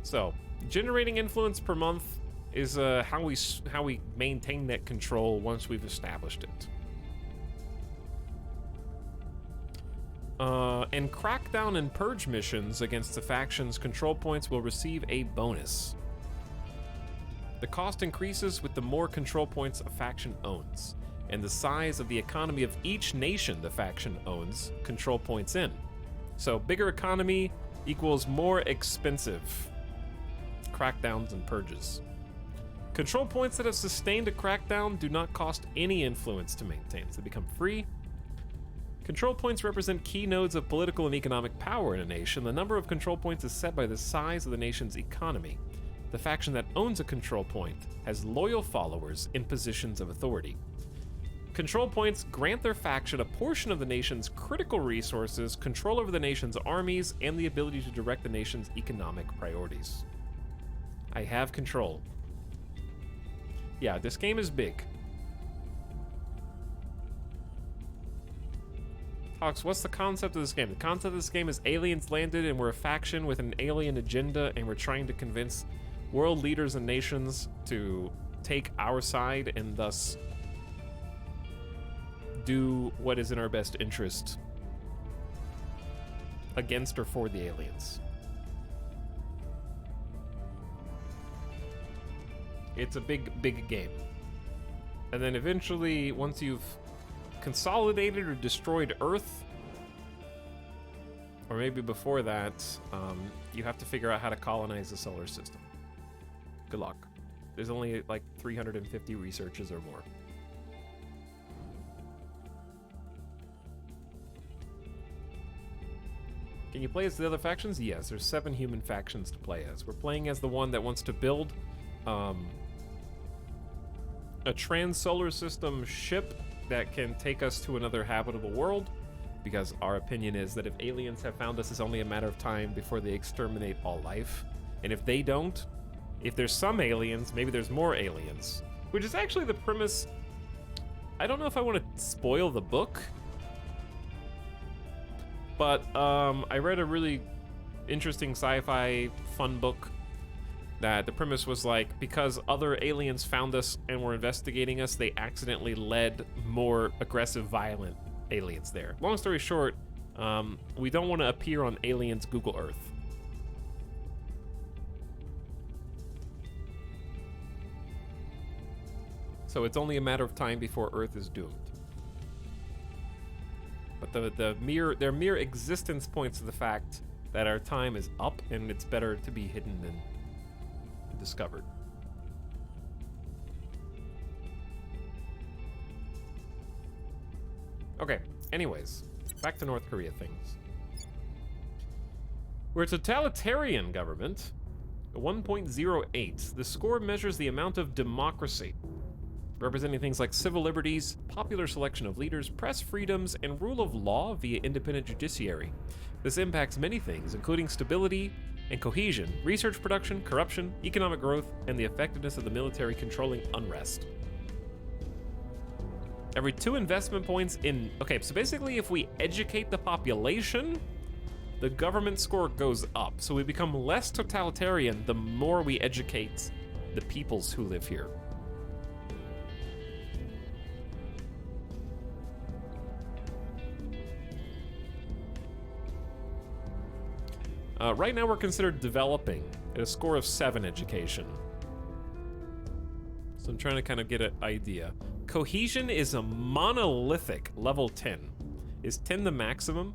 So, generating influence per month is how we maintain that control once we've established it. And crackdown and purge missions against the faction's control points will receive a bonus. The cost increases with the more control points a faction owns, and the size of the economy of each nation the faction owns control points in. So bigger economy equals more expensive crackdowns and purges. Control points that have sustained a crackdown do not cost any influence to maintain, so they become free. Control points represent key nodes of political and economic power in a nation. The number of control points is set by the size of the nation's economy. The faction that owns a control point has loyal followers in positions of authority. Control points grant their faction a portion of the nation's critical resources, control over the nation's armies, and the ability to direct the nation's economic priorities. I have control. Yeah, this game is big. Fox, what's the concept of this game? The concept of this game is aliens landed and we're a faction with an alien agenda and we're trying to convince world leaders and nations to take our side and thus do what is in our best interest against or for the aliens. It's a big, big game. And then eventually, once you've consolidated or destroyed Earth, or maybe before that, you have to figure out how to colonize the solar system. Good luck. There's only like 350 researchers or more. Can you play as the other factions? Yes, there's 7 human factions to play as. We're playing as the one that wants to build a trans-solar system ship that can take us to another habitable world, because our opinion is that if aliens have found us, it's only a matter of time before they exterminate all life. And if they don't, if there's some aliens, maybe there's more aliens. Which is actually the premise. I don't know if I want to spoil the book, but I read a really interesting sci-fi fun book that the premise was like, because other aliens found us and were investigating us, they accidentally led more aggressive, violent aliens there. Long story short, we don't want to appear on aliens' Google Earth. So it's only a matter of time before Earth is doomed. But their mere existence points to the fact that our time is up and it's better to be hidden than discovered. Okay, anyways, back to North Korea things. We're a totalitarian government, 1.08. The score measures the amount of democracy, representing things like civil liberties, popular selection of leaders, press freedoms, and rule of law via independent judiciary. This impacts many things, including stability and cohesion, research production, corruption, economic growth, and the effectiveness of the military controlling unrest. Every 2 investment points in... Okay, so basically if we educate the population, the government score goes up. So we become less totalitarian the more we educate the peoples who live here. Right now we're considered developing at a score of 7 education. So I'm trying to kind of get an idea. Cohesion is a monolithic level 10. Is 10 the maximum?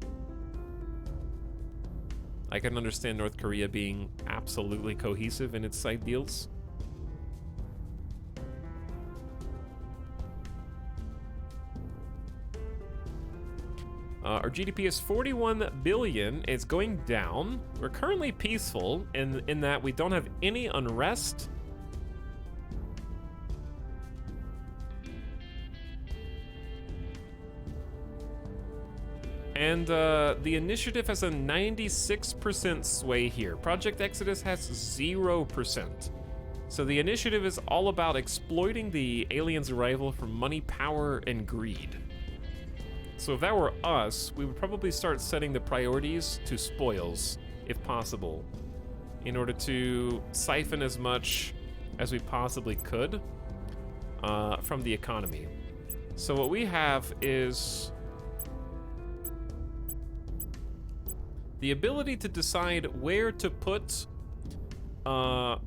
I can understand North Korea being absolutely cohesive in its ideals. Our GDP is 41 billion. It's going down. We're currently peaceful in that we don't have any unrest. And the initiative has a 96% sway here. Project Exodus has 0%. So the initiative is all about exploiting the aliens' arrival for money, power, and greed. So if that were us, we would probably start setting the priorities to spoils, if possible, in order to siphon as much as we possibly could from the economy. So what we have is the ability to decide where to put, so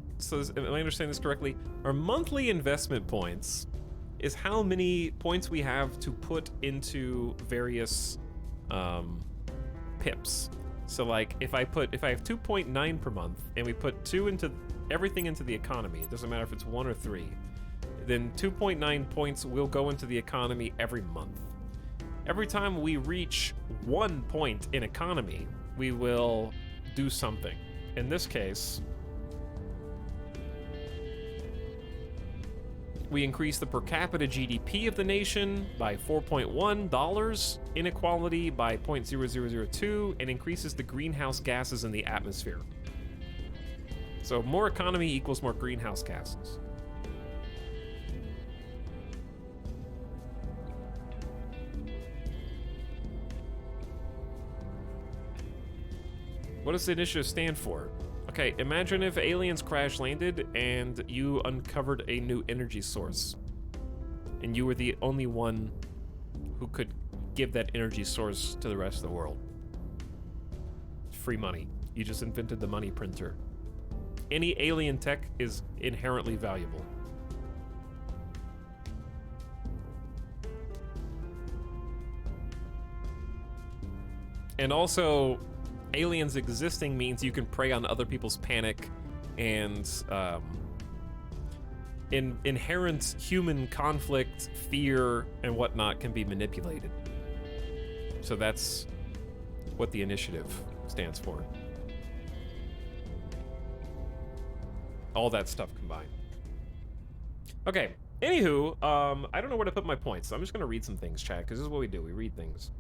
am I understanding this correctly? Our monthly investment points is how many points we have to put into various pips. So like if I have 2.9 per month and we put 2 into everything into the economy, it doesn't matter if it's 1 or 3, then 2.9 points will go into the economy every month. Every time we reach 1 point in economy, we will do something. In this case, we increase the per capita GDP of the nation by $4.1, inequality by 0.0002, and increases the greenhouse gases in the atmosphere. So more economy equals more greenhouse gases. What does the initiative stand for? Okay, imagine if aliens crash landed and you uncovered a new energy source. And you were the only one who could give that energy source to the rest of the world. Free money. You just invented the money printer. Any alien tech is inherently valuable. And also, aliens existing means you can prey on other people's panic, and inherent human conflict, fear, and whatnot can be manipulated. So that's what the initiative stands for. All that stuff combined. Okay, anywho, I don't know where to put my points, so I'm just gonna read some things, chat, because this is what we do, we read things.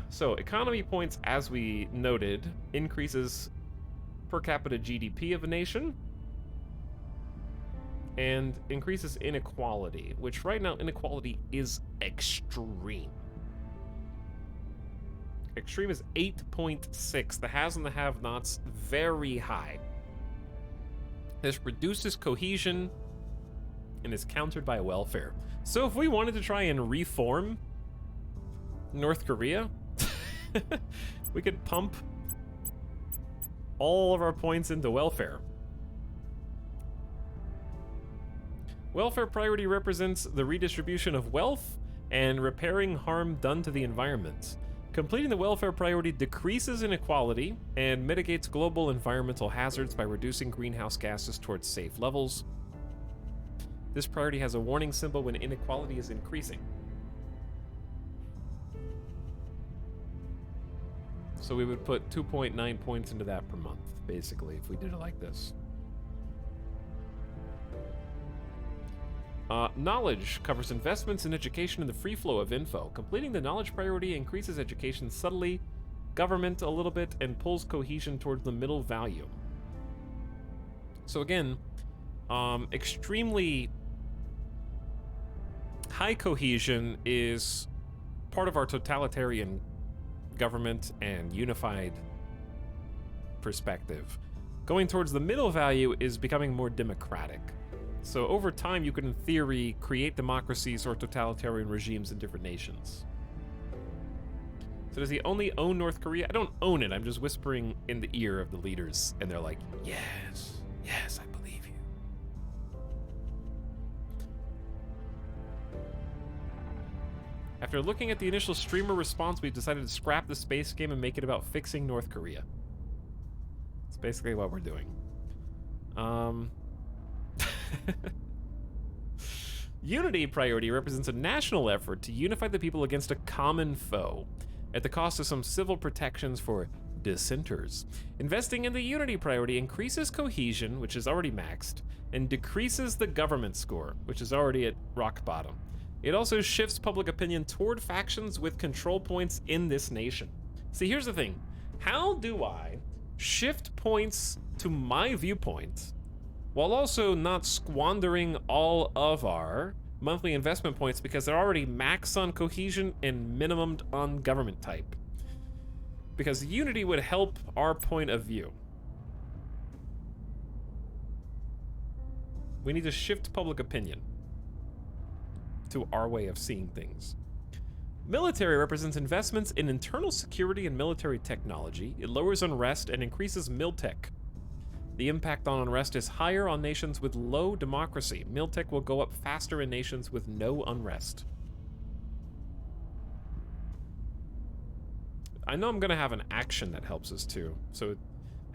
So, economy points, as we noted, increases per capita GDP of a nation, and increases inequality, which right now inequality is extreme. Extreme is 8.6. The haves and the have-nots, very high. This reduces cohesion and is countered by welfare. So if we wanted to try and reform North Korea, we could pump all of our points into welfare. Welfare priority represents the redistribution of wealth and repairing harm done to the environment. Completing the welfare priority decreases inequality and mitigates global environmental hazards by reducing greenhouse gases towards safe levels. This priority has a warning symbol when inequality is increasing. So we would put 2.9 points into that per month, basically, if we did it like this. Knowledge covers investments in education and the free flow of info. Completing the knowledge priority increases education subtly, government a little bit, and pulls cohesion towards the middle value. So again, extremely high cohesion is part of our totalitarian government and unified perspective. Going towards the middle value is becoming more democratic. So over time, you could, in theory, create democracies or totalitarian regimes in different nations. So does he only own North Korea? I don't own it. I'm just whispering in the ear of the leaders, and they're like, yes, yes, I believe you. After looking at the initial streamer response, we've decided to scrap the space game and make it about fixing North Korea. That's basically what we're doing. Unity priority represents a national effort to unify the people against a common foe, at the cost of some civil protections for dissenters. Investing in the Unity priority increases cohesion, which is already maxed, and decreases the government score, which is already at rock bottom. It also shifts public opinion toward factions with control points in this nation. See, here's the thing. How do I shift points to my viewpoint while also not squandering all of our monthly investment points because they're already maxed on cohesion and minimumed on government type? Because Unity would help our point of view. We need to shift public opinion to our way of seeing things. Military represents investments in internal security and military technology. It lowers unrest and increases miltech. The impact on unrest is higher on nations with low democracy. Miltech will go up faster in nations with no unrest. I know I'm gonna have an action that helps us too. So,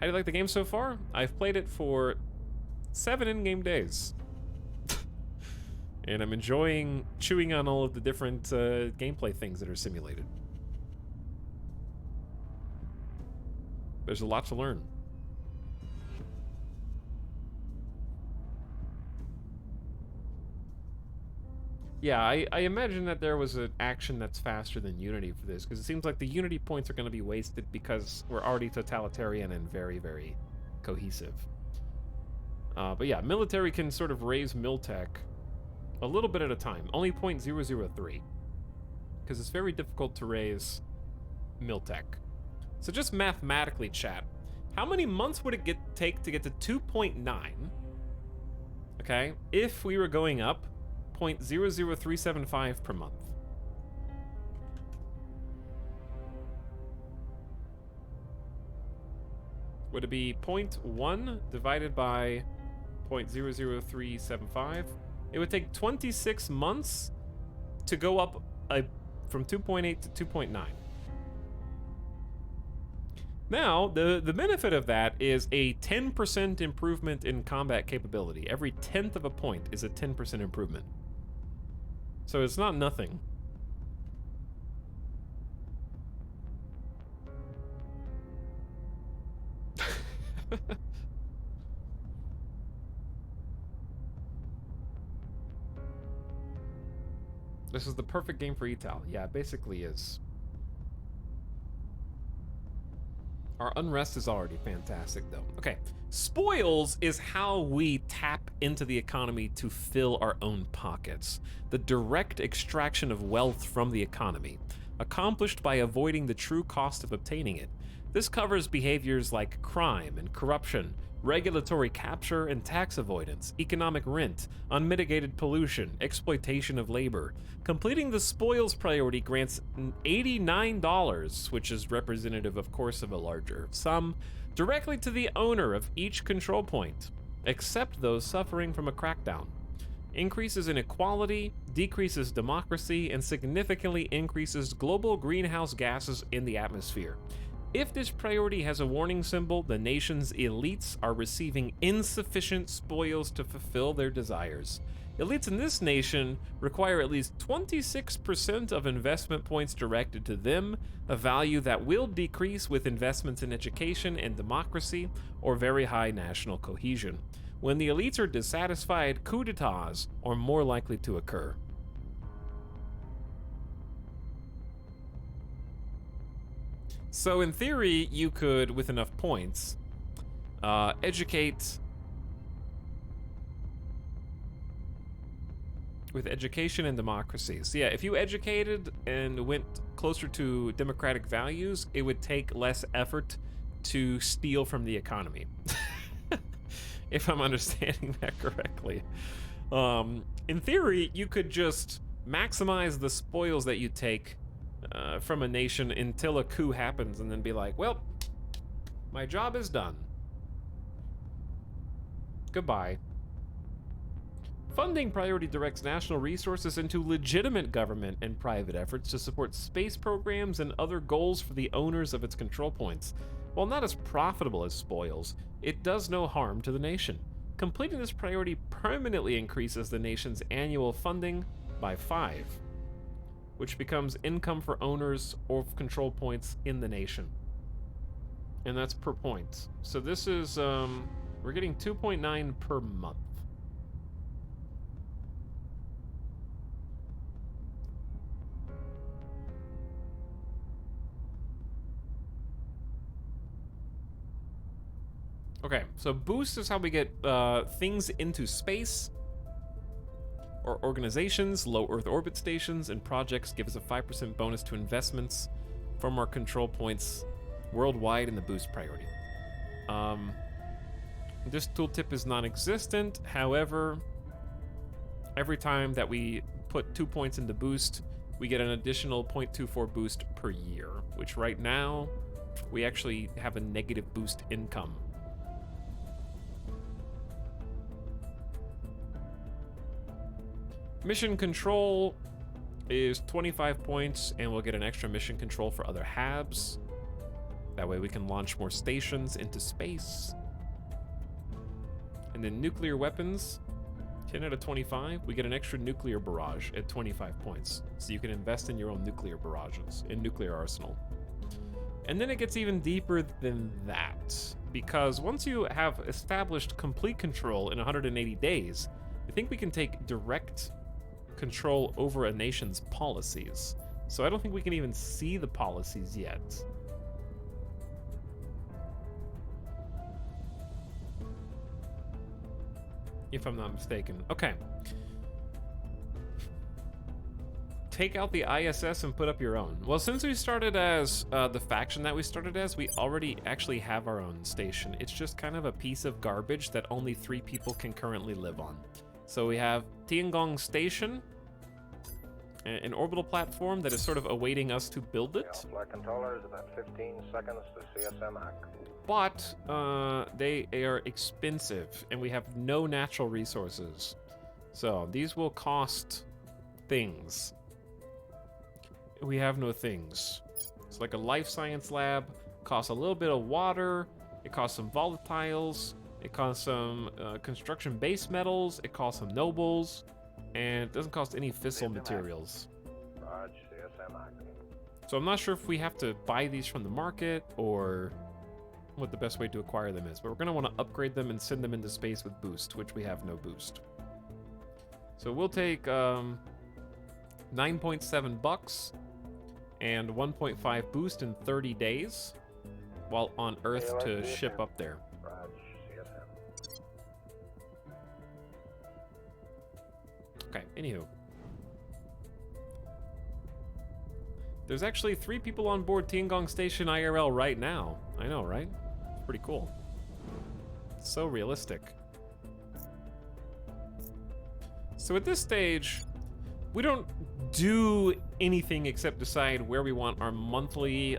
how do you like the game so far? I've played it for 7 in-game days. And I'm enjoying chewing on all of the different gameplay things that are simulated. There's a lot to learn. Yeah, I imagine that there was an action that's faster than Unity for this, because it seems like the Unity points are going to be wasted because we're already totalitarian and very, very cohesive. But yeah, military can sort of raise Miltech a little bit at a time, only 0.003, because it's very difficult to raise Miltech. So just mathematically, chat, how many months would it take to get to 2.9, okay, if we were going up 0.00375 per month? Would it be 0.1 divided by 0.00375? It would take 26 months to go up from 2.8 to 2.9. Now, the benefit of that is a 10% improvement in combat capability. Every 10th of a point is a 10% improvement. So it's not nothing. This is the perfect game for Etal. Yeah, it basically is. Our unrest is already fantastic, though. Okay, spoils is how we tap into the economy to fill our own pockets. The direct extraction of wealth from the economy, accomplished by avoiding the true cost of obtaining it. This covers behaviors like crime and corruption, regulatory capture and tax avoidance, economic rent, unmitigated pollution, exploitation of labor. Completing the spoils priority grants $89, which is representative, of course, of a larger sum, directly to the owner of each control point, except those suffering from a crackdown. Increases inequality, decreases democracy, and significantly increases global greenhouse gases in the atmosphere. If this priority has a warning symbol, the nation's elites are receiving insufficient spoils to fulfill their desires. Elites in this nation require at least 26% of investment points directed to them, a value that will decrease with investments in education and democracy or very high national cohesion. When the elites are dissatisfied, coups d'etats are more likely to occur. So in theory, you could, with enough points, educate with education and democracy. So yeah, if you educated and went closer to democratic values, it would take less effort to steal from the economy. If I'm understanding that correctly. In theory, you could just maximize the spoils that you take from a nation until a coup happens and then be like, well, my job is done. Goodbye. Funding priority directs national resources into legitimate government and private efforts to support space programs and other goals for the owners of its control points. While not as profitable as spoils, it does no harm to the nation. Completing this priority permanently increases the nation's annual funding by 5, which becomes income for owners of control points in the nation. And that's per point. So this is, we're getting 2.9 per month. Okay, so boost is how we get things into space, or organizations, low Earth orbit stations, and projects give us a 5% bonus to investments from our control points worldwide in the boost priority. This tooltip is non-existent. However, every time that we put 2 points into boost, we get an additional 0.24 boost per year, which right now, we actually have a negative boost income. Mission control is 25 points, and we'll get an extra mission control for other HABs. That way we can launch more stations into space. And then nuclear weapons 10 out of 25, we get an extra nuclear barrage at 25 points. So you can invest in your own nuclear barrages, in nuclear arsenal. And then it gets even deeper than that, because once you have established complete control in 180 days, I think we can take direct control over a nation's policies. So I don't think we can even see the policies yet. If I'm not mistaken. Okay. Take out the ISS and put up your own. Well, since we started as the faction that we started as, we already actually have our own station. It's just kind of a piece of garbage that only 3 people can currently live on. So we have Tiangong Station, an orbital platform that is sort of awaiting us to build it. Flight controllers, about 15 seconds to CSM act. But they are expensive, and we have no natural resources. So these will cost things. We have no things. It's like a life science lab, costs a little bit of water, it costs some volatiles, it costs some construction base metals, it costs some nobles, and it doesn't cost any fissile materials. Raj, CSM act. So I'm not sure if we have to buy these from the market or what the best way to acquire them is, but we're going to want to upgrade them and send them into space with boost, which we have no boost. So we'll take 9.7 bucks and 1.5 boost in 30 days while on Earth to ship up there. Raj, CSM. Okay, anywho. There's actually 3 people on board Tiangong Station IRL right now. I know, right? It's pretty cool. It's so realistic. So at this stage, we don't do anything except decide where we want our monthly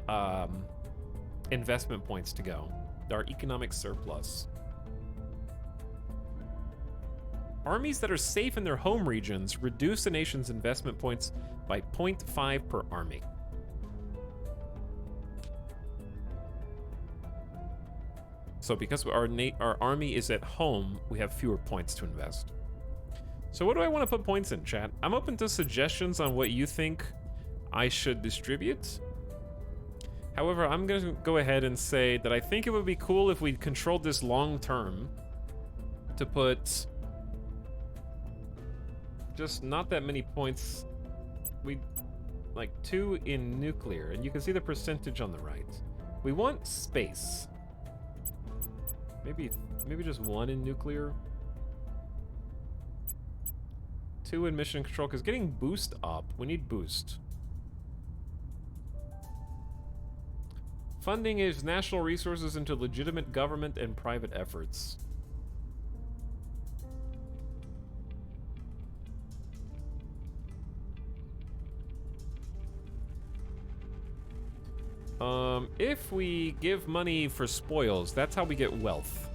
investment points to go. Our economic surplus. Armies that are safe in their home regions reduce the nation's investment points by 0.5 per army. So because our army is at home, we have fewer points to invest. So what do I want to put points in, chat? I'm open to suggestions on what you think I should distribute. However, I'm going to go ahead and say that I think it would be cool if we controlled this long term to put just not that many points. We like 2 in nuclear, and you can see the percentage on the right. We want space. Maybe just 1 in nuclear. 2 in mission control, because getting boost up, we need boost. Funding is national resources into legitimate government and private efforts. If we give money for spoils, that's how we get wealth.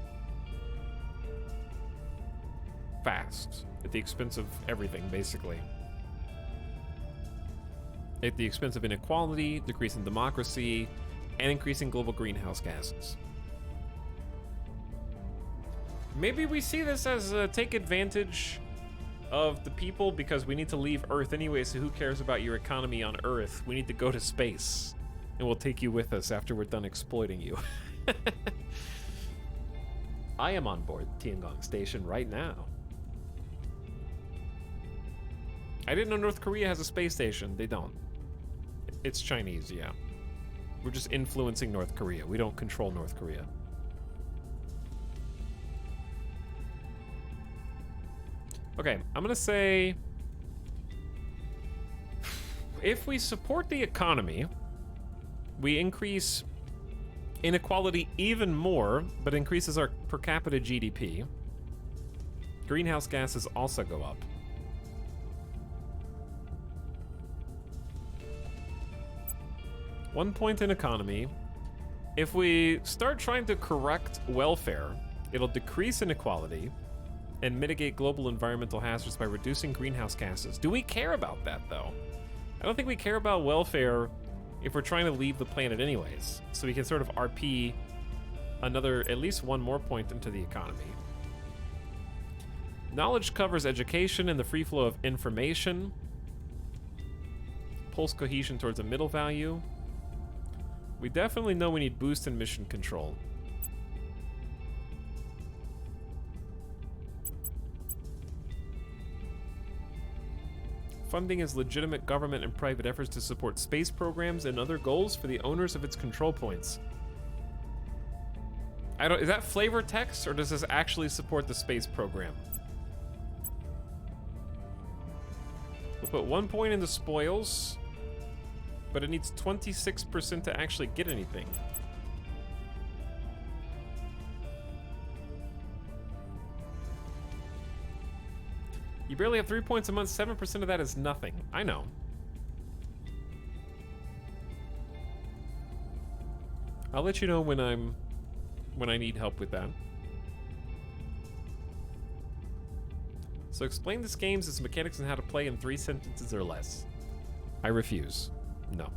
Fast. At the expense of everything, basically. At the expense of inequality, decreasing democracy, and increasing global greenhouse gases. Maybe we see this as take advantage of the people because we need to leave Earth anyway, so who cares about your economy on Earth? We need to go to space, and we'll take you with us after we're done exploiting you. I am on board Tiangong Station right now. I didn't know North Korea has a space station. They don't. It's Chinese, yeah. We're just influencing North Korea. We don't control North Korea. Okay, I'm gonna say if we support the economy, we increase inequality even more, but increases our per capita GDP. Greenhouse gases also go up. One point in economy. If we start trying to correct welfare, it'll decrease inequality and mitigate global environmental hazards by reducing greenhouse gases. Do we care about that, though? I don't think we care about welfare if we're trying to leave the planet anyways. So we can sort of RP another, at least 1 more point into the economy. Knowledge covers education and the free flow of information. Pulse cohesion towards a middle value. We definitely know we need boost and mission control. Funding is legitimate government and private efforts to support space programs and other goals for the owners of its control points. Is that flavor text, or does this actually support the space program? We'll put 1 point in the spoils, but it needs 26% to actually get anything. You barely have 3 points a month, 7% of that is nothing. I know. I'll let you know when I need help with that. So explain this game's its mechanics and how to play in 3 sentences or less. I refuse. No.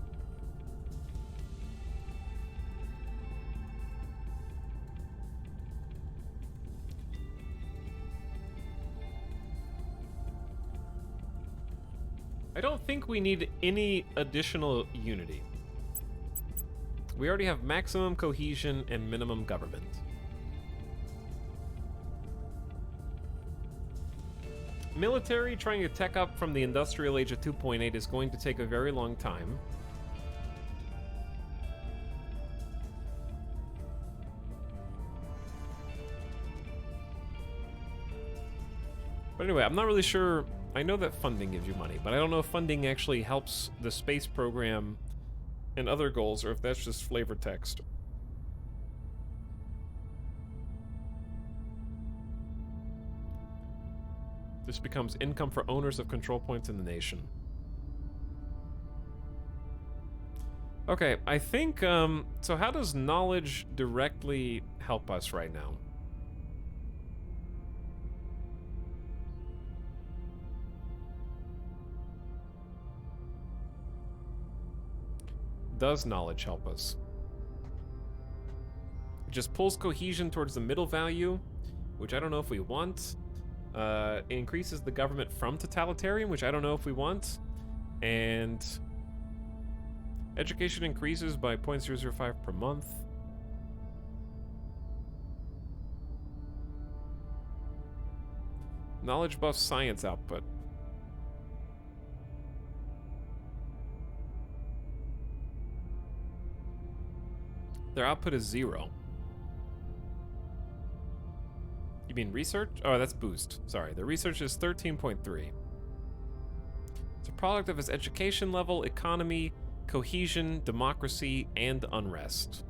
I don't think we need any additional unity. We already have maximum cohesion and minimum government. Military trying to tech up from the industrial age of 2.8 is going to take a very long time. But anyway, I'm not really sure. I know that funding gives you money, but I don't know if funding actually helps the space program and other goals, or if that's just flavor text. This becomes income for owners of control points in the nation. Okay, I think, so how does knowledge directly help us right now? Does knowledge help us? It just pulls cohesion towards the middle value, which I don't know if we want. It increases the government from totalitarian, which I don't know if we want. And education increases by 0.005 per month. Knowledge buffs science output. Their output is 0. You mean research? Oh, that's boost. Sorry, the research is 13.3. It's a product of its education level, economy, cohesion, democracy, and unrest.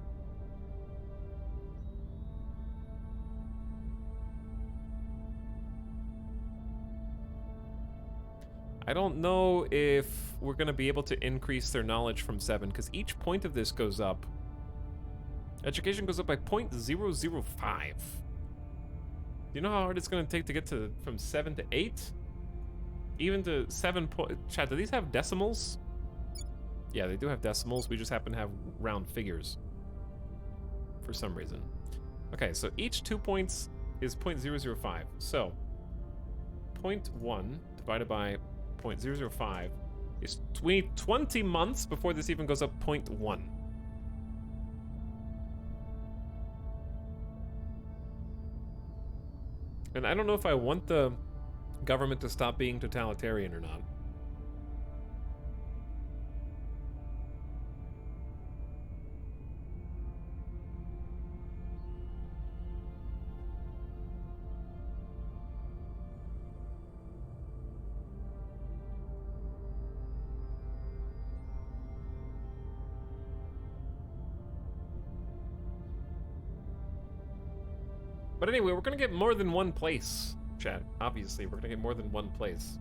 I don't know if we're going to be able to increase their knowledge from 7, because each point of this goes up. Education goes up by 0.005. Do you know how hard it's going to take to get from 7 to 8? Even to 7 Chat, do these have decimals? Yeah, they do have decimals. We just happen to have round figures. For some reason. Okay, so each 2 points is 0.005. So, 0.1 divided by 0.005 is 20 months before this even goes up 0.1. And I don't know if I want the government to stop being totalitarian or not. But anyway, we're gonna get more than one place, chat. Obviously, we're gonna get more than one place.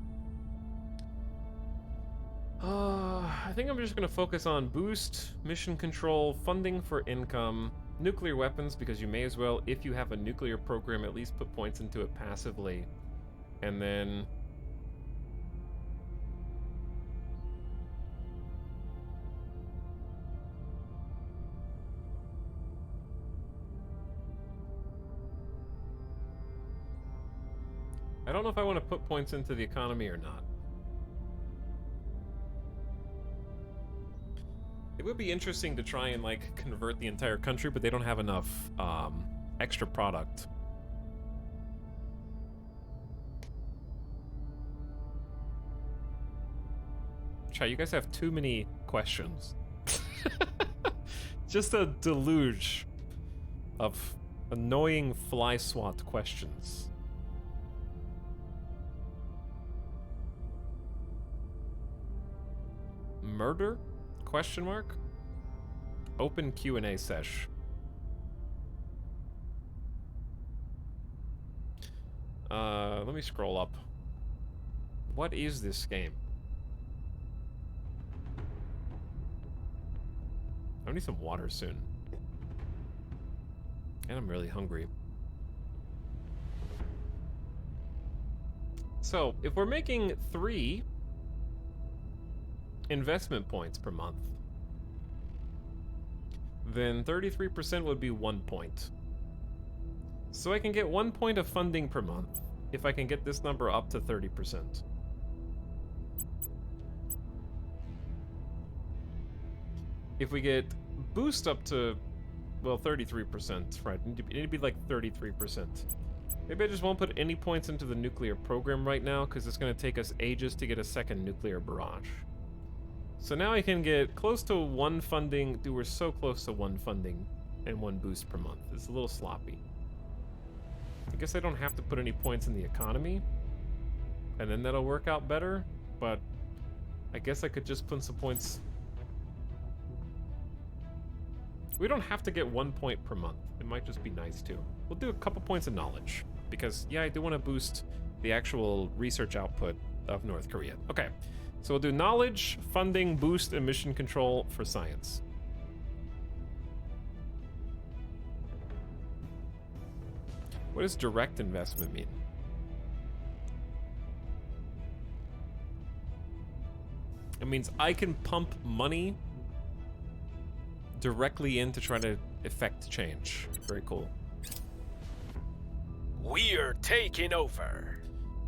I think I'm just gonna focus on boost, mission control, funding for income, nuclear weapons, because you may as well, if you have a nuclear program, at least put points into it passively. And then I don't know if I want to put points into the economy or not. It would be interesting to try and, like, convert the entire country, but they don't have enough, extra product. Try, you guys have too many questions. Just a deluge of annoying fly swat questions. Murder? Question mark? Open Q&A sesh. Let me scroll up. What is this game? I need some water soon. And I'm really hungry. So, if we're making 3 investment points per month, then 33% would be 1 point. So I can get 1 point of funding per month if I can get this number up to 30%. If we get boost up to, well, 33%, right? It'd be like 33%. Maybe I just won't put any points into the nuclear program right now, because it's going to take us ages to get a second nuclear barrage. So now I can get close to 1 funding. Dude, we're so close to 1 funding and 1 boost per month. It's a little sloppy. I guess I don't have to put any points in the economy, and then that'll work out better, but I guess I could just put some points. We don't have to get 1 point per month. It might just be nice too. We'll do a couple points of knowledge, because yeah, I do want to boost the actual research output of North Korea. Okay, so we'll do knowledge, funding, boost, and mission control for science. What does direct investment mean? It means I can pump money directly in to try to effect change. Very cool. We're taking over.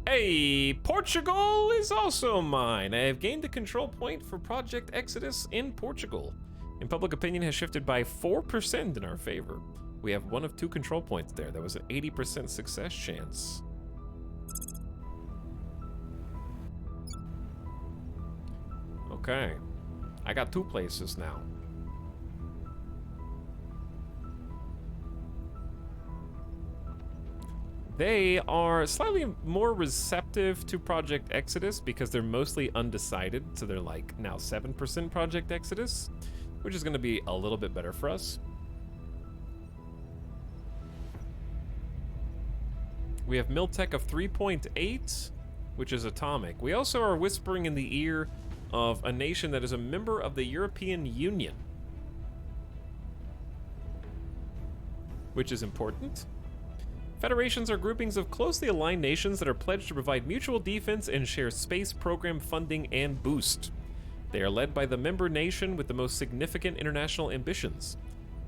Hey, Portugal is also mine. I have gained a control point for Project Exodus in Portugal. And public opinion has shifted by 4% in our favor. We have 1 of 2 control points there. That was an 80% success chance. Okay. I got 2 places now. They are slightly more receptive to Project Exodus because they're mostly undecided. So they're like now 7% Project Exodus, which is going to be a little bit better for us. We have Miltech of 3.8, which is atomic. We also are whispering in the ear of a nation that is a member of the European Union, which is important. Federations are groupings of closely aligned nations that are pledged to provide mutual defense and share space program funding and boost. They are led by the member nation with the most significant international ambitions.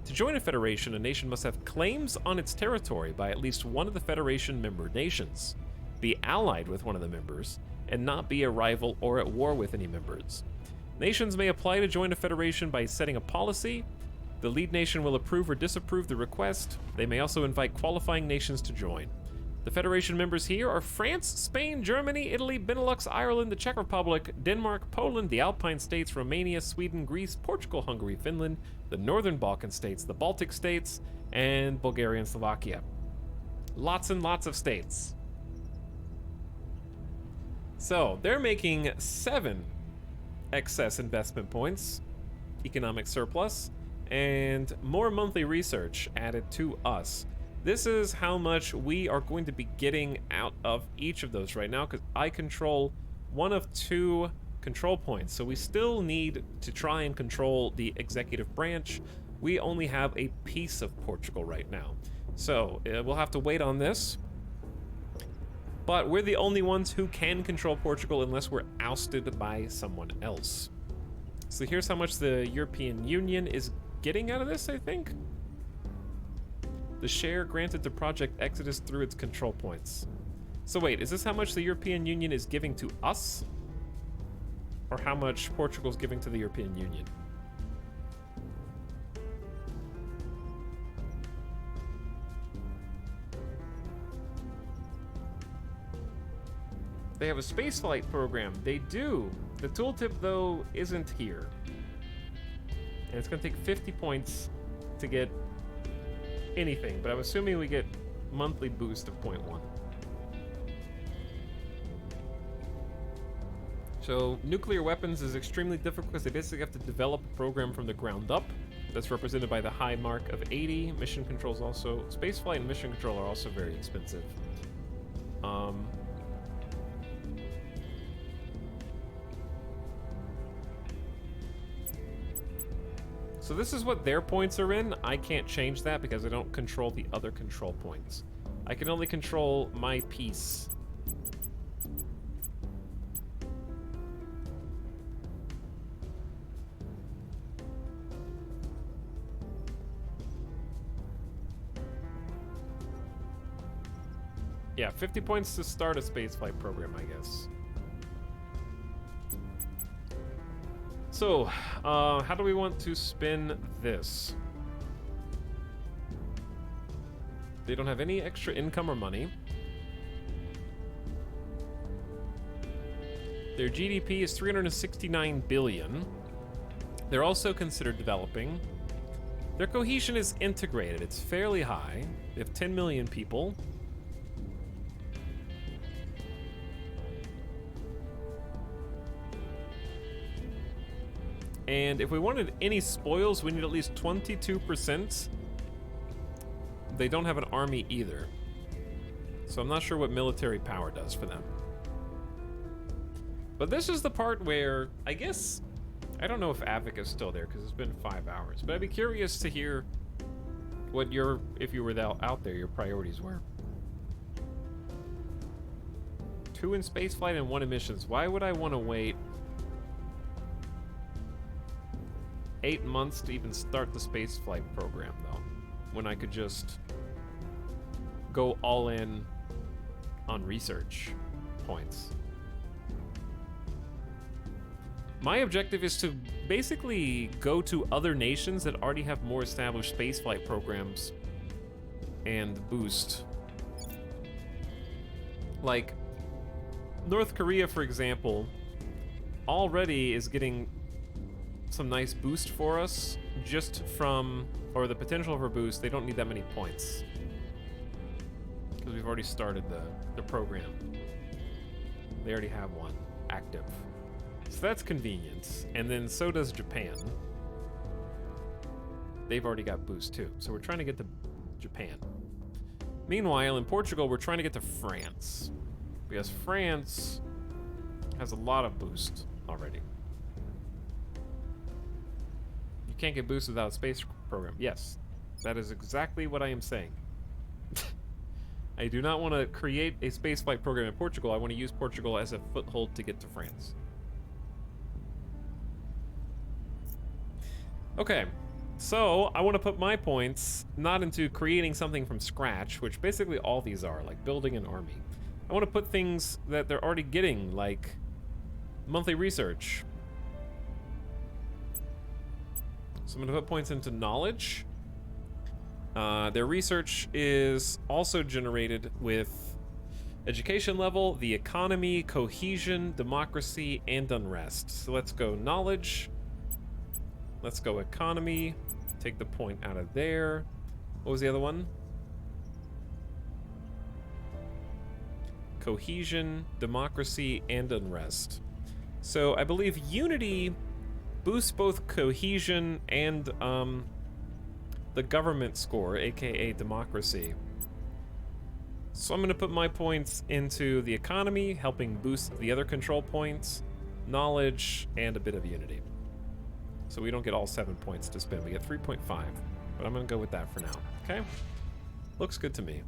To join a federation, a nation must have claims on its territory by at least one of the federation member nations, be allied with one of the members, and not be a rival or at war with any members. Nations may apply to join a federation by setting a policy. The lead nation will approve or disapprove the request. They may also invite qualifying nations to join. The Federation members here are France, Spain, Germany, Italy, Benelux, Ireland, the Czech Republic, Denmark, Poland, the Alpine states, Romania, Sweden, Greece, Portugal, Hungary, Finland, the Northern Balkan states, the Baltic states, and Bulgaria and Slovakia. Lots and lots of states. So, they're making 7 excess investment points, economic surplus, and more monthly research added to us. This is how much we are going to be getting out of each of those right now, because I control 1 of 2 control points. So we still need to try and control the executive branch. We only have a piece of Portugal right now. So we'll have to wait on this. But we're the only ones who can control Portugal unless we're ousted by someone else. So here's how much the European Union is getting out of this, I think. The share granted to Project Exodus through its control points. So wait, is this how much the European Union is giving to us? Or how much Portugal's giving to the European Union? They have a spaceflight program. They do. The tooltip, though, isn't here. And it's going to take 50 points to get anything, but I'm assuming we get monthly boost of 0.1. So nuclear weapons is extremely difficult because they basically have to develop a program from the ground up. That's represented by the high mark of 80. Mission controls also, spaceflight and mission control are also very expensive. So this is what their points are in. I can't change that because I don't control the other control points. I can only control my piece. Yeah, 50 points to start a spaceflight program, I guess. So, how do we want to spin this? They don't have any extra income or money. Their GDP is 369 billion. They're also considered developing. Their cohesion is integrated. It's fairly high. They have 10 million people. And if we wanted any spoils, we need at least 22%. They don't have an army either. So I'm not sure what military power does for them. But this is the part where, I guess, I don't know if Avic is still there because it's been 5 hours. But I'd be curious to hear what your, if you were out there, your priorities were. 2 in spaceflight and 1 in missions. Why would I want to wait 8 months to even start the spaceflight program, though, when I could just go all in on research points? My objective is to basically go to other nations that already have more established spaceflight programs and boost. Like, North Korea, for example, already is getting some nice boost for us just from, or the potential for boost. They don't need that many points because we've already started the program. They already have one active, so that's convenient. And then so does Japan. They've already got boost too, so we're trying to get to Japan. Meanwhile, in Portugal, we're trying to get to France because France has a lot of boost already. You can't get boost without a space program. Yes, that is exactly what I am saying. I do not want to create a spaceflight program in Portugal. I want to use Portugal as a foothold to get to France. Okay, so I want to put my points not into creating something from scratch, which basically all these are, like building an army. I want to put things that they're already getting, like monthly research. So I'm going to put points into knowledge. Their research is also generated with education level, the economy, cohesion, democracy, and unrest. So let's go knowledge. Let's go economy. Take the point out of there. What was the other one? Cohesion, democracy, and unrest. So I believe unity boosts both cohesion and the government score, aka democracy. So I'm going to put my points into the economy, helping boost the other control points, knowledge, and a bit of unity. So we don't get all 7 points to spend. We get 3.5, but I'm going to go with that for now. Okay? Looks good to me.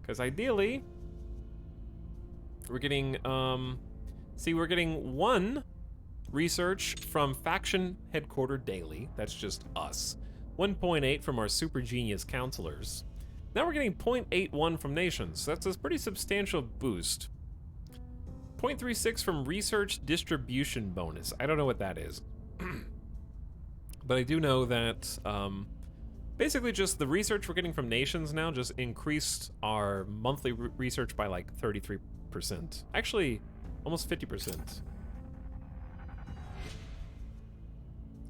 Because ideally, we're getting, see, we're getting 1 research from faction headquarter daily. That's just us. 1.8 from our super genius counselors. Now we're getting 0.81 from nations. That's a pretty substantial boost. 0.36 from research distribution bonus. I don't know what that is. But I do know that basically just the research we're getting from nations now just increased our monthly research by like 33%. Actually, almost 50%.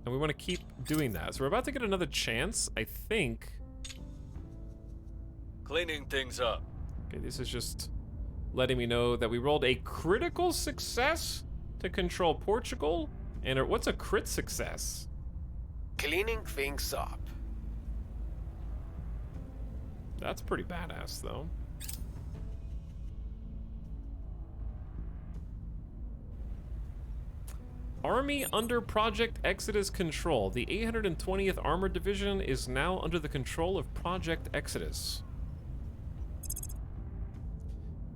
And we want to keep doing that. So we're about to get another chance, I think. Cleaning things up. Okay, this is just letting me know that we rolled a critical success to control Portugal. And what's a crit success? Cleaning things up. That's pretty badass, though. Army under Project Exodus control. The 820th Armored Division is now under the control of Project Exodus.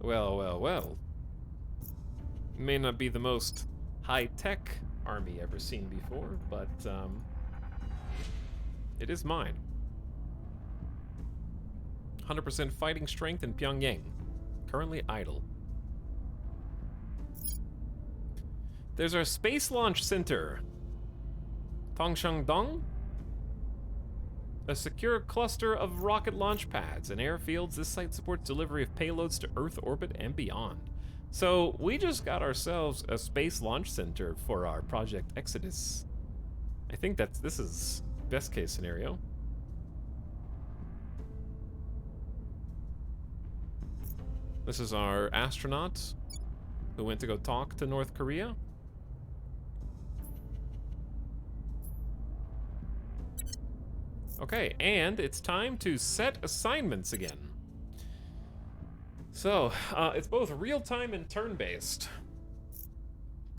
Well, well, well. May not be the most high-tech army ever seen before, but it is mine. 100% fighting strength in Pyongyang. Currently idle. There's our Space Launch Center. Tongshandong. A secure cluster of rocket launch pads and airfields. This site supports delivery of payloads to Earth orbit and beyond. So we just got ourselves a Space Launch Center for our Project Exodus. I think this is best case scenario. This is our astronaut who went to go talk to North Korea. Okay, and it's time to set assignments again. So, it's both real-time and turn-based,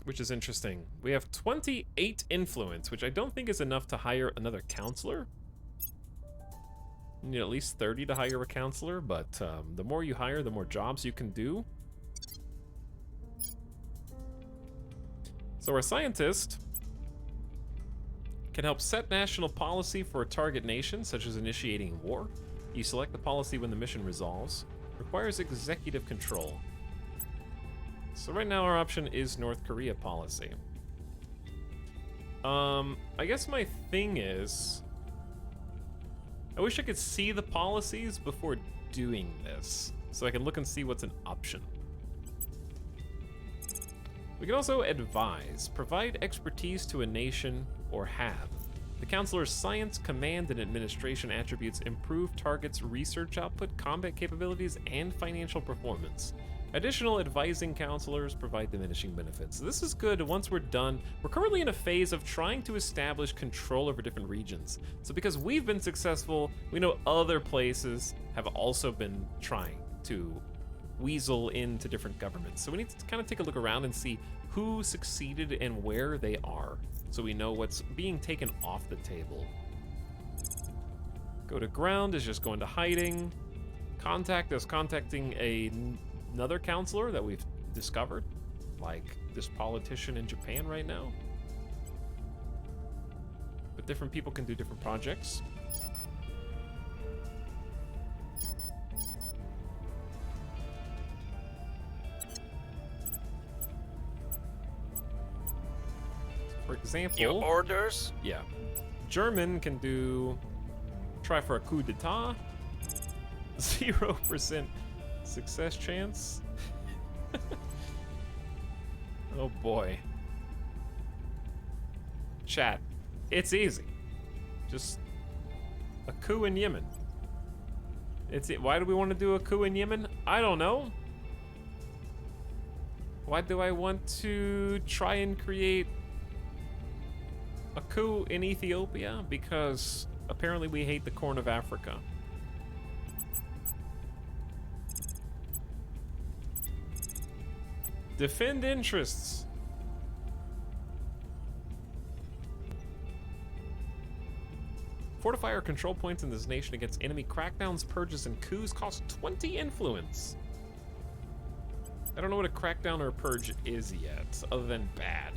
which is interesting. We have 28 influence, which I don't think is enough to hire another counselor. You need at least 30 to hire a counselor, but the more you hire, the more jobs you can do. So our scientist can help set national policy for a target nation, such as initiating war. You select the policy when the mission resolves. Requires executive control. So right now our option is North Korea policy. I guess my thing is, I wish I could see the policies before doing this, so I can look and see what's an option. We can also advise, provide expertise to a nation, or have. The counselor's science, command, and administration attributes improve targets' research output, combat capabilities, and financial performance. Additional advising counselors provide diminishing benefits. So this is good once we're done. We're currently in a phase of trying to establish control over different regions. So because we've been successful, we know other places have also been trying to weasel into different governments. So we need to kind of take a look around and see who succeeded and where they are, so we know what's being taken off the table. Go to ground is just going to hiding. Contact is contacting another counselor that we've discovered, like this politician in Japan right now. But different people can do different projects. For example, Your orders? Yeah, German can try for a coup d'etat. 0% success chance. Oh boy. Chat, it's easy. Just a coup in Yemen. Why do we want to do a coup in Yemen? I don't know. Why do I want to try and create a coup in Ethiopia? Because apparently we hate the Corn of Africa. Defend interests. Fortify our control points in this nation against enemy crackdowns, purges, and coups. Cost 20 influence. I don't know what a crackdown or a purge is yet, other than bad.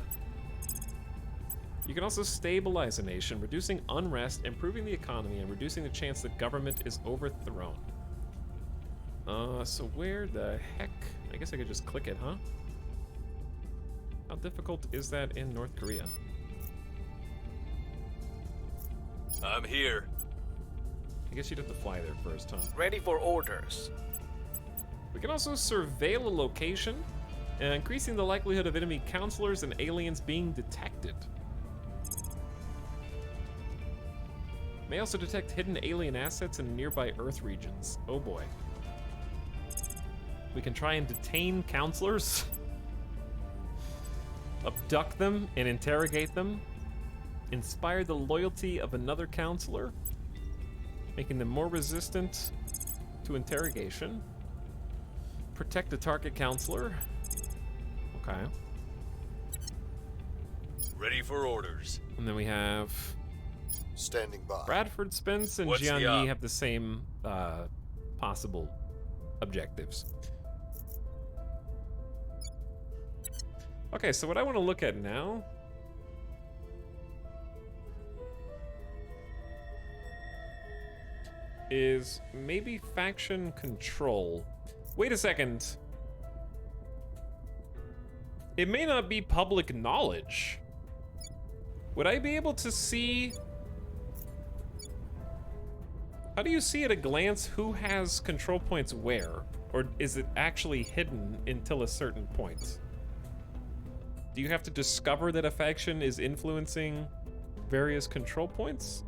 You can also stabilize a nation, reducing unrest, improving the economy, and reducing the chance that government is overthrown. So where the heck? I guess I could just click it, huh? How difficult is that in North Korea? I'm here. I guess you'd have to fly there first, huh? Ready for orders. We can also surveil a location, increasing the likelihood of enemy counselors and aliens being detected. May also detect hidden alien assets in nearby Earth regions. Oh boy. We can try and detain counselors, abduct them and interrogate them, inspire the loyalty of another counselor, making them more resistant to interrogation, protect a target counselor. Okay. Ready for orders. And then we have Standing by. Bradford Spence and What's the Jian Yi op? have the same possible objectives. Okay, so what I want to look at now is maybe faction control. Wait a second. It may not be public knowledge. Would I be able to see... How do you see at a glance who has control points where? Or is it actually hidden until a certain point? Do you have to discover that a faction is influencing various control points?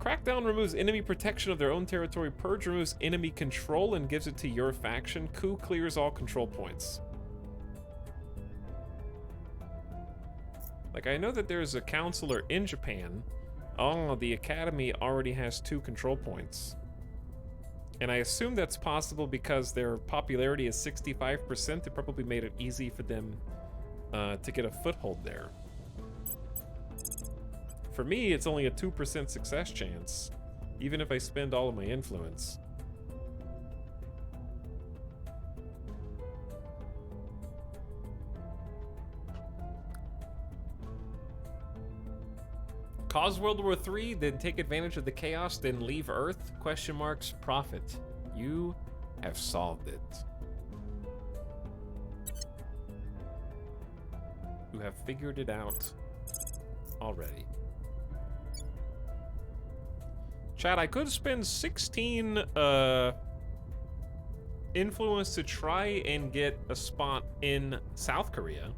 Crackdown removes enemy protection of their own territory. Purge removes enemy control and gives it to your faction. Coup clears all control points. Like, I know that there's a counselor in Japan. Oh, the academy already has 2 control points. And I assume that's possible because their popularity is 65%. It probably made it easy for them to get a foothold there. For me, it's only a 2% success chance, even if I spend all of my influence. Cause World War III, then take advantage of the chaos, then leave Earth? Question marks, profit. You have solved it. You have figured it out already. Chat, I could spend 16 influence to try and get a spot in South Korea.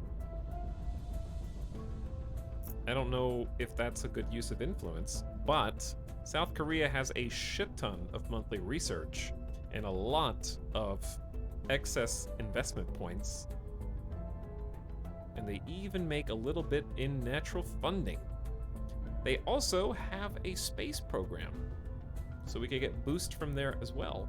I don't know if that's a good use of influence, but South Korea has a shit ton of monthly research and a lot of excess investment points. And they even make a little bit in natural funding. They also have a space program, so we could get boost from there as well.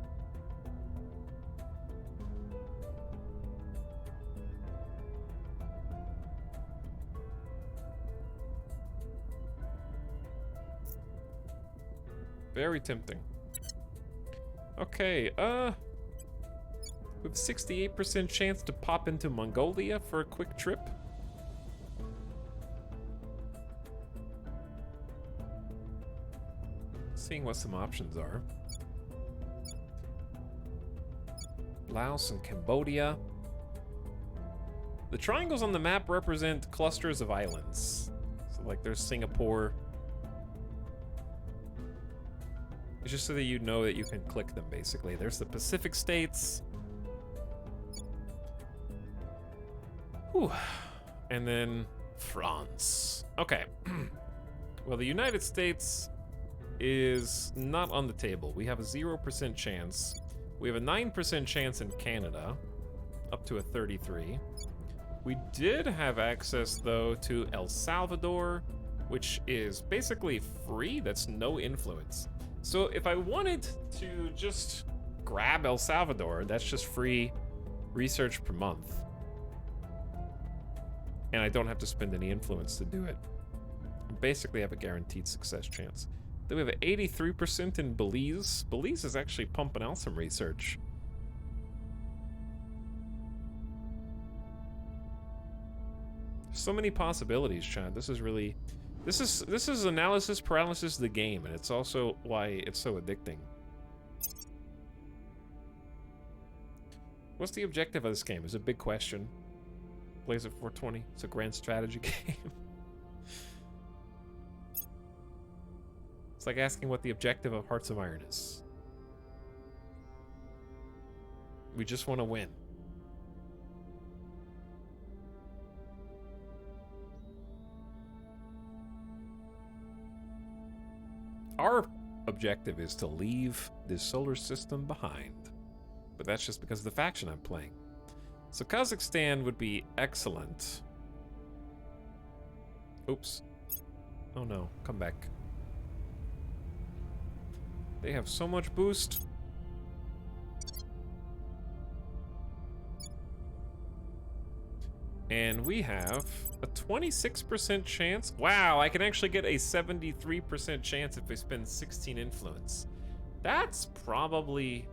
Very tempting. Okay, with 68% chance to pop into Mongolia for a quick trip. Seeing what some options are. Laos and Cambodia. The triangles on the map represent clusters of islands. So like there's Singapore. It's just so that you know that you can click them, basically. There's the Pacific states. Whew. And then France. Okay. Well, the United States is not on the table. We have a 0% chance. We have a 9% chance in Canada, up to a 33. We did have access, though, to El Salvador, which is basically free. That's no influence. So if I wanted to just grab El Salvador, that's just free research per month. And I don't have to spend any influence to do it. I basically have a guaranteed success chance. Then we have an 83% in Belize. Belize is actually pumping out some research. So many possibilities, Chad. This is really... This is analysis paralysis of the game, and it's also why it's so addicting. What's the objective of this game? Is a big question. Plays at 420. It's a grand strategy game. It's like asking what the objective of Hearts of Iron is. We just want to win. Our objective is to leave this solar system behind. But that's just because of the faction I'm playing. So Kazakhstan would be excellent. Oops. Oh no, come back. They have so much boost. And we have a 26% chance. Wow, I can actually get a 73% chance if I spend 16 influence. That's probably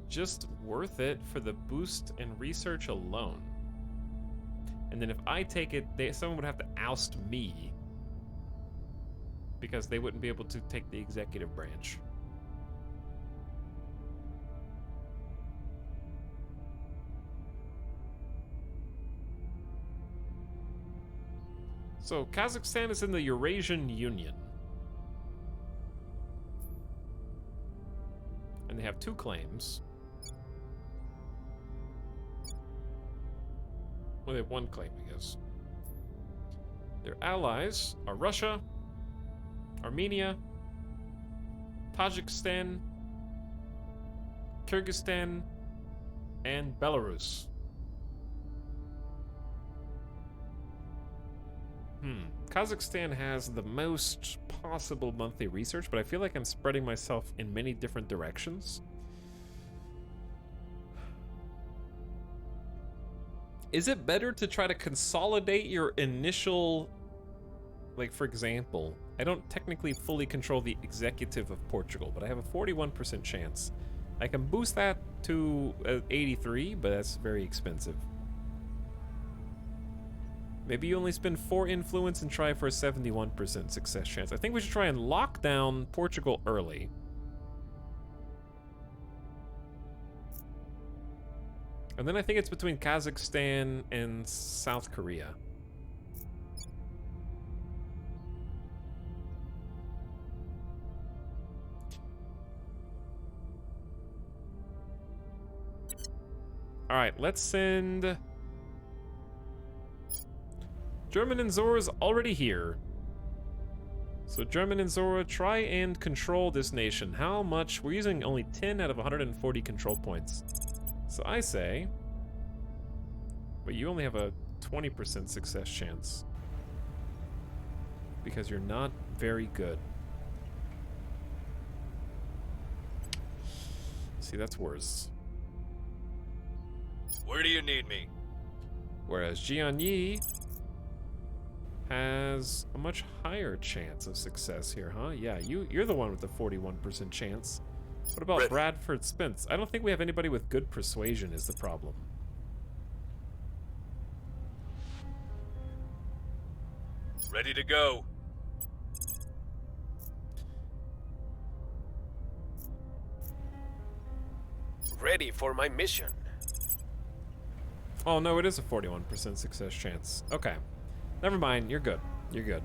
just worth it for the boost and research alone. And then if I take it, someone would have to oust me because they wouldn't be able to take the executive branch. So Kazakhstan is in the Eurasian Union. And they have 2 claims. Well, they have 1 claim, I guess. Their allies are Russia, Armenia, Tajikistan, Kyrgyzstan, and Belarus. Kazakhstan has the most possible monthly research, but I feel like I'm spreading myself in many different directions. Is it better to try to consolidate your initial, like for example, I don't technically fully control the executive of Portugal, but I have a 41% chance. I can boost that to 83, but that's very expensive. Maybe you only spend 4 influence and try for a 71% success chance. I think we should try and lock down Portugal early. And then I think it's between Kazakhstan and South Korea. All right, let's send... German and Zora's already here. So German and Zora, try and control this nation. How much? We're using only 10 out of 140 control points. So I say... But you only have a 20% success chance. Because you're not very good. See, that's worse. Where do you need me? Whereas Jianyi has a much higher chance of success here, huh? Yeah, you're the one with the 41% chance. What about Ready. Bradford Spence? I don't think we have anybody with good persuasion is the problem. Ready to go. Ready for my mission. Oh no, it is a 41% success chance. Okay. Never mind, you're good. You're good.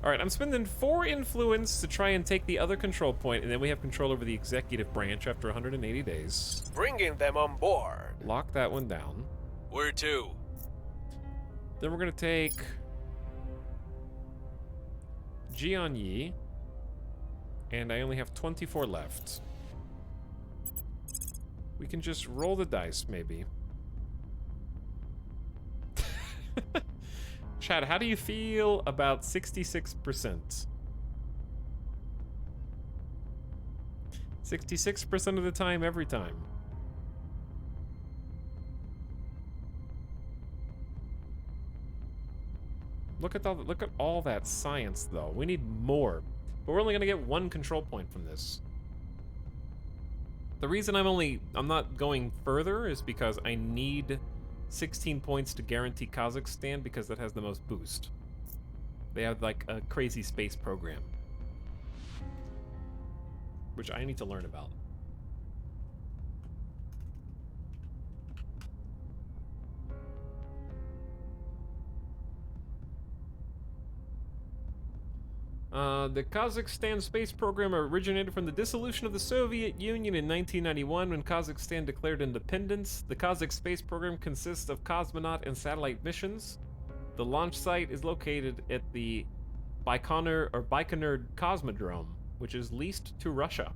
Alright, I'm spending 4 influence to try and take the other control point, and then we have control over the executive branch after 180 days. Bringing them on board. Lock that one down. Where to? Then we're gonna take Jianyi, and I only have 24 left. We can just roll the dice, maybe. Chad, how do you feel about 66%? 66% of the time, every time. Look at all that science, though. We need more. But we're only gonna get 1 control point from this. The reason I'm not going further is because I need 16 points to guarantee Kazakhstan because that has the most boost. They have like a crazy space program, which I need to learn about. The Kazakhstan space program originated from the dissolution of the Soviet Union in 1991 when Kazakhstan declared independence. The Kazakh space program consists of cosmonaut and satellite missions. The launch site is located at the Baikonur Cosmodrome, which is leased to Russia.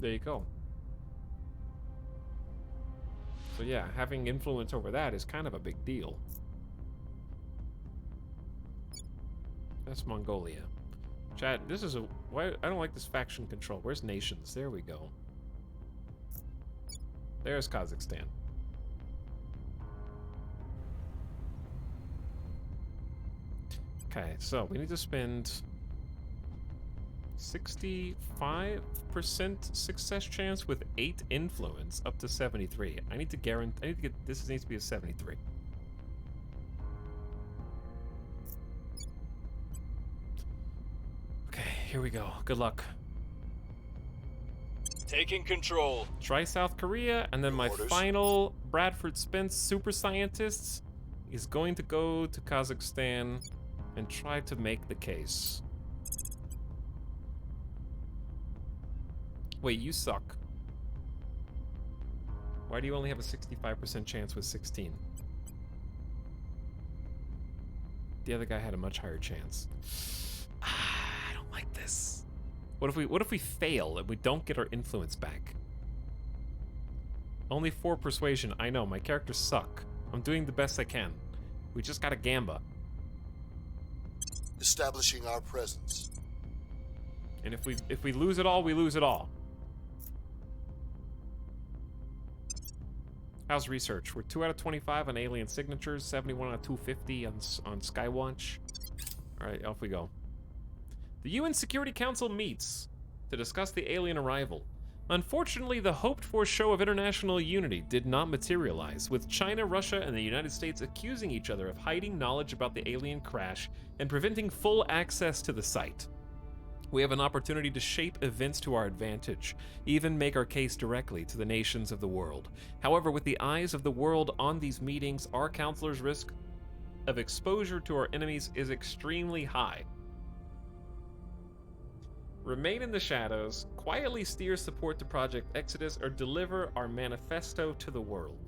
There you go. So yeah, having influence over that is kind of a big deal. That's Mongolia. Chat, this is why I don't like this faction control. Where's nations? There we go. There's Kazakhstan. Okay, so we need to spend 65% success chance with 8 influence up to 73. I need to get this needs to be a 73. Okay, here we go. Good luck. Taking control. Try South Korea, and then my final Bradford Spence super scientists is going to go to Kazakhstan and try to make the case. Wait, you suck. Why do you only have a 65% chance with 16? The other guy had a much higher chance. I don't like this. What if we fail and we don't get our influence back? Only 4 persuasion. I know, my characters suck. I'm doing the best I can. We just got a gamba. Establishing our presence. And if we lose it all, we lose it all. How's research? We're 2 out of 25 on alien signatures, 71 out of 250 on Skywatch. Alright, off we go. The UN Security Council meets to discuss the alien arrival. Unfortunately, the hoped-for show of international unity did not materialize, with China, Russia, and the United States accusing each other of hiding knowledge about the alien crash and preventing full access to the site. We have an opportunity to shape events to our advantage, even make our case directly to the nations of the world. However, with the eyes of the world on these meetings, our counselor's risk of exposure to our enemies is extremely high. Remain in the shadows, quietly steer support to Project Exodus, or deliver our manifesto to the world.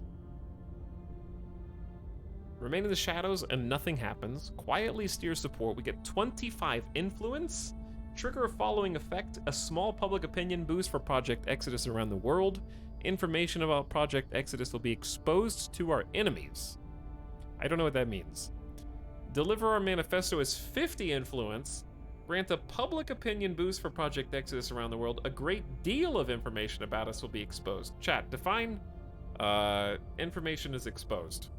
Remain in the shadows and nothing happens. Quietly steer support. We get 25 influence. Trigger a following effect: a small public opinion boost for Project Exodus around the world. Information about Project Exodus will be exposed to our enemies. I don't know what that means. Deliver our manifesto as 50 influence. Grant a public opinion boost for Project Exodus around the world. A great deal of information about us will be exposed. Chat, define information is exposed.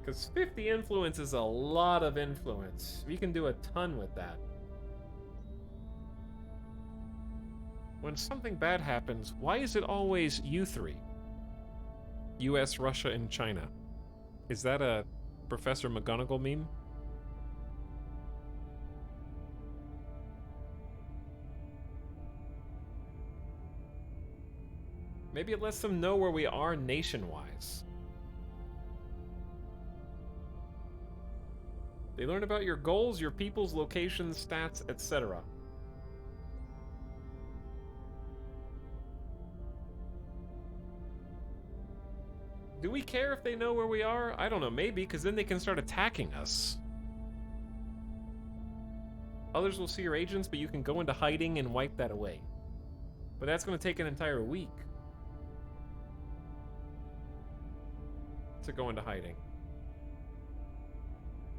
Because 50 influence is a lot of influence. We can do a ton with that. When something bad happens, why is it always you three? US, Russia, and China. Is that a Professor McGonagall meme? Maybe it lets them know where we are nation-wise. They learn about your goals, your people's locations, stats, etc. Do we care if they know where we are? I don't know, maybe, because then they can start attacking us. Others will see your agents, but you can go into hiding and wipe that away. But that's going to take an entire week to go into hiding.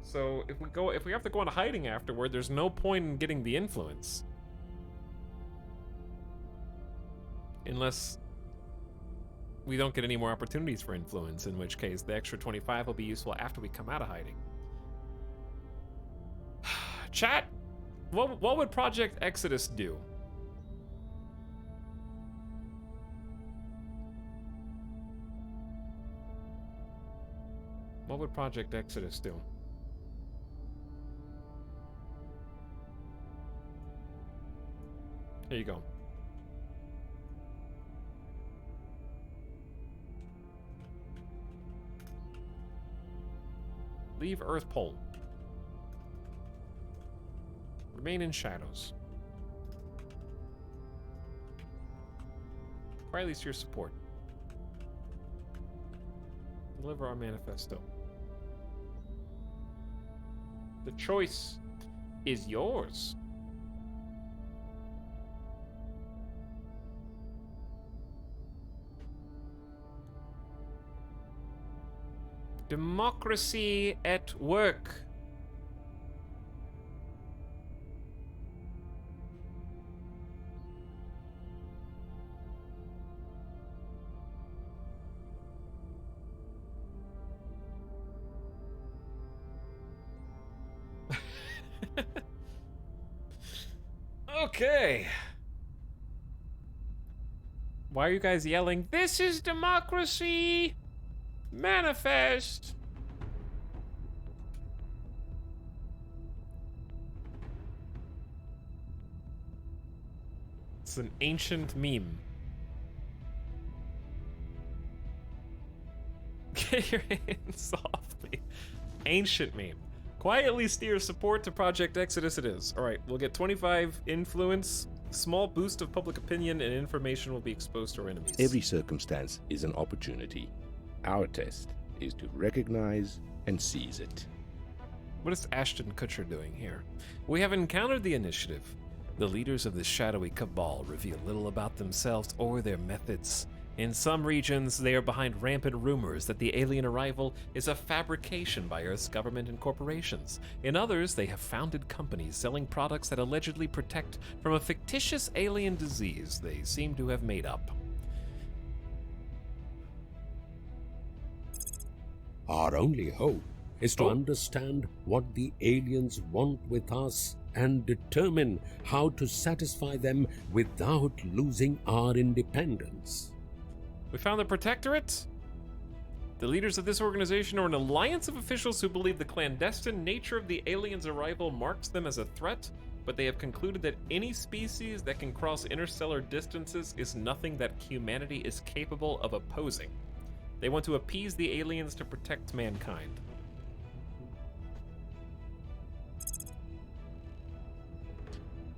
So if we have to go into hiding afterward, there's no point in getting the influence. we don't get any more opportunities for influence, in which case the extra 25 will be useful after we come out of hiding. Chat, what would Project Exodus do? What would Project Exodus do? Here you go. Leave Earth Pole. Remain in shadows. Or at least your support. Deliver our manifesto. The choice is yours. Democracy at work. Okay. Why are you guys yelling, "This is democracy! Manifest!" It's an ancient meme. Get your hands softly. Ancient meme. Quietly steer support to Project Exodus it is. Alright, we'll get 25 influence, small boost of public opinion, and information will be exposed to our enemies. Every circumstance is an opportunity. Our test is to recognize and seize it. What is Ashton Kutcher doing here? We have encountered the initiative. The leaders of the shadowy cabal reveal little about themselves or their methods. In some regions, they are behind rampant rumors that the alien arrival is a fabrication by Earth's government and corporations. In others, they have founded companies selling products that allegedly protect from a fictitious alien disease they seem to have made up. Our only hope is to understand what the aliens want with us and determine how to satisfy them without losing our independence. We found the Protectorate? The leaders of this organization are an alliance of officials who believe the clandestine nature of the aliens' arrival marks them as a threat, but they have concluded that any species that can cross interstellar distances is nothing that humanity is capable of opposing. They want to appease the aliens to protect mankind.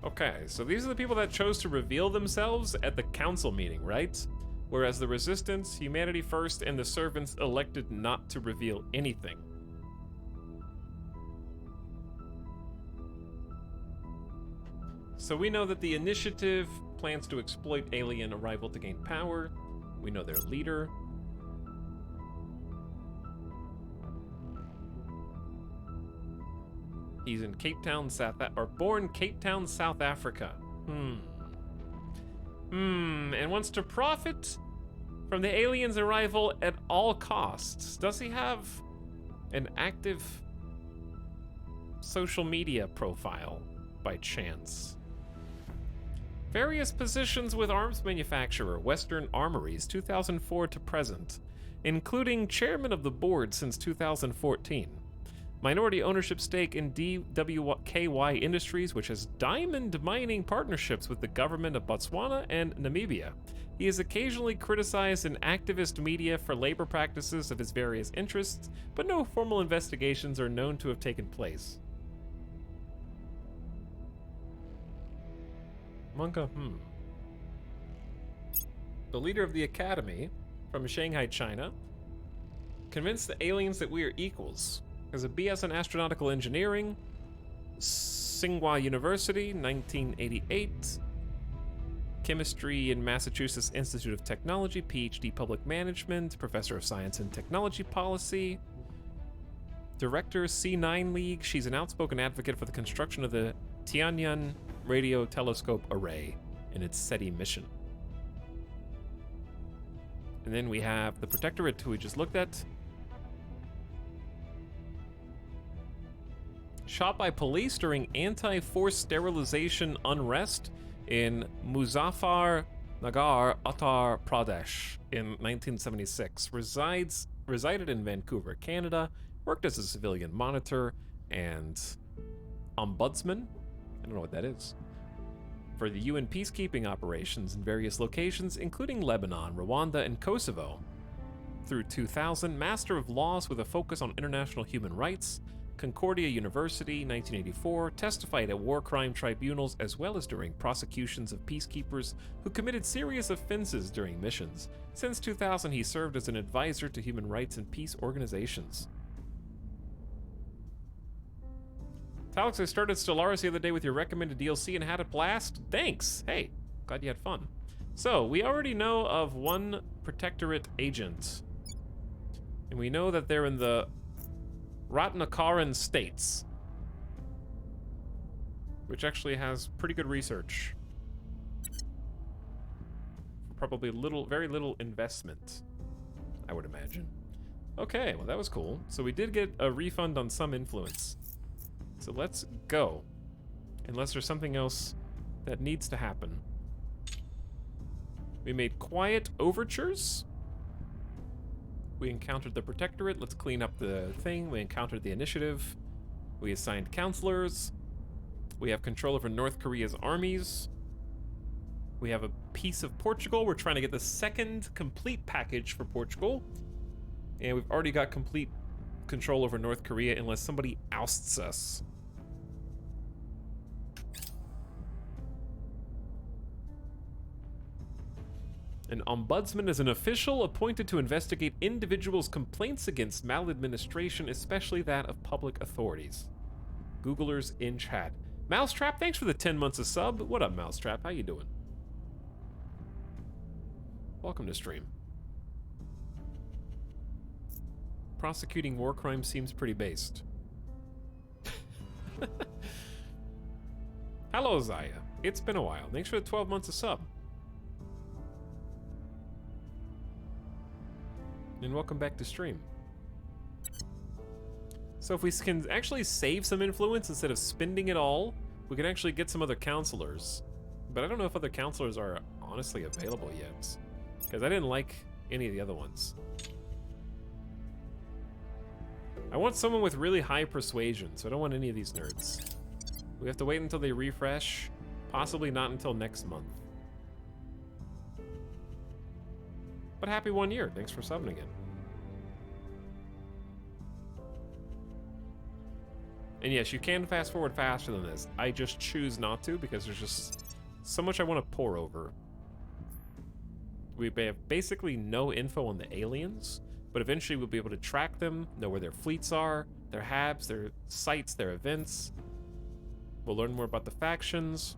Okay, so these are the people that chose to reveal themselves at the council meeting, right? Whereas the Resistance, Humanity First, and the Servants elected not to reveal anything. So we know that the Initiative plans to exploit alien arrival to gain power. We know their leader. He's in Cape Town, born Cape Town, South Africa. And wants to profit from the aliens' arrival at all costs. Does he have an active social media profile by chance? Various positions with arms manufacturer Western Armories 2004 to present, including chairman of the board since 2014. Minority ownership stake in DWKY Industries, which has diamond mining partnerships with the government of Botswana and Namibia. He is occasionally criticized in activist media for labor practices of his various interests, but no formal investigations are known to have taken place. Monka, The leader of the Academy, from Shanghai, China, convinced the aliens that we are equals. Has a BS in Astronautical Engineering, Tsinghua University, 1988. Chemistry in Massachusetts Institute of Technology, PhD Public Management, Professor of Science and Technology Policy. Director, C9 League. She's an outspoken advocate for the construction of the Tianyan Radio Telescope Array and its SETI mission. And then we have the Protectorate, who we just looked at. Shot by police during anti-forced sterilization unrest in Muzaffarnagar, Uttar Pradesh in 1976. Resided in Vancouver, Canada. Worked as a civilian monitor and ombudsman. I don't know what that is. For the UN peacekeeping operations in various locations, including Lebanon, Rwanda, and Kosovo. Through 2000, Master of Laws with a focus on international human rights. Concordia University, 1984, testified at war crime tribunals as well as during prosecutions of peacekeepers who committed serious offenses during missions. Since 2000, he served as an advisor to human rights and peace organizations. Etalyx, I started Stellaris the other day with your recommended DLC and had a blast. Thanks! Hey, glad you had fun. So, we already know of one Protectorate agent. And we know that they're in the Ratnakaran states, which actually has pretty good research. Probably very little investment, I would imagine. Okay, well that was cool. So we did get a refund on some influence. So let's go. Unless there's something else that needs to happen. We made quiet overtures. We encountered the Protectorate. Let's clean up the thing. We encountered the initiative. We assigned counselors. We have control over North Korea's armies. We have a piece of Portugal. We're trying to get the second complete package for Portugal. And we've already got complete control over North Korea unless somebody ousts us. An ombudsman is an official appointed to investigate individuals' complaints against maladministration, especially that of public authorities. Googlers in chat. Mousetrap, thanks for the 10 months of sub. What up, Mousetrap? How you doing? Welcome to stream. Prosecuting war crimes seems pretty based. Hello, Zaya. It's been a while. Thanks for the 12 months of sub. And welcome back to stream. So if we can actually save some influence instead of spending it all, we can actually get some other counselors. But I don't know if other counselors are honestly available yet, because I didn't like any of the other ones. I want someone with really high persuasion, so I don't want any of these nerds. We have to wait until they refresh, possibly not until next month. But happy 1 year. Thanks for subbing again. And yes, you can fast forward faster than this. I just choose not to because there's just so much I want to pour over. We have basically no info on the aliens, but eventually we'll be able to track them, know where their fleets are, their habs, their sites, their events. We'll learn more about the factions.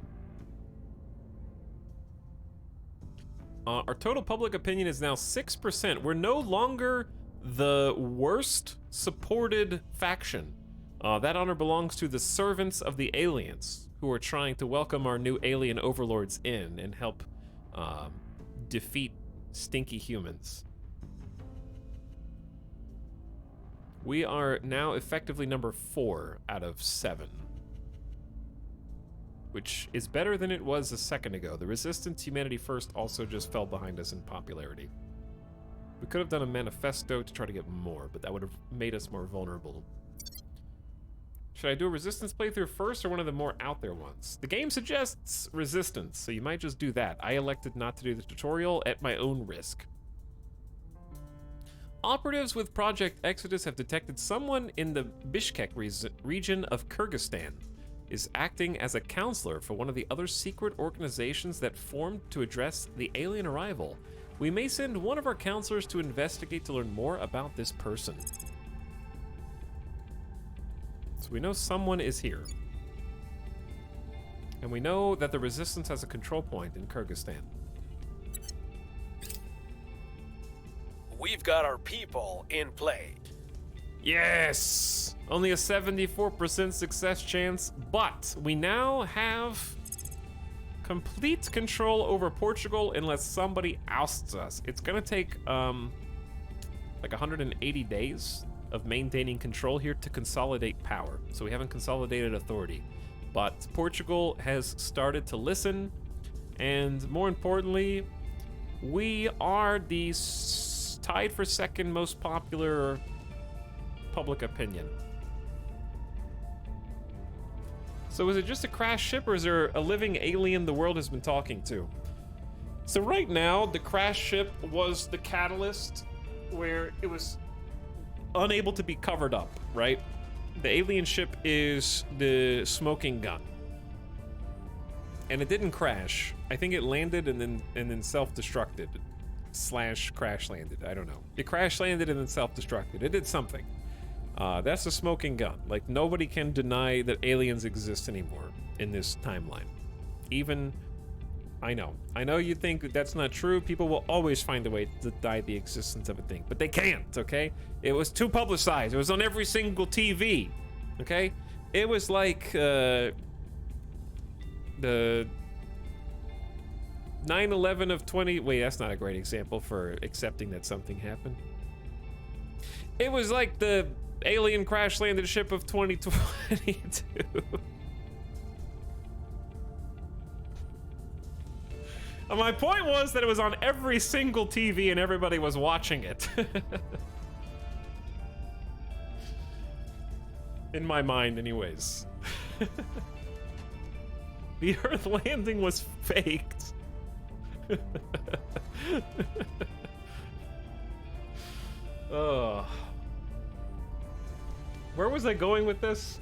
Our total public opinion is now 6%. We're no longer the worst supported faction. That honor belongs to the servants of the aliens, who are trying to welcome our new alien overlords in and help defeat stinky humans. We are now effectively number 4 out of 7. Which is better than it was a second ago. The Resistance Humanity First also just fell behind us in popularity. We could have done a manifesto to try to get more, but that would have made us more vulnerable. Should I do a Resistance playthrough first or one of the more out there ones? The game suggests Resistance, so you might just do that. I elected not to do the tutorial at my own risk. Operatives with Project Exodus have detected someone in the Bishkek region of Kyrgyzstan is acting as a counselor for one of the other secret organizations that formed to address the alien arrival. We may send one of our counselors to investigate to learn more about this person. So we know someone is here. And we know that the Resistance has a control point in Kyrgyzstan. We've got our people in play. Yes! Only a 74% success chance, but we now have complete control over Portugal unless somebody ousts us. It's gonna take like 180 days of maintaining control here to consolidate power. So we haven't consolidated authority, but Portugal has started to listen, and more importantly, we are the tied for second most popular public opinion. So is it just a crash ship, or is there a living alien the world has been talking to? So right now, the crash ship was the catalyst where it was unable to be covered up, right? The alien ship is the smoking gun. And it didn't crash. I think it landed and then self-destructed. / crash landed. I don't know. It crash landed and then self-destructed. It did something. That's a smoking gun. Like, nobody can deny that aliens exist anymore in this timeline. Even, I know you think that that's not true. People will always find a way to deny the existence of a thing, but they can't, okay? It was too publicized. It was on every single TV, okay? It was like, the 9/11 of 20... Wait, that's not a great example for accepting that something happened. It was like the alien crash landed ship of 2022. My point was that it was on every single TV and everybody was watching it. In my mind, anyways. The Earth landing was faked. Ugh. Where was I going with this?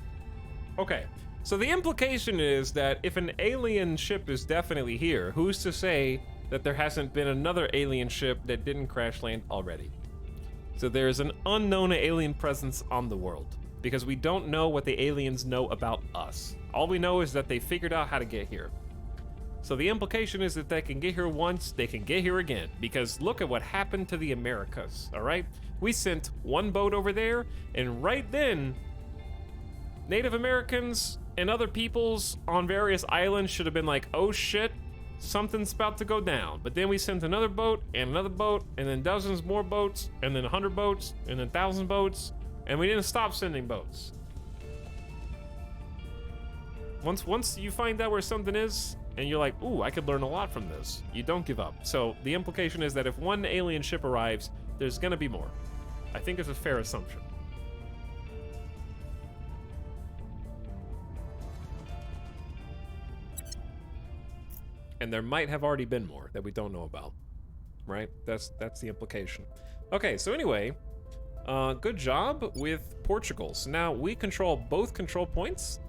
Okay, so the implication is that if an alien ship is definitely here, who's to say that there hasn't been another alien ship that didn't crash land already? So there's an unknown alien presence on the world, because we don't know what the aliens know about us. All we know is that they figured out how to get here. So the implication is that they can get here once, they can get here again, because look at what happened to the Americas, all right? We sent one boat over there, and right then, Native Americans and other peoples on various islands should have been like, oh shit, something's about to go down. But then we sent another boat, and then dozens more boats, and then 100 boats, and then 1,000 boats, and we didn't stop sending boats. Once you find out where something is, and you're like, ooh, I could learn a lot from this, you don't give up. So the implication is that if one alien ship arrives, there's gonna be more. I think it's a fair assumption. And there might have already been more that we don't know about, right? That's the implication. Okay, so anyway, good job with Portugal. So now we control both control points,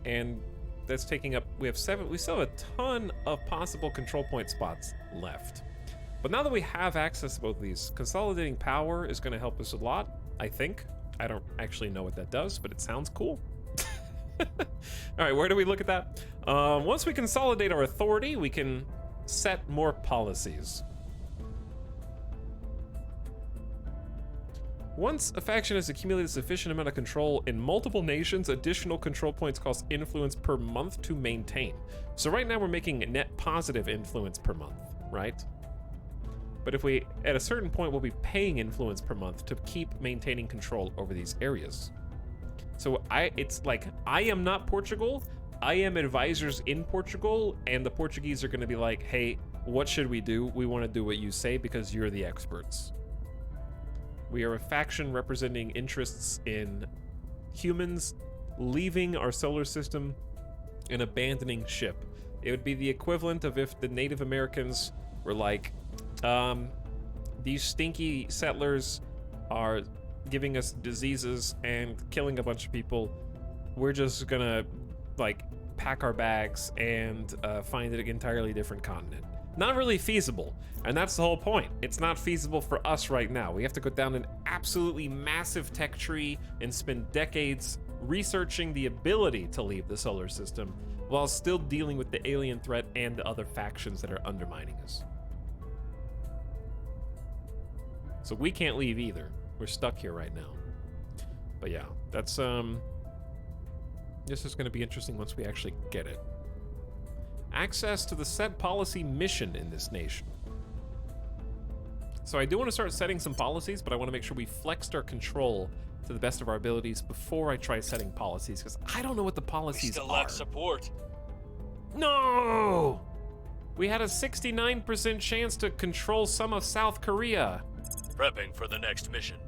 and that's taking up, we still have a ton of possible control point spots left. But now that we have access to both of these, consolidating power is going to help us a lot, I think. I don't actually know what that does, but it sounds cool. All right, where do we look at that? Once we consolidate our authority, we can set more policies. Once a faction has accumulated a sufficient amount of control in multiple nations, additional control points cost influence per month to maintain. So right now we're making net positive influence per month, right? But if we, at a certain point, we'll be paying influence per month to keep maintaining control over these areas. So it's like, I am not Portugal, I am advisors in Portugal, and the Portuguese are gonna be like, hey, what should we do? We wanna do what you say because you're the experts. We are a faction representing interests in humans leaving our solar system and abandoning ship. It would be the equivalent of if the Native Americans were like, these stinky settlers are giving us diseases and killing a bunch of people. We're just gonna like pack our bags and find an entirely different continent. Not really feasible, and that's the whole point. It's not feasible for us right now. We have to go down an absolutely massive tech tree and spend decades researching the ability to leave the solar system while still dealing with the alien threat and the other factions that are undermining us. So we can't leave either. We're stuck here right now. But yeah, that's this is going to be interesting once we actually get it. access to the set policy mission in this nation. So I do want to start setting some policies, but I want to make sure we flexed our control to the best of our abilities before I try setting policies, because I don't know what the policies We still are. lack support. No! We had a 69% chance to control some of South Korea, Prepping for the next mission.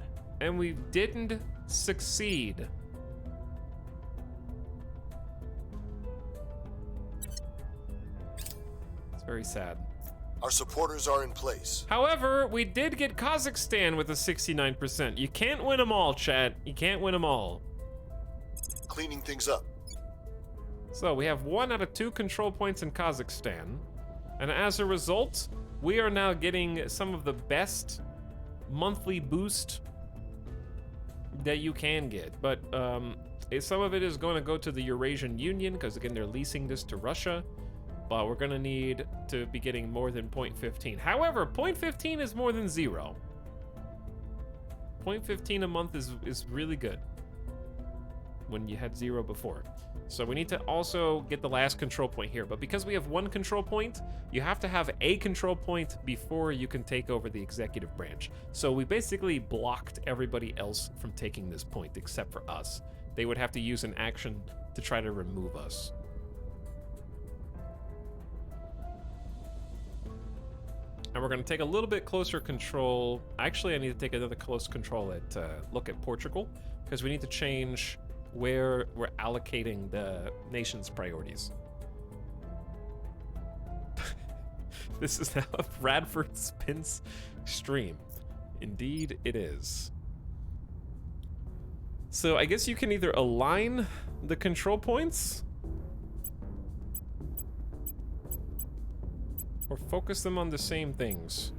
and we didn't succeed. It's very sad. Our supporters are in place. However, we did get Kazakhstan with a 69%. You can't win them all, chat. You can't win them all. Cleaning things up. So we have 1 out of 2 control points in Kazakhstan. And as a result, we are now getting some of the best monthly boost that you can get. But some of it is going to go to the Eurasian Union, because again, they're leasing this to Russia. But we're going to need to be getting more than 0.15. However, 0.15 is more than 0. 0.15 a month is really good when you had 0 before. So we need to also get the last control point here. But because we have 1 control point, you have to have a control point before you can take over the executive branch. So we basically blocked everybody else from taking this point except for us. They would have to use an action to try to remove us. And we're going to take a little bit closer control. Actually, I need to take another close control at look at Portugal, because we need to change where we're allocating the nation's priorities. This is now a Bradford Spence stream. Indeed, it is. So I guess you can either align the control points or focus them on the same things.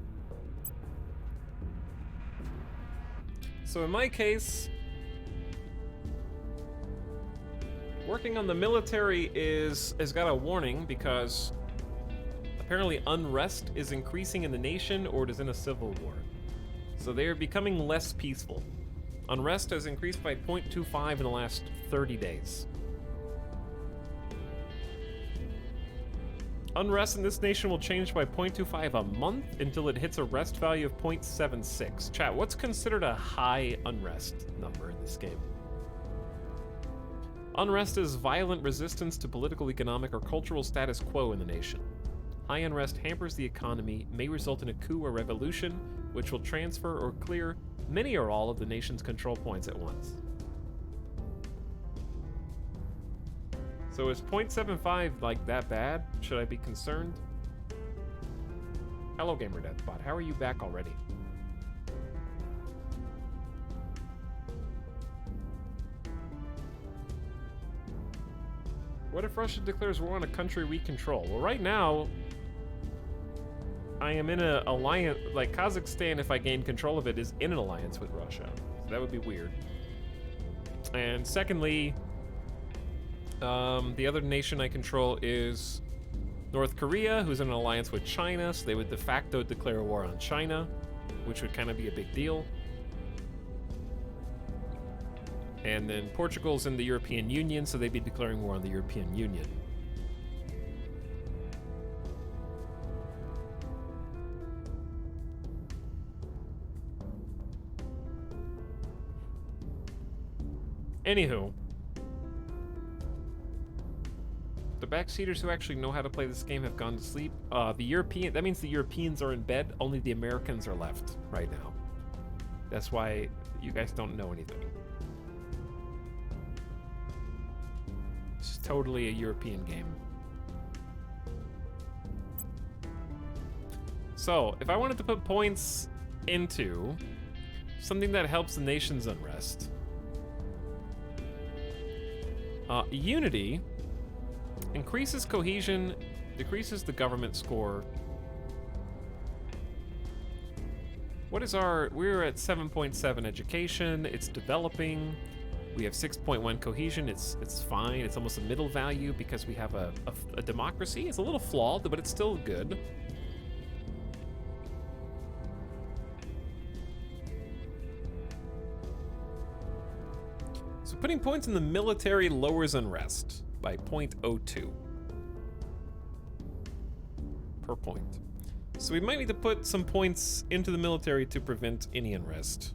So in my case, working on the military has got a warning, because apparently unrest is increasing in the nation, or it is in a civil war. So they are becoming less peaceful. Unrest has increased by 0.25 in the last 30 days. Unrest in this nation will change by 0.25 a month until it hits a rest value of 0.76. Chat, what's considered a high unrest number in this game? Unrest is violent resistance to political, economic, or cultural status quo in the nation. High unrest hampers the economy, may result in a coup or revolution, which will transfer or clear many or all of the nation's control points at once. So is 0.75 like that bad? Should I be concerned? Hello, Gamer Deathbot. How are you back already? What if Russia declares war on a country we control? Well, right now, I am in an alliance, like Kazakhstan, if I gain control of it, is in an alliance with Russia. So that would be weird. And secondly, the other nation I control is North Korea, who's in an alliance with China, so they would de facto declare war on China, which would kind of be a big deal. And then Portugal's in the European Union, so they'd be declaring war on the European Union. Anywho, the backseaters who actually know how to play this game have gone to sleep. That means the Europeans are in bed, only the Americans are left right now. That's why you guys don't know anything. It's totally a European game. So, if I wanted to put points into something that helps the nation's unrest, unity increases cohesion, decreases the government score. What is we're at 7.7 education, it's developing. We have 6.1 cohesion, it's fine, it's almost a middle value because we have a democracy. It's a little flawed, but it's still good. So putting points in the military lowers unrest by 0.02. per point. So we might need to put some points into the military to prevent any unrest.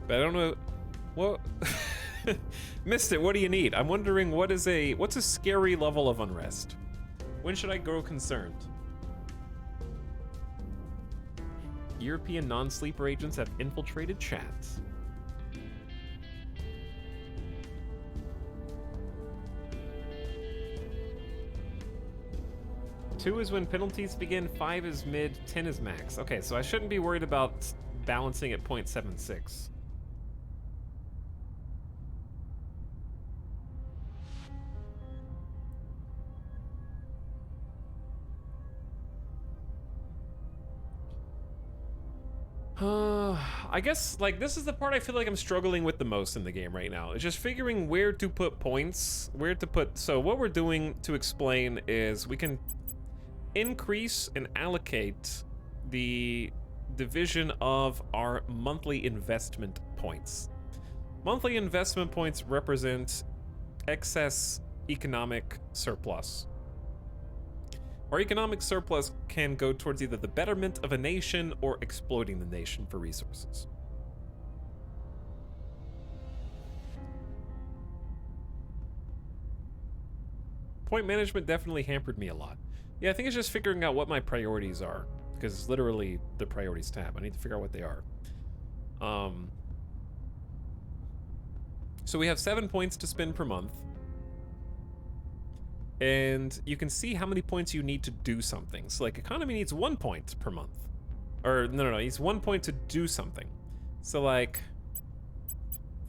But I don't know. What? Missed it. What do you need? I'm wondering what's a scary level of unrest? When should I grow concerned? European non-sleeper agents have infiltrated chats. Two is when penalties begin, 5 is mid, 10 is max. Okay, so I shouldn't be worried about balancing at 0.76. I guess, like, this is the part I feel like I'm struggling with the most in the game right now. It's just figuring where to put points, so what we're doing to explain is we can increase and allocate the division of our monthly investment points. Monthly investment points represent excess economic surplus. Our economic surplus can go towards either the betterment of a nation or exploiting the nation for resources. Point management definitely hampered me a lot. Yeah, I think it's just figuring out what my priorities are, because it's literally the priorities tab. I need to figure out what they are. So we have 7 points to spend per month. And you can see how many points you need to do something. So, like, economy needs 1 point per month. Or, no, it needs 1 point to do something. So, like,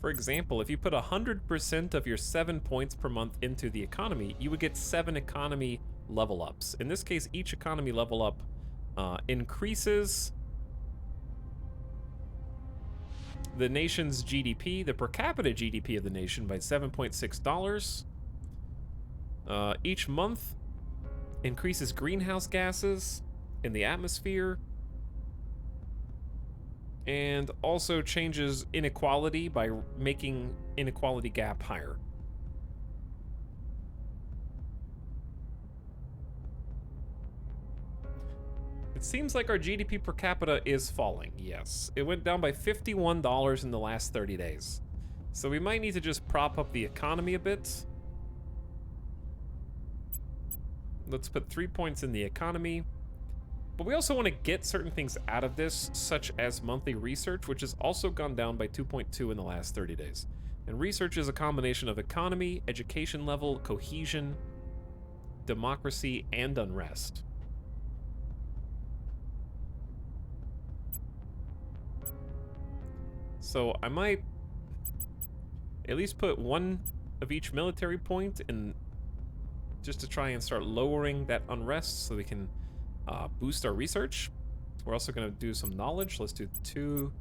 for example, if you put 100% of your 7 points per month into the economy, you would get 7 economy level ups. In this case, each economy level up increases the nation's GDP, the per capita GDP of the nation, by $7.6. Each month increases greenhouse gases in the atmosphere and also changes inequality by making inequality gap higher. It seems like our GDP per capita is falling, yes. It went down by $51 in the last 30 days. So we might need to just prop up the economy a bit. Let's put 3 points in the economy. But we also want to get certain things out of this, such as monthly research, which has also gone down by 2.2 in the last 30 days. And research is a combination of economy, education level, cohesion, democracy, and unrest. So I might at least put 1 of each military point in, just to try and start lowering that unrest so we can boost our research. We're also going to do some knowledge. Let's do 2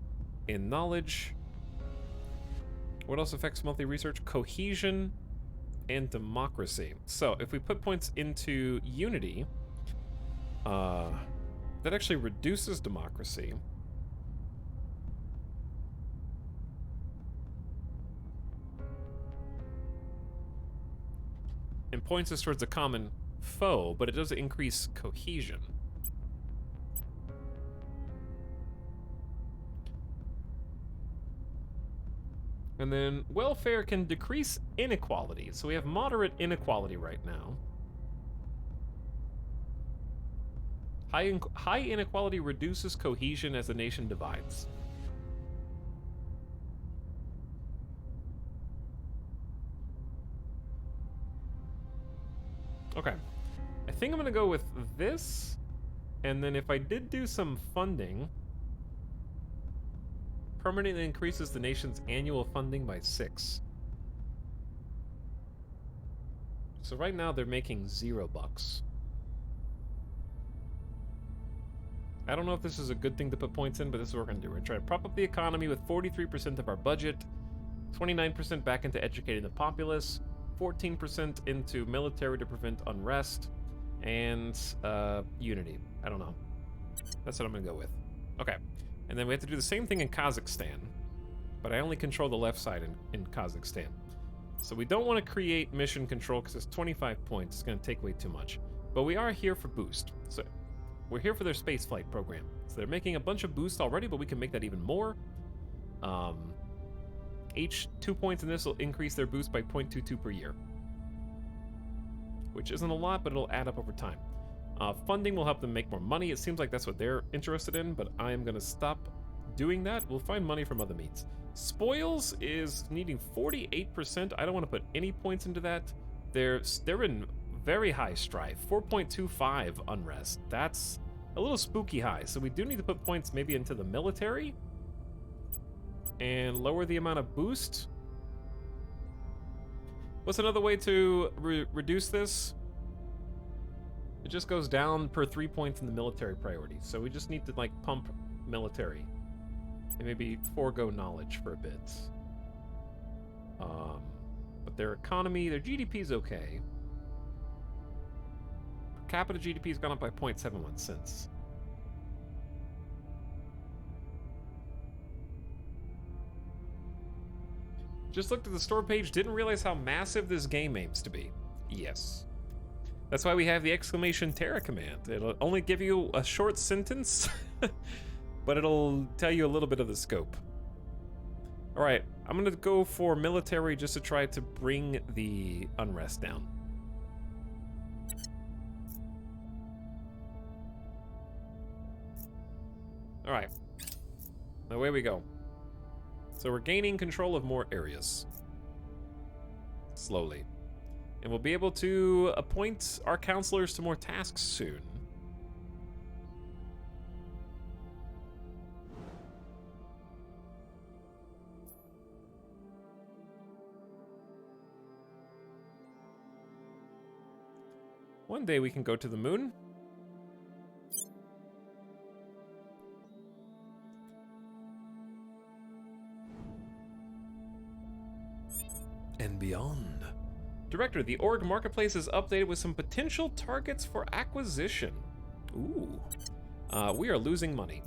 in knowledge. What else affects monthly research? Cohesion and democracy. So if we put points into unity, that actually reduces democracy. And points us towards a common foe, but it does increase cohesion. And then welfare can decrease inequality. So we have moderate inequality right now. High inequality reduces cohesion as the nation divides. Okay, I think I'm gonna go with this, and then if I did do some funding, permanently increases the nation's annual funding by 6. So right now they're making $0. I don't know if this is a good thing to put points in, but this is what we're gonna do. We're gonna try to prop up the economy with 43% of our budget, 29% back into educating the populace, 14% into military to prevent unrest, and unity. I don't know. That's what I'm gonna go with. Okay, and then we have to do the same thing in Kazakhstan, but I only control the left side in Kazakhstan. So we don't want to create mission control because it's 25 points. It's going to take way too much. But we are here for boost. So we're here for their spaceflight program. So they're making a bunch of boosts already, but we can make that even more. Each 2 points in this will increase their boost by 0.22 per year. Which isn't a lot, but it'll add up over time. Funding will help them make more money. It seems like that's what they're interested in, but I am going to stop doing that. We'll find money from other means. Spoils is needing 48%. I don't want to put any points into that. They're in very high strife. 4.25 unrest. That's a little spooky high. So we do need to put points maybe into the military and lower the amount of boost. What's another way to reduce this? It just goes down per 3 points in the military priorities. So we just need to like pump military. And maybe forego knowledge for a bit. But their economy, their GDP is okay. Per capita GDP has gone up by 0.71 cents. Just looked at the store page, didn't realize how massive this game aims to be. Yes. That's why we have the exclamation Terra command. It'll only give you a short sentence. But it'll tell you a little bit of the scope. All right, I'm gonna go for military just to try to bring the unrest down. All right, away we go. So we're gaining control of more areas. Slowly. And we'll be able to appoint our counselors to more tasks soon. One day we can go to the moon. And beyond. Director, the org marketplace is updated with some potential targets for acquisition. Ooh. We are losing money.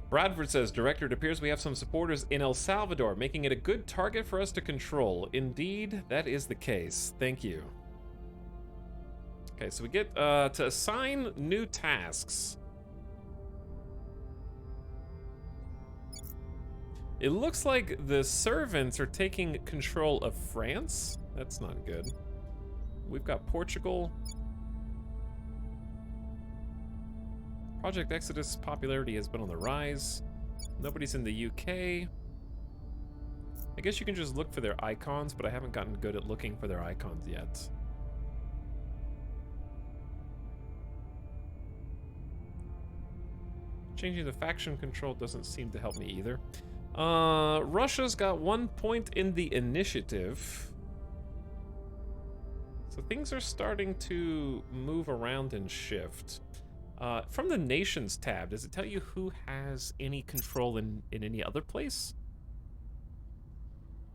Bradford says, Director, it appears we have some supporters in El Salvador, making it a good target for us to control. Indeed, that is the case. Thank you. Okay, so we get to assign new tasks. It looks like the servants are taking control of France. That's not good. We've got Portugal. Project Exodus popularity has been on the rise. Nobody's in the UK. I guess you can just look for their icons, but I haven't gotten good at looking for their icons yet. Changing the faction control doesn't seem to help me either. Russia's got 1 point in the initiative. So things are starting to move around and shift. From the Nations tab, does it tell you who has any control in any other place?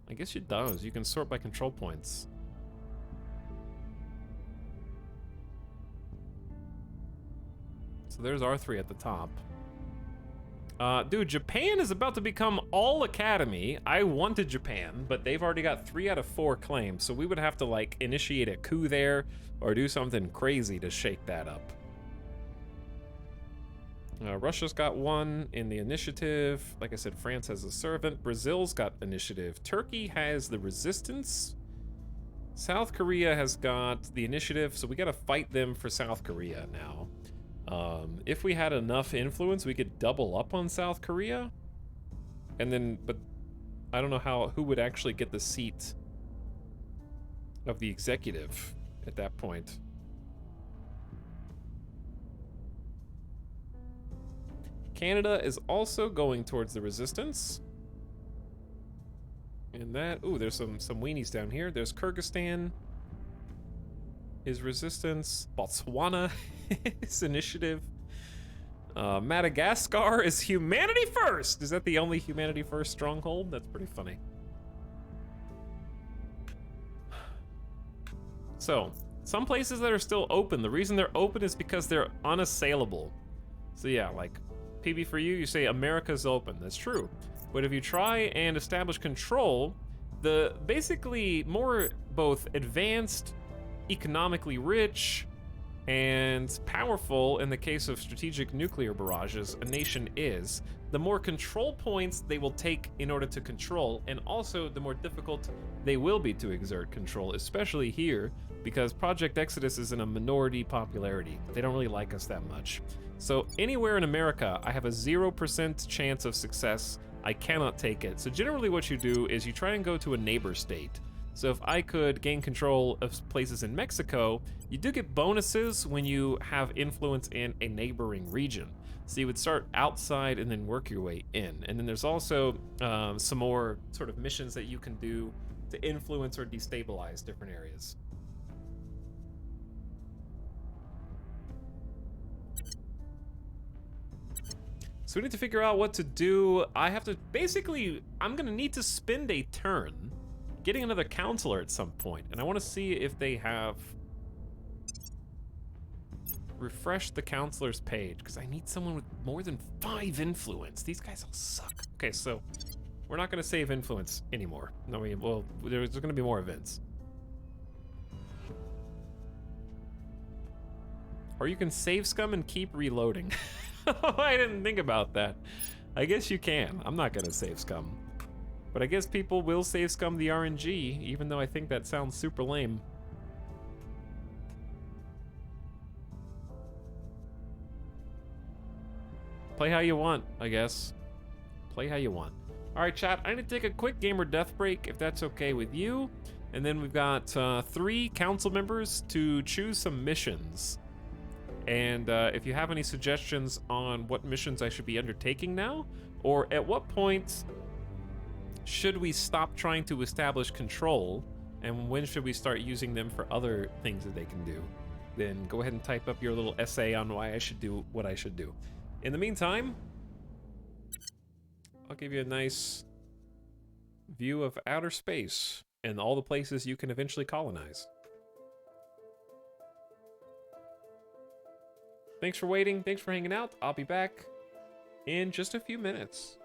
I guess it does. You can sort by control points. So there's R3 at the top. Dude, Japan is about to become all academy. I wanted Japan, but they've already got 3 out of 4 claims, so we would have to, like, initiate a coup there or do something crazy to shake that up. Russia's got 1 in the initiative. Like I said, France has a servant. Brazil's got initiative. Turkey has the resistance. South Korea has got the initiative, so we gotta fight them for South Korea now. If we had enough influence, we could double up on South Korea. And then, but I don't know who would actually get the seat of the executive at that point. Canada is also going towards the resistance. And that, ooh, there's some weenies down here. There's Kyrgyzstan. Is resistance. Botswana is initiative. Madagascar is humanity first. Is that the only humanity first stronghold? That's pretty funny. So, some places that are still open, the reason they're open is because they're unassailable. So yeah, like PB for you say America's open. That's true. But if you try and establish control, the basically more both advanced, economically rich, and powerful in the case of strategic nuclear barrages a nation is, the more control points they will take in order to control, and also the more difficult they will be to exert control, especially here, because Project Exodus is in a minority popularity. They don't really like us that much. So anywhere in America, I have a 0% chance of success. I cannot take it. So generally what you do is you try and go to a neighbor state. So if I could gain control of places in Mexico, you do get bonuses when you have influence in a neighboring region. So you would start outside and then work your way in. And then there's also some more sort of missions that you can do to influence or destabilize different areas. So we need to figure out what to do. I have to, basically, I'm gonna need to spend a turn getting another counselor at some point, and I want to see if they have refreshed the counselor's page, because I need someone with more than 5 influence. These guys all suck. Okay, so we're not gonna save influence anymore. No, well, there's gonna be more events. Or you can save scum and keep reloading. I didn't think about that. I guess you can. I'm not gonna save scum. But I guess people will save scum the RNG, even though I think that sounds super lame. Play how you want, I guess. Play how you want. Alright, chat, I need to take a quick gamer death break, if that's okay with you. And then we've got 3 council members to choose some missions. And if you have any suggestions on what missions I should be undertaking now, or at what point should we stop trying to establish control, and when should we start using them for other things that they can do, then go ahead and type up your little essay on why I should do what I should do. In the meantime, I'll give you a nice view of outer space and all the places you can eventually colonize. Thanks for waiting, thanks for hanging out. I'll be back in just a few minutes.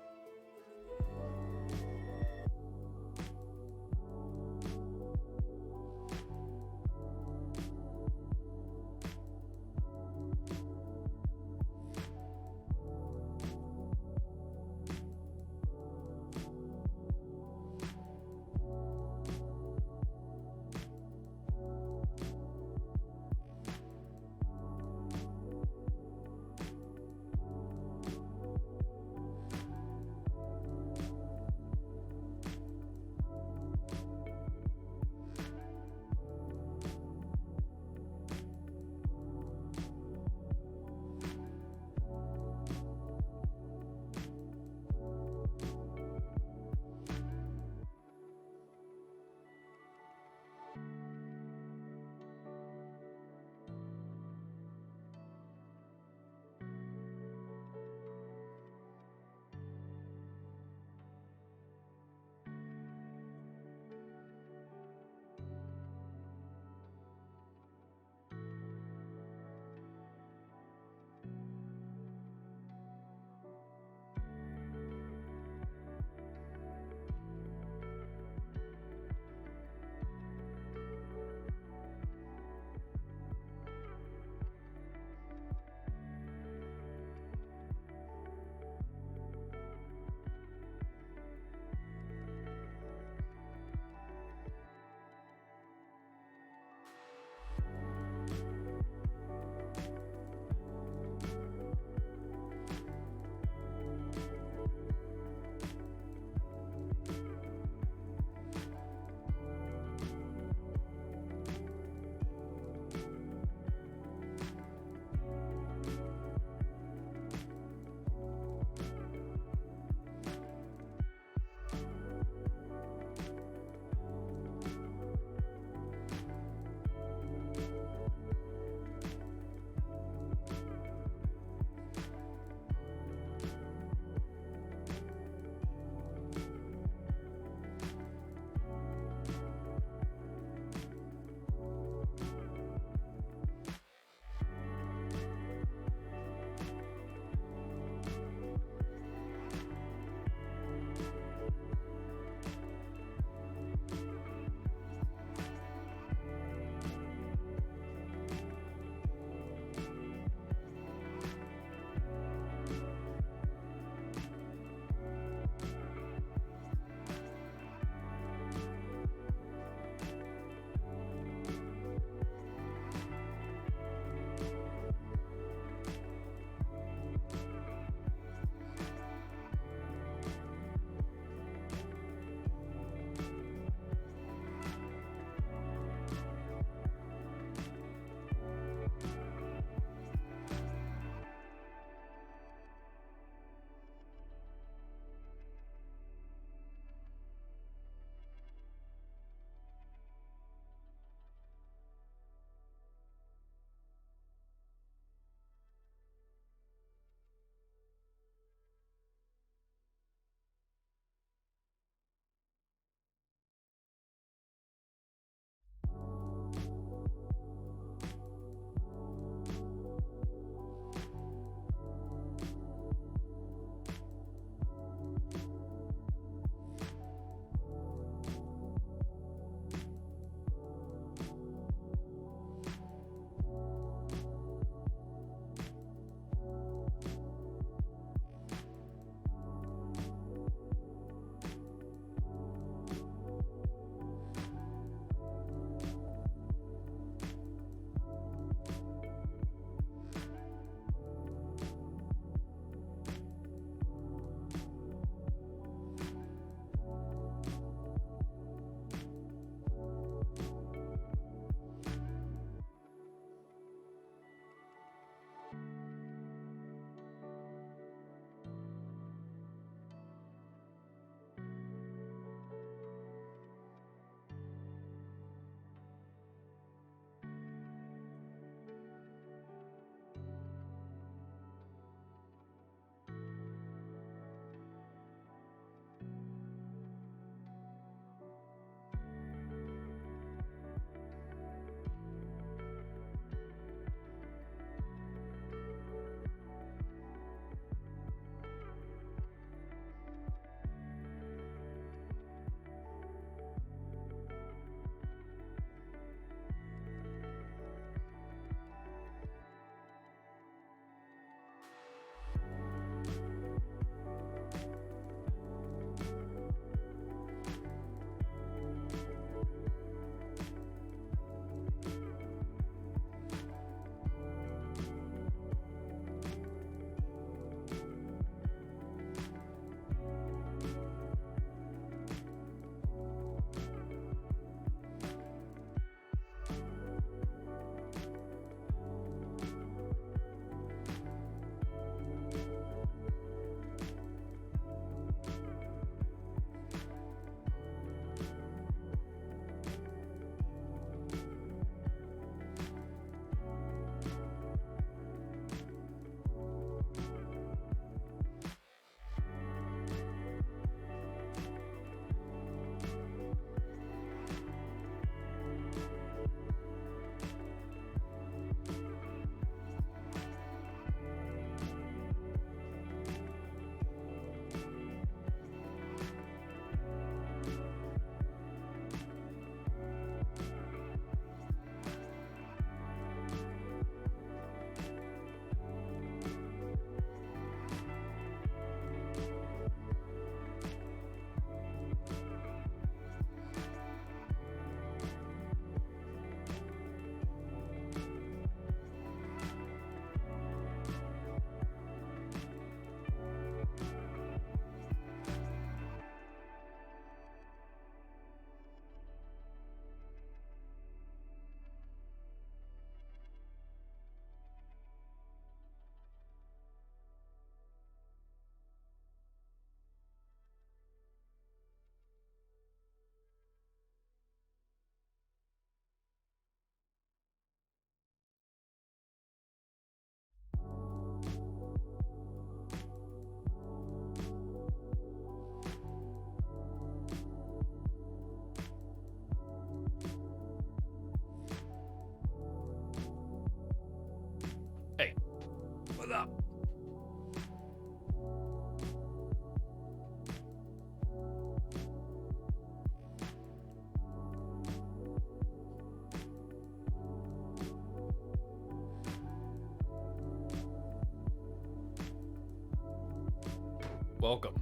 welcome.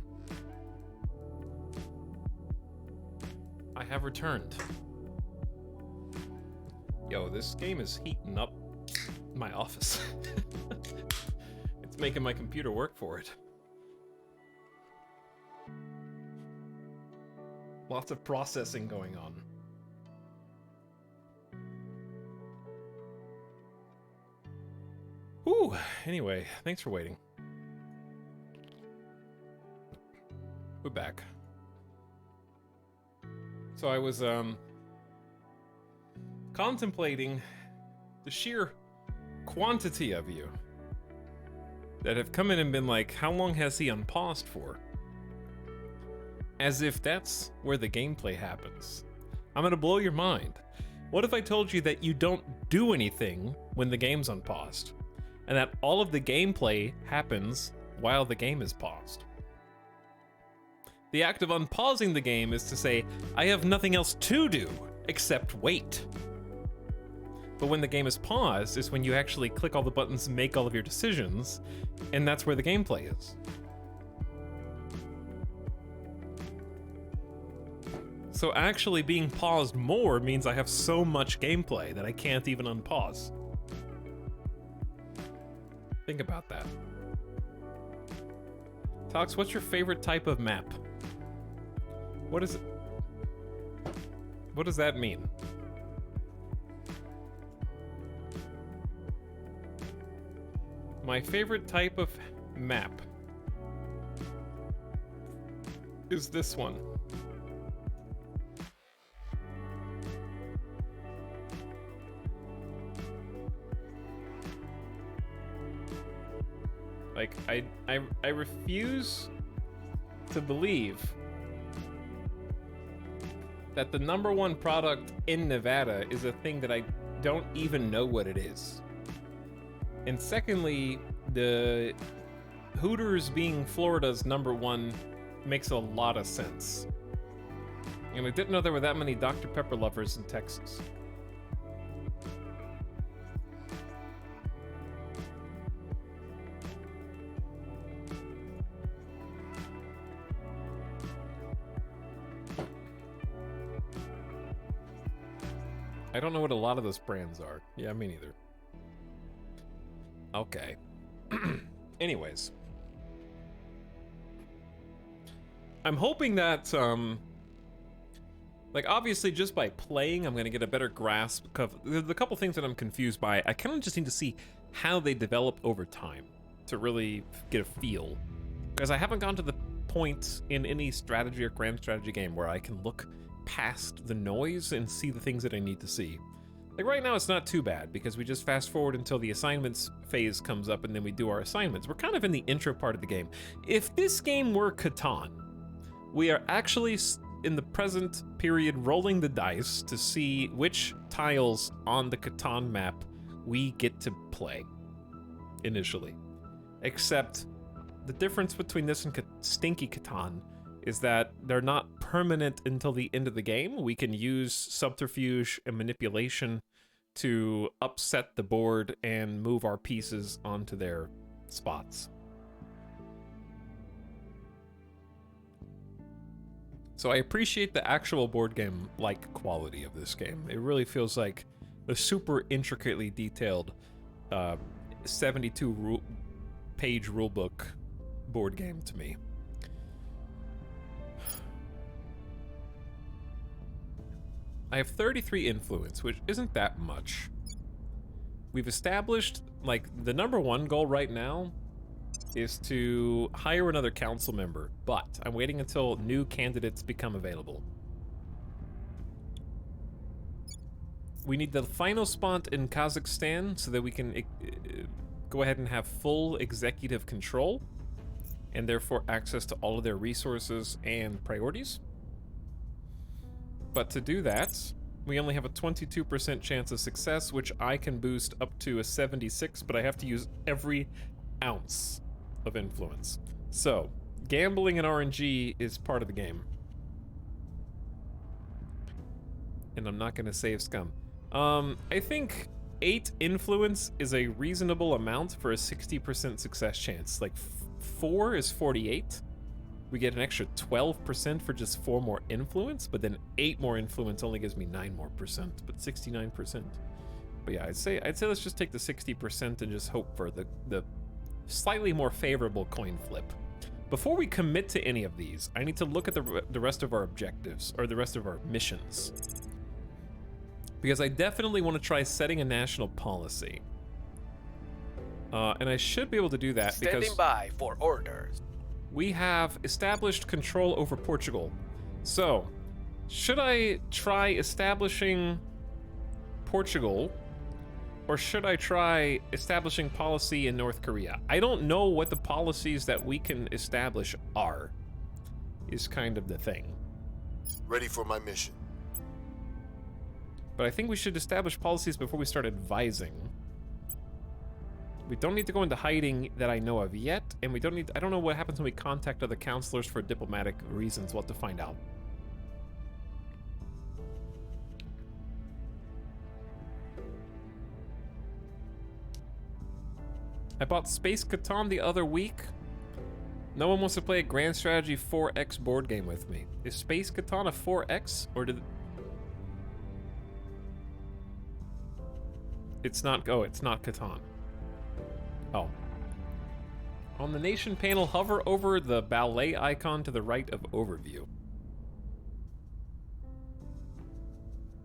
I have returned. Yo, this game is heating up my office. It's making my computer work for it. Lots of processing going on. Whew, anyway, thanks for waiting. We're back. So I was, contemplating the sheer quantity of you that have come in and been like, how long has he unpaused for? As if that's where the gameplay happens. I'm gonna blow your mind. What if I told you that you don't do anything when the game's unpaused, and that all of the gameplay happens while the game is paused? The act of unpausing the game is to say, I have nothing else to do except wait. But when the game is paused is when you actually click all the buttons and make all of your decisions, and that's where the gameplay is. So actually being paused more means I have so much gameplay that I can't even unpause. Think about that. Tox, what's your favorite type of map? What is it? What does that mean? My favorite type of map is this one. Like, I refuse to believe that the #1 product in Nevada is a thing that I don't even know what it is. And secondly, the Hooters being Florida's #1 makes a lot of sense. And I didn't know there were that many Dr. Pepper lovers in Texas. I don't know what a lot of those brands are. Yeah, me neither. Okay. Anyways. I'm hoping that, like, obviously just by playing, I'm gonna get a better grasp of the couple things that I'm confused by. I kind of just need to see how they develop over time to really get a feel. Because I haven't gone to the point in any strategy or grand strategy game where I can look past the noise and see the things that I need to see. Like right now it's not too bad because we just fast forward until the assignments phase comes up and then we do our assignments. We're kind of in the intro part of the game. If this game were Catan, we are actually in the present period rolling the dice to see which tiles on the Catan map we get to play initially. Except the difference between this and Stinky Catan is that they're not permanent until the end of the game. We can use subterfuge and manipulation to upset the board and move our pieces onto their spots. So I appreciate the actual board game-like quality of this game. It really feels like a super intricately detailed 72-page rulebook board game to me. I have 33 influence, which isn't that much. We've established, like, the #1 goal right now is to hire another council member, but I'm waiting until new candidates become available. We need the final spot in Kazakhstan so that we can go ahead and have full executive control, and therefore access to all of their resources and priorities. But to do that, we only have a 22% chance of success, which I can boost up to a 76, but I have to use every ounce of influence. So, gambling and RNG is part of the game. And I'm not gonna save scum. I think 8 influence is a reasonable amount for a 60% success chance. Like, 4 is 48. we get an extra 12% for just 4 more influence, but then 8 more influence only gives me 9 more percent, but 69%. But yeah, I'd say let's just take the 60% and just hope for the slightly more favorable coin flip. Before we commit to any of these, I need to look at the rest of our objectives, or the rest of our missions. Because I definitely want to try setting a national policy. And I should be able to do that because... Standing by for orders. We have established control over Portugal. So, should I try establishing Portugal, or should I try establishing policy in North Korea? I don't know what the policies that we can establish are, is kind of the thing. Ready for my mission. But I think we should establish policies before we start advising. We don't need to go into hiding that I know of yet, and we don't need... I don't know what happens when we contact other counselors for diplomatic reasons. We'll have to find out. I bought Space Catan the other week. No one wants to play a Grand Strategy 4X board game with me. Is Space Catan a 4X, or did... It's not... Oh, it's not Catan. Oh. On the nation panel, hover over the ballet icon to the right of overview.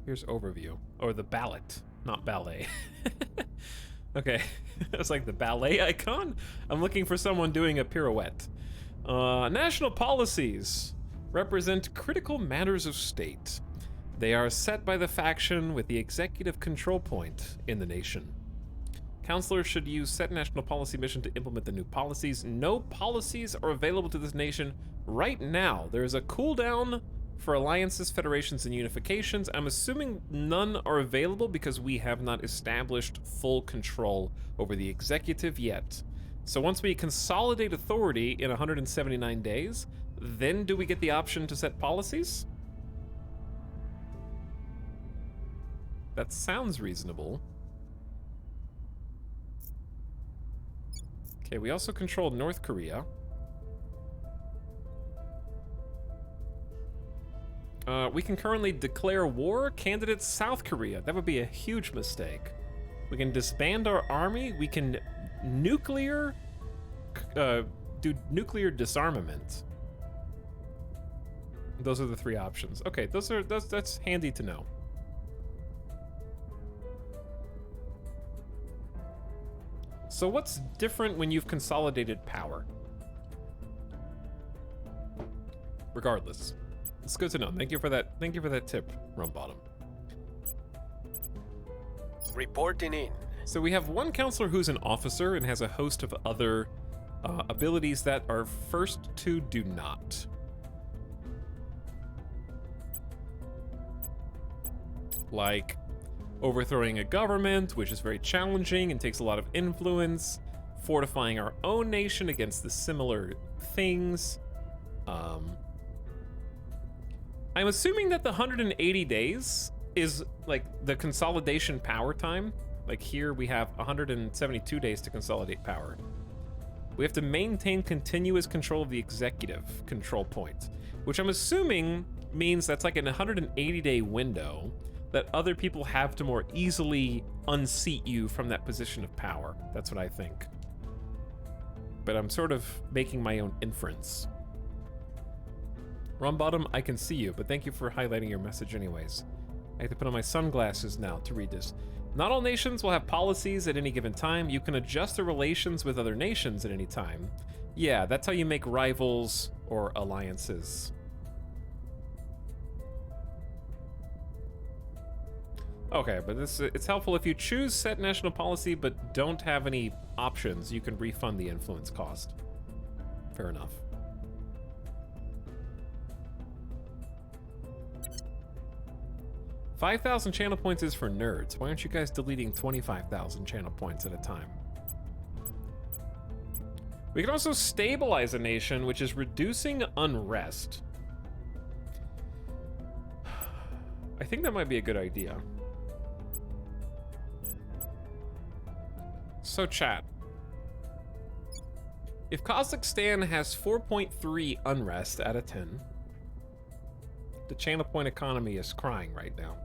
Here's overview. Or the ballot, not ballet. Okay. It's like the ballet icon? I'm looking for someone doing a pirouette. National policies represent critical matters of state. They are set by the faction with the executive control point in the nation. Counselors should use set national policy mission to implement the new policies. No policies are available to this nation right now. There is a cooldown for alliances, federations, and unifications. I'm assuming none are available because we have not established full control over the executive yet. So once we consolidate authority in 179 days, then do we get the option to set policies? That sounds reasonable. Okay, we also control North Korea. We can currently declare war. Candidate South Korea. That would be a huge mistake. We can disband our army. We can do nuclear disarmament. Those are the 3 options. Okay, that's handy to know. So what's different when you've consolidated power? Regardless, it's good to know. Thank you for that. Thank you for that tip, Rumbottom. Reporting in. So we have one counselor who's an officer and has a host of other abilities that our first 2 do not. Like overthrowing a government, which is very challenging and takes a lot of influence. Fortifying our own nation against the similar things. I'm assuming that the 180 days is like the consolidation power time. Like here we have 172 days to consolidate power. We have to maintain continuous control of the executive control point, which I'm assuming means that's like an 180-day window that other people have to more easily unseat you from that position of power. That's what I think. But I'm sort of making my own inference. Rumbottom, I can see you, but thank you for highlighting your message anyways. I have to put on my sunglasses now to read this. Not all nations will have policies at any given time. You can adjust the relations with other nations at any time. Yeah, that's how you make rivals or alliances. Okay, but it's helpful if you choose set national policy but don't have any options, you can refund the influence cost. Fair enough. $5,000 channel points is for nerds. Why aren't you guys deleting 25,000 channel points at a time? We can also stabilize a nation, which is reducing unrest. I think that might be a good idea. So chat, If Kazakhstan has 4.3 unrest out of 10, the Channel Point economy is crying right now.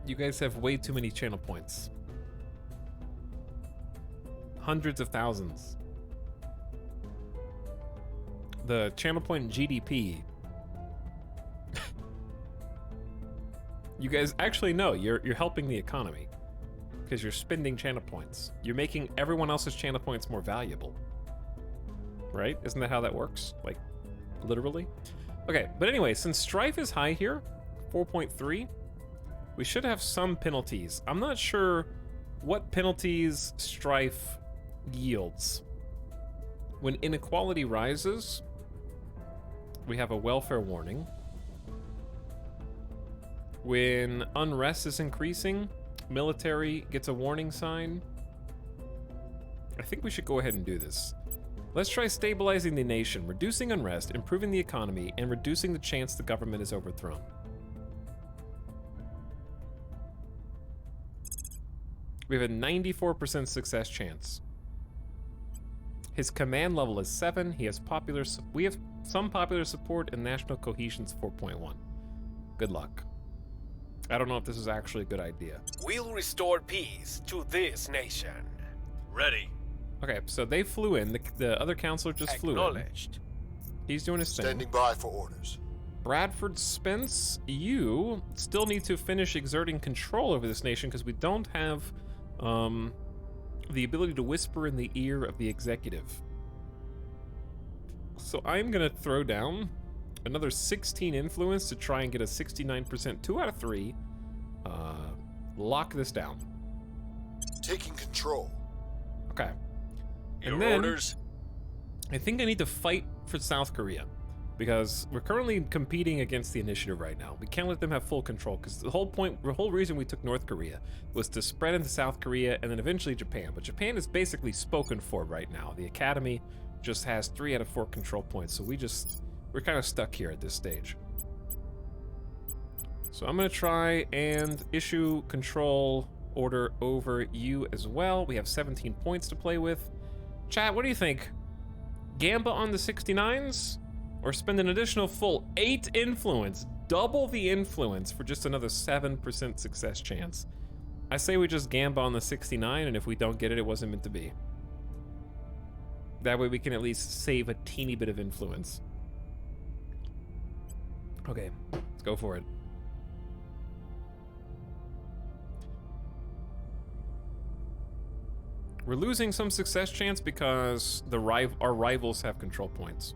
You guys have way too many channel points. Hundreds of thousands. The channel point GDP. You guys actually know you're helping the economy because you're spending channel points. You're making everyone else's channel points more valuable. Right? Isn't that how that works? Like, literally? Okay, but anyway, since strife is high here, 4.3, we should have some penalties. I'm not sure what penalties strife yields. When inequality rises, we have a welfare warning. When unrest is increasing, military gets a warning sign. I think we should go ahead and do this. Let's try stabilizing the nation, reducing unrest, improving the economy, and reducing the chance the government is overthrown. We have a 94% success chance. His command level is 7. He has we have some popular support, and national cohesion's 4.1. Good luck. I don't know if this is actually a good idea. We'll restore peace to this nation. Ready. Okay, so they flew in. The other counselor just flew in. Acknowledged. He's doing his thing. Standing by for orders. Bradford Spence, you still need to finish exerting control over this nation because we don't have the ability to whisper in the ear of the executive. So I'm gonna throw down another 16 influence to try and get a 69%, 2 out of 3. Lock this down. Taking control. Okay. Your And then, orders? I think I need to fight for South Korea because we're currently competing against the initiative right now. We can't let them have full control because the whole reason we took North Korea was to spread into South Korea and then eventually Japan. But Japan is basically spoken for right now. The Academy just has 3 out of 4 control points, so we're kind of stuck here at this stage. So I'm gonna try and issue control order over you as well. We have 17 points to play with. Chat, what do you think? Gamba on the 69s? Or spend an additional full 8 influence, double the influence for just another 7% success chance? I say we just gamba on the 69, and if we don't get it, it wasn't meant to be. That way we can at least save a teeny bit of influence. Okay, let's go for it. We're losing some success chance because our rivals have control points.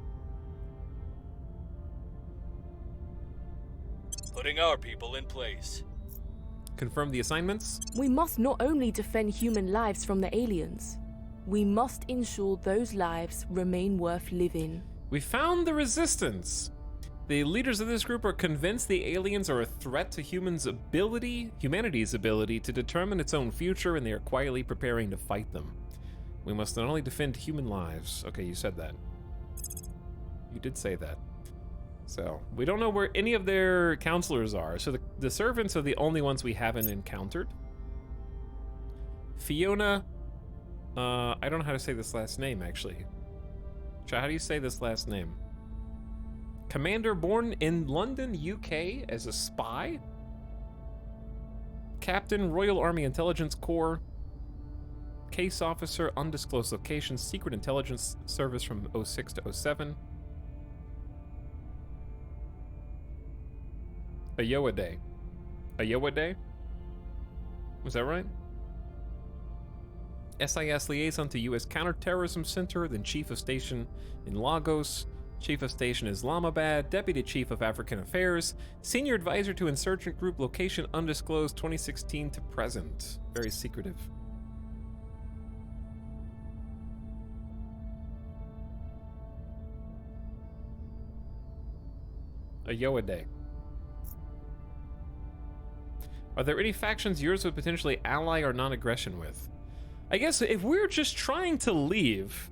Putting our people in place. Confirm the assignments. We must not only defend human lives from the aliens, we must ensure those lives remain worth living. We found the resistance. The leaders of this group are convinced the aliens are a threat to humanity's ability to determine its own future, and they are quietly preparing to fight them. We must not only defend human lives. Okay, you said that. You did say that. So, we don't know where any of their counselors are. So the servants are the only ones we haven't encountered. Fiona, I don't know how to say this last name, actually. How do you say this last name? Commander born in London, UK as a spy. Captain, Royal Army Intelligence Corps. Case officer, undisclosed location, Secret Intelligence Service from 06 to 07. Ayowade. Ayowade? Was that right? SIS liaison to U.S. Counterterrorism Center, then Chief of Station in Lagos, Chief of Station Islamabad, Deputy Chief of African Affairs, Senior Advisor to Insurgent Group, location undisclosed, 2016 to present. Very secretive. Ayowade. Are there any factions yours would potentially ally or non-aggression with? I guess if we're just trying to leave,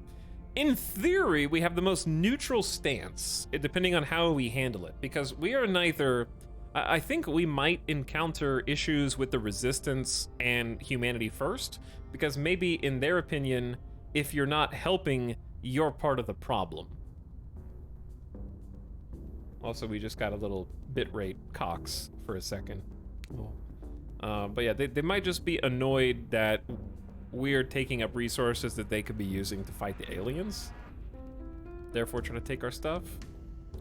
in theory, we have the most neutral stance, depending on how we handle it, because we are neither I think we might encounter issues with the Resistance and humanity first, because maybe in their opinion, if you're not helping, you're part of the problem. Also, we just got a little bitrate cox for a second. But yeah, they might just be annoyed that we're taking up resources that they could be using to fight the aliens, therefore trying to take our stuff.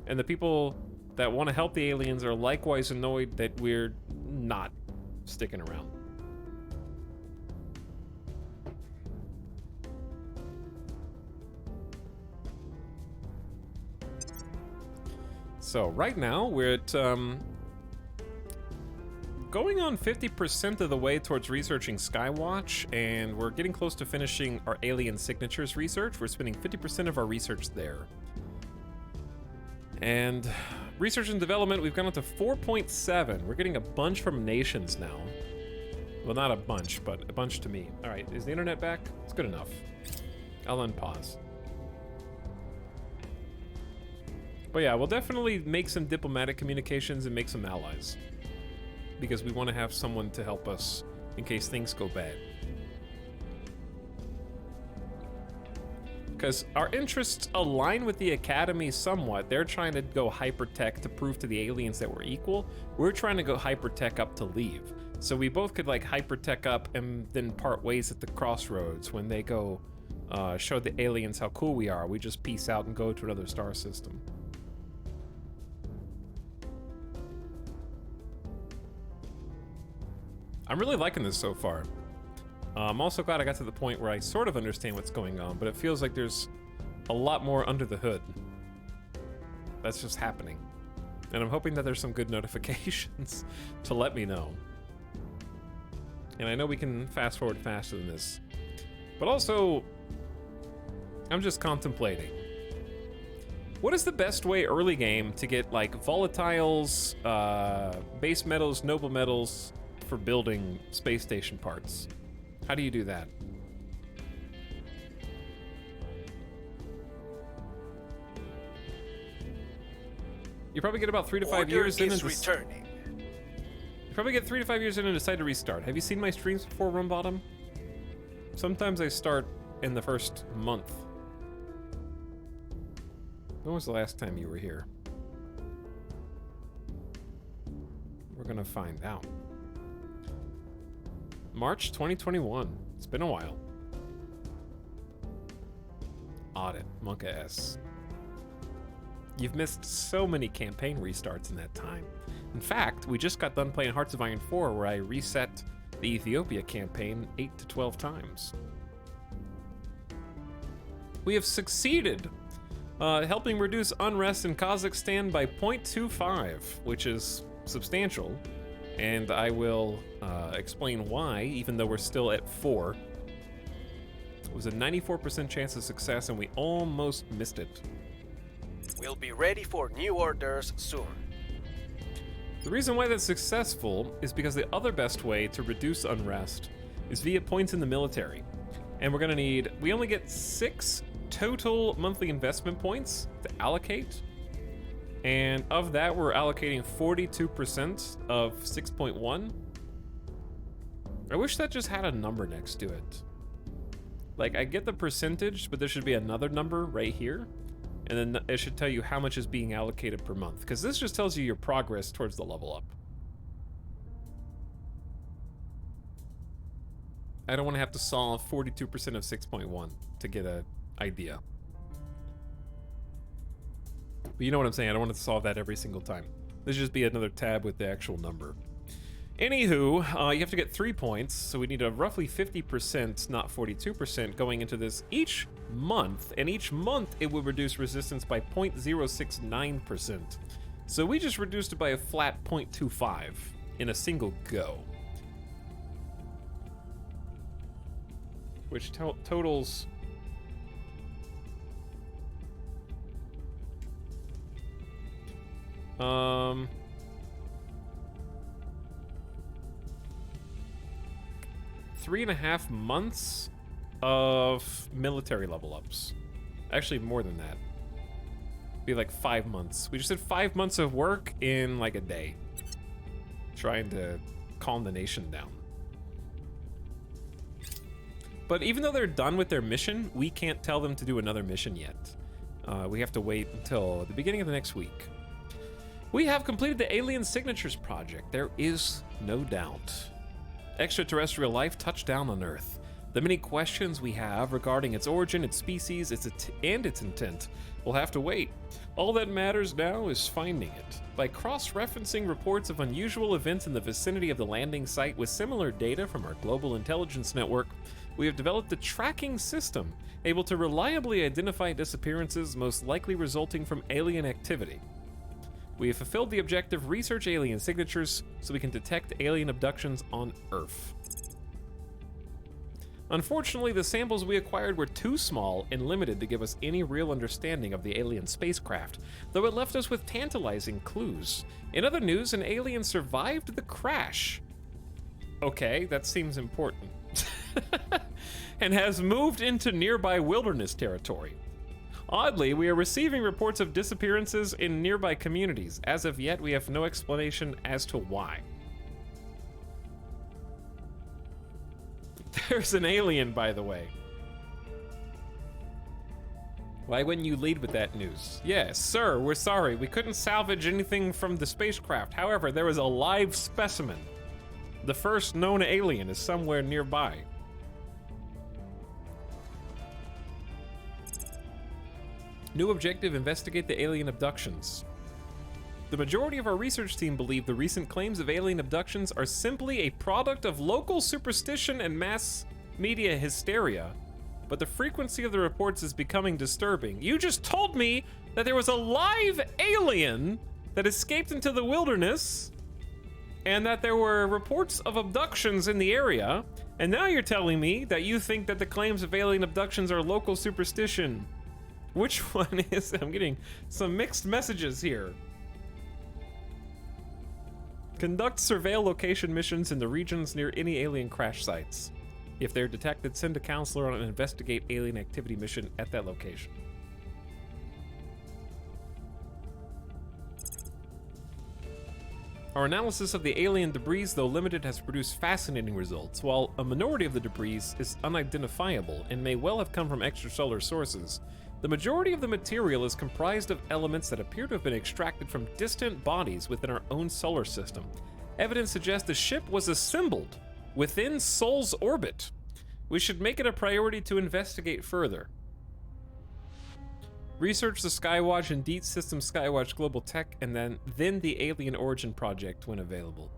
And the people that want to help the aliens are likewise annoyed that we're not sticking around. So right now we're at going on 50% of the way towards researching Skywatch, and we're getting close to finishing our alien signatures research. We're spending 50% of our research there. And research and development, we've gone up to 4.7. We're getting a bunch from nations now. Well, not a bunch, but a bunch to me. All right, is the internet back? It's good enough. I'll unpause. But yeah, we'll definitely make some diplomatic communications and make some allies, because we want to have someone to help us in case things go bad. Because our interests align with the Academy somewhat. They're trying to go hypertech to prove to the aliens that we're equal. We're trying to go hypertech up to leave. So we both could like hypertech up and then part ways at the crossroads when they go show the aliens how cool we are. We just peace out and go to another star system. I'm really liking this so far. I'm also glad I got to the point where I sort of understand what's going on, but it feels like there's a lot more under the hood that's just happening. And I'm hoping that there's some good notifications to let me know. And I know we can fast forward faster than this. But also, I'm just contemplating. What is the best way early game to get like volatiles, base metals, noble metals for building space station parts? How do you do that? You probably get about 3 to 5 years in and returning. You probably get 3 to 5 years in and decide to restart. Have you seen my streams before, Rum Bottom? Sometimes I start in the first month. When was the last time you were here? We're gonna find out. March 2021. It's been a while. Audit, Monka S. You've missed so many campaign restarts in that time. In fact, we just got done playing Hearts of Iron 4, where I reset the Ethiopia campaign 8 to 12 times. We have succeeded helping reduce unrest in Kazakhstan by 0.25, which is substantial. And I will explain why, even though we're still at 4. It was a 94% chance of success, and we almost missed it. We'll be ready for new orders soon. The reason why that's successful is because the other best way to reduce unrest is via points in the military. And we're gonna need, we only get 6 total monthly investment points to allocate. And of that, we're allocating 42% of 6.1. I wish that just had a number next to it. Like, I get the percentage, but there should be another number right here. And then it should tell you how much is being allocated per month. Because this just tells you your progress towards the level up. I don't want to have to solve 42% of 6.1 to get an idea. But you know what I'm saying, I don't want to solve that every single time. This should just be another tab with the actual number. Anywho, you have to get 3 points, so we need a roughly 50%, not 42%, going into this each month, and each month it will reduce resistance by 0.069%. So we just reduced it by a flat 0.25 in a single go. Which totals... Um... 3.5 months of military level ups. Actually, more than that. Be like 5 months. We just did 5 months of work in like a day. trying to calm the nation down. But even though they're done with their mission, we can't tell them to do another mission yet. We have to wait until the beginning of the next week. We have completed the Alien Signatures project. There is no doubt. Extraterrestrial life touched down on Earth. The many questions we have regarding its origin, its species, and its intent will have to wait. All that matters now is finding it. By cross-referencing reports of unusual events in the vicinity of the landing site with similar data from our global intelligence network, we have developed a tracking system able to reliably identify disappearances most likely resulting from alien activity. We have fulfilled the objective research alien signatures so we can detect alien abductions on Earth. Unfortunately, the samples we acquired were too small and limited to give us any real understanding of the alien spacecraft, though it left us with tantalizing clues. In other news, an alien survived the crash. Okay, that seems important. And has moved into nearby wilderness territory. Oddly, we are receiving reports of disappearances in nearby communities. As of yet, we have no explanation as to why. There's an alien, by the way. Why wouldn't you lead with that news? Yes, sir, we're sorry. We couldn't salvage anything from the spacecraft. However, there was a live specimen. The first known alien is somewhere nearby. New objective, investigate the alien abductions. The majority of our research team believe the recent claims of alien abductions are simply a product of local superstition and mass media hysteria, but the frequency of the reports is becoming disturbing. You just told me that there was a live alien that escaped into the wilderness and that there were reports of abductions in the area, and now you're telling me that you think that the claims of alien abductions are local superstition. Which one is it? I'm getting some mixed messages here. Conduct surveil location missions in the regions near any alien crash sites. If they're detected, send a counselor on an investigate alien activity mission at that location. Our analysis of the alien debris, though limited, has produced fascinating results. While a minority of the debris is unidentifiable and may well have come from extrasolar sources, the majority of the material is comprised of elements that appear to have been extracted from distant bodies within our own solar system. Evidence suggests the ship was assembled within Sol's orbit. We should make it a priority to investigate further. Research the Skywatch and Deet System Skywatch Global Tech, and then the Alien Origin Project when available.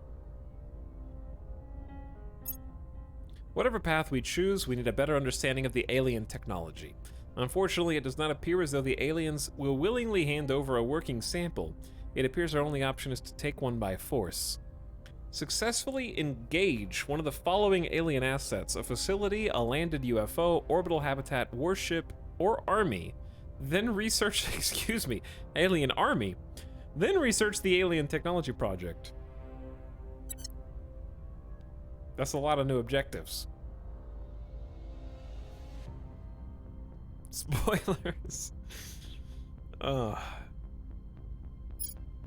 Whatever path we choose, we need a better understanding of the alien technology. Unfortunately, it does not appear as though the aliens will willingly hand over a working sample. It appears our only option is to take one by force. Successfully engage one of the following alien assets: a facility, a landed UFO, orbital habitat, warship, or army. Then research, alien army. Then research the alien technology project. That's a lot of new objectives. Spoilers.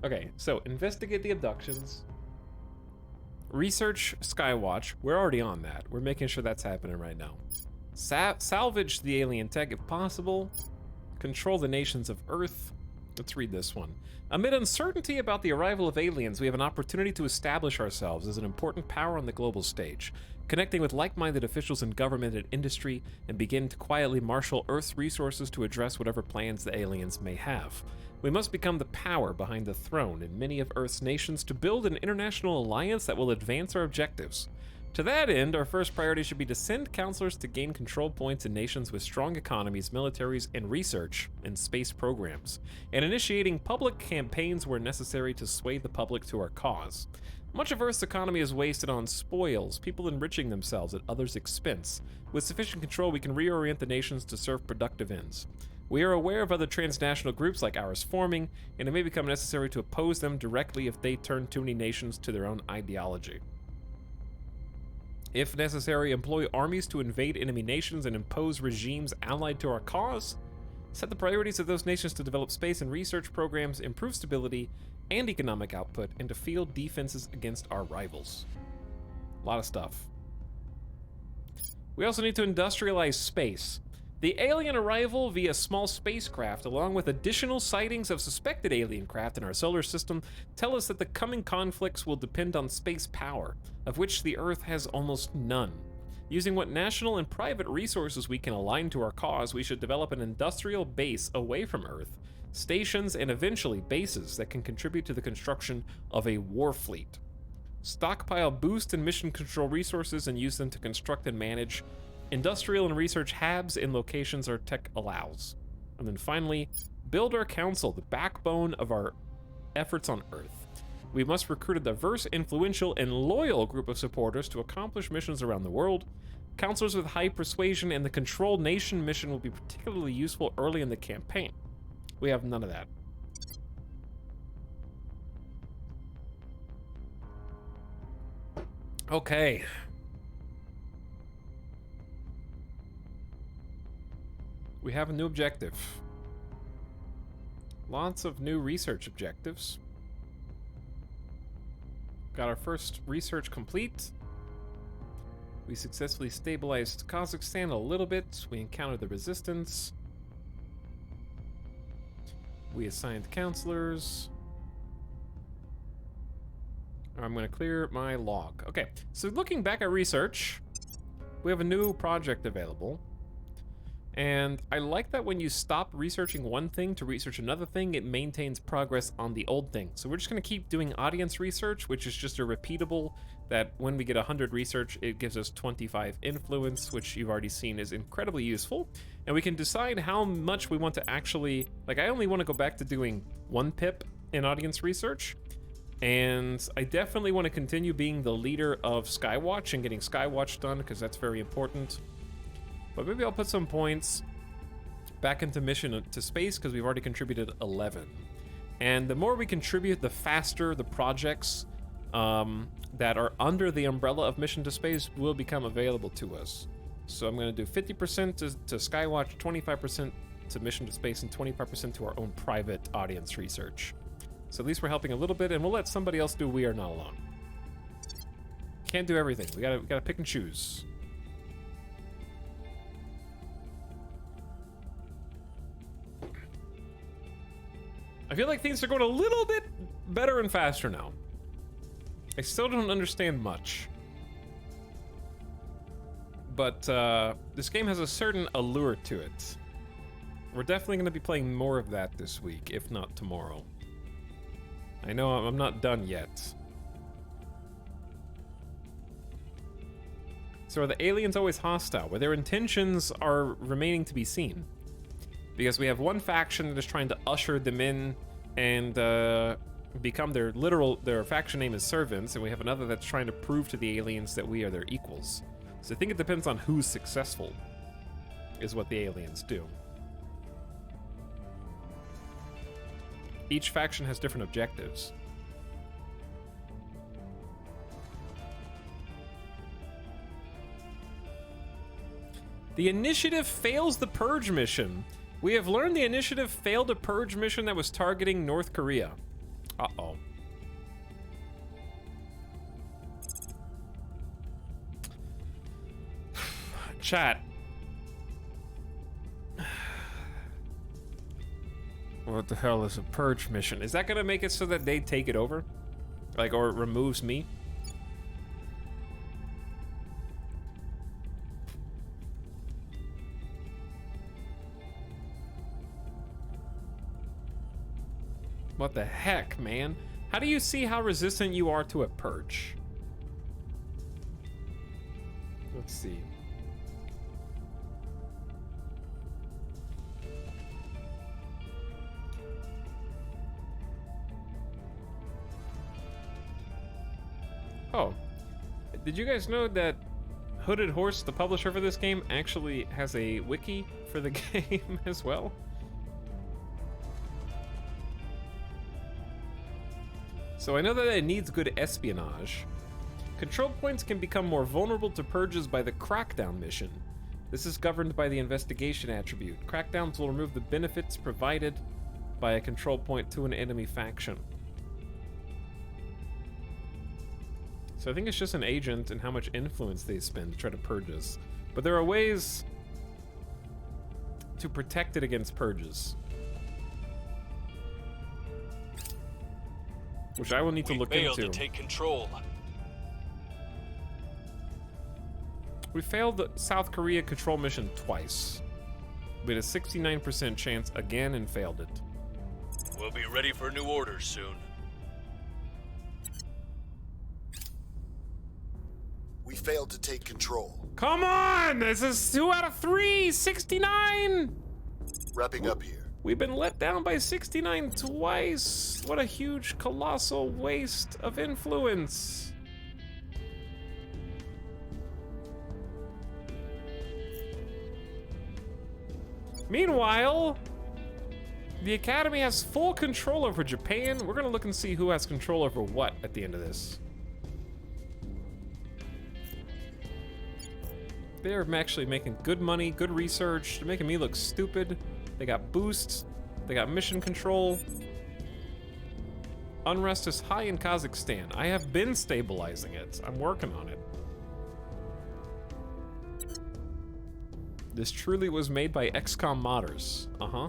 Okay, so investigate the abductions. Research Skywatch. We're already on that. We're making sure that's happening right now. Salvage the alien tech if possible. Control the nations of Earth. Let's read this one. Amid uncertainty about the arrival of aliens, we have an opportunity to establish ourselves as an important power on the global stage, connecting with like-minded officials in government and industry, and begin to quietly marshal Earth's resources to address whatever plans the aliens may have. We must become the power behind the throne in many of Earth's nations to build an international alliance that will advance our objectives. To that end, our first priority should be to send counselors to gain control points in nations with strong economies, militaries, and research and space programs, and initiating public campaigns where necessary to sway the public to our cause. Much of Earth's economy is wasted on spoils, people enriching themselves at others' expense. With sufficient control, we can reorient the nations to serve productive ends. We are aware of other transnational groups like ours forming, and it may become necessary to oppose them directly if they turn too many nations to their own ideology. If necessary, employ armies to invade enemy nations and impose regimes allied to our cause. Set the priorities of those nations to develop space and research programs, improve stability, and economic output, and to field defenses against our rivals. A lot of stuff. We also need to industrialize space. The alien arrival via small spacecraft, along with additional sightings of suspected alien craft in our solar system, tell us that the coming conflicts will depend on space power, of which the Earth has almost none. Using what national and private resources we can align to our cause, we should develop an industrial base away from Earth, stations, and eventually bases that can contribute to the construction of a war fleet. Stockpile boost and mission control resources and use them to construct and manage industrial and research hubs in locations our tech allows. And then finally, build our council, the backbone of our efforts on Earth. We must recruit a diverse, influential, and loyal group of supporters to accomplish missions around the world. Counselors with high persuasion and the Control Nation mission will be particularly useful early in the campaign. We have none of that. Okay. We have a new objective. Lots of new research objectives. Got our first research complete. We successfully stabilized Kazakhstan a little bit. We encountered the resistance. We assigned counselors. I'm going to clear my log. Okay, so looking back at research, we have a new project available. And I like that when you stop researching one thing to research another thing, it maintains progress on the old thing. So we're just going to keep doing audience research, which is just a repeatable, that when we get 100 research, it gives us 25 influence, which you've already seen is incredibly useful. And we can decide how much we want to actually, like I only want to go back to doing 1 pip in audience research. And I definitely want to continue being the leader of Skywatch and getting Skywatch done, because that's very important. But maybe I'll put some points back into mission to space, because we've already contributed 11. And the more we contribute, the faster the projects that are under the umbrella of mission to space will become available to us. So I'm going to do 50% to Skywatch, 25% to mission to space, and 25% to our own private audience research. So at least we're helping a little bit, and we'll let somebody else do We Are Not Alone. Can't do everything. We gotta pick and choose. I feel like things are going a little bit better and faster now. I still don't understand much. But this game has a certain allure to it. We're definitely going to be playing more of that this week, if not tomorrow. I know I'm not done yet. So are the aliens always hostile, where their intentions are remaining to be seen? Because we have one faction that is trying to usher them in and become their faction name is servants, and we have another that's trying to prove to the aliens that we are their equals. So I think it depends on who's successful, is what the aliens do. Each faction has different objectives. The initiative fails the purge mission. We have learned the initiative failed a purge mission that was targeting North Korea. Uh-oh. Chat. What the hell is a purge mission? Is that gonna make it so that they take it over? Like, or it removes me? What the heck, man? How do you see how resistant you are to a purge? Let's see. Oh, did you guys know that Hooded Horse, the publisher for this game, actually has a wiki for the game as well? So I know that it needs good espionage. Control points can become more vulnerable to purges by the Crackdown mission. This is governed by the investigation attribute. Crackdowns will remove the benefits provided by a control point to an enemy faction. So I think it's just an agent and how much influence they spend to try to purge us. But there are ways to protect it against purges, which I will need to look failed into. to take control. We failed the South Korea control mission twice. We had a 69% chance again and failed it. We'll be ready for new orders soon. We failed to take control. Come on! This is 2 out of 3! 69! Wrapping up here. We've been let down by 69 twice! What a huge, colossal waste of influence! Meanwhile, the Academy has full control over Japan. We're gonna look and see who has control over what at the end of this. They're actually making good money, good research. They're making me look stupid. They got boosts. They got mission control. Unrest is high in Kazakhstan. I have been stabilizing it. I'm working on it. This truly was made by XCOM modders. Uh-huh.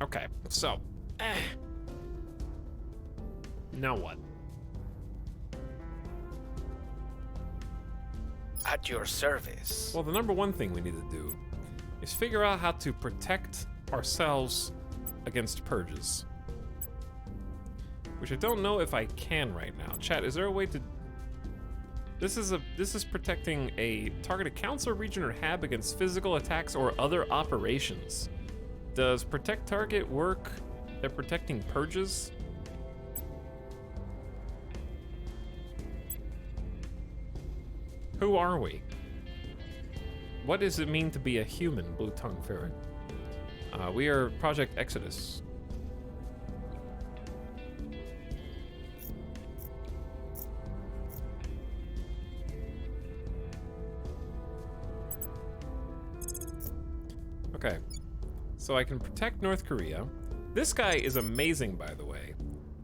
Okay, so. Now what? At your service. Well, the number one thing we need to do is figure out how to protect ourselves against purges. Which I don't know if I can right now. Chat, is there a way to... This is protecting a targeted council, region, or hab against physical attacks or other operations. Does protect target work at protecting purges? Who are we? What does it mean to be a human, Blue Tongue Ferret? We are Project Exodus. Okay, so I can protect North Korea. This guy is amazing, by the way,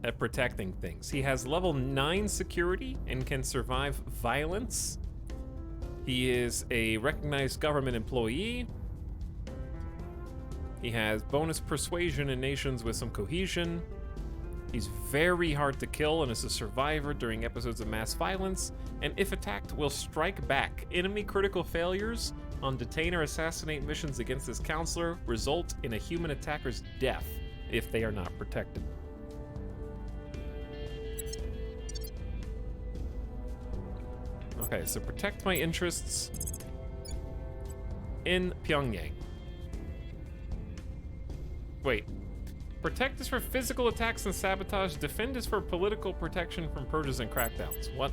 at protecting things. He has level 9 security and can survive violence. He is a recognized government employee. He has bonus persuasion in nations with some cohesion. He's very hard to kill and is a survivor during episodes of mass violence, and if attacked, will strike back. Enemy critical failures on detain or assassinate missions against this counselor result in a human attacker's death if they are not protected. Okay, so protect my interests in Pyongyang. Wait. Protect is for physical attacks and sabotage. Defend is for political protection from purges and crackdowns. What?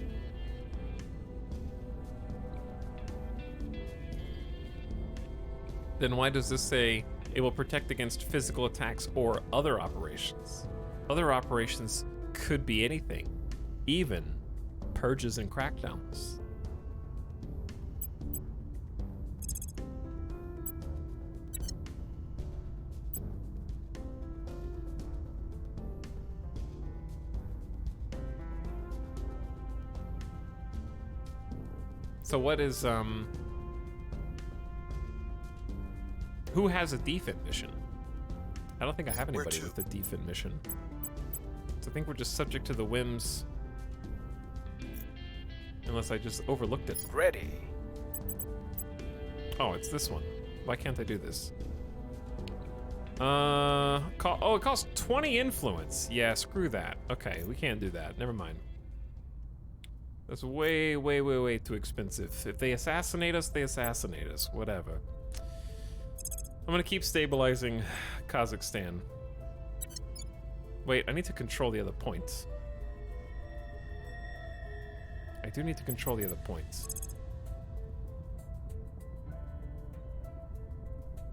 Then why does this say it will protect against physical attacks or other operations? Other operations could be anything, even purges and crackdowns. So what is, who has a defend mission? I don't think I have anybody with a defend mission. So I think we're just subject to the whims. Unless I just overlooked it. Ready. Oh, it's this one. Why can't I do this? Oh, it costs 20 influence. Yeah, screw that. Okay, we can't do that. Never mind. That's way, way, way, way too expensive. If they assassinate us, they assassinate us. Whatever. I'm gonna keep stabilizing Kazakhstan. Wait, I need to control the other points. I do need to control the other points.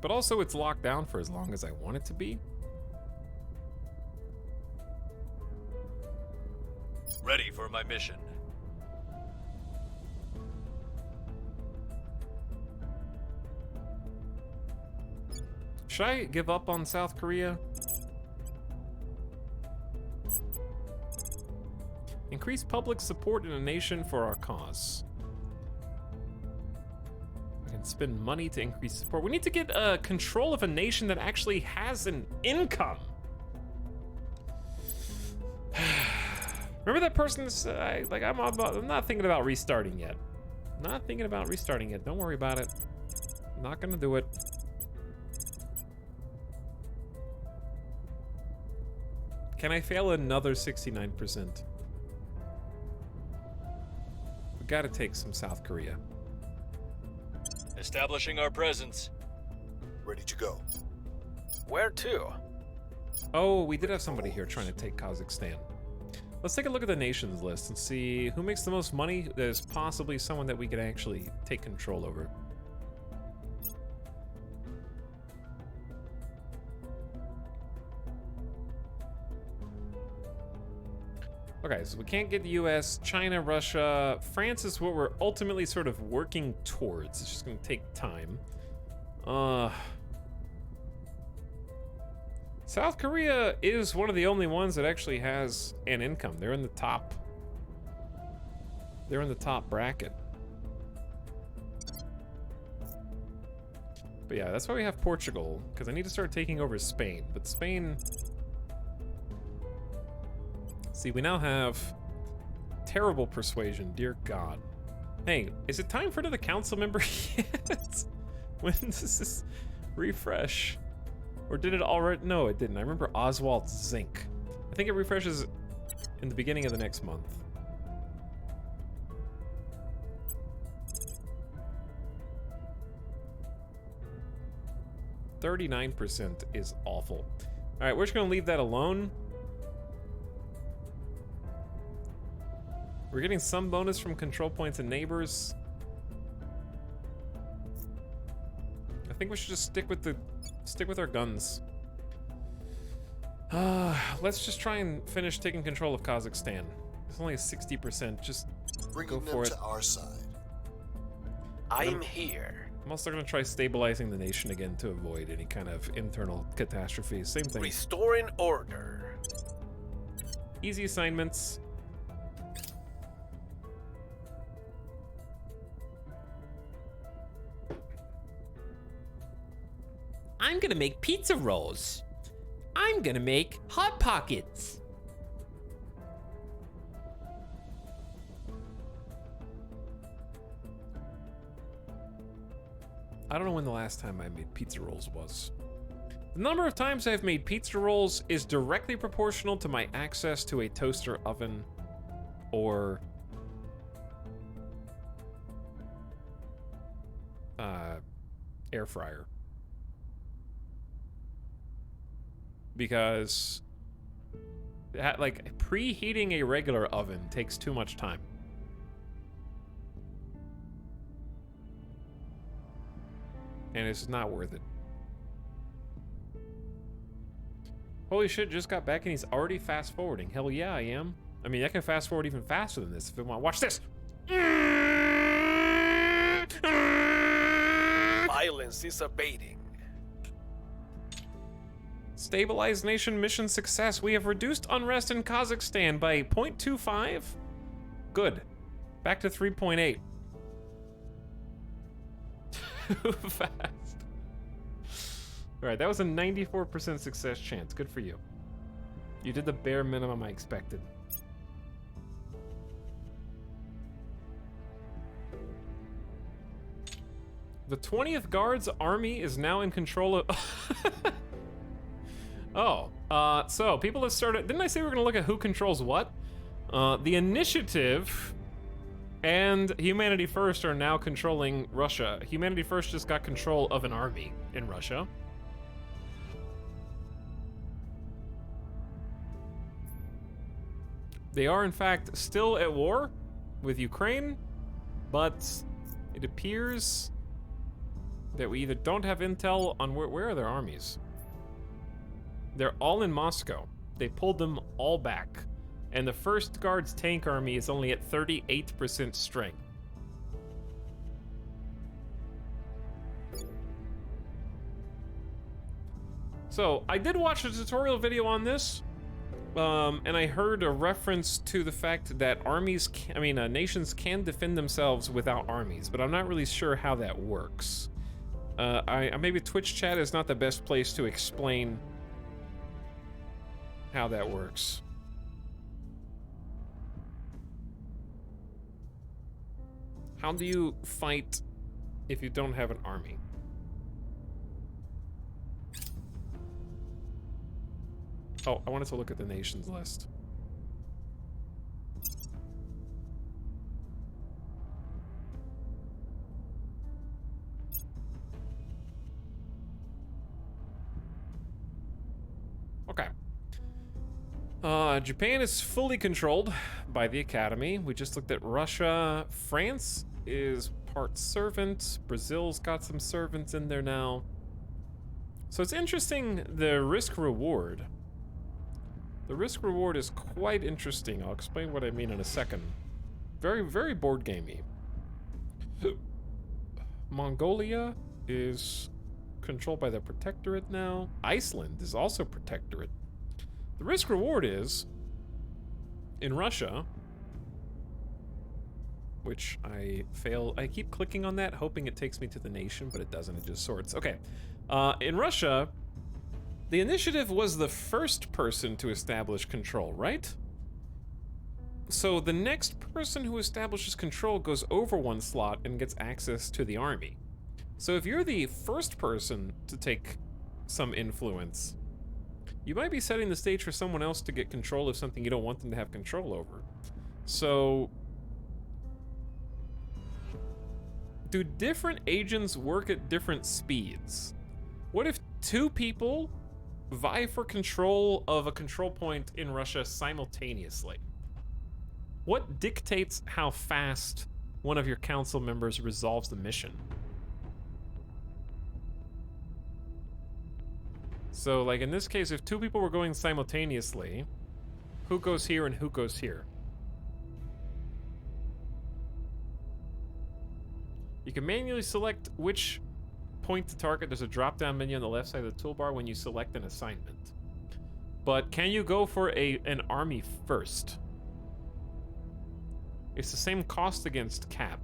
But also it's locked down for as long as I want it to be. Ready for my mission. Should I give up on South Korea? Increase public support in a nation for our cause. We can spend money to increase support. We need to get control of a nation that actually has an income. Remember that person that's I'm not thinking about restarting yet. Not thinking about restarting yet. Don't worry about it. Not gonna do it. Can I fail another 69%? We gotta take some South Korea. Establishing our presence. Ready to go. Where to? Oh, we did have somebody here trying to take Kazakhstan. Let's take a look at the nations list and see who makes the most money. There's possibly someone that we could actually take control over. Okay, so we can't get the US, China, Russia. France is what we're ultimately sort of working towards. It's just gonna take time. South Korea is one of the only ones that actually has an income. They're in the top. They're in the top bracket. But yeah, that's why we have Portugal, because I need to start taking over Spain. But Spain... See, we now have terrible persuasion, dear God. Hey, is it time for another council member yet? When does this refresh? Or did it already? No, it didn't. I remember Oswald Zink. I think it refreshes in the beginning of the next month. %39 is awful. All right, we're just gonna leave that alone. We're getting some bonus from control points and neighbors. I think we should just stick with our guns. Let's just try and finish taking control of Kazakhstan. It's only a 60%. Just Bringing go for it. them to our side. I'm here. I'm also gonna try stabilizing the nation again to avoid any kind of internal catastrophes. Same thing. Restoring order. Easy assignments. I'm gonna make pizza rolls. I'm gonna make Hot Pockets. I don't know when the last time I made pizza rolls was. The number of times I've made pizza rolls is directly proportional to my access to a toaster oven or air fryer. Because like preheating a regular oven takes too much time. And it's not worth it. Holy shit, just got back and he's already fast forwarding. Hell yeah, I am. I mean, I can fast forward even faster than this if I want. Watch this. Violence is abating. Stabilized nation mission success. We have reduced unrest in Kazakhstan by 0.25. Good. Back to 3.8. Too fast. All right, that was a 94% success chance. Good for you. You did the bare minimum I expected. The 20th Guards Army is now in control of... Oh, so people have started... Didn't I say we were going to look at who controls what? The Initiative and Humanity First are now controlling Russia. Humanity First just got control of an army in Russia. They are, in fact, still at war with Ukraine, but it appears that we either don't have intel on where are their armies. They're all in Moscow. They pulled them all back. And the First Guards tank army is only at 38% strength. So, I did watch a tutorial video on this. And I heard a reference to the fact that nations can defend themselves without armies, but I'm not really sure how that works. Maybe Twitch chat is not the best place to explain how that works. How do you fight if you don't have an army? Oh, I wanted to look at the nations list. Okay. Japan is fully controlled by the Academy. We just looked at Russia. France is part servant. Brazil's got some servants in there now. So it's interesting, the risk-reward. The risk-reward is quite interesting. I'll explain what I mean in a second. Very, very board gamey. Mongolia is controlled by the Protectorate now. Iceland is also Protectorate. The risk-reward is, in Russia, which I keep clicking on that, hoping it takes me to the nation, but it doesn't, it just sorts. Okay, in Russia, the initiative was the first person to establish control, right? So the next person who establishes control goes over one slot and gets access to the army. So if you're the first person to take some influence, you might be setting the stage for someone else to get control of something you don't want them to have control over. So, do different agents work at different speeds? What if two people vie for control of a control point in Russia simultaneously? What dictates how fast one of your council members resolves the mission? So, like in this case, if two people were going simultaneously, who goes here and who goes here? You can manually select which point to target. There's a drop-down menu on the left side of the toolbar when you select an assignment. But can you go for an army first? It's the same cost against cap.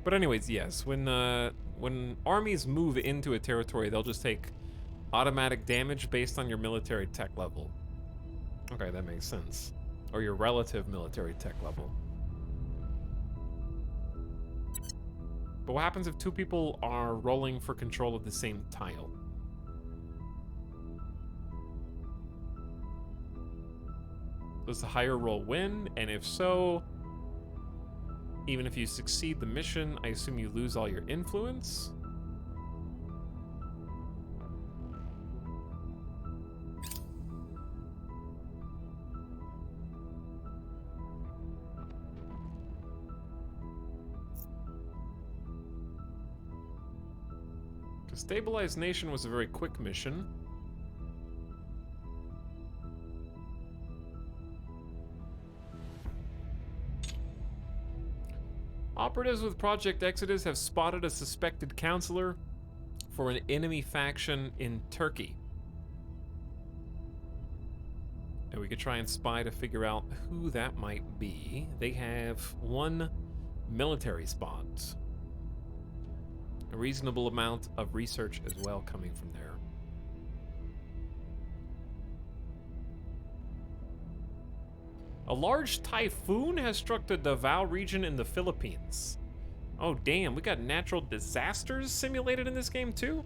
But anyways, yes, when armies move into a territory, they'll just take automatic damage based on your military tech level. Okay, that makes sense. Or your relative military tech level. But what happens if two people are rolling for control of the same tile? Does the higher roll win? And if so, even if you succeed the mission, I assume you lose all your influence? To stabilize nation was a very quick mission. Operatives with Project Exodus have spotted a suspected counselor for an enemy faction in Turkey. And we could try and spy to figure out who that might be. They have one military spot. A reasonable amount of research as well coming from there. A large typhoon has struck the Davao region in the Philippines. Oh damn, we got natural disasters simulated in this game too?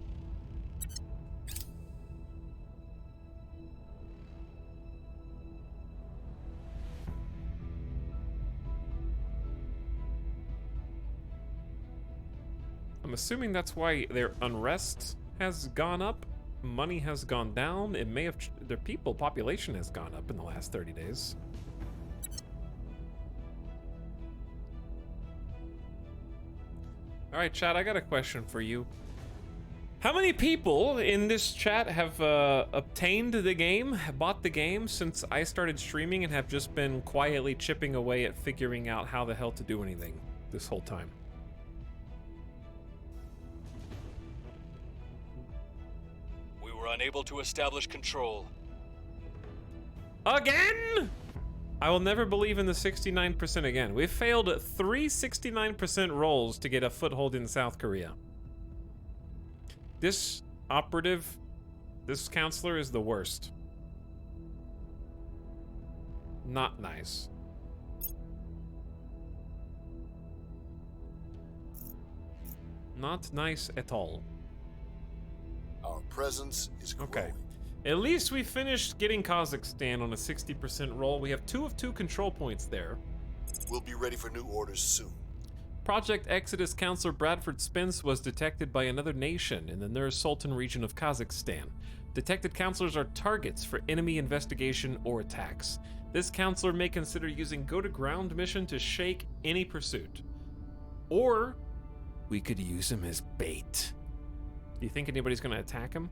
I'm assuming that's why their unrest has gone up, money has gone down. It may have, their population has gone up in the last 30 days. All right, Chad, I got a question for you. How many people in this chat have obtained the game, bought the game since I started streaming and have just been quietly chipping away at figuring out how the hell to do anything this whole time? We were unable to establish control. Again? I will never believe in the 69% again. We've failed 3 69% rolls to get a foothold in South Korea. This operative, this counselor is the worst. Not nice. Not nice at all. Our presence is growing. Okay. At least we finished getting Kazakhstan on a 60% roll. We have 2 of 2 control points there. We'll be ready for new orders soon. Project Exodus Counselor Bradford Spence was detected by another nation in the Nur-Sultan region of Kazakhstan. Detected counselors are targets for enemy investigation or attacks. This counselor may consider using go-to-ground mission to shake any pursuit. Or we could use him as bait. Do you think anybody's going to attack him?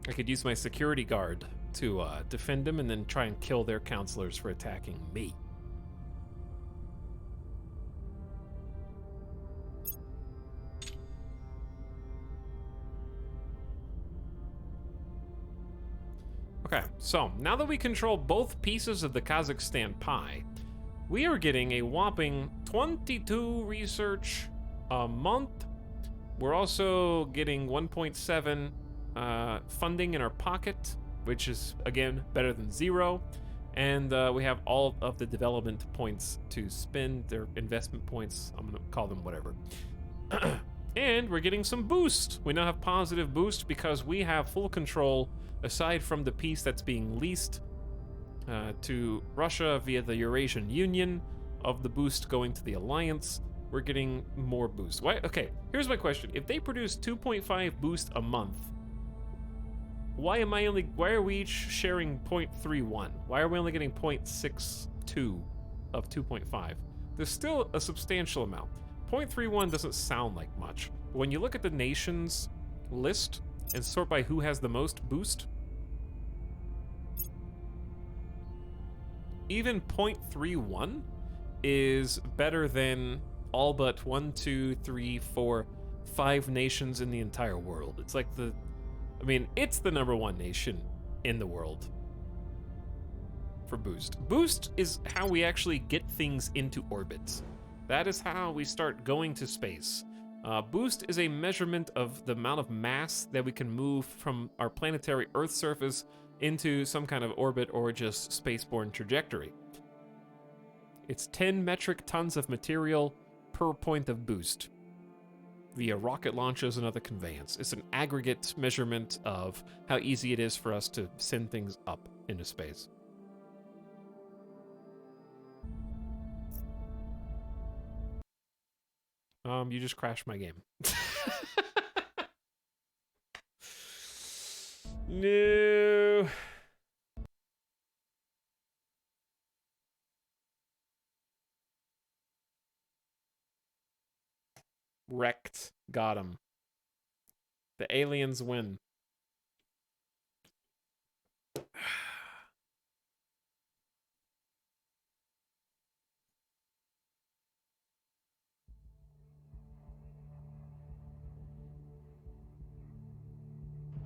I could use my security guard to defend him and then try and kill their counselors for attacking me. Okay, so now that we control both pieces of the Kazakhstan pie, we are getting a whopping 22 research a month. We're also getting 1.7 funding in our pocket, which is, again, better than 0. And we have all of the development points to spend, their investment points, I'm gonna call them whatever. And we're getting some boost. We now have positive boost because we have full control, aside from the piece that's being leased to Russia via the Eurasian Union, of the boost going to the Alliance. We're getting more boost. Why? Okay, here's my question. If they produce 2.5 boost a month, why are we each sharing 0.31? Why are we only getting 0.62 of 2.5? There's still a substantial amount. 0.31 doesn't sound like much, but when you look at the nations list and sort by who has the most boost, even 0.31 is better than all but 1, 2, 3, 4, 5 nations in the entire world. It's like it's the #1 nation in the world for boost. Boost is how we actually get things into orbit. That is how we start going to space. Boost is a measurement of the amount of mass that we can move from our planetary Earth surface into some kind of orbit or just spaceborne trajectory. It's 10 metric tons of material per point of boost via rocket launches and other conveyance. It's an aggregate measurement of how easy it is for us to send things up into space. You just crashed my game. No. Wrecked. Got him. The aliens win.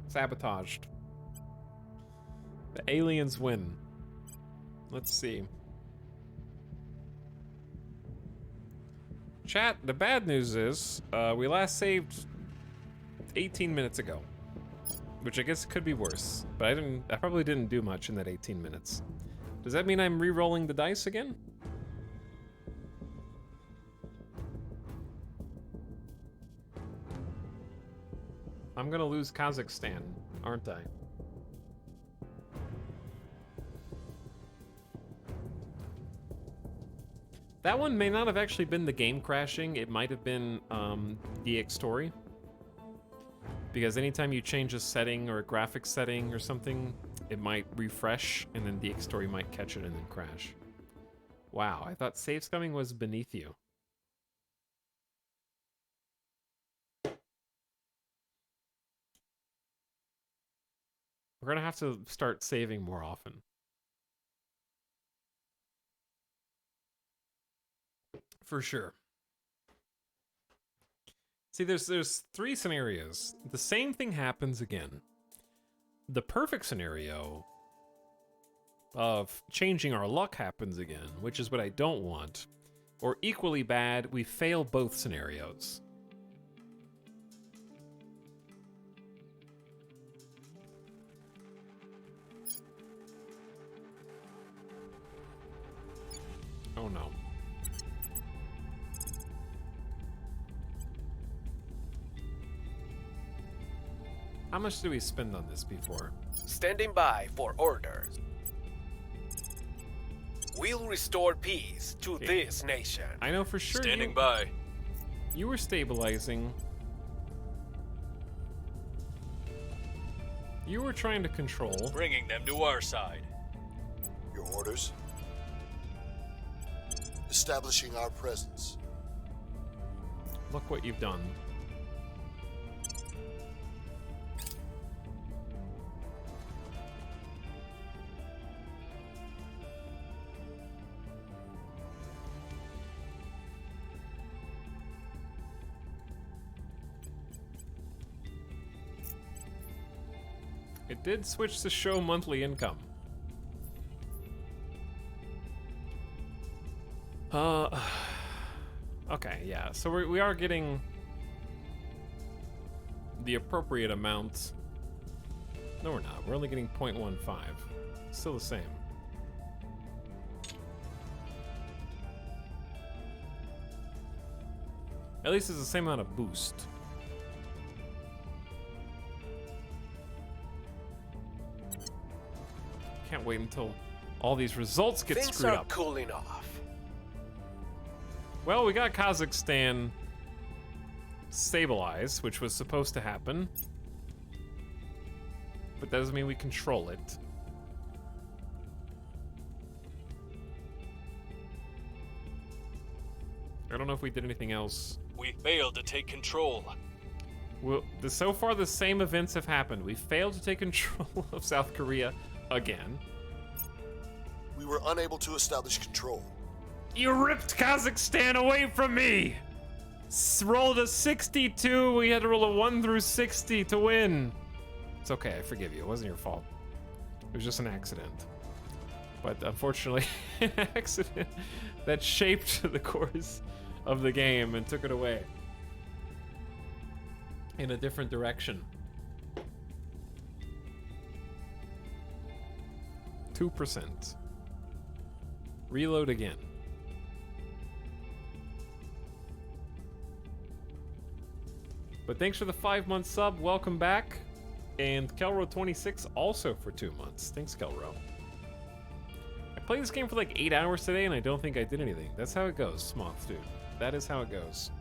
Sabotaged. The aliens win. Let's see. Chat, the bad news is, we last saved 18 minutes ago. Which I guess could be worse. But I probably didn't do much in that 18 minutes. Does that mean I'm re-rolling the dice again? I'm gonna lose Kazakhstan, aren't I? That one may not have actually been the game crashing. It might have been DX Story. Because anytime you change a setting or a graphics setting or something, it might refresh and then DX Story might catch it and then crash. Wow, I thought save scumming was beneath you. We're gonna have to start saving more often. For sure. See, there's 3 scenarios. The same thing happens again. The perfect scenario of changing our luck happens again, which is what I don't want. Or equally bad, we fail both scenarios. Oh no. How much do we spend on this before? Standing by for orders. We'll restore peace to this nation. I know for sure. Standing by. You were stabilizing. You were trying to control. Bringing them to our side. Your orders? Establishing our presence. Look what you've done. It did switch to show monthly income. Okay, yeah. So we are getting the appropriate amount. No, we're not. We're only getting 0.15. Still the same. At least it's the same amount of boost. Can't wait until all these results get Things screwed are up. cooling off. Well, we got Kazakhstan stabilized, which was supposed to happen. But that doesn't mean we control it. I don't know if we did anything else. We failed to take control. Well, so far the same events have happened. We failed to take control of South Korea again. We were unable to establish control. You ripped Kazakhstan away from me! Rolled a 62, we had to roll a 1 through 60 to win. It's okay, I forgive you, it wasn't your fault. It was just an accident. But unfortunately, an accident that shaped the course of the game and took it away in a different direction. 2%. Reload again. But thanks for the 5-month sub. Welcome back. And Kelro26 also for 2 months. Thanks, Kelro. I played this game for like 8 hours today and I don't think I did anything. That's how it goes, Smoth, dude. That is how it goes.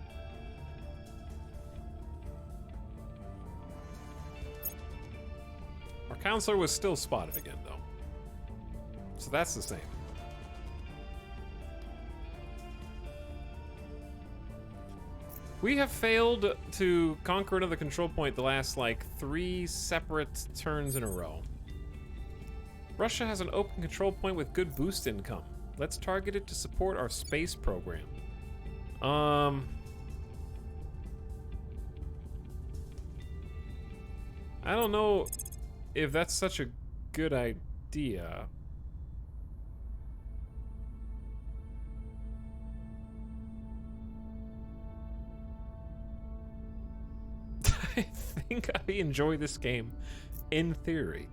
Our counselor was still spotted again, though. So that's the same. We have failed to conquer another control point the last, like, 3 separate turns in a row. Russia has an open control point with good boost income. Let's target it to support our space program. I don't know if that's such a good idea. I think I enjoy this game in theory.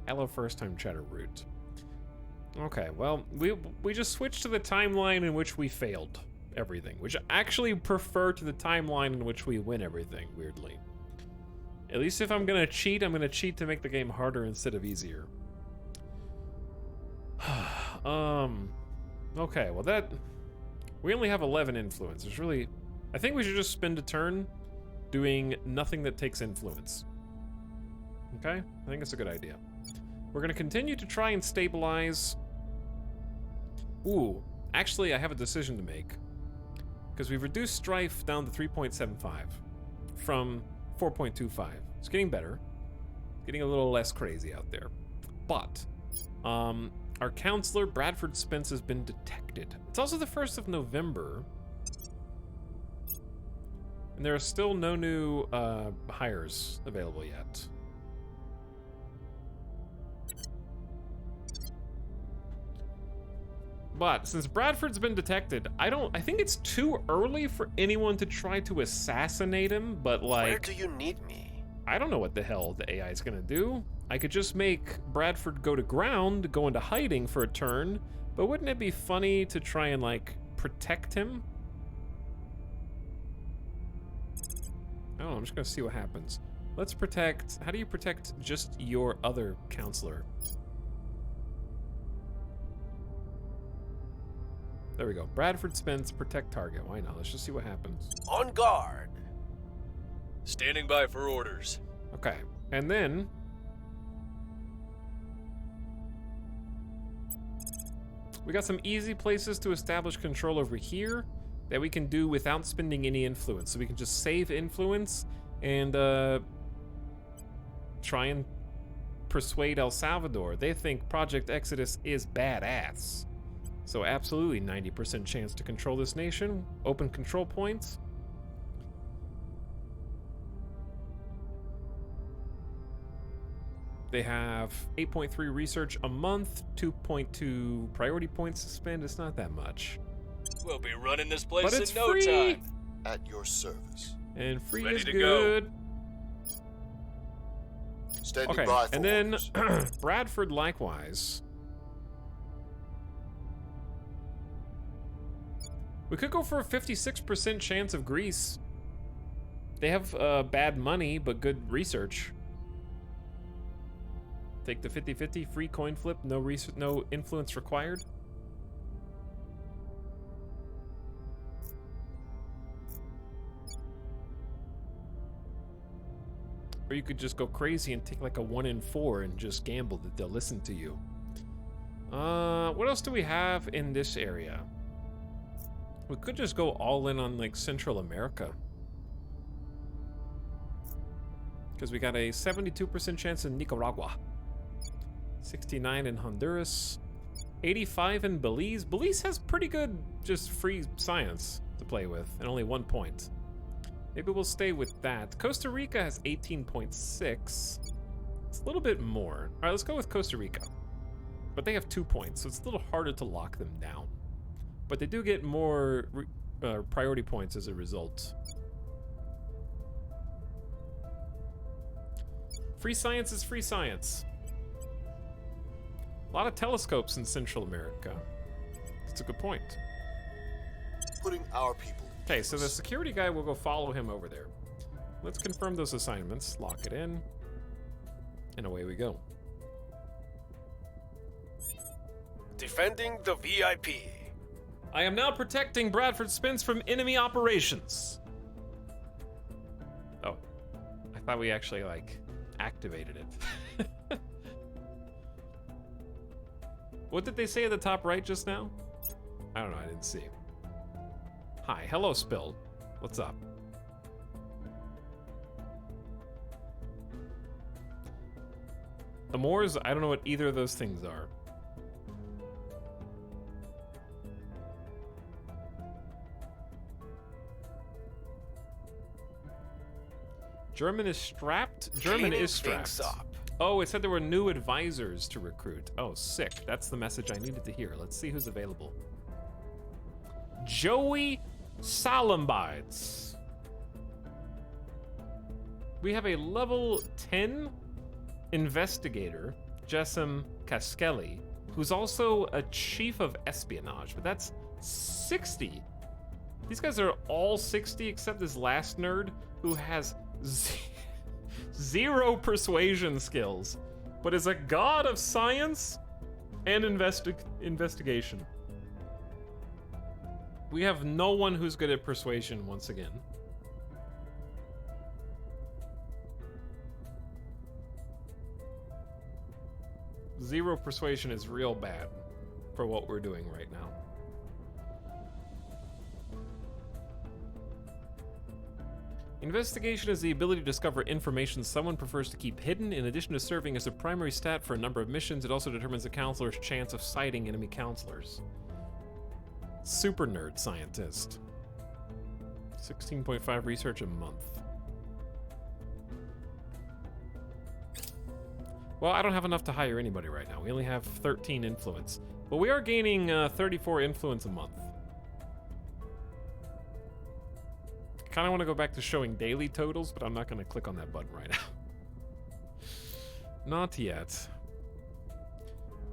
Hello, first time chatter root. Okay, well, we just switched to the timeline in which we failed everything, which I actually prefer to the timeline in which we win everything, weirdly. At least if I'm gonna cheat, I'm gonna cheat to make the game harder instead of easier. Okay, well we only have 11 influence. There's really, I think we should just spend a turn doing nothing that takes influence. Okay? I think it's a good idea. We're gonna continue to try and stabilize. Ooh, actually I have a decision to make. Because we've reduced strife down to 3.75 from 4.25. It's getting better. Getting a little less crazy out there. But, our counselor, Bradford Spence, has been detected. It's also the 1st of November. And there are still no new hires available yet. But since Bradford's been detected, I think it's too early for anyone to try to assassinate him, but like... Where do you need me? I don't know what the hell the AI is gonna do. I could just make Bradford go to ground, go into hiding for a turn, but wouldn't it be funny to try and like protect him? I don't know, I'm just gonna see what happens. Let's protect, how do you protect just your other counselor? There we go. Bradford Spence, protect target. Why not? Let's just see what happens. On guard. Standing by for orders. Okay. And then... we got some easy places to establish control over here that we can do without spending any influence. So we can just save influence and try and persuade El Salvador. They think Project Exodus is badass. So absolutely 90% chance to control this nation. Open control points. They have 8.3 research a month, 2.2 priority points to spend. It's not that much. We'll be running this place but it's in no free. time. At your service. And free Ready is to good. Standing Okay, by for and then orders. Bradford likewise. We could go for a 56% chance of Greece. They have bad money, but good research. Take the 50-50, free coin flip, no influence required. Or you could just go crazy and take like a 1 in 4 and just gamble that they'll listen to you. What else do we have in this area? We could just go all in on like Central America. Because we got a 72% chance in Nicaragua. 69 in Honduras. 85 in Belize. Belize has pretty good just free science to play with and only 1 point. Maybe we'll stay with that. Costa Rica has 18.6. It's a little bit more. All right, let's go with Costa Rica. But they have 2 points, so it's a little harder to lock them down. But they do get more priority points as a result. Free science is free science. A lot of telescopes in Central America. That's a good point. Putting our people. Okay, so the security guy will go follow him over there. Let's confirm those assignments, lock it in, and away we go. Defending the VIP. I am now protecting Bradford Spence from enemy operations. Oh, I thought we actually, like, activated it. What did they say at the top right just now? I don't know, I didn't see. Hi, hello, Spill. What's up? Amores, I don't know what either of those things are. German is strapped? German is strapped. Oh, it said there were new advisors to recruit. Oh, sick. That's the message I needed to hear. Let's see who's available. Joey Salambides. We have a level 10 investigator, Jessam Kaskeli, who's also a chief of espionage, but that's 60. These guys are all 60 except this last nerd who has zero persuasion skills, but is a god of science and investigation. We have no one who's good at persuasion once again. Zero persuasion is real bad for what we're doing right now. Investigation is the ability to discover information someone prefers to keep hidden. In addition to serving as a primary stat for a number of missions, it also determines the counselor's chance of sighting enemy counselors. Super nerd scientist. 16.5 research a month. Well, I don't have enough to hire anybody right now. We only have 13 influence. But we are gaining 34 influence a month. I kind of want to go back to showing daily totals, but I'm not going to click on that button right now. Not yet.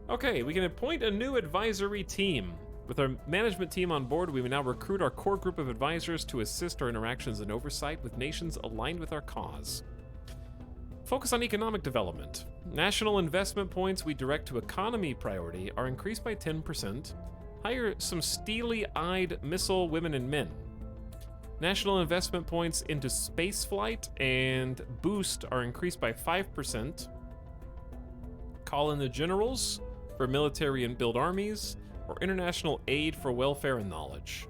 Okay, we can appoint a new advisory team. With our management team on board, we will now recruit our core group of advisors to assist our interactions and oversight with nations aligned with our cause. Focus on economic development. National investment points we direct to economy priority are increased by 10%. Hire some steely-eyed missile women and men. National investment points into spaceflight and boost are increased by 5%. Call in the generals for military and build armies, or international aid for welfare and knowledge.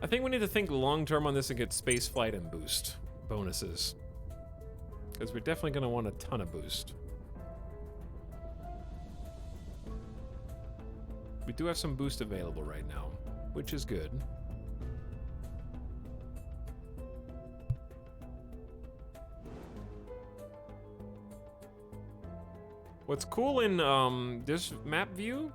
I think we need to think long-term on this and get spaceflight and boost bonuses. Because we're definitely going to want a ton of boost. We do have some boost available right now, which is good. What's cool in this map view,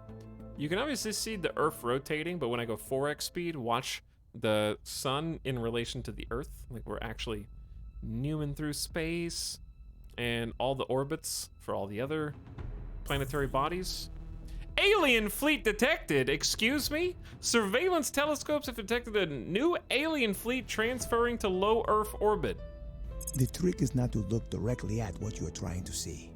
you can obviously see the Earth rotating, but when I go 4x speed, watch the sun in relation to the Earth. Like we're actually newing through space and all the orbits for all the other planetary bodies. Alien fleet detected, excuse me? Surveillance telescopes have detected a new alien fleet transferring to low Earth orbit. The trick is not to look directly at what you are trying to see.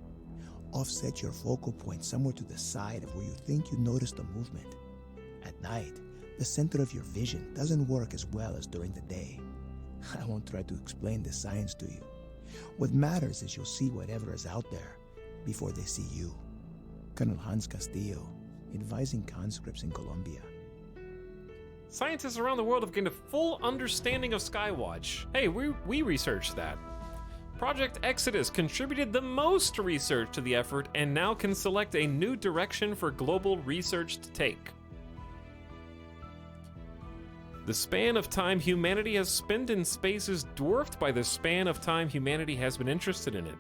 Offset your focal point somewhere to the side of where you think you notice the movement. At night, the center of your vision doesn't work as well as during the day. I won't try to explain the science to you. What matters is you'll see whatever is out there before they see you. Colonel Hans Castillo, advising conscripts in Colombia. Scientists around the world have gained a full understanding of Skywatch. Hey, we researched that. Project Exodus contributed the most research to the effort and now can select a new direction for global research to take. The span of time humanity has spent in space is dwarfed by the span of time humanity has been interested in it.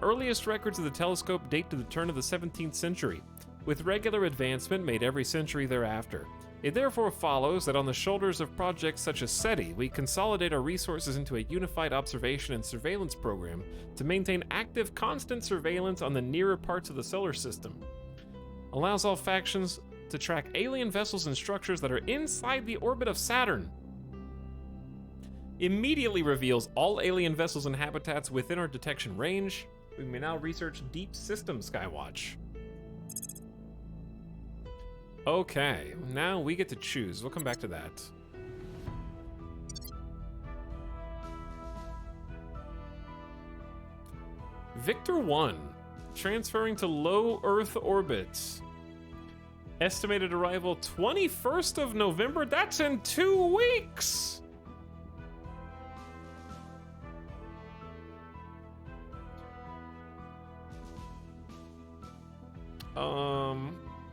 Earliest records of the telescope date to the turn of the 17th century, with regular advancement made every century thereafter. It therefore follows that on the shoulders of projects such as SETI, we consolidate our resources into a unified observation and surveillance program to maintain active, constant surveillance on the nearer parts of the solar system. Allows all factions to track alien vessels and structures that are inside the orbit of Saturn. Immediately reveals all alien vessels and habitats within our detection range. We may now research Deep System Skywatch. Okay, now we get to choose. We'll come back to that. Victor 1, transferring to low Earth orbit. Estimated arrival 21st of November. That's in 2 weeks!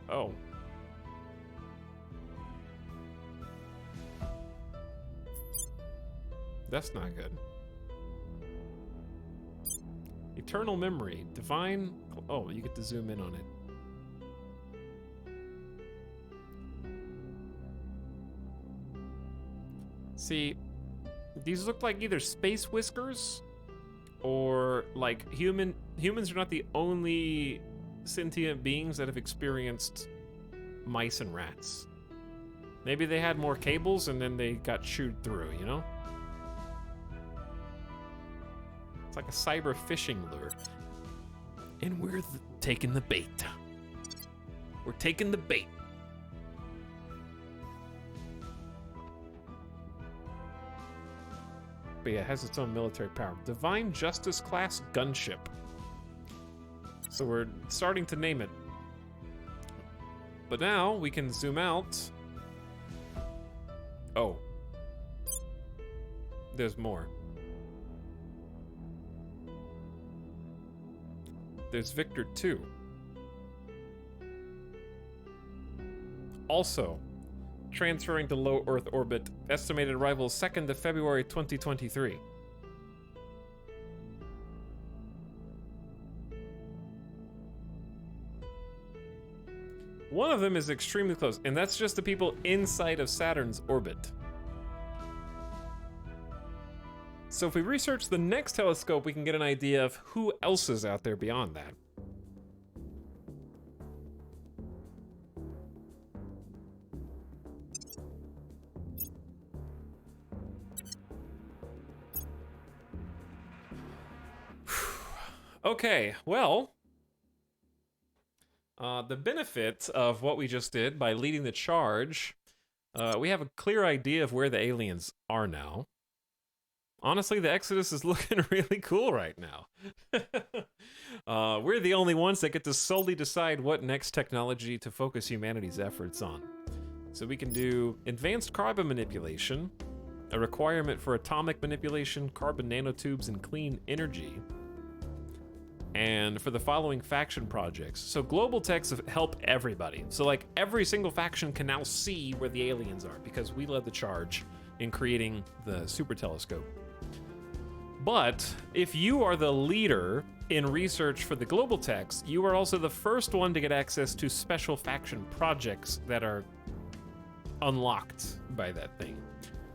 Oh. That's not good. Eternal memory. Divine. Oh, you get to zoom in on it. See, these look like either space whiskers or like humans are not the only sentient beings that have experienced mice and rats. Maybe they had more cables and then they got chewed through, you know? It's like a cyber fishing lure. And we're taking the bait. We're taking the bait. But yeah, it has its own military power. Divine Justice class gunship. So we're starting to name it. But now we can zoom out Oh. There's more. There's Victor 2. Also, transferring to low Earth orbit. Estimated arrival 2nd of February 2023. One of them is extremely close, and that's just the people inside of Saturn's orbit. So if we research the next telescope, we can get an idea of who else is out there beyond that. Okay, well, the benefit of what we just did by leading the charge, we have a clear idea of where the aliens are now. Honestly, the Exodus is looking really cool right now. We're the only ones that get to solely decide what next technology to focus humanity's efforts on. So we can do advanced carbon manipulation, a requirement for atomic manipulation, carbon nanotubes, and clean energy. And for the following faction projects. So global techs help everybody. So like every single faction can now see where the aliens are because we led the charge in creating the super telescope. But if you are the leader in research for the global techs, you are also the first one to get access to special faction projects that are unlocked by that thing.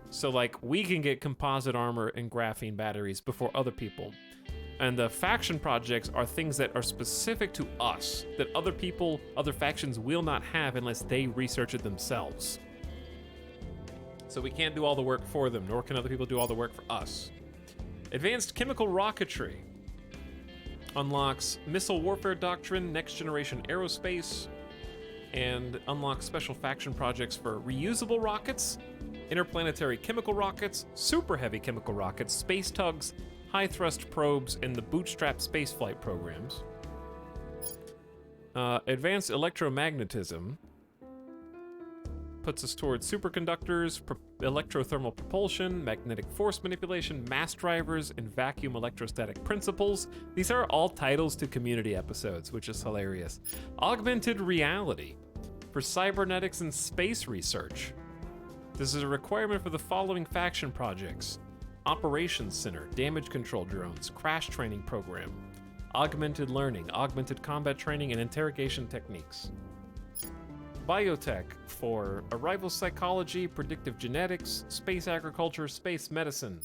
So like we can get composite armor and graphene batteries before other people. And the faction projects are things that are specific to us, that other people, other factions will not have unless they research it themselves. So we can't do all the work for them, nor can other people do all the work for us. Advanced chemical rocketry unlocks missile warfare doctrine, next generation aerospace, and unlocks special faction projects for reusable rockets, interplanetary chemical rockets, super heavy chemical rockets, space tugs, high thrust probes, and the bootstrap spaceflight programs. Advanced electromagnetism puts us towards superconductors, electrothermal propulsion, magnetic force manipulation, mass drivers, and vacuum electrostatic principles. These are all titles to community episodes, which is hilarious. Augmented reality for cybernetics and space research. This is a requirement for the following faction projects: Operations Center, damage control drones, crash training program, augmented learning, augmented combat training, and interrogation techniques. Biotech for arrival psychology, predictive genetics, space agriculture, space medicine.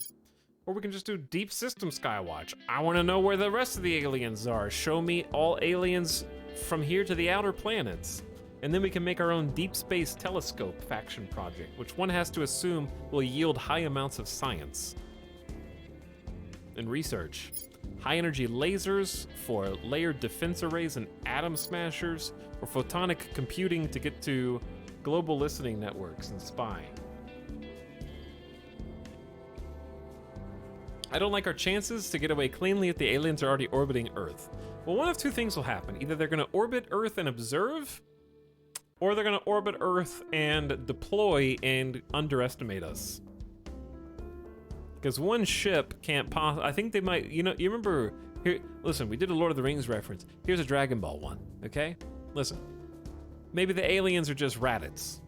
Or we can just do deep system skywatch. I want to know where the rest of the aliens are. Show me all aliens from here to the outer planets. And then we can make our own deep space telescope faction project, which one has to assume will yield high amounts of science and research. High energy lasers for layered defense arrays and atom smashers, or photonic computing to get to global listening networks and spying. I don't like our chances to get away cleanly if the aliens are already orbiting Earth. Well, one of two things will happen. Either they're going to orbit Earth and observe, or they're going to orbit Earth and deploy and underestimate us. Because one ship can't possibly... I think they might... You know, you remember... Here, listen, we did a Lord of the Rings reference. Here's a Dragon Ball one, okay? Listen. Maybe the aliens are just Raditz.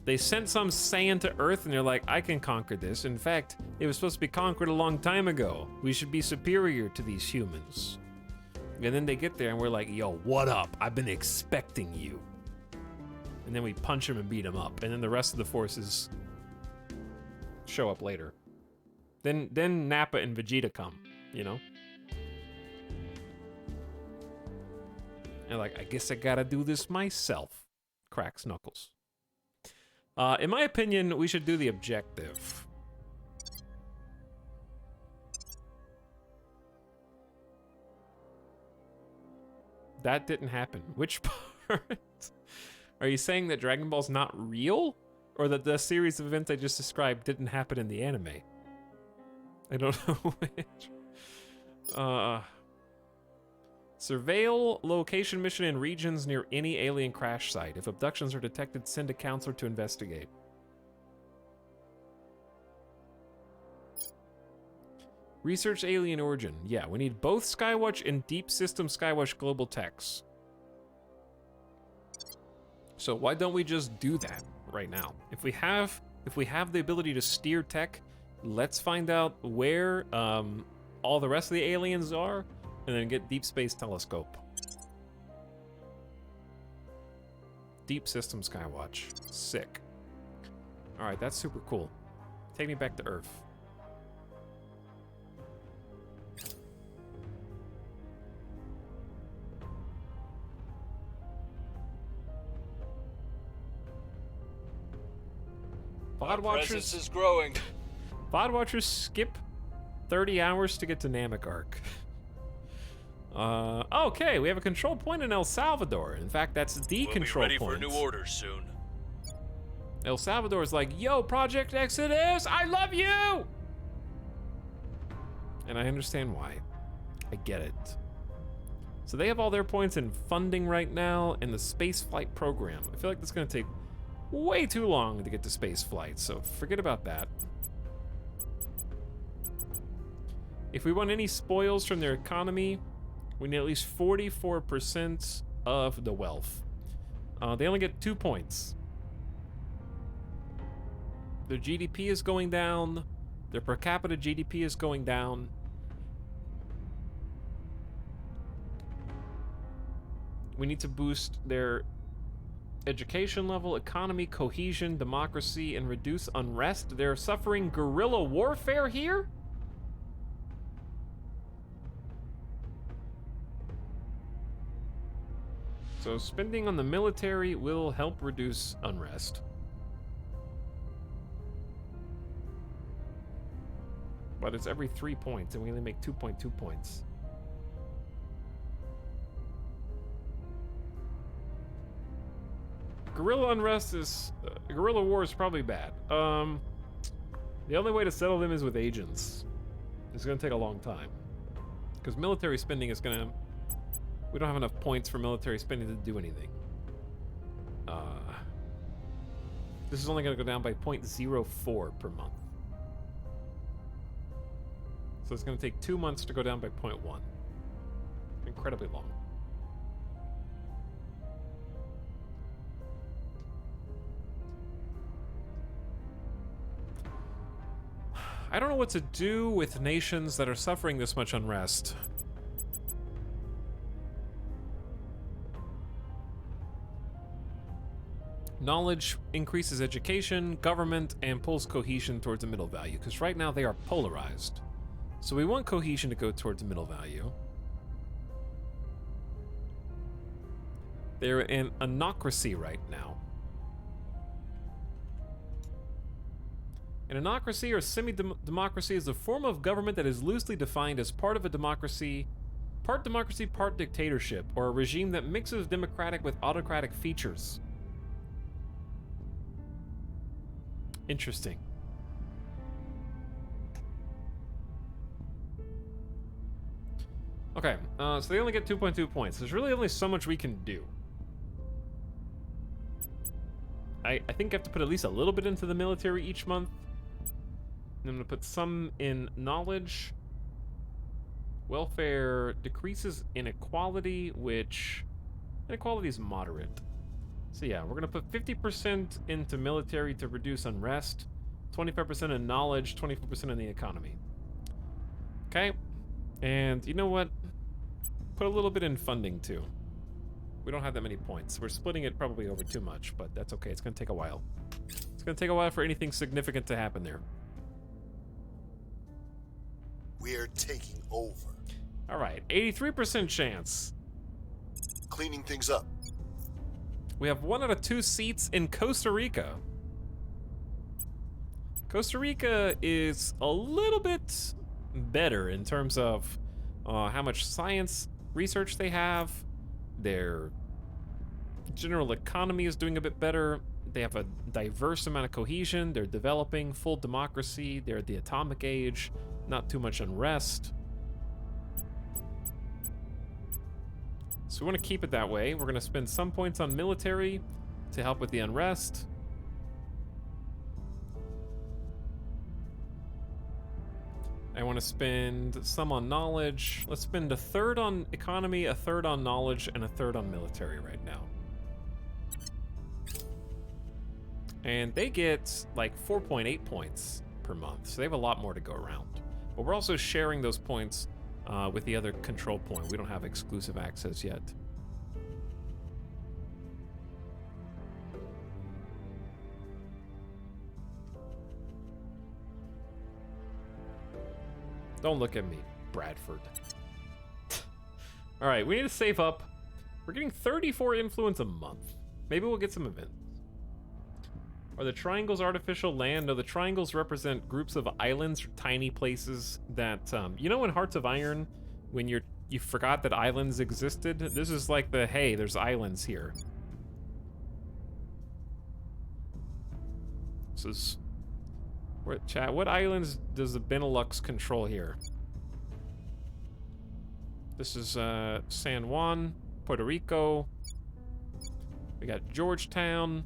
They sent some sand to Earth and they're like, I can conquer this. In fact, it was supposed to be conquered a long time ago. We should be superior to these humans. And then they get there and we're like, yo, what up? I've been expecting you. And then we punch them and beat them up. And then the rest of the forces show up later. Then Nappa and Vegeta come, you know? And like, I guess I gotta do this myself. Cracks knuckles. In my opinion, we should do the objective. That didn't happen. Which part? Are you saying that Dragon Ball's not real? Or that the series of events I just described didn't happen in the anime? I don't know which. Surveil location mission in regions near any alien crash site. If abductions are detected, send a counselor to investigate. Research alien origin. Yeah, we need both Skywatch and Deep System Skywatch global techs. So why don't we just do that right now? If we have the ability to steer tech, let's find out where all the rest of the aliens are, and then get Deep Space Telescope. Deep System Skywatch. Sick. All right, that's super cool. Take me back to Earth. VOD watchers. Presence is growing. VOD watchers skip 30 hours to get to Namek Arc. Okay, we have a control point in El Salvador. In fact, that's the control point. We'll be ready for new orders soon. El Salvador is like, yo, Project Exodus, I love you! And I understand why. I get it. So they have all their points in funding right now in the space flight program. I feel like that's gonna take way too long to get to space flight, so forget about that. If we want any spoils from their economy, we need at least 44% of the wealth. They only get 2 points. Their GDP is going down. Their per capita GDP is going down. We need to boost their education level, economy, cohesion, democracy, and reduce unrest. They're suffering guerrilla warfare here? So spending on the military will help reduce unrest. But it's every 3 points, and we only make 2.2 points. Guerrilla unrest is... guerrilla war is probably bad. The only way to settle them is with agents. It's gonna take a long time. Because military spending is gonna... We don't have enough points for military spending to do anything. This is only gonna go down by 0.04 per month. So it's gonna take 2 months to go down by 0.1. Incredibly long. I don't know what to do with nations that are suffering this much unrest. Knowledge increases education, government, and pulls cohesion towards the middle value, because right now they are polarized. So we want cohesion to go towards the middle value. They're in anocracy right now. An anocracy or semi-democracy is a form of government that is loosely defined as part of a democracy, part dictatorship, or a regime that mixes democratic with autocratic features. Interesting. Okay, so they only get 2.2 points. There's really only so much we can do. I think I have to put at least a little bit into the military each month. And I'm gonna put some in knowledge. Welfare decreases inequality, which inequality is moderate. So yeah, we're gonna put 50% into military to reduce unrest, 25% in knowledge, 24% in the economy. Okay, and you know what? Put a little bit in funding too. We don't have that many points. We're splitting it probably over too much, but that's okay. It's gonna take a while. It's gonna take a while for anything significant to happen there. We're taking over. All right, 83% chance. Cleaning things up. We have 1 out of 2 seats in Costa Rica. Costa Rica is a little bit better in terms of how much science research they have. Their general economy is doing a bit better. They have a diverse amount of cohesion. They're developing full democracy. They're at the atomic age. Not too much unrest. So we want to keep it that way. We're going to spend some points on military to help with the unrest. I want to spend some on knowledge. Let's spend a third on economy, a third on knowledge, and a third on military right now. And they get like 4.8 points per month, so they have a lot more to go around. But we're also sharing those points with the other control point. We don't have exclusive access yet. Don't look at me, Bradford. All right, we need to save up. We're getting 34 influence a month. Maybe we'll get some events. Are the triangles artificial land? No, the triangles represent groups of islands or tiny places that, you know in Hearts of Iron, when you forgot that islands existed? This is like the, hey, there's islands here. This is... Chat, what islands does the Benelux control here? This is San Juan, Puerto Rico. We got Georgetown.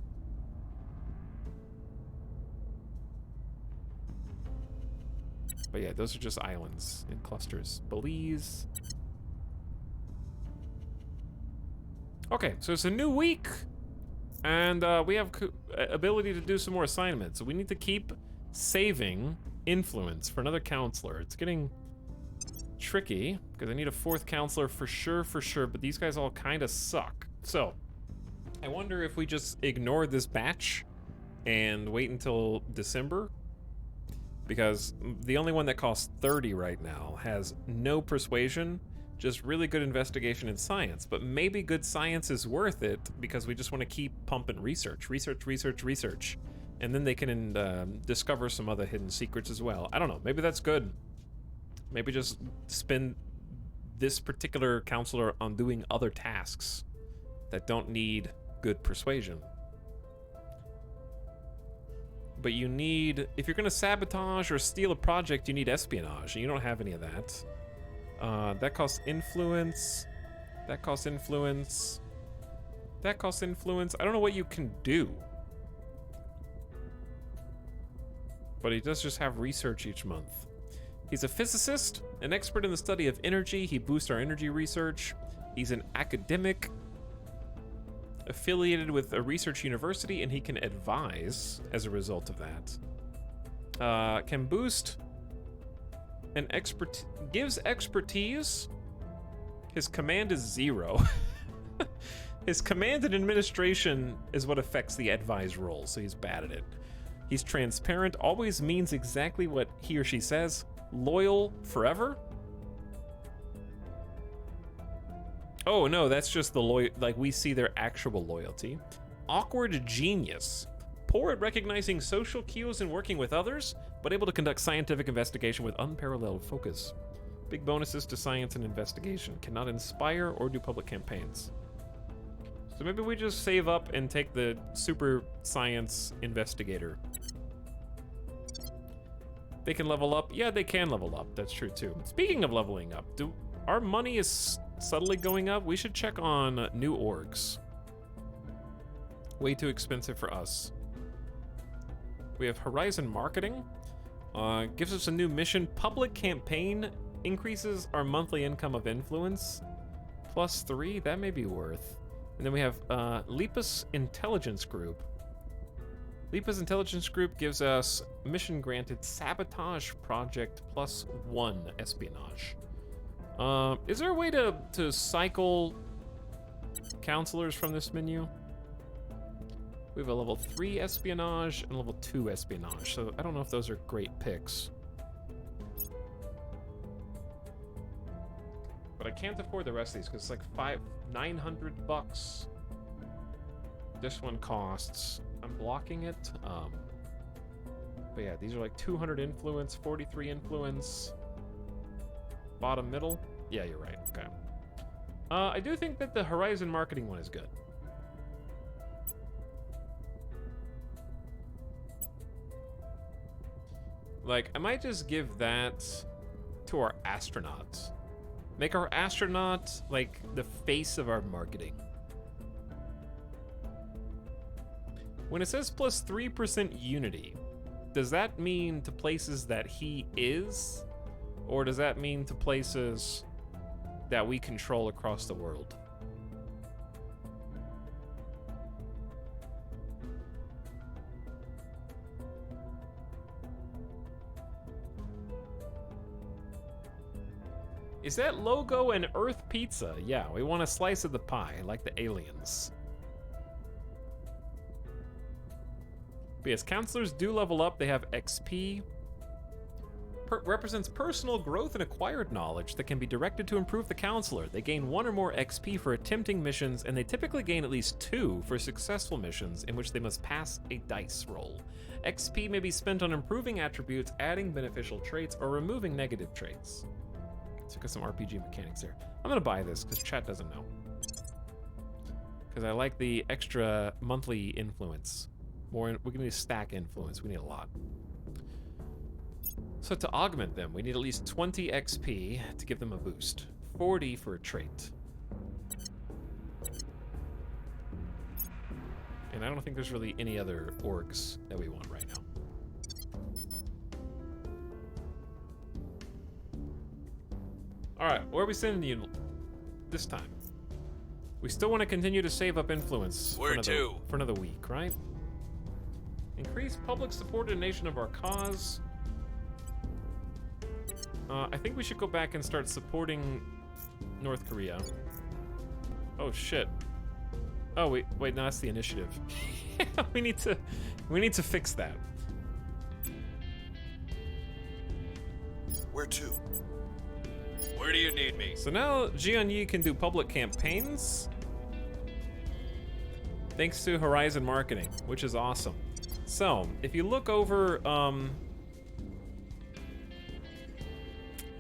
But yeah, those are just islands in clusters. Belize. Okay, so it's a new week. And we have ability to do some more assignments. So we need to keep saving influence for another counselor. It's getting tricky because I need a fourth counselor for sure, but these guys all kind of suck. So I wonder if we just ignore this batch and wait until December, because the only one that costs 30 right now has no persuasion, just really good investigation and science. But maybe good science is worth it because we just want to keep pumping research. And then they can discover some other hidden secrets as well. I don't know, maybe that's good. Maybe just spend this particular counselor on doing other tasks that don't need good persuasion. But you need, if you're gonna sabotage or steal a project, you need espionage, and you don't have any of that. That costs influence. That costs influence. That costs influence. I don't know what you can do. But he does just have research each month. He's a physicist, an expert in the study of energy. He boosts our energy research. He's an academic affiliated with a research university, and he can advise as a result of that. Can boost an gives expertise. His command is 0. His command and administration is what affects the advise role, so he's bad at it. He's transparent, always means exactly what he or she says. Loyal forever. Oh no, that's just the like we see their actual loyalty. Awkward genius. Poor at recognizing social cues and working with others, but able to conduct scientific investigation with unparalleled focus. Big bonuses to science and investigation. Cannot inspire or do public campaigns. So maybe we just save up and take the super science investigator. They can level up. Yeah, they can level up. That's true too. Speaking of leveling up, our money is subtly going up. We should check on new orgs. Way too expensive for us. We have Horizon Marketing. Gives us a new mission. Public campaign increases our monthly income of influence. +3, that may be worth. And then we have Lepus Intelligence Group. Lepus Intelligence Group gives us mission granted sabotage project +1 espionage. Is there a way to cycle counselors from this menu? We have a level 3 espionage and level 2 espionage, so I don't know if those are great picks. But I can't afford the rest of these because it's like $900. This one costs. I'm blocking it. But yeah, these are like 200 influence, 43 influence. Bottom middle. Yeah, you're right. Okay. I do think that the Horizon Marketing one is good. Like, I might just give that to our astronauts. Make our astronaut, like, the face of our marketing. When it says +3% unity, does that mean to places that he is? Or does that mean to places that we control across the world? Is that logo an Earth pizza? Yeah, we want a slice of the pie, like the aliens. But yes, counselors do level up. They have XP. Represents personal growth and acquired knowledge that can be directed to improve the counselor. They gain 1 or more XP for attempting missions, and they typically gain at least 2 for successful missions in which they must pass a dice roll. XP may be spent on improving attributes, adding beneficial traits, or removing negative traits. Let's look at some RPG mechanics here. I'm gonna buy this because chat doesn't know. Because I like the extra monthly influence. We're gonna need stack influence. We need a lot. So to augment them, we need at least 20 XP to give them a boost. 40 for a trait. And I don't think there's really any other orgs that we want right now. Alright, where are we sending you this time? We still want to continue to save up influence for another week, right? Increase public support and donation of our cause. I think we should go back and start supporting North Korea. Oh shit. Oh wait, no, that's the initiative. we need to fix that. Where to? Where do you need me? So now Jianyi can do public campaigns. Thanks to Horizon Marketing, which is awesome. So, if you look over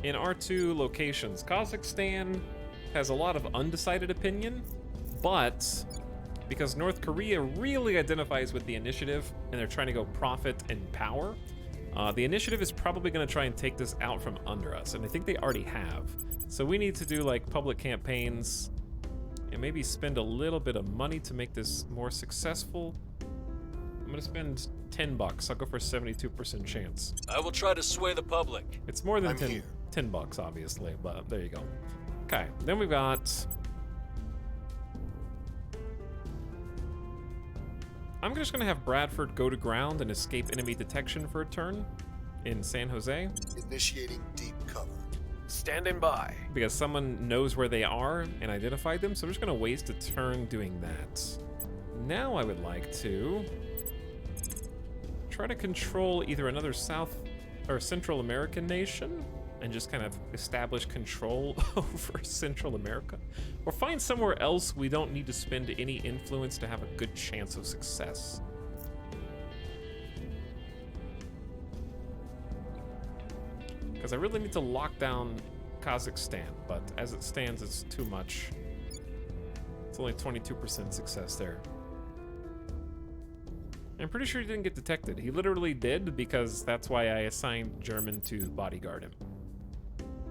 in our 2 locations, Kazakhstan has a lot of undecided opinion, but because North Korea really identifies with the initiative and they're trying to go profit and power, the initiative is probably going to try and take this out from under us, and I think they already have. So we need to do like public campaigns and maybe spend a little bit of money to make this more successful. I'm gonna spend $10. I'll go for 72% chance. I will try to sway the public. It's more than 10 bucks, obviously, but there you go. Okay, then we've got... I'm just gonna have Bradford go to ground and escape enemy detection for a turn in San Jose. Initiating deep cover. Standing by. Because someone knows where they are and identified them, so I'm just gonna waste a turn doing that. Now I would like to try to control either another South or Central American nation and just kind of establish control over Central America, or find somewhere else we don't need to spend any influence to have a good chance of success. Because I really need to lock down Kazakhstan, but as it stands, it's too much. It's only 22% success there. I'm pretty sure he didn't get detected. He literally did, because that's why I assigned German to bodyguard him.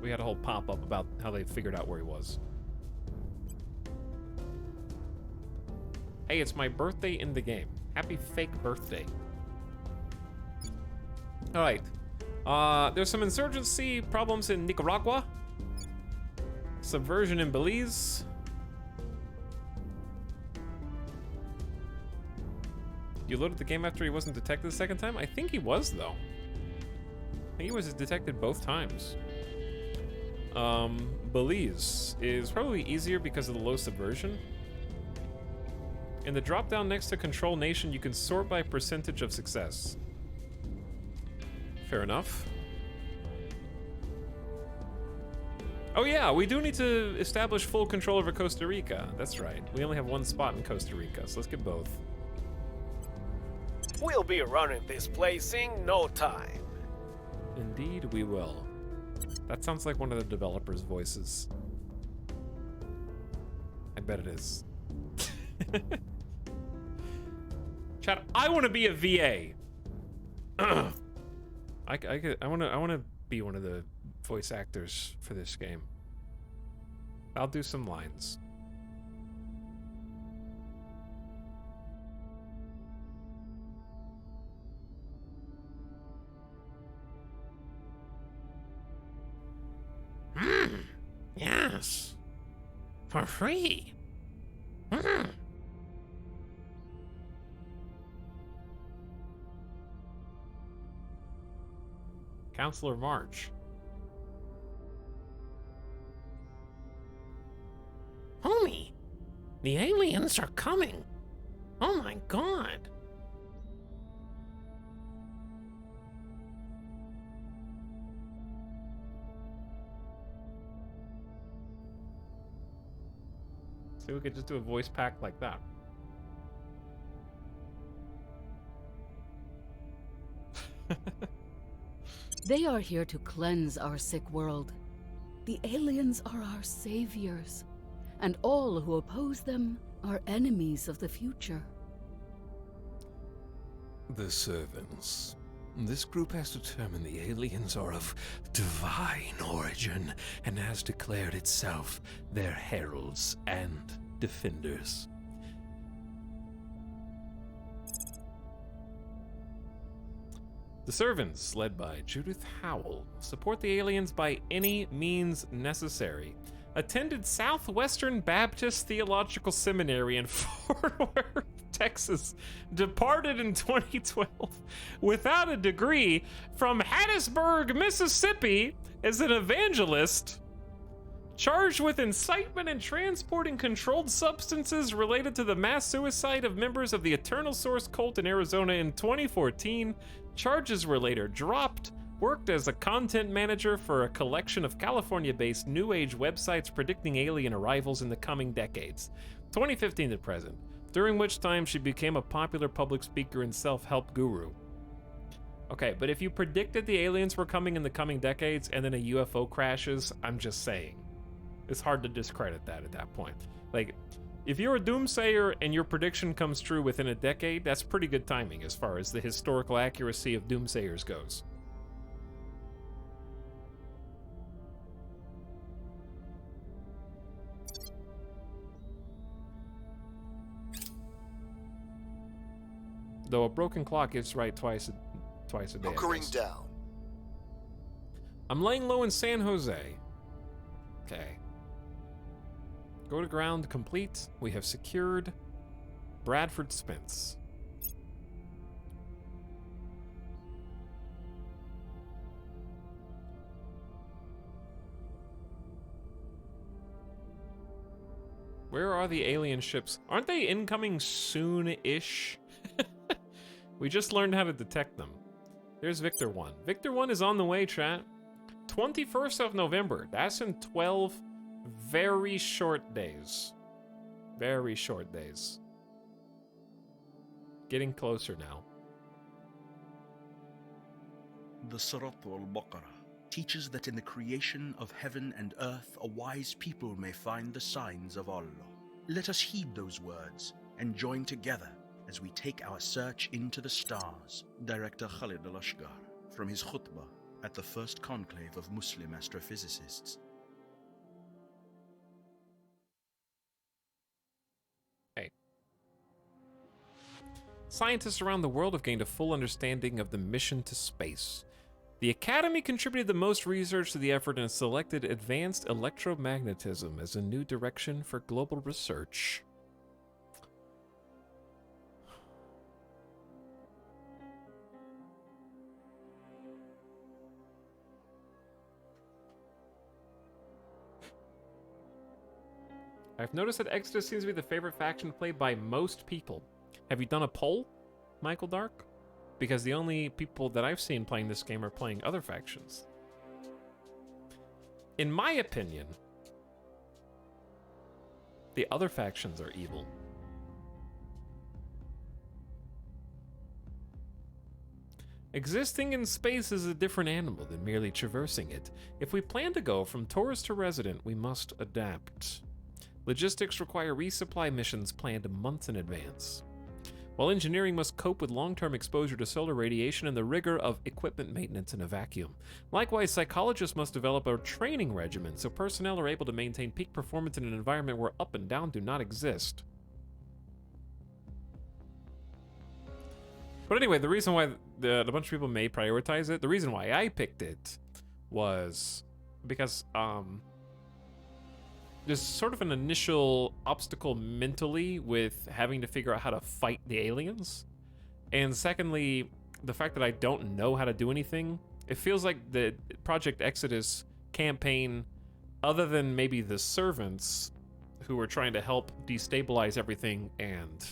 We had a whole pop-up about how they figured out where he was. Hey, it's my birthday in the game. Happy fake birthday. Alright. There's some insurgency problems in Nicaragua. Subversion in Belize. You loaded the game after he wasn't detected the second time? I think he was, though. I think he was detected both times. Belize is probably easier because of the low subversion. In the drop-down next to Control Nation, you can sort by percentage of success. Fair enough. Oh yeah, we do need to establish full control over Costa Rica. That's right. We only have 1 spot in Costa Rica, so let's get both. We'll be running this place in no time. Indeed, we will. That sounds like one of the developers' voices. I bet it is. Chat, I want to be a VA. I want to be one of the voice actors for this game. I'll do some lines. Yes. For free. Counselor March. Homie, the aliens are coming. Oh my god. So we could just do a voice pack like that. They are here to cleanse our sick world. The aliens are our saviors, and all who oppose them are enemies of the future. The servants. This group has determined the aliens are of divine origin and has declared itself their heralds and defenders. The servants, led by Judith Howell, support the aliens by any means necessary. Attended Southwestern Baptist Theological Seminary in Fort Worth, Texas. Departed in 2012 without a degree from Hattiesburg, Mississippi as an evangelist. Charged with incitement and transporting controlled substances related to the mass suicide of members of the Eternal Source cult in Arizona in 2014. Charges were later dropped. Worked as a content manager for a collection of California-based New Age websites predicting alien arrivals in the coming decades, 2015 to present, during which time she became a popular public speaker and self-help guru. Okay, but if you predicted the aliens were coming in the coming decades and then a UFO crashes, I'm just saying. It's hard to discredit that at that point. Like, if you're a doomsayer and your prediction comes true within a decade, that's pretty good timing as far as the historical accuracy of doomsayers goes. Though a broken clock is right twice a day. Hunkering down. I'm laying low in San Jose. Okay. Go to ground complete. We have secured Bradford Spence. Where are the alien ships? Aren't they incoming soon-ish? We just learned how to detect them. There's Victor 1. Victor 1 is on the way, chat. 21st of November. That's in 12 very short days. Very short days. Getting closer now. The Surat al-Baqarah teaches that in the creation of heaven and earth, a wise people may find the signs of Allah. Let us heed those words and join together as we take our search into the stars. Director Khalid al-Ashgar, from his khutbah at the first conclave of Muslim astrophysicists. Hey. Scientists around the world have gained a full understanding of the mission to space. The Academy contributed the most research to the effort and selected advanced electromagnetism as a new direction for global research. I've noticed that Exodus seems to be the favorite faction played by most people. Have you done a poll, Michael Dark? Because the only people that I've seen playing this game are playing other factions. In my opinion, the other factions are evil. Existing in space is a different animal than merely traversing it. If we plan to go from tourist to resident, we must adapt. Logistics require resupply missions planned months in advance, while engineering must cope with long-term exposure to solar radiation and the rigor of equipment maintenance in a vacuum. Likewise, psychologists must develop a training regimen so personnel are able to maintain peak performance in an environment where up and down do not exist. But anyway, the reason why a bunch of people may prioritize it, the reason why I picked it was because, there's sort of an initial obstacle mentally with having to figure out how to fight the aliens. And secondly, the fact that I don't know how to do anything. It feels like the Project Exodus campaign, other than maybe the servants who are trying to help destabilize everything and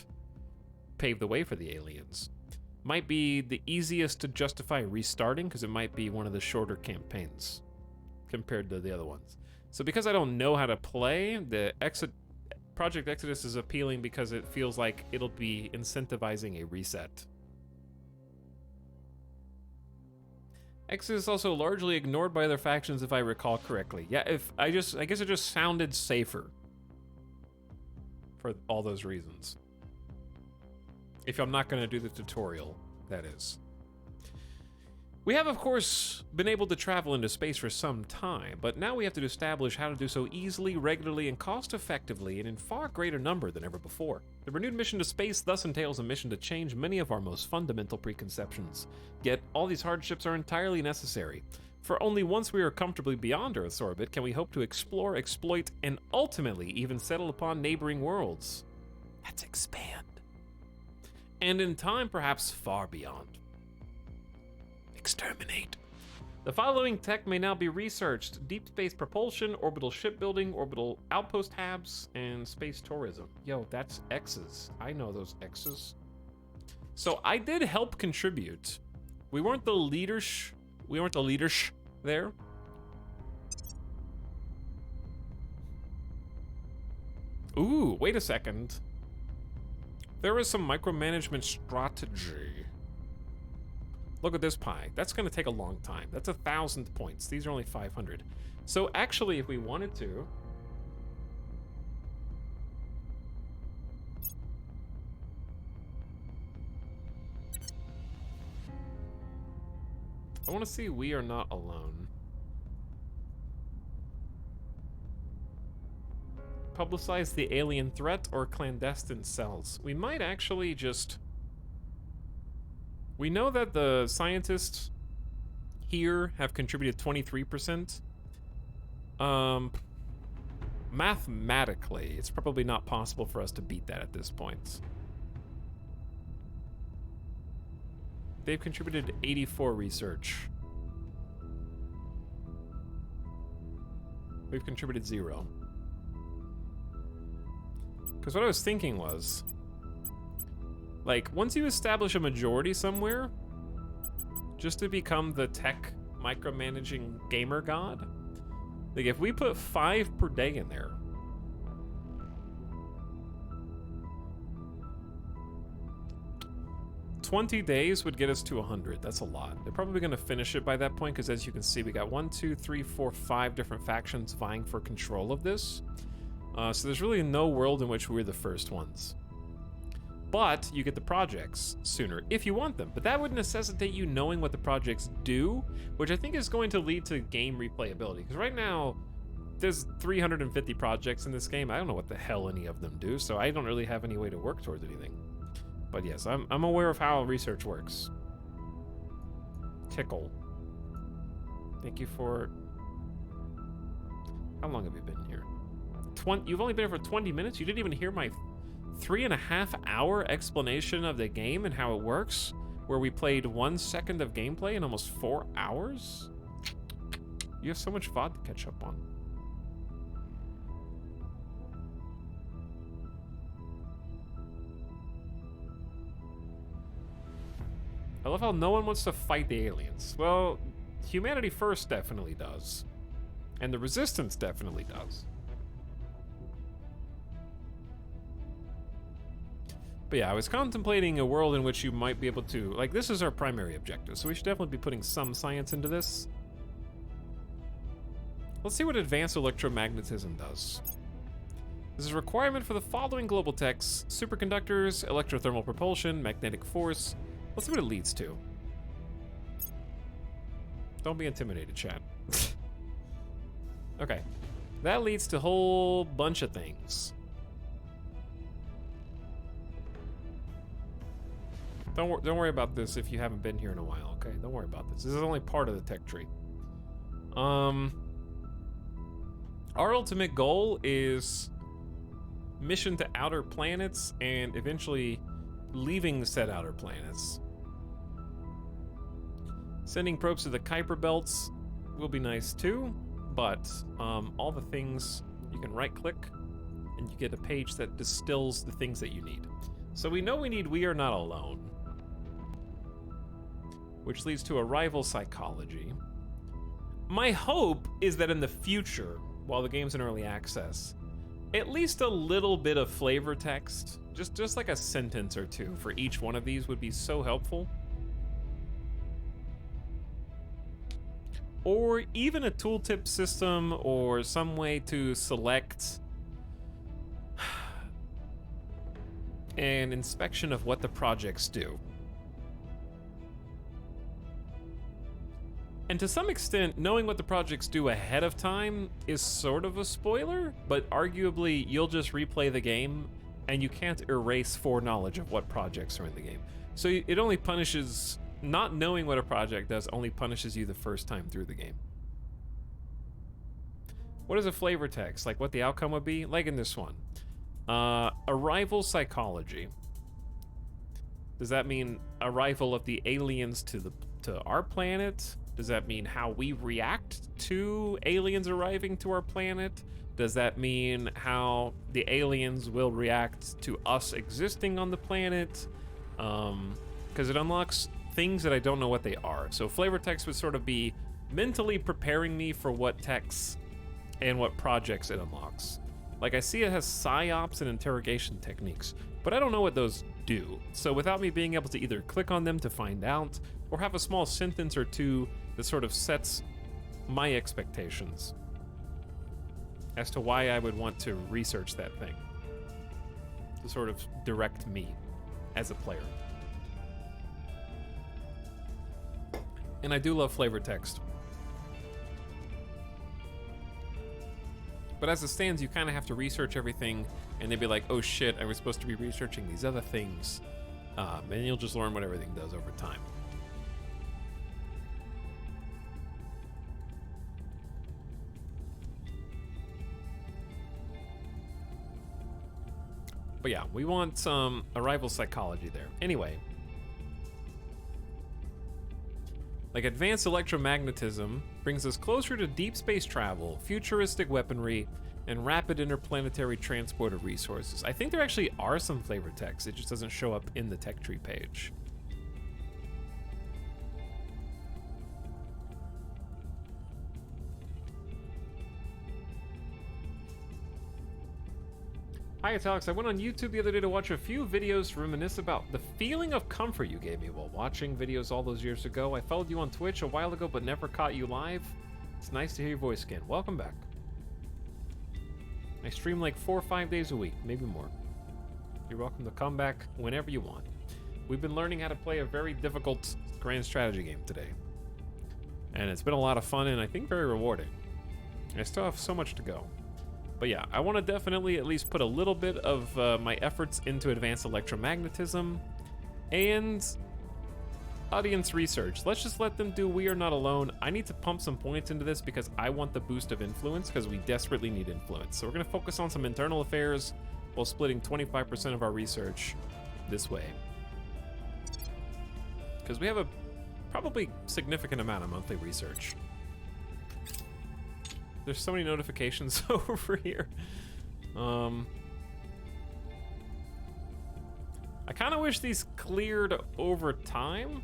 pave the way for the aliens, might be the easiest to justify restarting because it might be one of the shorter campaigns compared to the other ones. So because I don't know how to play, the Project Exodus is appealing because it feels like it'll be incentivizing a reset. Exodus is also largely ignored by other factions, if I recall correctly. Yeah, I guess it just sounded safer for all those reasons. If I'm not going to do the tutorial, that is. We have, of course, been able to travel into space for some time, but now we have to establish how to do so easily, regularly, and cost-effectively, and in far greater number than ever before. The renewed mission to space thus entails a mission to change many of our most fundamental preconceptions. Yet, all these hardships are entirely necessary. For only once we are comfortably beyond Earth's orbit can we hope to explore, exploit, and ultimately even settle upon neighboring worlds. Let's expand. And in time, perhaps far beyond. Exterminate. The following tech may now be researched: deep space propulsion, orbital shipbuilding, orbital outpost habs, and space tourism. Yo, that's X's. I know those X's. So I did help contribute. We weren't the leaders. There. Ooh, wait a second. There was some micromanagement strategy. Look at this pie. That's going to take a long time. That's 1,000 points. These are only 500. So actually, if we wanted to... I want to see We Are Not Alone. Publicize the alien threat or clandestine cells. We might actually just... We know that the scientists here have contributed 23%. Mathematically, it's probably not possible for us to beat that at this point. They've contributed 84 research. We've contributed 0. Because what I was thinking was, like, once you establish a majority somewhere, just to become the tech micromanaging gamer god, like, if we put 5 per day in there, $20 days would get us to 100. That's a lot. They're probably going to finish it by that point, because as you can see, we got 1, 2, 3, 4, 5 different factions vying for control of this. So there's really no world in which we're the first ones. But you get the projects sooner if you want them. But that would necessitate you knowing what the projects do, which I think is going to lead to game replayability. Because right now, there's 350 projects in this game. I don't know what the hell any of them do, so I don't really have any way to work towards anything. But yes, I'm aware of how research works. Tickle. Thank you for... How long have you been here? You've only been here for 20 minutes? You didn't even hear my 3.5-hour explanation of the game and how it works, where we played 1 second of gameplay in almost 4 hours? You have so much VOD to catch up on. I love how no one wants to fight the aliens. Well, humanity first definitely does. And the resistance definitely does. But yeah, I was contemplating a world in which you might be able to... Like, this is our primary objective, so we should definitely be putting some science into this. Let's see what advanced electromagnetism does. This is a requirement for the following global techs: superconductors, electrothermal propulsion, magnetic force. Let's see what it leads to. Don't be intimidated, chat. Okay. That leads to a whole bunch of things. Don't worry about this if you haven't been here in a while, okay? Don't worry about this. This is only part of the tech tree. Our ultimate goal is mission to outer planets and eventually leaving said outer planets. Sending probes to the Kuiper belts will be nice too, but all the things, you can right click and you get a page that distills the things that you need. So we know we need We Are Not Alone, which leads to arrival psychology. My hope is that in the future, while the game's in early access, at least a little bit of flavor text, just like a sentence or two for each one of these would be so helpful. Or even a tooltip system or some way to select an inspection of what the projects do. And to some extent, knowing what the projects do ahead of time is sort of a spoiler, but arguably you'll just replay the game and you can't erase foreknowledge of what projects are in the game. So it only punishes, not knowing what a project does only punishes you the first time through the game. What is a flavor text? Like what the outcome would be? Like in this one. Arrival psychology. Does that mean arrival of the aliens to our planet? Does that mean how we react to aliens arriving to our planet? Does that mean how the aliens will react to us existing on the planet? Because it unlocks things that I don't know what they are. So flavor text would sort of be mentally preparing me for what texts and what projects it unlocks. Like I see it has psyops and interrogation techniques, but I don't know what those do. So without me being able to either click on them to find out or have a small sentence or two that sort of sets my expectations as to why I would want to research that thing, to sort of direct me as a player. And I do love flavor text. But as it stands, you kind of have to research everything, and they'd be like, oh shit, I was supposed to be researching these other things. And you'll just learn what everything does over time. But yeah, we want some arrival psychology there. Anyway. Like advanced electromagnetism brings us closer to deep space travel, futuristic weaponry, and rapid interplanetary transport of resources. I think there actually are some flavor text, it just doesn't show up in the tech tree page. Hi, Etalyx. I went on YouTube the other day to watch a few videos to reminisce about the feeling of comfort you gave me while watching videos all those years ago. I followed you on Twitch a while ago, but never caught you live. It's nice to hear your voice again. Welcome back. I stream like 4 or 5 days a week, maybe more. You're welcome to come back whenever you want. We've been learning how to play a very difficult grand strategy game today. And it's been a lot of fun and I think very rewarding. I still have so much to go. But yeah, I want to definitely at least put a little bit of my efforts into advanced electromagnetism and audience research. Let's just let them do We Are Not Alone. I need to pump some points into this because I want the boost of influence because we desperately need influence. So we're going to focus on some internal affairs while splitting 25% of our research this way. Because we have a probably significant amount of monthly research. There's so many notifications over here. I kind of wish these cleared over time.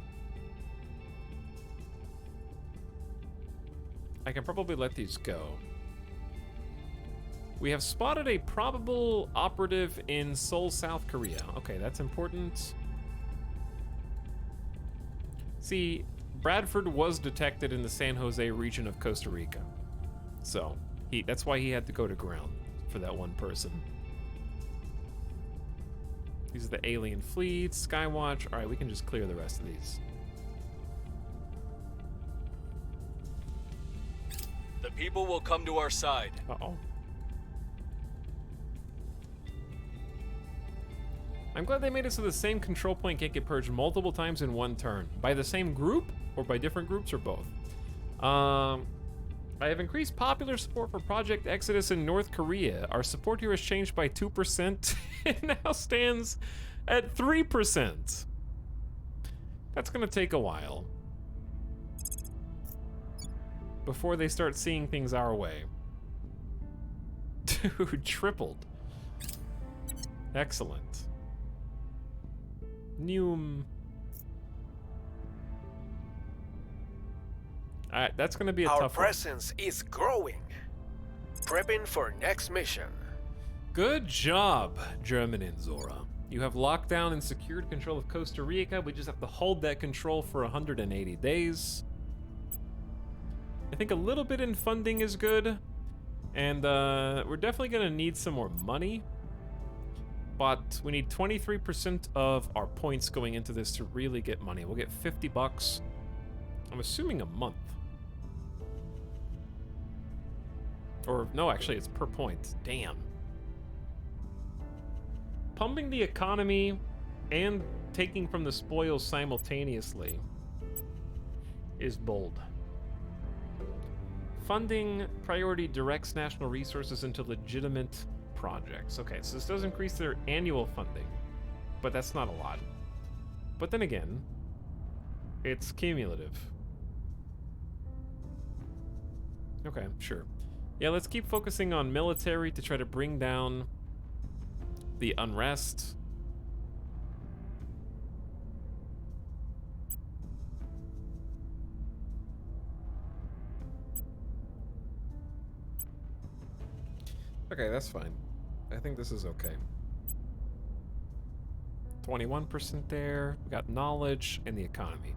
I can probably let these go. We have spotted a probable operative in Seoul, South Korea. Okay, that's important. See, Bradford was detected in the San Jose region of Costa Rica. So, that's why he had to go to ground for that one person. These are the alien fleets, Skywatch. Alright, we can just clear the rest of these. The people will come to our side. Uh-oh. I'm glad they made it so the same control point can't get purged multiple times in one turn. By the same group, or by different groups, or both? I have increased popular support for Project Exodus in North Korea. Our support here has changed by 2% and now stands at 3%. That's gonna take a while before they start seeing things our way. Dude, tripled. Excellent. Neum. That's gonna be a tough one. Our presence is growing. Prepping for next mission. Good job, German and Zora. You have locked down and secured control of Costa Rica. We just have to hold that control for 180 days. I think a little bit in funding is good. And we're definitely gonna need some more money. But we need 23% of our points going into this to really get money. We'll get 50 bucks. I'm assuming a month. Or, no, actually, it's per point. Damn. Pumping the economy and taking from the spoils simultaneously is bold. Funding priority directs national resources into legitimate projects. Okay, so this does increase their annual funding, but that's not a lot. But then again, it's cumulative. Okay, sure. Yeah, let's keep focusing on military to try to bring down the unrest. Okay, that's fine. I think this is okay. 21% there. We got knowledge and the economy.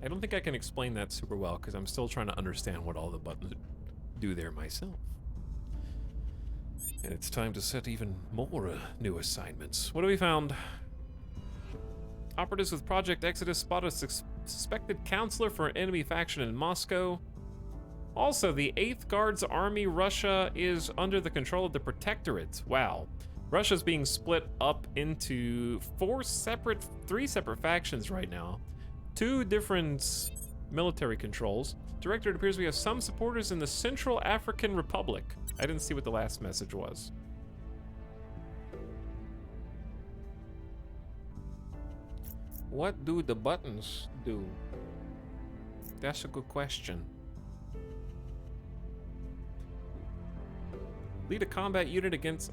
I don't think I can explain that super well because I'm still trying to understand what all the buttons do there myself. And it's time to set even more new assignments. What have we found? Operatives with Project Exodus spot a suspected counselor for an enemy faction in Moscow. Also, the 8th Guards Army Russia is under the control of the Protectorate. Wow. Russia's being split up into three separate factions right now. 2 different military controls. Director, it appears we have some supporters in the Central African Republic. I didn't see what the last message was. What do the buttons do? That's a good question. Lead a combat unit against...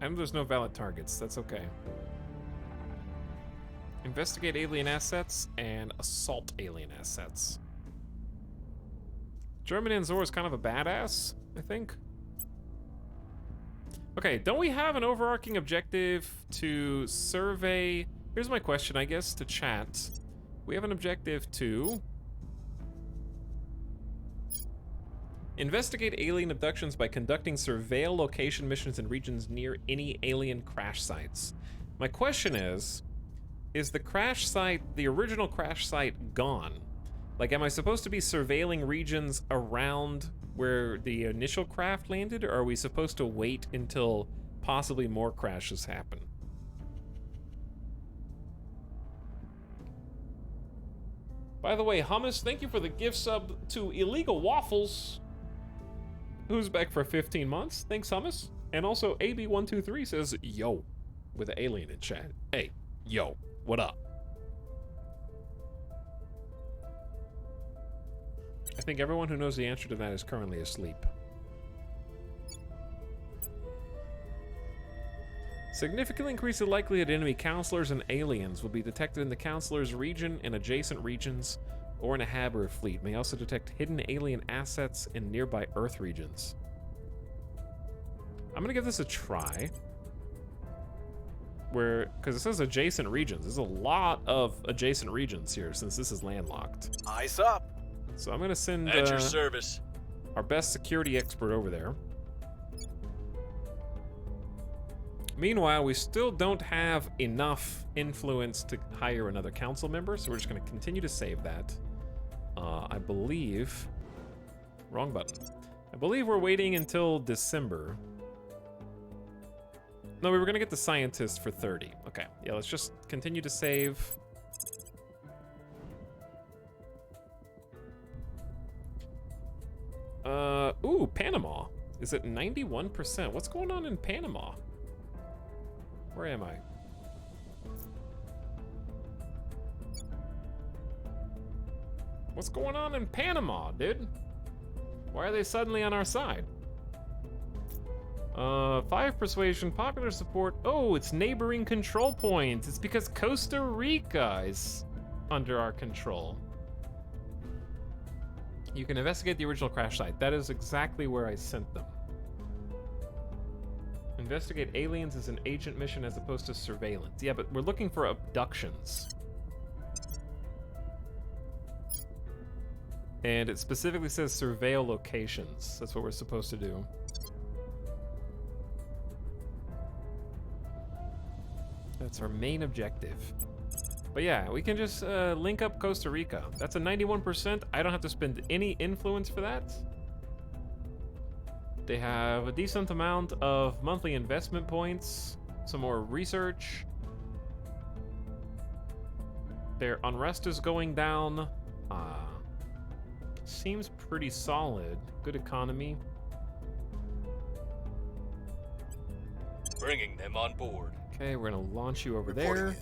I know there's no valid targets. That's okay. Investigate alien assets and assault alien assets. German Anzor is kind of a badass, I think. Okay, don't we have an overarching objective to survey... Here's my question, I guess, to chat. We have an objective to... investigate alien abductions by conducting surveil location missions in regions near any alien crash sites. My question is the crash site, the original crash site, gone? Like, am I supposed to be surveilling regions around where the initial craft landed, or are we supposed to wait until possibly more crashes happen? By the way, Hummus, thank you for the gift sub to Illegal Waffles, who's back for 15 months. Thanks, Hummus. And also, AB123 says, yo, with an alien in chat. Hey, yo, what up? I think everyone who knows the answer to that is currently asleep. Significantly increase the likelihood enemy counselors and aliens will be detected in the counselor's region and adjacent regions, or in a Haber fleet. May also detect hidden alien assets in nearby Earth regions. I'm gonna give this a try. Because it says adjacent regions. There's a lot of adjacent regions here since this is landlocked. Eyes up. So I'm gonna send at your service. Our best security expert over there. Meanwhile, we still don't have enough influence to hire another council member, so we're just gonna continue to save that. I believe... Wrong button. I believe we're waiting until December. No, we were gonna get the scientist for 30. Okay, yeah, let's just continue to save. Panama is at 91%. What's going on in Panama? Where am I? What's going on in Panama, dude? Why are they suddenly on our side? 5 persuasion, popular support. Oh, it's neighboring control points. It's because Costa Rica is under our control. You can investigate the original crash site. That is exactly where I sent them. Investigate aliens as an agent mission as opposed to surveillance. Yeah, but we're looking for abductions. And it specifically says surveil locations. That's what we're supposed to do. That's our main objective. But yeah, we can just link up Costa Rica. That's a 91%. I don't have to spend any influence for that. They have a decent amount of monthly investment points, some more research. Their unrest is going down. Seems pretty solid. Good economy. Bringing them on board. Okay, we're gonna launch you over there.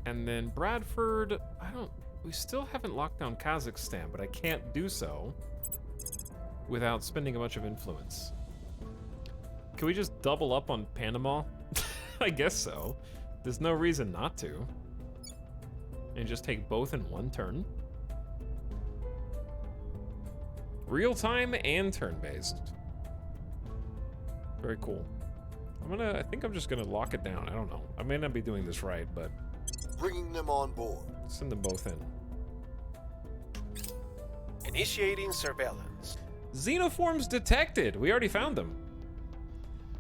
And then Bradford, we still haven't locked down Kazakhstan, but I can't do so without spending a bunch of influence. Can we just double up on Panama? I guess so. There's no reason not to. And just take both in one turn. Real time and turn-based. Very cool. I think I'm just gonna lock it down. I don't know. I may not be doing this right, but bringing them on board. Send them both in. Initiating surveillance. Xenoforms detected. We already found them.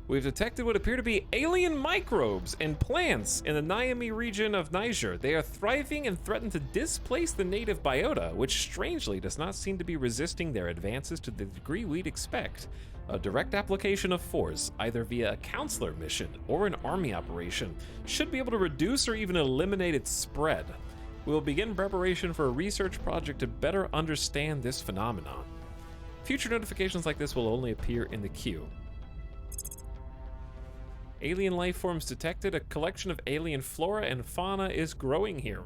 We've detected what appear to be alien microbes and plants in the Niamey region of Niger. They are thriving and threaten to displace the native biota, which strangely does not seem to be resisting their advances to the degree we'd expect. A direct application of force, either via a counselor mission or an army operation, should be able to reduce or even eliminate its spread. We will begin preparation for a research project to better understand this phenomenon. Future notifications like this will only appear in the queue. Alien life forms detected. A collection of alien flora and fauna is growing here.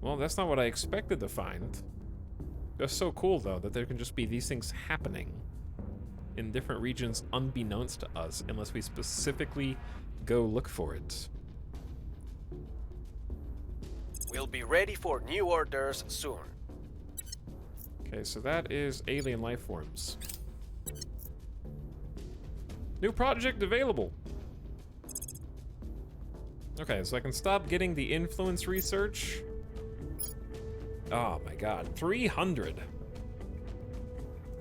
Well, that's not what I expected to find. That's so cool, though, that there can just be these things happening in different regions unbeknownst to us, unless we specifically go look for it. We'll be ready for new orders soon. Okay, so that is alien life forms. New project available. Okay, so I can stop getting the influence research. Oh my god, 300.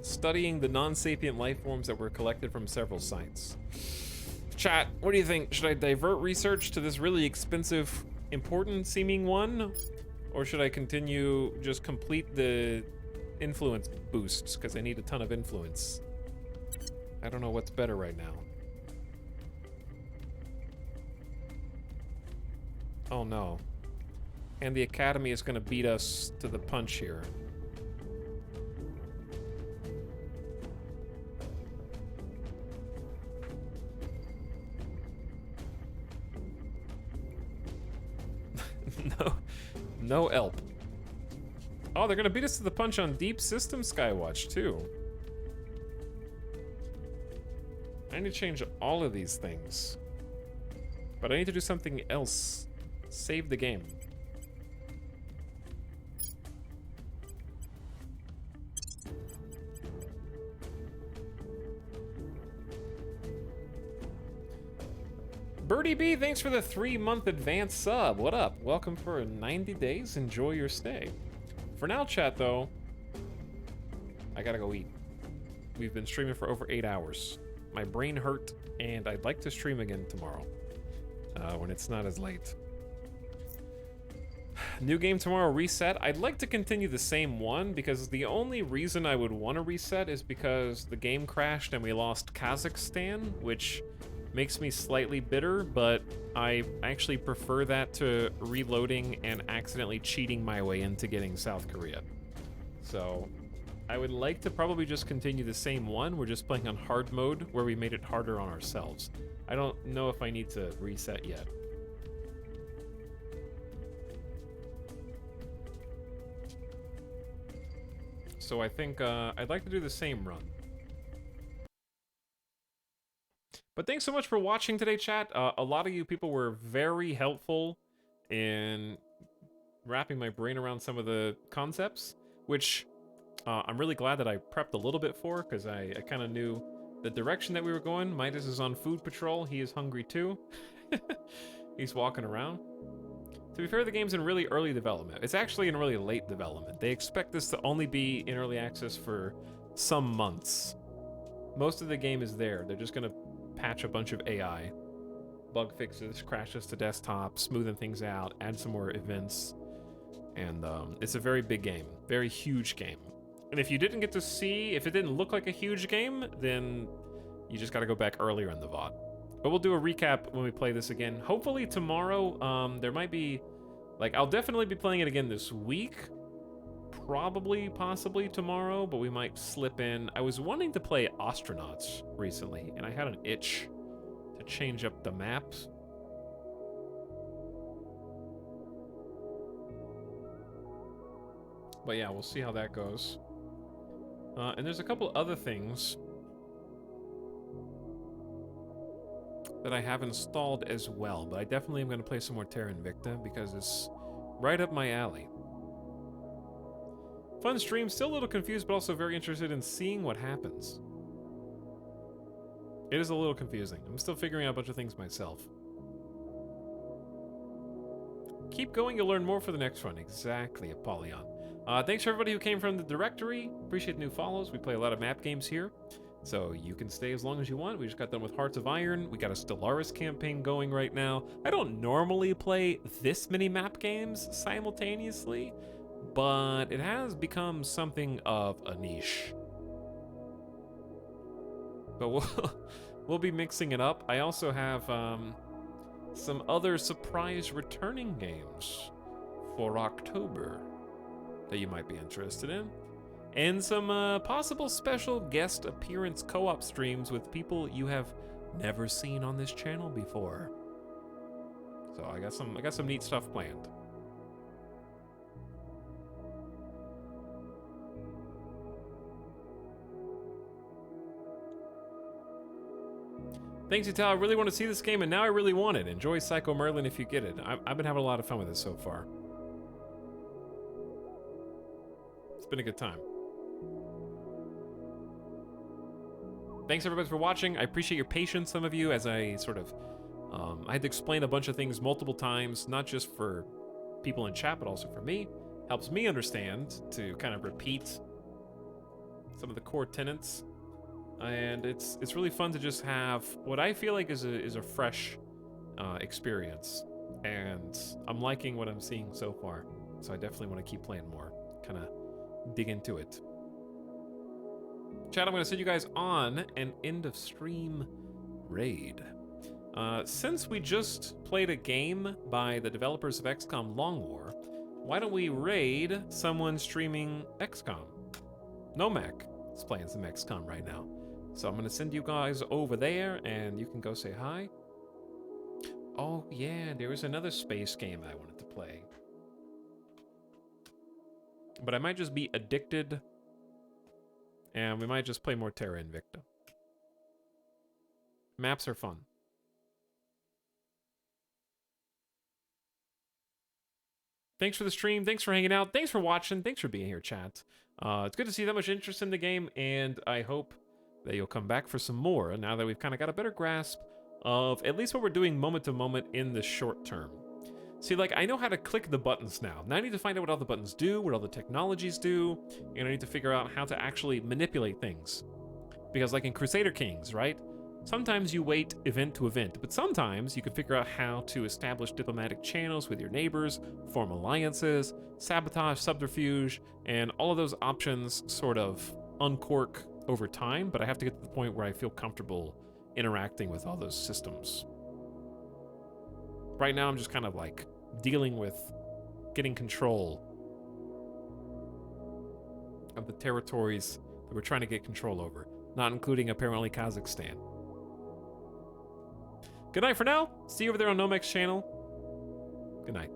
Studying the non-sapient life forms that were collected from several sites. Chat, what do you think? Should I divert research to this really expensive, important seeming one? Or should I continue, just complete the influence boosts, because I need a ton of influence? I don't know what's better right now. Oh no. And the Academy is going to beat us to the punch here. No elp. Oh, they're going to beat us to the punch on Deep System Skywatch too. I need to change all of these things. But I need to do something else. Save the game. Birdie B, thanks for the 3-month advance sub. What up? Welcome for 90 days. Enjoy your stay. For now, chat, though, I gotta go eat. We've been streaming for over 8 hours. My brain hurt, and I'd like to stream again tomorrow, when it's not as late. New game tomorrow, reset. I'd like to continue the same one, because the only reason I would want to reset is because the game crashed and we lost Kazakhstan, which makes me slightly bitter, but I actually prefer that to reloading and accidentally cheating my way into getting South Korea. So I would like to probably just continue the same one. We're just playing on hard mode where we made it harder on ourselves. I don't know if I need to reset yet. So I think I'd like to do the same run. But thanks so much for watching today, chat. A lot of you people were very helpful in wrapping my brain around some of the concepts, which I'm really glad that I prepped a little bit for, because I kind of knew the direction that we were going. Midas is on food patrol. He is hungry too. He's walking around. To be fair, the game's in really early development. It's actually in really late development. They expect this to only be in early access for some months. Most of the game is there. They're just going to patch a bunch of AI, bug fixes, crashes to desktop, smoothing things out, add some more events, and it's a very big game, very huge game. And if you didn't get to see, if it didn't look like a huge game, then you just got to go back earlier in the VOD. But we'll do a recap when we play this again. Hopefully tomorrow, there might be, like, I'll definitely be playing it again this week. Probably, possibly tomorrow, but we might slip in. I was wanting to play Astronauts recently, and I had an itch to change up the maps. But yeah, we'll see how that goes. And there's a couple other things that I have installed as well, but I definitely am going to play some more Terra Invicta because it's right up my alley. Fun stream, still a little confused, but also very interested in seeing what happens. It is a little confusing. I'm still figuring out a bunch of things myself. Keep going, you'll learn more for the next one. Exactly, Apollyon. Thanks for everybody who came from the directory. Appreciate new follows. We play a lot of map games here, so you can stay as long as you want. We just got done with Hearts of Iron. We got a Stellaris campaign going right now. I don't normally play this many map games simultaneously, but it has become something of a niche. But we'll be mixing it up. I also have some other surprise returning games for October that you might be interested in, and some possible special guest appearance co-op streams with people you have never seen on this channel before. So I got some neat stuff planned. Thanks, Etalyx. I really want to see this game, and now I really want it. Enjoy Psycho Merlin if you get it. I've been having a lot of fun with it so far. It's been a good time. Thanks, everybody, for watching. I appreciate your patience, some of you, as I sort of... I had to explain a bunch of things multiple times, not just for people in chat, but also for me. Helps me understand to kind of repeat some of the core tenets. And it's really fun to just have what I feel like is a fresh experience, and I'm liking what I'm seeing so far. So I definitely want to keep playing more, kind of dig into it. Chat, I'm going to send you guys on an end of stream raid. Since we just played a game by the developers of XCOM Long War, why don't we raid someone streaming XCOM? Nomac is playing some XCOM right now. So I'm going to send you guys over there, and you can go say hi. Oh, yeah, there was another space game I wanted to play. But I might just be addicted, and we might just play more Terra Invicta. Maps are fun. Thanks for the stream. Thanks for hanging out. Thanks for watching. Thanks for being here, chat. It's good to see that much interest in the game, and I hope that you'll come back for some more now that we've kind of got a better grasp of at least what we're doing moment to moment in the short term. See, like, I know how to click the buttons now. Now I need to find out what all the buttons do, what all the technologies do, and I need to figure out how to actually manipulate things. Because like in Crusader Kings, right? Sometimes you wait event to event, but sometimes you can figure out how to establish diplomatic channels with your neighbors, form alliances, sabotage, subterfuge, and all of those options sort of uncork over time, but I have to get to the point where I feel comfortable interacting with all those systems. Right now, I'm just kind of like dealing with getting control of the territories that we're trying to get control over, not including apparently Kazakhstan. Good night for now. See you over there on Nomek's channel. Good night.